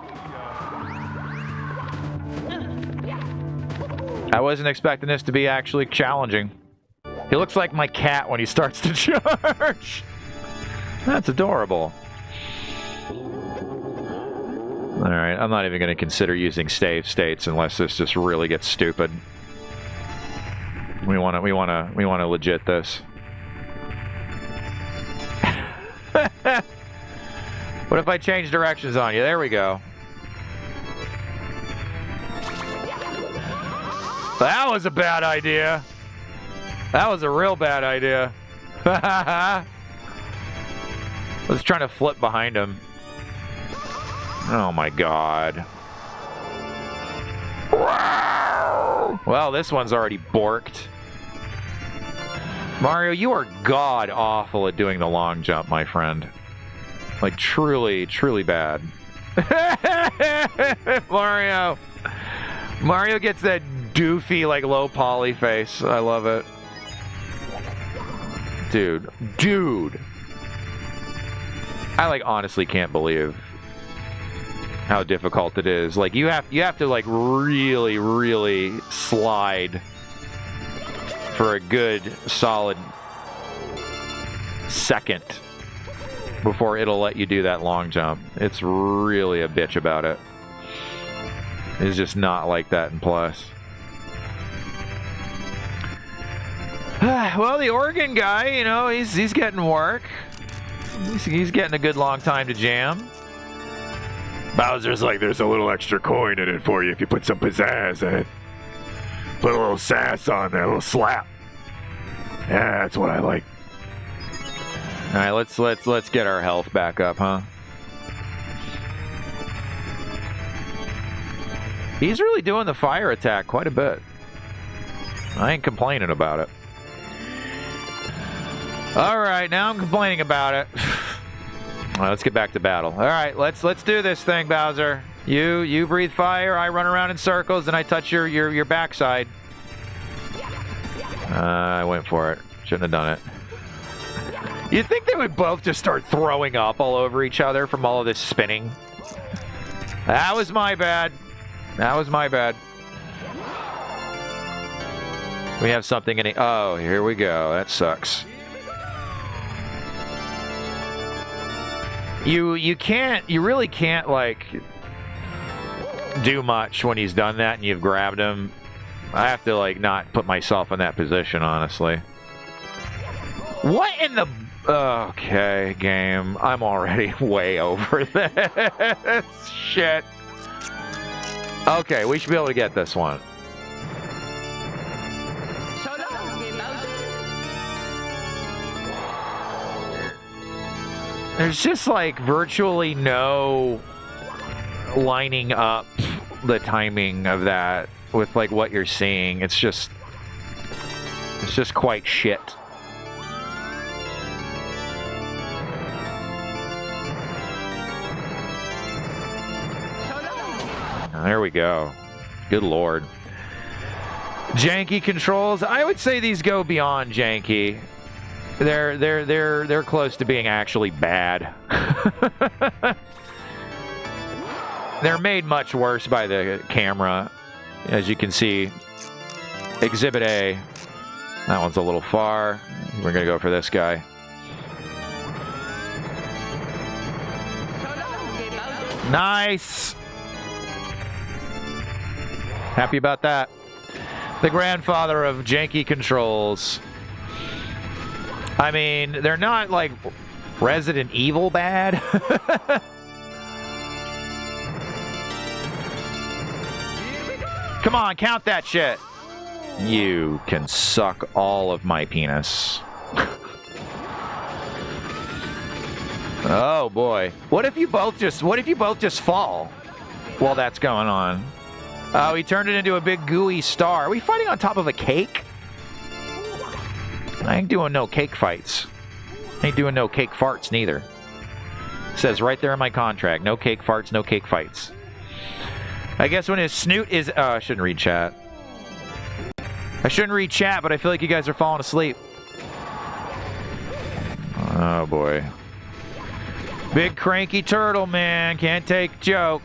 I wasn't expecting this to be actually challenging. He looks like my cat when he starts to charge. That's adorable. Alright, I'm not even going to consider using save states unless this just really gets stupid. We want to legit this. What if I change directions on you? There we go. That was a bad idea. That was a real bad idea. I was trying to flip behind him. Oh my god. Well, this one's already borked. Mario, you are god awful at doing the long jump, my friend. Like, truly, truly bad. Mario. Mario gets that doofy, like, low poly face. I love it. Dude. I, like, honestly can't believe how difficult it is. Like, you have to, like, really, really slide for a good, solid second before it'll let you do that long jump. It's really a bitch about it. It's just not like that in Plus. Well, the Oregon guy, you know, he's getting work. He's getting a good long time to jam. Bowser's like, there's a little extra coin in it for you if you put some pizzazz in it. Put a little sass on there, a little slap. Yeah, that's what I like. All right, let's get our health back up, huh? He's really doing the fire attack quite a bit. I ain't complaining about it. All right, now I'm complaining about it. All right, let's get back to battle. All right, let's do this thing, Bowser. You breathe fire, I run around in circles, and I touch your backside. I went for it. Shouldn't have done it. You'd think they would both just start throwing up all over each other from all of this spinning. That was my bad. That was my bad. We have something in it. Oh, here we go. That sucks. You really can't, like, do much when he's done that and you've grabbed him. I have to, like, not put myself in that position, honestly. What in the... Okay, game. I'm already way over this. Shit. Okay, we should be able to get this one. There's just, like, virtually no lining up the timing of that with, like, what you're seeing. It's just quite shit. There we go. Good lord. Janky controls. I would say these go beyond janky. They're close to being actually bad. They're made much worse by the camera, as you can see. Exhibit A. That one's a little far. We're gonna go for this guy. Nice. Happy about that. The grandfather of janky controls. I mean, they're not like Resident Evil bad. Come on, count that shit. You can suck all of my penis. Oh boy. What if you both just fall while that's going on? Oh, he turned it into a big gooey star. Are we fighting on top of a cake? I ain't doing no cake fights. Ain't doing no cake farts neither. It says right there in my contract, no cake farts, no cake fights. I guess when his snoot is... I shouldn't read chat. I shouldn't read chat, but I feel like you guys are falling asleep. Oh, boy. Big cranky turtle, man. Can't take joke.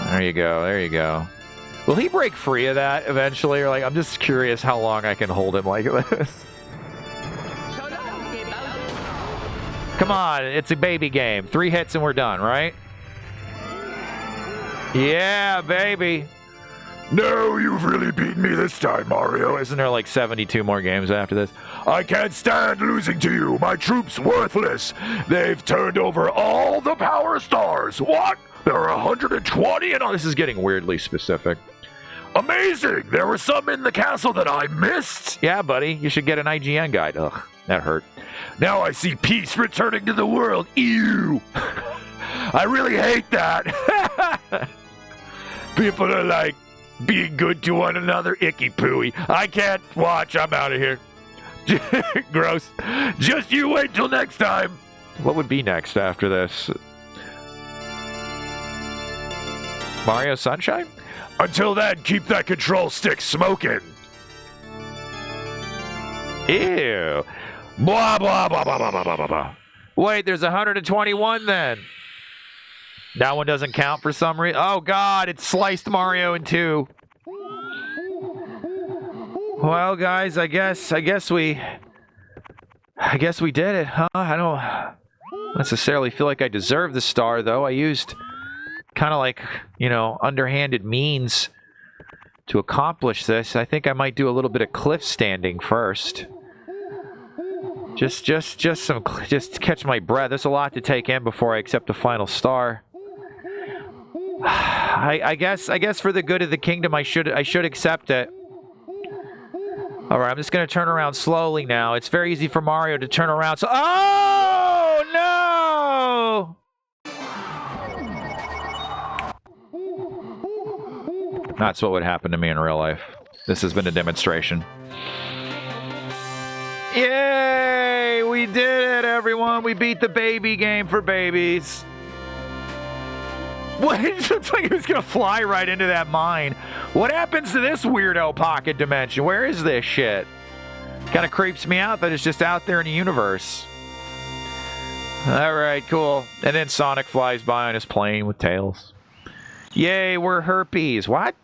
There you go. There you go. Will he break free of that eventually? Or like, I'm just curious how long I can hold him like this. Come on. It's a baby game. 3 hits and we're done, right? Yeah, baby. No, you've really beaten me this time, Mario. Isn't there like 72 more games after this? I can't stand losing to you. My troops worthless. They've turned over all the power stars. What? There are 120 and all. This is getting weirdly specific. Amazing. There were some in the castle that I missed. Yeah, buddy. You should get an IGN guide. Ugh, that hurt. Now I see peace returning to the world. Ew. I really hate that. People are like being good to one another. Icky pooey. I can't watch. I'm out of here. Gross. Just you wait till next time. What would be next after this? Mario Sunshine? Until then, keep that control stick smoking. Ew. Blah, blah, blah, blah, blah, blah, blah, blah. Wait, there's 121 then. That one doesn't count for some reason. Oh, God, it sliced Mario in 2. Well, guys, I guess we did it, huh? I don't necessarily feel like I deserve the star, though. I used kind of like, you know, underhanded means to accomplish this. I think I might do a little bit of cliff standing first. Just catch my breath. There's a lot to take in before I accept the final star. I guess for the good of the kingdom, I should accept it. All right, I'm just gonna turn around slowly now. It's very easy for Mario to turn around. So, oh no! That's what would happen to me in real life. This has been a demonstration. Yay! We did it, everyone! We beat the baby game for babies. What? It looks like he was gonna fly right into that mine. What happens to this weirdo pocket dimension? Where is this shit? Kind of creeps me out that it's just out there in the universe. Alright, cool. And then Sonic flies by on his plane with tails. Yay, we're herpes. What?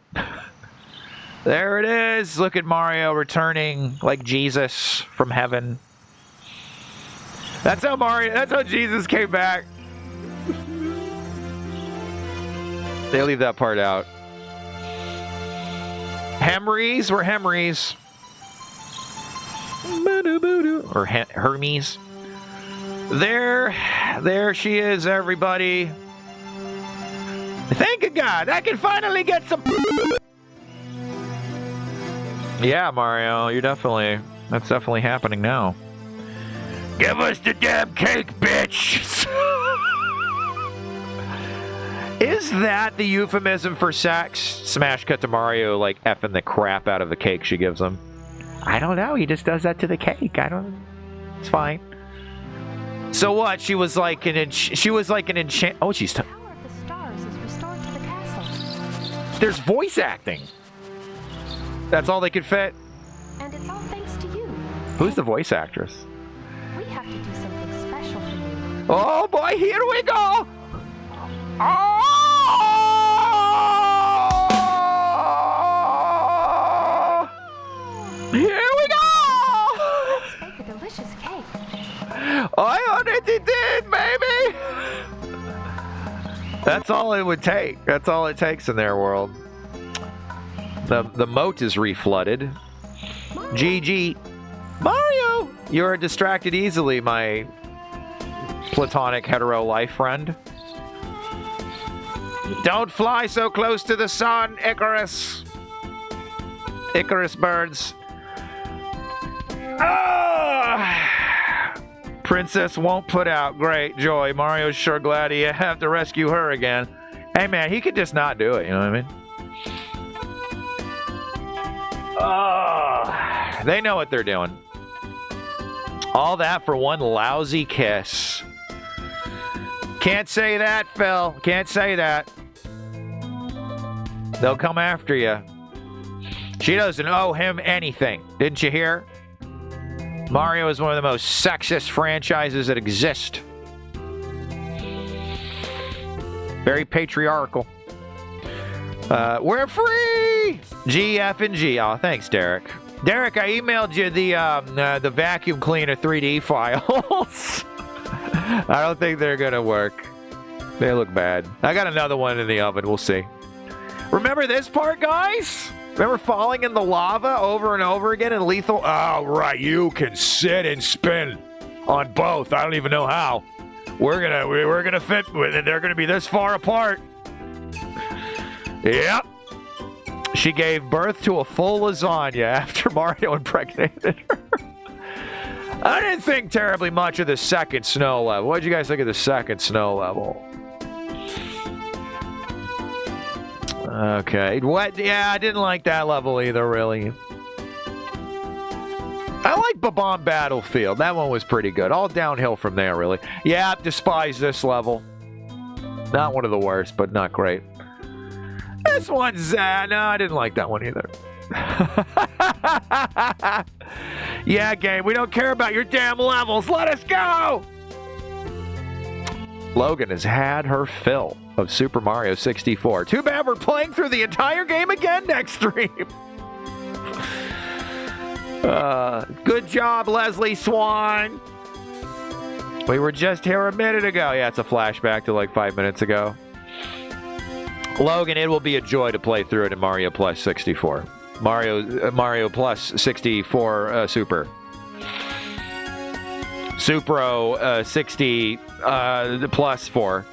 There it is. Look at Mario returning like Jesus from heaven. That's how Jesus came back. They leave that part out. Hemries? We're Hemries. Or Hermes. There she is, everybody. Thank God, I can finally get some... Yeah, Mario, that's definitely happening now. Give us the damn cake, bitch! Is that the euphemism for sex? Smash cut to Mario, like, effing the crap out of the cake she gives him. I don't know, he just does that to the cake. It's fine. So what? She was like an enchant... Oh, she's... The power of the stars is restored to the castle. There's voice acting. That's all they could fit? And it's all thanks to you. Who's the voice actress? We have to do something special for you. Oh boy, here we go! Oh! Here we go! Let's make a delicious cake. I already did, baby! That's all it would take. That's all it takes in their world. The moat is reflooded. GG. Mario! You're distracted easily, my platonic hetero life friend. Don't fly so close to the sun, Icarus. Icarus birds. Ah! Princess won't put out. Great joy. Mario's sure glad he have to rescue her again. Hey man, he could just not do it, you know what I mean? They know what they're doing. All that for one lousy kiss. Can't say that, Phil. Can't say that. They'll come after you. She doesn't owe him anything. Didn't you hear? Mario is one of the most sexist franchises that exist. Very patriarchal. We're free! G, F, and G. Oh, thanks, Derek. Derek, I emailed you the vacuum cleaner 3D files. I don't think they're gonna work. They look bad. I got another one in the oven. We'll see. Remember this part, guys? Remember falling in the lava over and over again in Lethal? Oh, right. You can sit and spin on both. I don't even know how. We're gonna fit with it. They're gonna be this far apart. Yep. She gave birth to a full lasagna after Mario impregnated her. I didn't think terribly much of the second snow level. What did you guys think of the second snow level? Okay. What? Yeah, I didn't like that level either, really. I like Babam Battlefield. That one was pretty good. All downhill from there, really. Yeah, despise this level. Not one of the worst, but not great. This one's, no, I didn't like that one either. Yeah, game, we don't care about your damn levels. Let us go! Logan has had her fill of Super Mario 64. Too bad we're playing through the entire game again next stream. Good job, Leslie Swan. We were just here a minute ago. Yeah, it's a flashback to like 5 minutes ago. Logan, it will be a joy to play through it in Mario Plus 64. Mario Plus 64 Super. Supro 60 plus 4.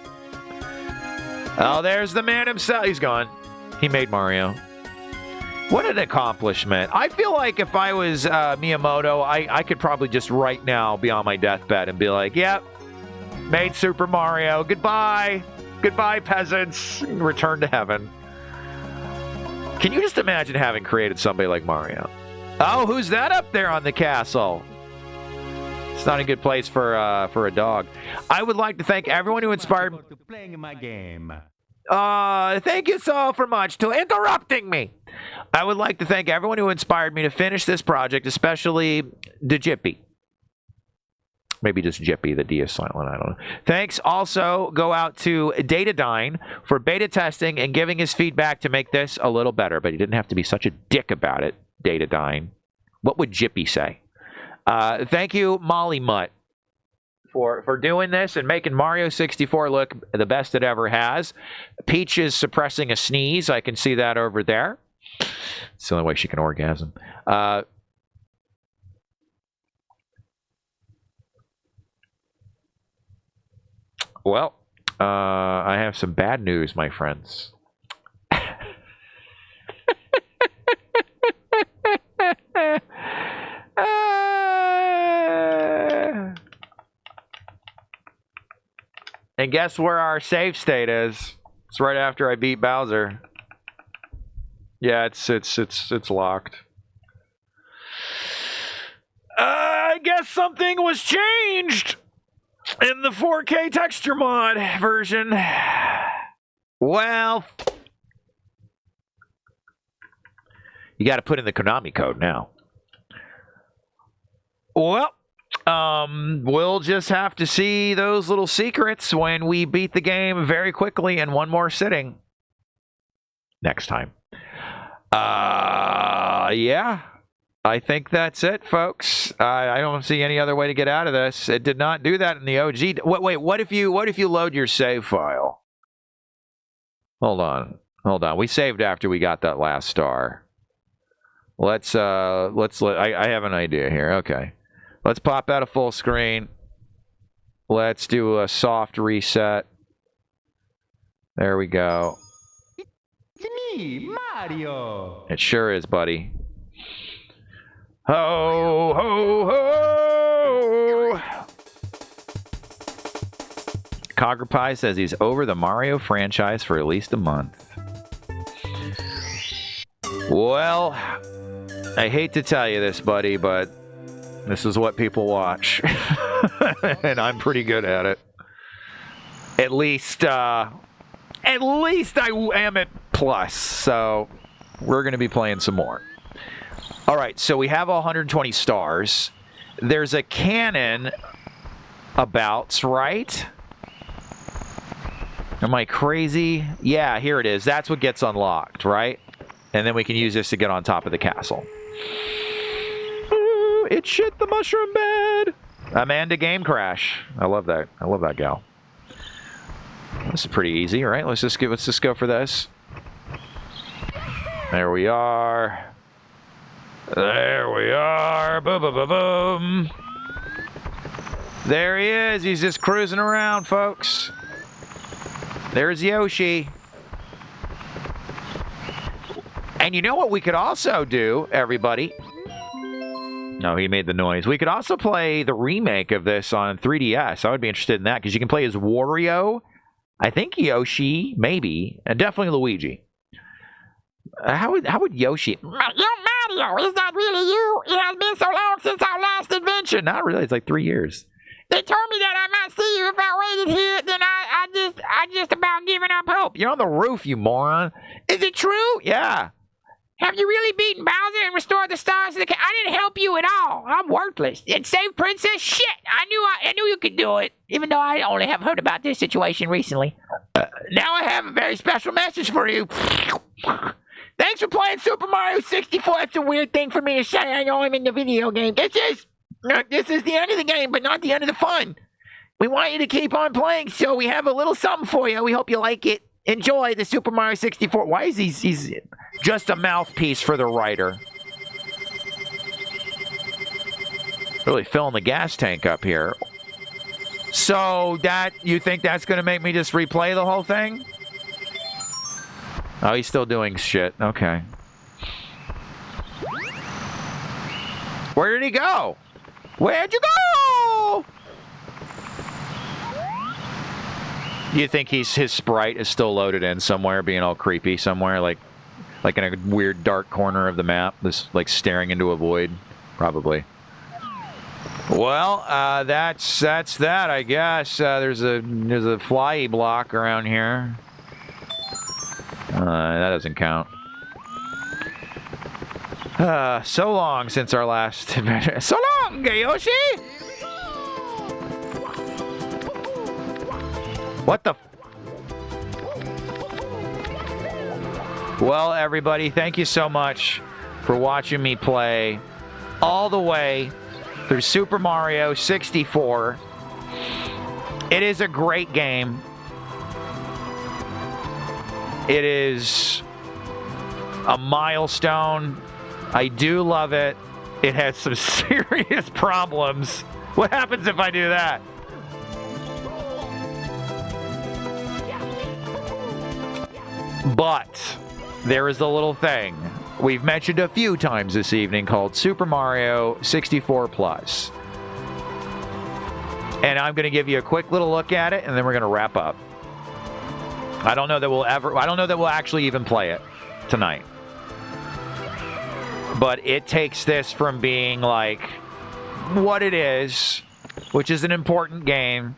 Oh, there's the man himself. He's gone. He made Mario. What an accomplishment. I feel like if I was Miyamoto, I could probably just right now be on my deathbed and be like, yep, made Super Mario. Goodbye. Goodbye, peasants. Return to heaven. Can you just imagine having created somebody like Mario? Oh, who's that up there on the castle? It's not a good place for a dog. I would like to thank everyone who inspired me to playing my game. Thank you so much for interrupting me. I would like to thank everyone who inspired me to finish this project, especially the Jippy. Maybe just Jippy, the D is silent, I don't know. Thanks also go out to Datadyne for beta testing and giving his feedback to make this a little better, but he didn't have to be such a dick about it, Datadyne. What would Jippy say? Thank you, Molly Mutt, for doing this and making Mario 64 look the best it ever has. Peach is suppressing a sneeze. I can see that over there. It's the only way she can orgasm. Well, I have some bad news, my friends. And guess where our save state is? It's right after I beat Bowser. Yeah, it's locked. I guess something was changed in the 4K texture mod version. Well, You got to put in the Konami code now. Well, we'll just have to see those little secrets when we beat the game very quickly in one more sitting next time. Yeah, I think that's it, folks. I don't see any other way to get out of this. It did not do that in the OG. Wait, what if you load your save file? Hold on. We saved after we got that last star. I have an idea here. Okay. Let's pop out a full screen. Let's do a soft reset. There we go. It's me, Mario. It sure is, buddy. Ho, ho, ho! Cogger Pie says he's over the Mario franchise for at least a month. Well, I hate to tell you this, buddy, but this is what people watch. And I'm pretty good at it. At least I am at plus, so we're going to be playing some more. All right, so we have 120 stars. There's a cannon abouts, right? Am I crazy? Yeah, here it is. That's what gets unlocked, right? And then we can use this to get on top of the castle. Ooh, it shit the mushroom bed. Amanda Game Crash. I love that. I love that gal. This is pretty easy, right? Let's just go for this. There we are. There we are. Boom, boom, boom, boom. There he is. He's just cruising around, folks. There's Yoshi. And you know what we could also do, everybody? No, he made the noise. We could also play the remake of this on 3DS. I would be interested in that because you can play as Wario, I think Yoshi, maybe, and definitely Luigi. How would Yoshi? Yo, Mario, is that really you? It has been so long since our last adventure. Not really. It's like 3 years. They told me that I might see you if I waited here. Then I just about given up hope. You're on the roof, you moron. Is it true? Yeah. Have you really beaten Bowser and restored the stars to the I didn't help you at all. I'm worthless. And save Princess? Shit. I knew you could do it, even though I only have heard about this situation recently. Now I have a very special message for you. Thanks for playing Super Mario 64. That's a weird thing for me to say. I know I'm in the video game. This is the end of the game, but not the end of the fun. We want you to keep on playing, so we have a little something for you. We hope you like it. Enjoy the Super Mario 64. Why is he's just a mouthpiece for the writer? Really filling the gas tank up here. So you think that's going to make me just replay the whole thing? Oh, he's still doing shit. Okay. Where did he go? Where'd you go? You think his sprite is still loaded in somewhere, being all creepy somewhere, like in a weird dark corner of the map, just like staring into a void, probably. Well, that's that, I guess. There's a fly block around here. That doesn't count. So long since our last adventure. So long, Yoshi! What the? Well, everybody, thank you so much for watching me play all the way through Super Mario 64. It is a great game. It is a milestone. I do love it. It has some serious problems. What happens if I do that? But there is a little thing we've mentioned a few times this evening called Super Mario 64 Plus. And I'm going to give you a quick little look at it, and then we're going to wrap up. I don't know that we'll actually even play it tonight. But it takes this from being like what it is, which is an important game,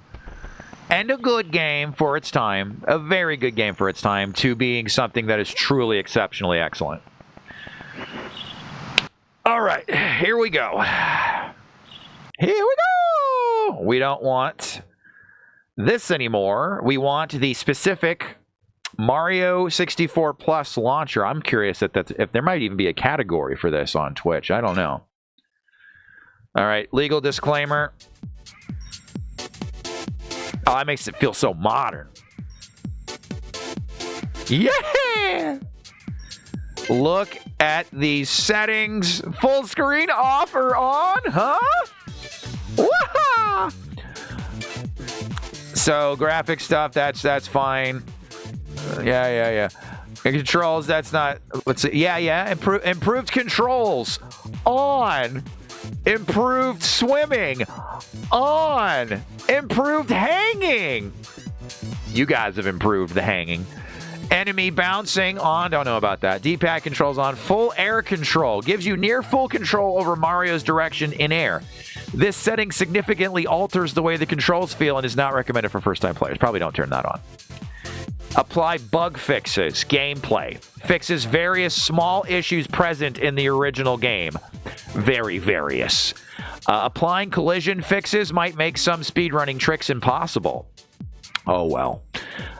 and a good game for its time, a very good game for its time, to being something that is truly exceptionally excellent. right, here we go. Here we go. We don't want this anymore. We want the specific Mario 64 Plus launcher. I'm curious if there might even be a category for this on Twitch. I don't know. All right, legal disclaimer. Oh, that makes it feel so modern. Yeah! Look at these settings. Full screen off or on, huh? Wah! So graphic stuff, that's fine. Yeah. Controls, that's not. Let's see. Yeah. Improved controls on. Improved swimming on. Improved hanging. You guys have improved the hanging. Enemy bouncing on. Don't know about that. D-pad controls on. Full air control. Gives you near full control over Mario's direction in air. This setting significantly alters the way the controls feel and is not recommended for first-time players. Probably don't turn that on. Apply bug fixes. Gameplay. Fixes various small issues present in the original game. Very various. Applying collision fixes might make some speedrunning tricks impossible. Oh, well.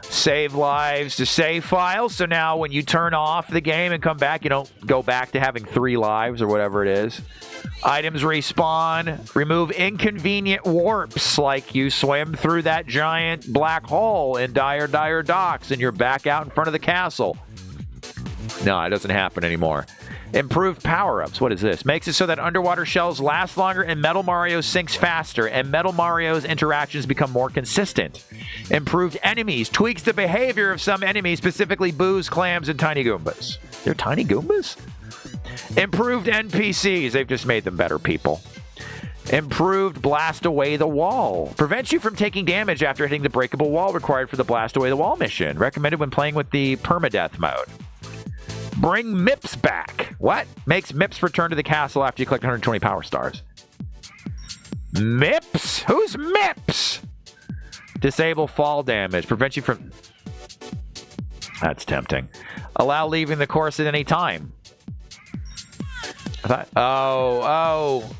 Save lives to save files. So now when you turn off the game and come back, you don't go back to having 3 lives or whatever it is. Items respawn. Remove inconvenient warps, like you swim through that giant black hole in Dire Docks and you're back out in front of the castle. No, it doesn't happen anymore. Improved power-ups. What is this? Makes it so that underwater shells last longer and Metal Mario sinks faster, and Metal Mario's interactions become more consistent. Improved enemies. Tweaks the behavior of some enemies, specifically boos, clams, and tiny Goombas. They're tiny Goombas? Improved NPCs. They've just made them better people. Improved blast away the wall. Prevents you from taking damage after hitting the breakable wall required for the blast away the wall mission. Recommended when playing with the permadeath mode. Bring MIPS back. What? Makes MIPS return to the castle after you collect 120 power stars. MIPS? Who's MIPS? Disable fall damage. Prevent you from... That's tempting. Allow leaving the course at any time. Oh.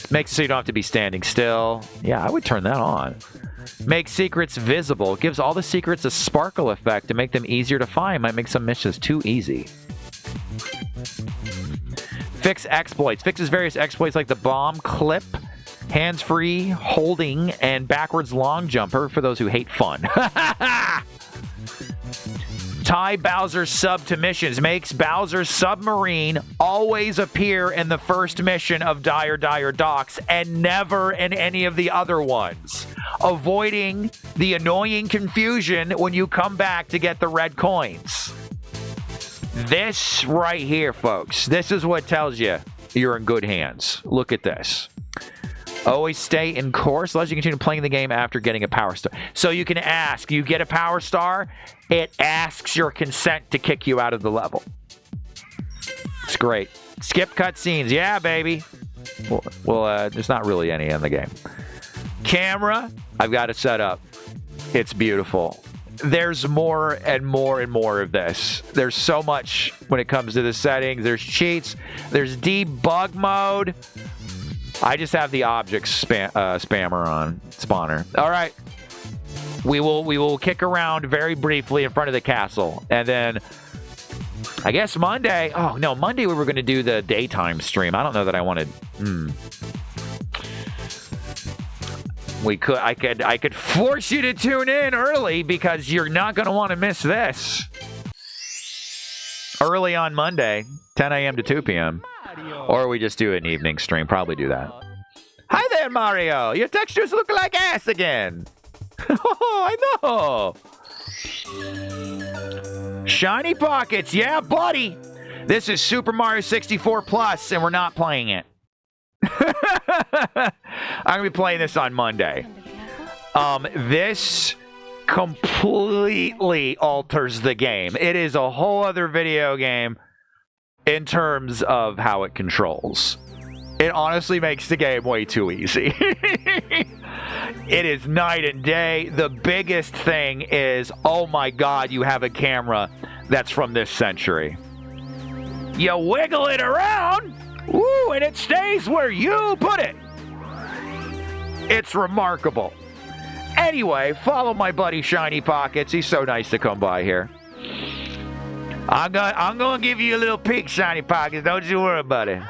Makes it so you don't have to be standing still. Yeah, I would turn that on. Make secrets visible. Gives all the secrets a sparkle effect to make them easier to find. Might make some missions too easy. Fix exploits. Fixes various exploits like the bomb clip, hands-free, holding, and backwards long jumper for those who hate fun. Tie Bowser's sub to missions. Makes Bowser's submarine always appear in the first mission of Dire Docks and never in any of the other ones. Avoiding the annoying confusion when you come back to get the red coins. This right here, folks. This is what tells you you're in good hands. Look at this. Always stay in course. Allows you to continue playing the game after getting a power star. So you can ask. You get a power star, it asks your consent to kick you out of the level. It's great. Skip cutscenes. Yeah, baby. Well, there's not really any in the game. Camera. I've got it set up. It's beautiful. There's more and more and more of this. There's so much when it comes to the settings. There's cheats. There's debug mode. I just have the object spammer on spawner. All right. We will kick around very briefly in front of the castle. And then I guess Monday. Oh, no. Monday we were going to do the daytime stream. I don't know that I wanted. I could force you to tune in early because you're not going to want to miss this. Early on Monday, 10 a.m. to 2 p.m. Or we just do an evening stream. Probably do that. Hi there, Mario. Your textures look like ass again. Oh, I know. Shiny pockets. Yeah, buddy. This is Super Mario 64 Plus, and we're not playing it. I'm going to be playing this on Monday. This completely alters the game. It is a whole other video game in terms of how it controls. It honestly makes the game way too easy. It is night and day. The biggest thing is, oh my God, you have a camera that's from this century. You wiggle it around. Woo, and it stays where you put it. It's remarkable. Anyway, follow my buddy Shiny Pockets. He's so nice to come by here. I'm gonna give you a little peek, Shiny Pockets. Don't you worry about it.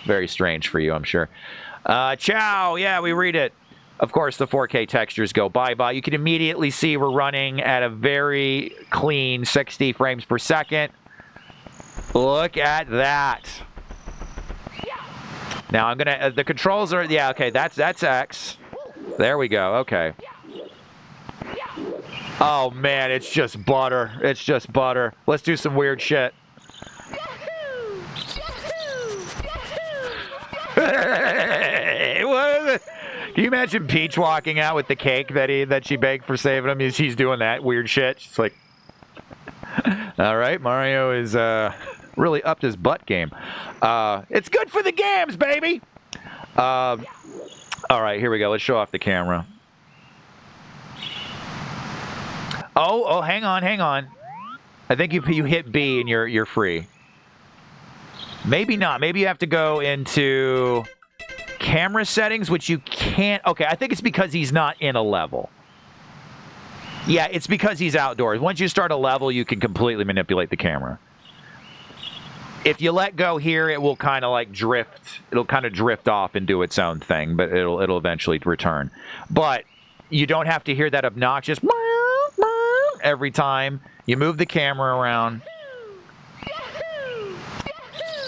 Very strange for you, I'm sure. Ciao. Yeah, we read it. Of course, the 4K textures go bye-bye. You can immediately see we're running at a very clean 60 frames per second. Look at that. Now I'm gonna. The controls are. Yeah. Okay. That's X. There we go. Okay. Oh man, it's just butter. It's just butter. Let's do some weird shit. What is it? Can you imagine Peach walking out with the cake that she baked for saving him? She's doing that weird shit. She's like, all right, Mario is really upped his butt game. It's good for the games, baby. All right, here we go. Let's show off the camera. Oh, hang on. I think you hit B and you're free. Maybe not. Maybe you have to go into camera settings, which you can't. Okay, I think it's because he's not in a level. Yeah, it's because he's outdoors. Once you start a level, you can completely manipulate the camera. If you let go here, it will kind of like drift. It'll kind of drift off and do its own thing, but it'll eventually return. But you don't have to hear that obnoxious every time you move the camera around.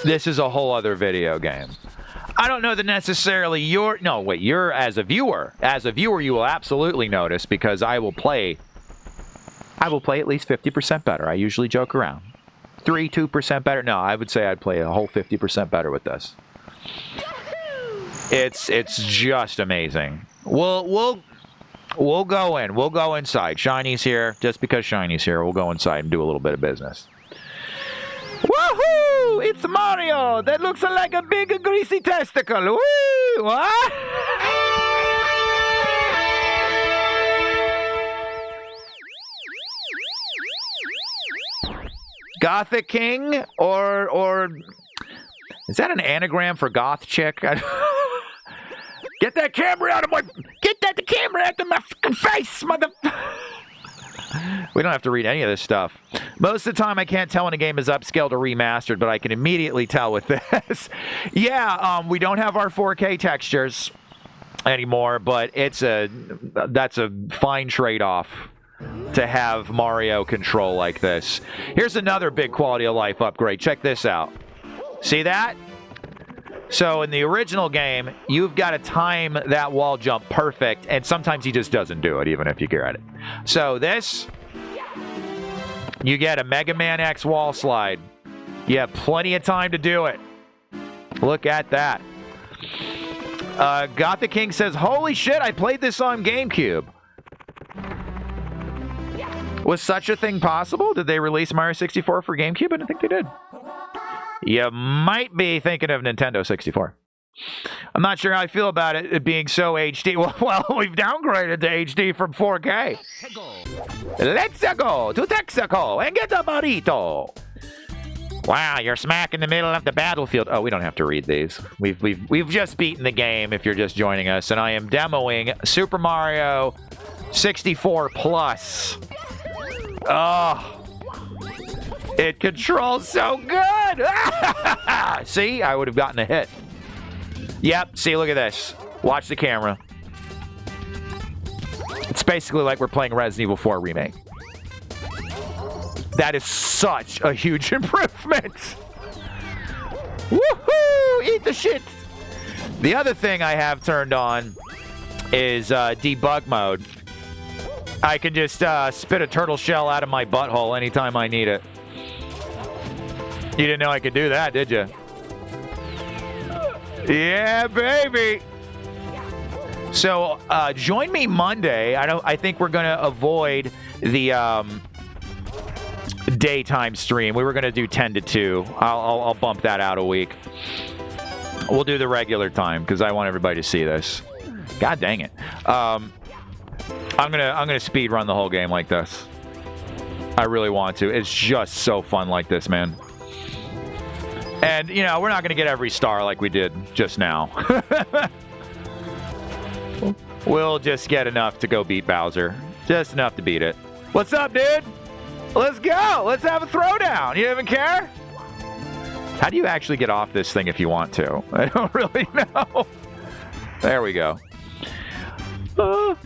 This is a whole other video game. I don't know that necessarily you're as a viewer. As a viewer, you will absolutely notice because I will play at least 50% better. I usually joke around. 2% better. No, I would say I'd play a whole 50% better with this. It's just amazing. We'll go in. We'll go inside. Shiny's here. Just because Shiny's here, we'll go inside and do a little bit of business. Woohoo! It's Mario! That looks like a big greasy testicle. Woo! What? Gothic King? Or is that an anagram for goth chick? Get that camera out of my fucking face, mother. We don't have to read any of this stuff. Most of the time, I can't tell when a game is upscaled or remastered, but I can immediately tell with this. Yeah, we don't have our 4K textures anymore, but that's a fine trade-off to have Mario control like this. Here's another big quality of life upgrade. Check this out. See that? So in the original game, you've got to time that wall jump perfect, and sometimes he just doesn't do it, even if you get it. So this, you get a Mega Man X wall slide. You have plenty of time to do it. Look at that. Gothic King says, holy shit, I played this on GameCube. Was such a thing possible? Did they release Mario 64 for GameCube? I don't think they did. You might be thinking of Nintendo 64. I'm not sure how I feel about it being so HD. Well, we've downgraded to HD from 4K. Let's go to Texaco and get a burrito. Wow, you're smack in the middle of the battlefield. Oh, we don't have to read these. We've just beaten the game if you're just joining us, and I am demoing Super Mario 64 Plus. Oh. It controls so good! See? I would have gotten a hit. Yep, see, look at this. Watch the camera. It's basically like we're playing Resident Evil 4 Remake. That is such a huge improvement! Woohoo! Eat the shit! The other thing I have turned on is debug mode. I can just spit a turtle shell out of my butthole anytime I need it. You didn't know I could do that, did you? Yeah, baby. So, join me Monday. I think we're gonna avoid the daytime stream. We were gonna do 10 to 2. I'll bump that out a week. We'll do the regular time because I want everybody to see this. God dang it. I'm gonna speed run the whole game like this. I really want to. It's just so fun like this, man. And, you know, we're not going to get every star like we did just now. We'll just get enough to go beat Bowser. Just enough to beat it. What's up, dude? Let's go. Let's have a throwdown. You even care? How do you actually get off this thing if you want to? I don't really know. There we go. Oh,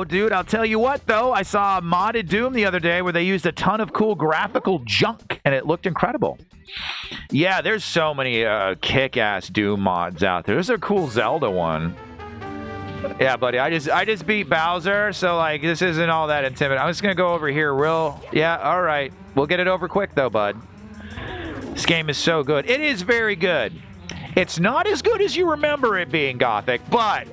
dude, I'll tell you what, though. I saw a modded Doom the other day where they used a ton of cool graphical junk, and it looked incredible. Yeah, there's so many kick-ass Doom mods out there. There's a cool Zelda one. Yeah, buddy, I just beat Bowser, so, like, this isn't all that intimidating. I'm just going to go over here Yeah, all right. We'll get it over quick, though, bud. This game is so good. It is very good. It's not as good as you remember it being, Gothic, but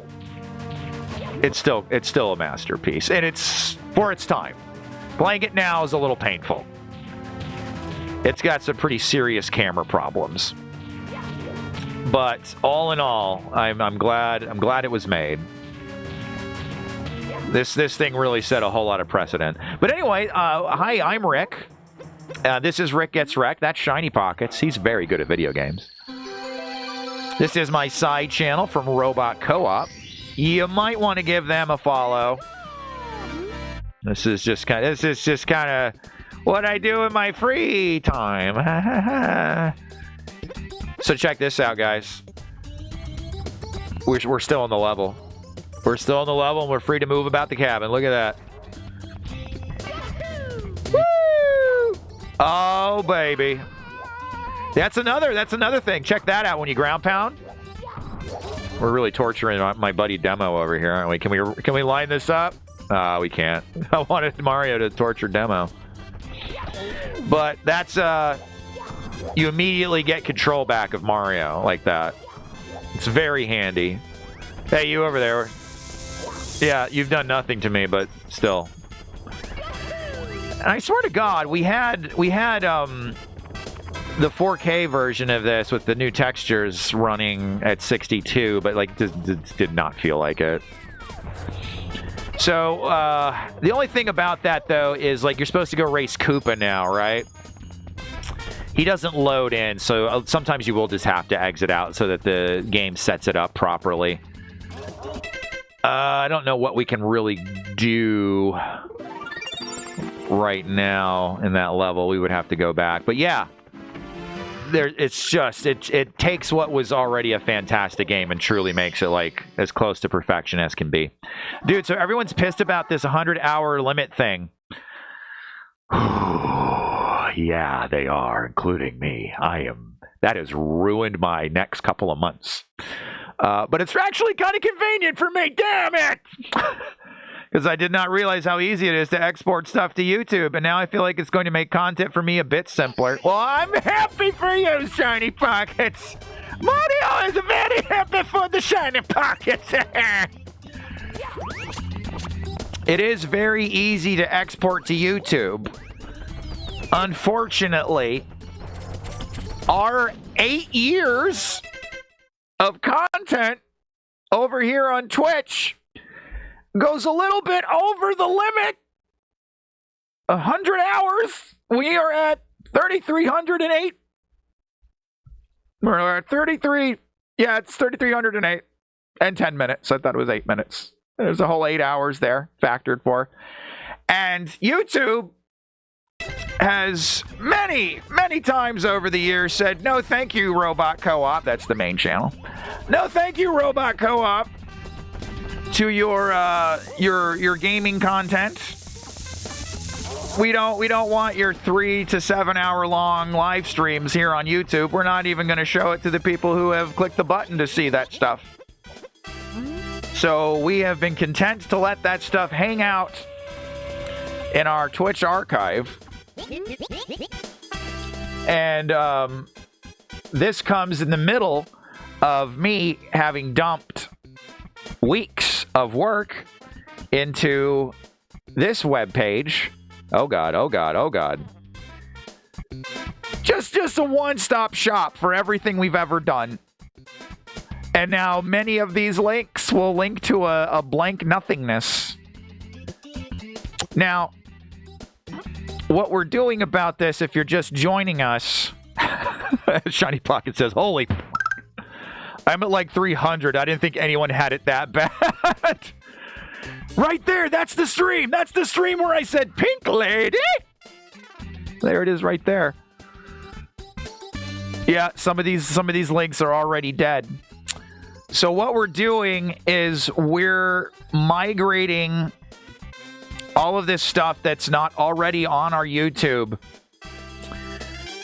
it's still a masterpiece, and it's for its time. Playing it now is a little painful. It's got some pretty serious camera problems, but all in all, I'm glad it was made. This thing really set a whole lot of precedent. But anyway, hi, I'm Rikk. This is Rikk Gets Wrecked. That's Shiny Pockets. He's very good at video games. This is my side channel from Robot Co-op. You might want to give them a follow. This is just kind of what I do in my free time. So check this out, guys. We're still on the level. We're still on the level, and we're free to move about the cabin. Look at that. Woo! Oh, baby. That's another thing. Check that out when you ground pound. We're really torturing my buddy Demo over here, aren't we? Can we line this up? We can't. I wanted Mario to torture Demo. But that's you immediately get control back of Mario like that. It's very handy. Hey, you over there. Yeah, you've done nothing to me, but still. And I swear to God, we had the 4K version of this with the new textures running at 62, but like this did not feel like it. So the only thing about that though is like you're supposed to go race Koopa now, right? He doesn't load in, so sometimes you will just have to exit out so that the game sets it up properly. I don't know what we can really do right now in that level. We would have to go back, but yeah. It takes what was already a fantastic game and truly makes it like as close to perfection as can be. Dude, so everyone's pissed about this 100-hour limit thing. Yeah, they are, including me. That has ruined my next couple of months. But it's actually kind of convenient for me, damn it! Because I did not realize how easy it is to export stuff to YouTube, and now I feel like it's going to make content for me a bit simpler. Well, I'm happy for you, Shiny Pockets! Mario is very happy for the Shiny Pockets! It is very easy to export to YouTube. Unfortunately, our 8 years of content over here on Twitch goes a little bit over the limit. 100 hours. We are at 3,308. We're at 33. Yeah, it's 3,308 and 10 minutes. I thought it was 8 minutes. There's a whole 8 hours there factored for. And YouTube has many times over the years said, no, thank you, Robot Co-op. That's the main channel. No, thank you, Robot Co-op, to your gaming content. We don't want your 3 to 7 hour long live streams here on YouTube. We're not even going to show it to the people who have clicked the button to see that stuff. So we have been content to let that stuff hang out in our Twitch archive. And this comes in the middle of me having dumped weeks of work into this webpage. Oh God, oh God, oh God. Just a one-stop shop for everything we've ever done. And now many of these links will link to a blank nothingness. Now, what we're doing about this, if you're just joining us, Shiny Pocket says, holy... I'm at like 300. I didn't think anyone had it that bad. Right there. That's the stream. That's the stream where I said, pink lady. There it is right there. Yeah, some of these links are already dead. So what we're doing is we're migrating all of this stuff that's not already on our YouTube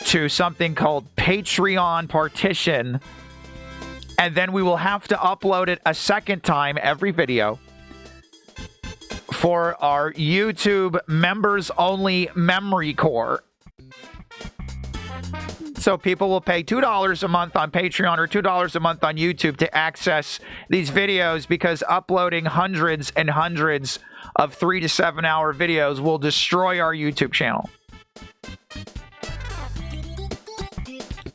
to something called Patreon Partition. And then we will have to upload it a second time every video for our YouTube members-only memory core. So people will pay $2 a month on Patreon or $2 a month on YouTube to access these videos, because uploading hundreds and hundreds of 3 to 7 hour videos will destroy our YouTube channel.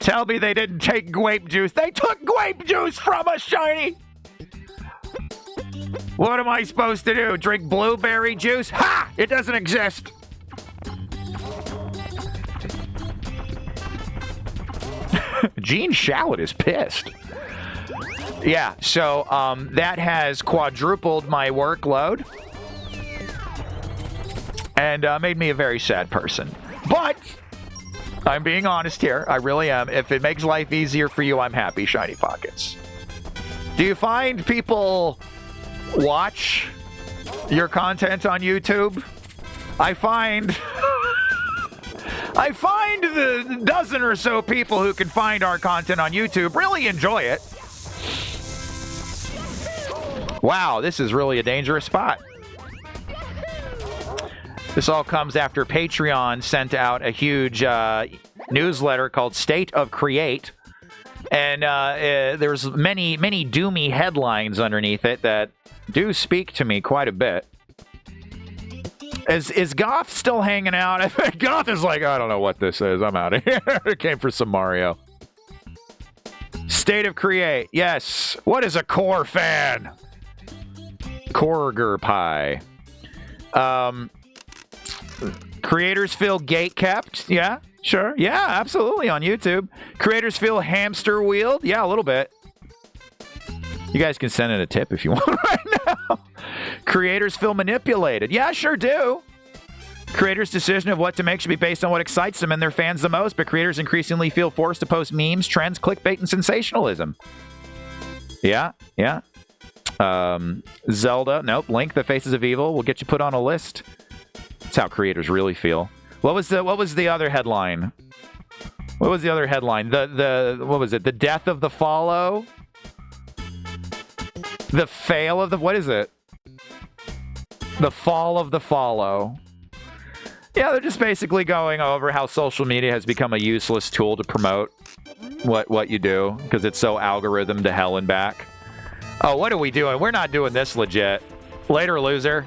Tell me they didn't take grape juice. They took grape juice from us, Shiny. What am I supposed to do? Drink blueberry juice? Ha! It doesn't exist. Gene Shalit is pissed. Yeah, so that has quadrupled my workload and made me a very sad person. But I'm being honest here. I really am. If it makes life easier for you, I'm happy, Shiny Pockets. Do you find people watch your content on YouTube? I find the dozen or so people who can find our content on YouTube really enjoy it. Wow, this is really a dangerous spot. This all comes after Patreon sent out a huge newsletter called State of Create. And there's many doomy headlines underneath it that do speak to me quite a bit. Is Goth still hanging out? I think Goth is like, I don't know what this is. I'm out of here. It came for some Mario. State of Create. Yes. What is a core fan? Corger Pie. Creators feel gate kept. Yeah, sure. Yeah, absolutely on YouTube. Creators feel hamster wheeled. Yeah, a little bit. You guys can send in a tip if you want right now. Creators feel manipulated. Yeah, sure do. Creators' decision of what to make should be based on what excites them and their fans the most, but creators increasingly feel forced to post memes, trends, clickbait, and sensationalism. Yeah, yeah. Zelda, nope. Link, The Faces of Evil will get you put on a list. That's how creators really feel. What was the other headline? What was the other headline? What was it? The death of the follow? The fail of the... What is it? The fall of the follow. Yeah, they're just basically going over how social media has become a useless tool to promote what you do, because it's so algorithm to hell and back. Oh, what are we doing? We're not doing this legit. Later, loser.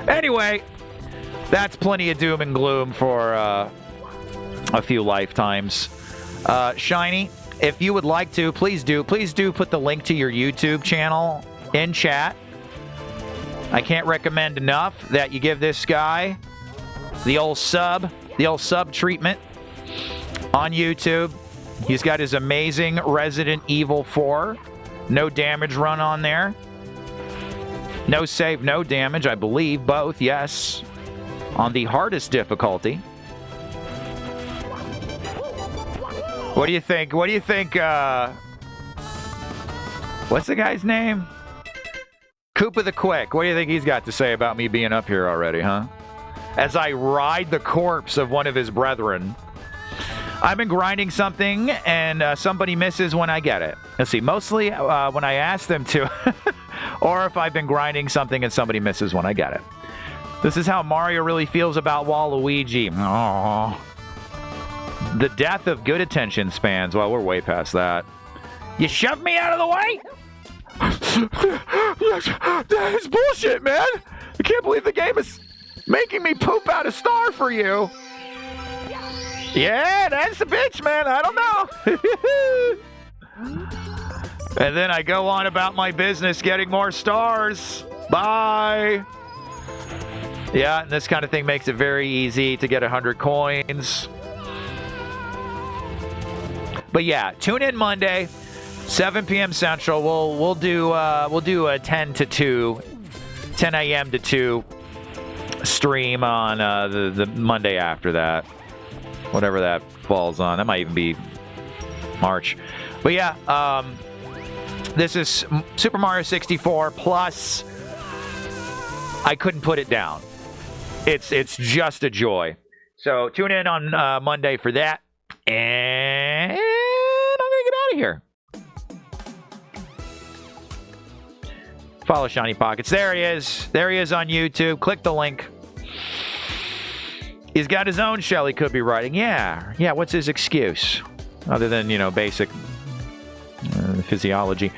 Anyway, that's plenty of doom and gloom for a few lifetimes. Shiny, if you would like to, please do put the link to your YouTube channel in chat. I can't recommend enough that you give this guy the old sub treatment on YouTube. He's got his amazing Resident Evil 4. No damage run on there. No save, no damage, I believe. Both, yes. On the hardest difficulty. What do you think? What do you think? What's the guy's name? Koopa the Quick. What do you think he's got to say about me being up here already, huh? As I ride the corpse of one of his brethren. I've been grinding something, and somebody misses when I get it. Let's see, mostly when I ask them to, or if I've been grinding something and somebody misses when I get it. This is how Mario really feels about Waluigi. Aww. The death of good attention spans. Well, we're way past that. You shoved me out of the way? That is bullshit, man. I can't believe the game is making me poop out a star for you. Yeah, that's a bitch, man. I don't know. And then I go on about my business getting more stars. Bye. Yeah, and this kind of thing makes it very easy to get 100 coins. But yeah, tune in Monday, 7 p.m. Central. We'll do a 10 a.m. to 2 stream on the Monday after that, whatever that falls on. That might even be March. But yeah, this is Super Mario 64 plus. I couldn't put it down. It's just a joy. So tune in on Monday for that, and I'm gonna get out of here. Follow Shiny Pockets. There he is. There he is on YouTube. Click the link. He's got his own show he could be writing. Yeah. What's his excuse? Other than, basic physiology.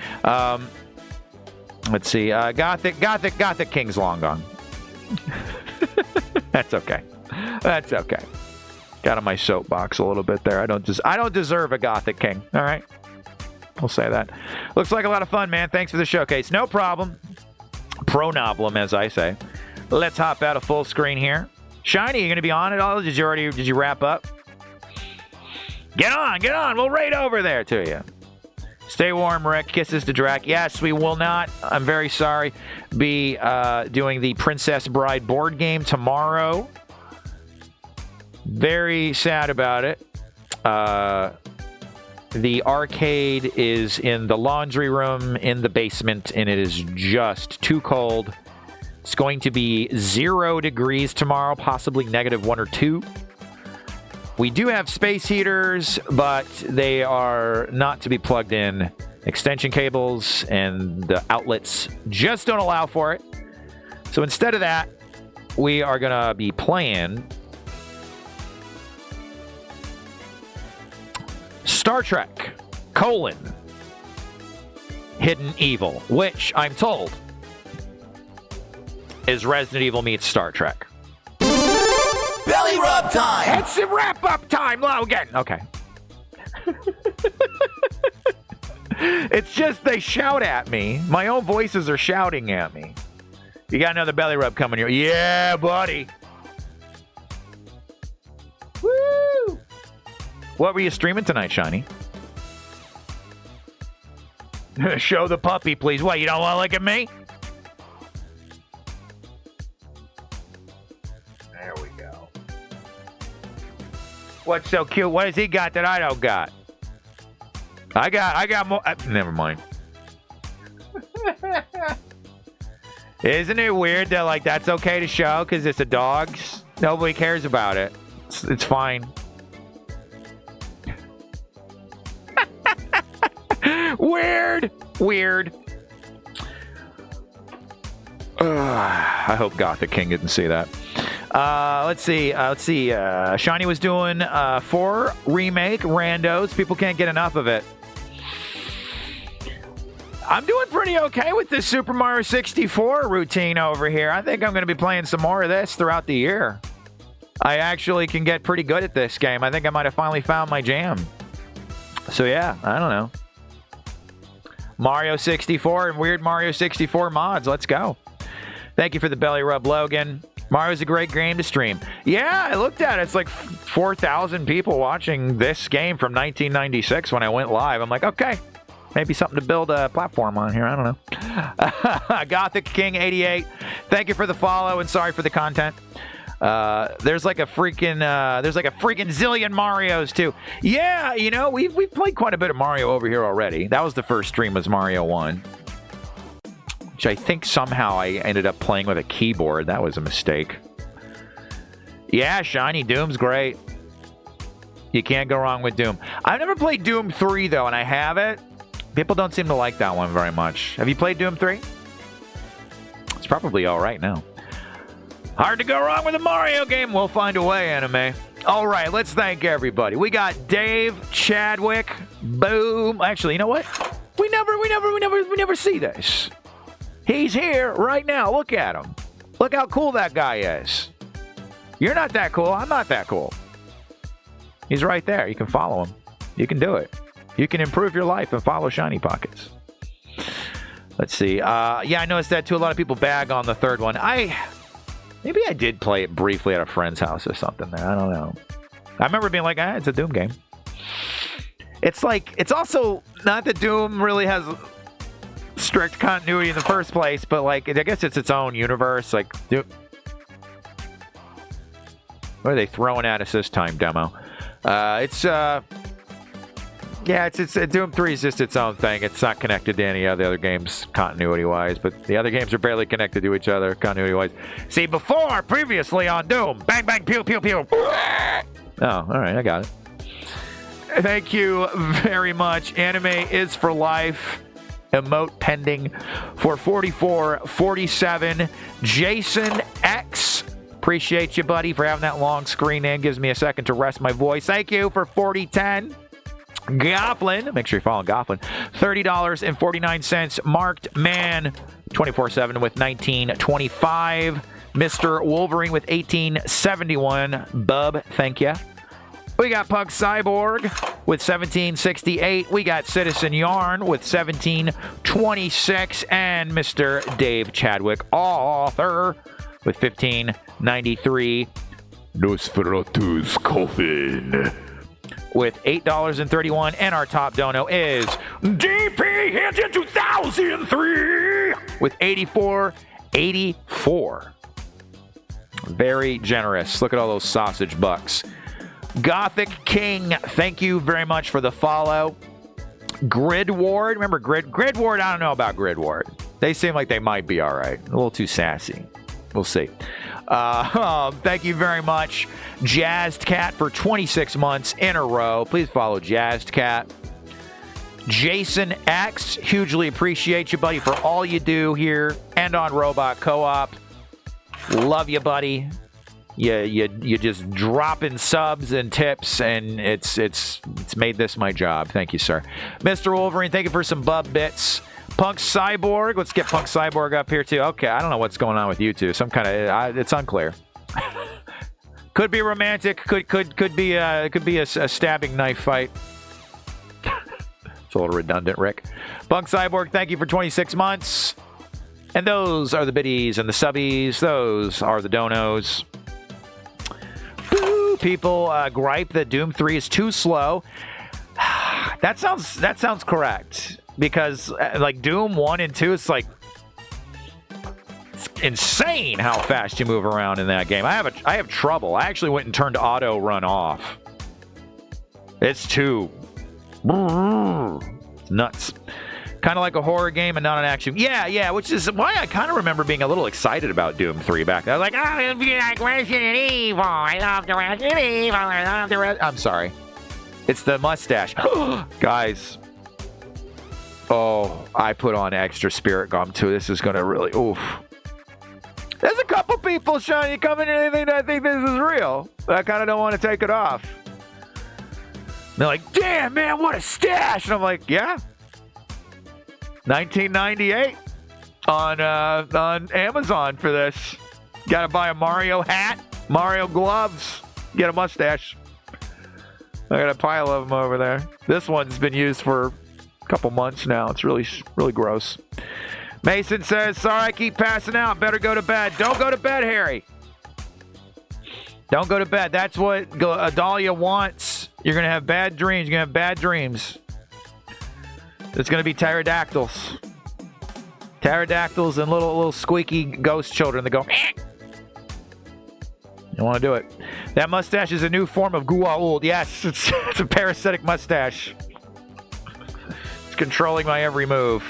Let's see. Gothic King's long gone. That's okay. Got on my soapbox a little bit there. I don't deserve a Gothic King. All right. We'll say that. Looks like a lot of fun, man. Thanks for the showcase. No problem. Pro-noblem, as I say. Let's hop out of full screen here. Shiny, you going to be on it all? Did you wrap up? Get on. We'll raid over there to you. Stay warm, Rick. Kisses to Drac. Yes, we will not, I'm very sorry, be doing the Princess Bride board game tomorrow. Very sad about it. The arcade is in the laundry room in the basement, and it is just too cold. It's going to be 0 degrees tomorrow, possibly -1 or 2. We do have space heaters, but they are not to be plugged in. Extension cables and the outlets just don't allow for it. So instead of that, we are going to be playing Star Trek, Hidden Evil, which I'm told is Resident Evil meets Star Trek. Belly rub time! It's wrap-up time, Logan! Okay. It's just they shout at me. My own voices are shouting at me. You got another belly rub coming here. Yeah, buddy. Woo! What were you streaming tonight, Shiny? Show the puppy, please. What, you don't want to look at me? There we go. What's so cute? What has he got that I don't got? I got more. Never mind. Isn't it weird that, that's okay to show because it's a dog's? Nobody cares about it. It's fine. Weird. I hope Gothic King didn't see that. Let's see. Shiny was doing 4 remake randos. People can't get enough of it. I'm doing pretty okay with this Super Mario 64 routine over here. I think I'm going to be playing some more of this throughout the year. I actually can get pretty good at this game. I think I might have finally found my jam. So yeah, I don't know. Mario 64 and weird Mario 64 mods. Let's go. Thank you for the belly rub, Logan. Mario's a great game to stream. Yeah, I looked at it. It's like 4,000 people watching this game from 1996 when I went live. I'm like, okay, maybe something to build a platform on here. I don't know. Gothic King 88. Thank you for the follow and sorry for the content. There's like a freaking zillion Marios too. Yeah, we've played quite a bit of Mario over here already. That was the first stream, was Mario 1. Which I think somehow I ended up playing with a keyboard. That was a mistake. Yeah, Shiny Doom's great. You can't go wrong with Doom. I've never played Doom 3 though, and I have it. People don't seem to like that one very much. Have you played Doom 3? It's probably all right now. Hard to go wrong with a Mario game. We'll find a way, anime. All right, let's thank everybody. We got Dave, Chadwick, Boom. Actually, you know what? We never see this. He's here right now. Look at him. Look how cool that guy is. You're not that cool. I'm not that cool. He's right there. You can follow him. You can do it. You can improve your life and follow Shiny Pockets. Let's see. Yeah, I noticed that too. A lot of people bag on the third one. Maybe I did play it briefly at a friend's house or something there. I don't know. I remember being like, it's a Doom game. it's also not that Doom really has strict continuity in the first place, but like I guess it's its own universe. Like, what are they throwing at us this time, demo? It's Doom 3 is just its own thing. It's not connected to any of the other games continuity-wise, but the other games are barely connected to each other continuity-wise. See, previously on Doom, bang, bang, pew, pew, pew. Oh, all right, I got it. Thank you very much. Anime is for life. Emote pending for 4447. Jason X. Appreciate you, buddy, for having that long screen in. Gives me a second to rest my voice. Thank you for 4010. Goblin, make sure you're following Goblin. $30.49. Marked Man 24/7 with 19.25. Mr. Wolverine with 18.71. Bub, thank you. We got Punk Cyborg with 17.68. We got Citizen Yarn with 17.26. And Mr. Dave Chadwick, author, with 15.93. Nosferatu's Coffin with $8.31, and our top dono is DP Hinton 2003 with 84.84. Very generous. Look at all those sausage bucks. Gothic King, thank you very much for the follow. Grid Ward, remember Grid Ward? I don't know about Grid Ward. They seem like they might be all right. A little too sassy. We'll see. Thank you very much, Jazzed Cat, for 26 months in a row. Please follow Jazzed Cat. Jason X, hugely appreciate you, buddy, for all you do here and on Robot Co-op. Love you, buddy. You just dropping subs and tips, and it's made this my job. Thank you, sir. Mr. Wolverine, thank you for some bub bits. Punk Cyborg, let's get Punk Cyborg up here too. Okay, I don't know what's going on with you two. Some kind of it's unclear. Could be romantic. Could be a stabbing knife fight. It's a little redundant, Rick. Punk Cyborg, thank you for 26 months. And those are the biddies and the subbies. Those are the donos. Boo! People gripe that Doom 3 is too slow. That sounds correct. Because like Doom 1 and 2, it's insane how fast you move around in that game. I have trouble. I actually went and turned auto run off. It's too nuts. Kind of like a horror game and not an action. Yeah, which is why I kind of remember being a little excited about Doom 3 back then. I was like, oh, it'll be like Resident Evil. I love the Resident Evil. I love the I'm sorry. It's the mustache. Guys. Oh, I put on extra spirit gum too. This is going to really, oof. There's a couple people, Sean, you come in here and I think this is real. But I kind of don't want to take it off. And they're like, damn, man, what a stash. And I'm like, yeah. 1998 on Amazon for this. Got to buy a Mario hat, Mario gloves, get a mustache. I got a pile of them over there. This one's been used for a couple months now. It's really gross. Mason says, sorry I keep passing out. Better go to bed. Don't go to bed, Harry. Don't go to bed. That's what Adalia wants. You're going to have bad dreams. You're going to have bad dreams. It's going to be pterodactyls. Pterodactyls and little squeaky ghost children that go, eh. You want to do it. That mustache is a new form of Gua'uld. Yes, it's a parasitic mustache. It's controlling my every move.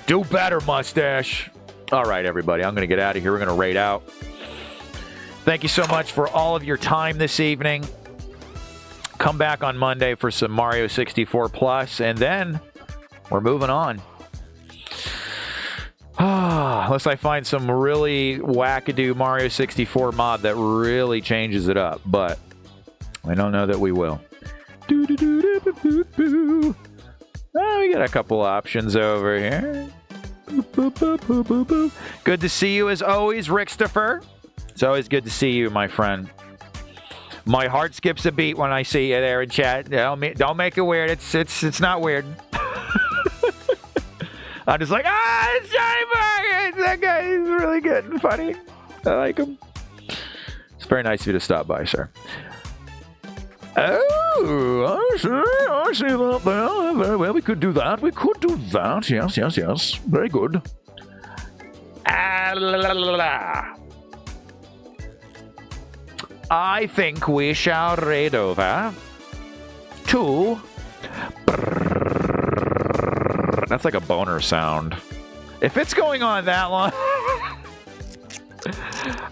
Do better, mustache. All right, everybody. I'm going to get out of here. We're going to raid out. Thank you so much for all of your time this evening. Come back on Monday for some Mario 64 Plus, and then we're moving on. Unless I find some really wackadoo Mario 64 mod that really changes it up, but I don't know that we will. We got a couple options over here. Good to see you as always, Rickstopher. It's always good to see you, my friend. My heart skips a beat when I see you there in chat. Don't make it weird. It's not weird. I'm just like, it's Johnny Bargains. That guy is really good and funny. I like him. It's very nice of you to stop by, sir. Oh, sure. I see that there. Very well, we could do that. We could do that. Yes, yes, yes. Very good. I think we shall raid over to... That's like a boner sound. If it's going on that long...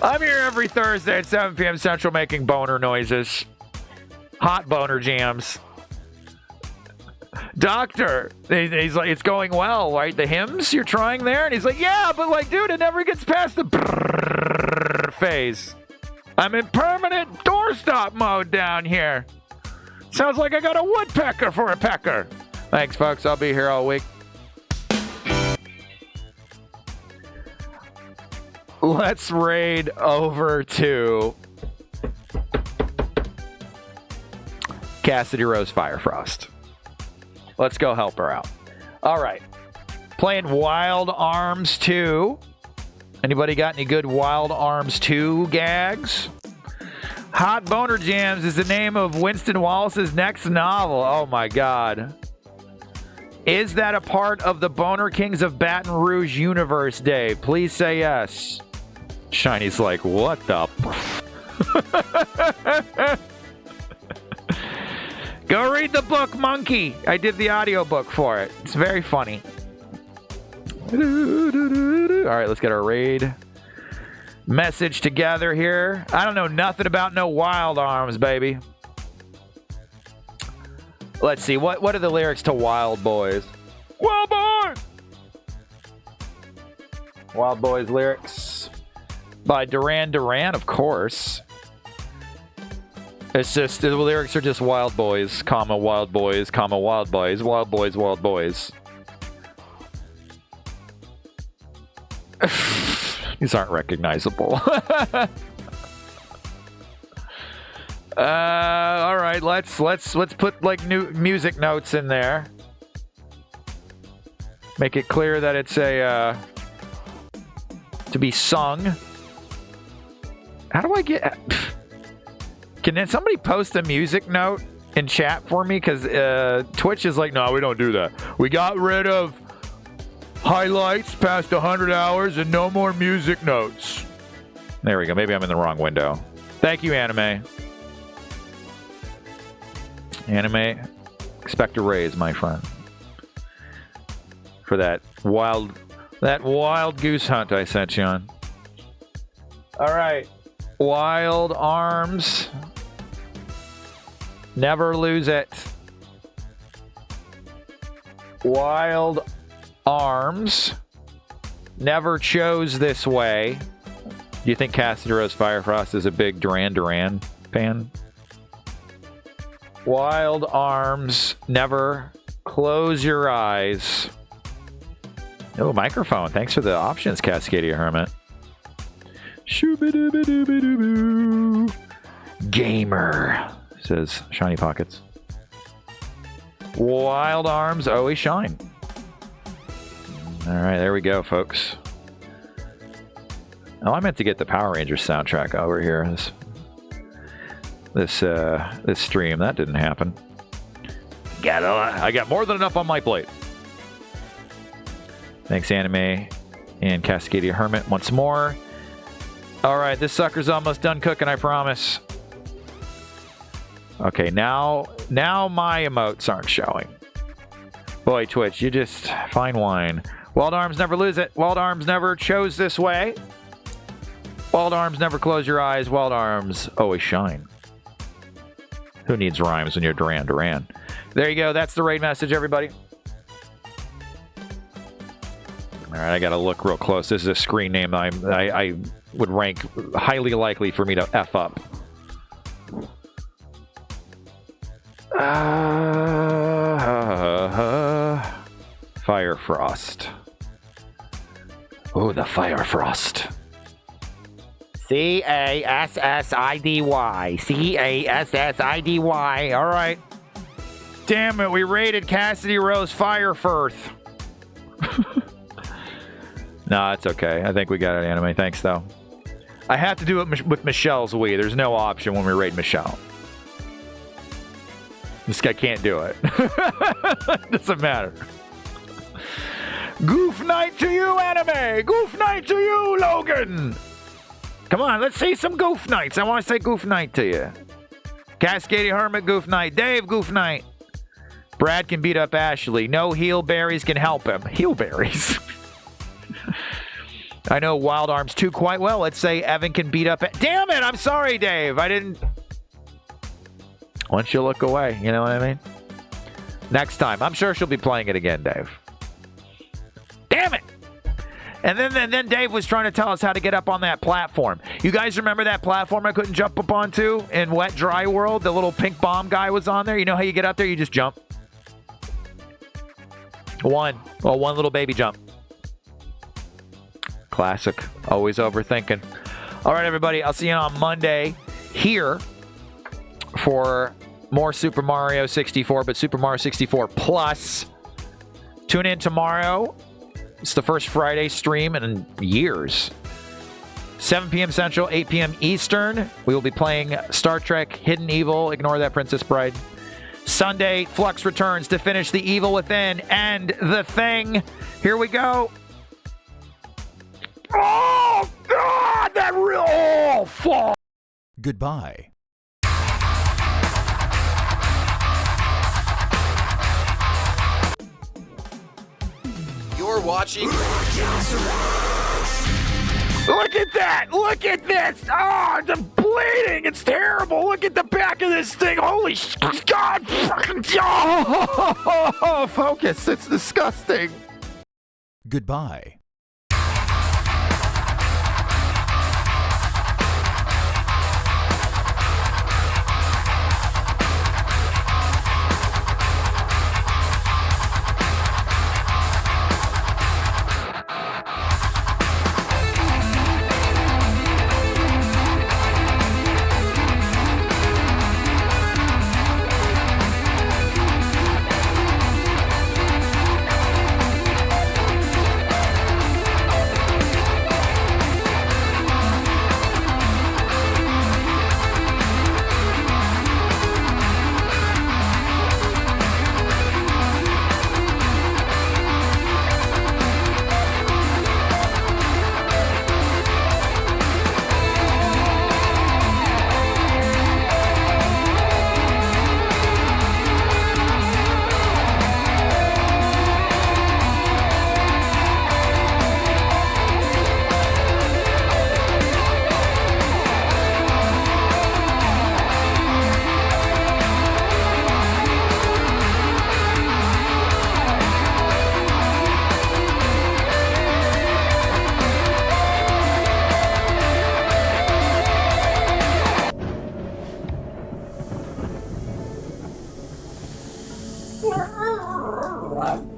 I'm here every Thursday at 7 p.m. Central making boner noises. Hot boner jams. Doctor, he's like, it's going well, right? The hymns you're trying there? And he's like, yeah, but like, dude, it never gets past the phase. I'm in permanent doorstop mode down here. Sounds like I got a woodpecker for a pecker. Thanks, folks. I'll be here all week. Let's raid over to Cassidy Rose Firefrost. Let's go help her out. All right. Playing Wild Arms 2. Anybody got any good Wild Arms 2 gags? Hot Boner Jams is the name of Winston Wallace's next novel. Oh my God. Is that a part of the Boner Kings of Baton Rouge universe, Dave? Please say yes. Shiny's like, what the? Go read the book, Monkey. I did the audiobook for it. It's very funny. All right, let's get our raid message together here. I don't know nothing about no Wild Arms, baby. Let's see. What are the lyrics to Wild Boys? Wild Boys! Wild Boys lyrics by Duran Duran, of course. It's just, the lyrics are just Wild Boys, comma, Wild Boys, comma, Wild Boys, Wild Boys, Wild Boys. These aren't recognizable. All right, let's put like new music notes in there. Make it clear that it's a to be sung. How do I get? Can somebody post a music note in chat for me? Because Twitch is like, no, we don't do that. We got rid of highlights past 100 hours and no more music notes. There we go. Maybe I'm in the wrong window. Thank you, Anime. Anime, expect a raise, my friend, for that wild goose hunt I sent you on. All right, Wild Arms, never lose it. Wild Arms, never chose this way. Do you think Cassidy Rose Firefrost is a big Duran Duran fan? Wild Arms, never close your eyes. Oh, microphone. Thanks for the options, Cascadia Hermit. Shoo-ba-doo-ba-doo-ba-doo-boo. Gamer, says Shiny Pockets. Wild Arms, always shine. All right, there we go, folks. Oh, I meant to get the Power Rangers soundtrack over here. This stream, that didn't happen. I got more than enough on my plate. Thanks, Anime and Cascadia Hermit once more. All right, this sucker's almost done cooking, I promise. Okay, now my emotes aren't showing. Boy, Twitch, you just fine wine. Wild Arms, never lose it. Wild Arms, never chose this way. Wild Arms, never close your eyes. Wild Arms, always shine. Who needs rhymes when you're Duran Duran? There you go. That's the raid message, everybody. All right, I got to look real close. This is a screen name I would rank highly likely for me to F up. Firefrost. Oh, the Firefrost. C-A-S-S-I-D-Y. C-A-S-S-I-D-Y. All right. Damn it, we raided Cassidy Rose Firefirth. No, it's okay. I think we got it, Anime. Thanks, though. I have to do it with Michelle's Wii. There's no option when we raid Michelle. This guy can't do it. Doesn't matter. Goof night to you, anime. Goof night to you, Logan. Come on, let's see some goof nights. I want to say goof night to you. Cascading Hermit, goof night. Dave, goof night. Brad can beat up Ashley. No heel berries can help him. Heel berries. I know Wild Arms 2 quite well. Let's say Evan can beat up... Damn it! I'm sorry, Dave. I didn't... Once you look away, you know what I mean? Next time. I'm sure she'll be playing it again, Dave. Damn it! And then Dave was trying to tell us how to get up on that platform. You guys remember that platform I couldn't jump up onto in Wet Dry World? The little pink bomb guy was on there. You know how you get up there? You just jump. One little baby jump. Classic. Always overthinking. All right, everybody. I'll see you on Monday here for more Super Mario 64, but Super Mario 64 Plus. Tune in tomorrow. It's the first Friday stream in years. 7 p.m. Central, 8 p.m. Eastern. We will be playing Star Trek Hidden Evil. Ignore that, Princess Bride. Sunday, Flux returns to finish The Evil Within and The Thing. Here we go. Oh, God, that real... Oh, fuck. Goodbye. You're watching... Look at that! Look at this! Oh, it's bleeding! It's terrible! Look at the back of this thing! Holy God! Oh, focus! It's disgusting! Goodbye. What?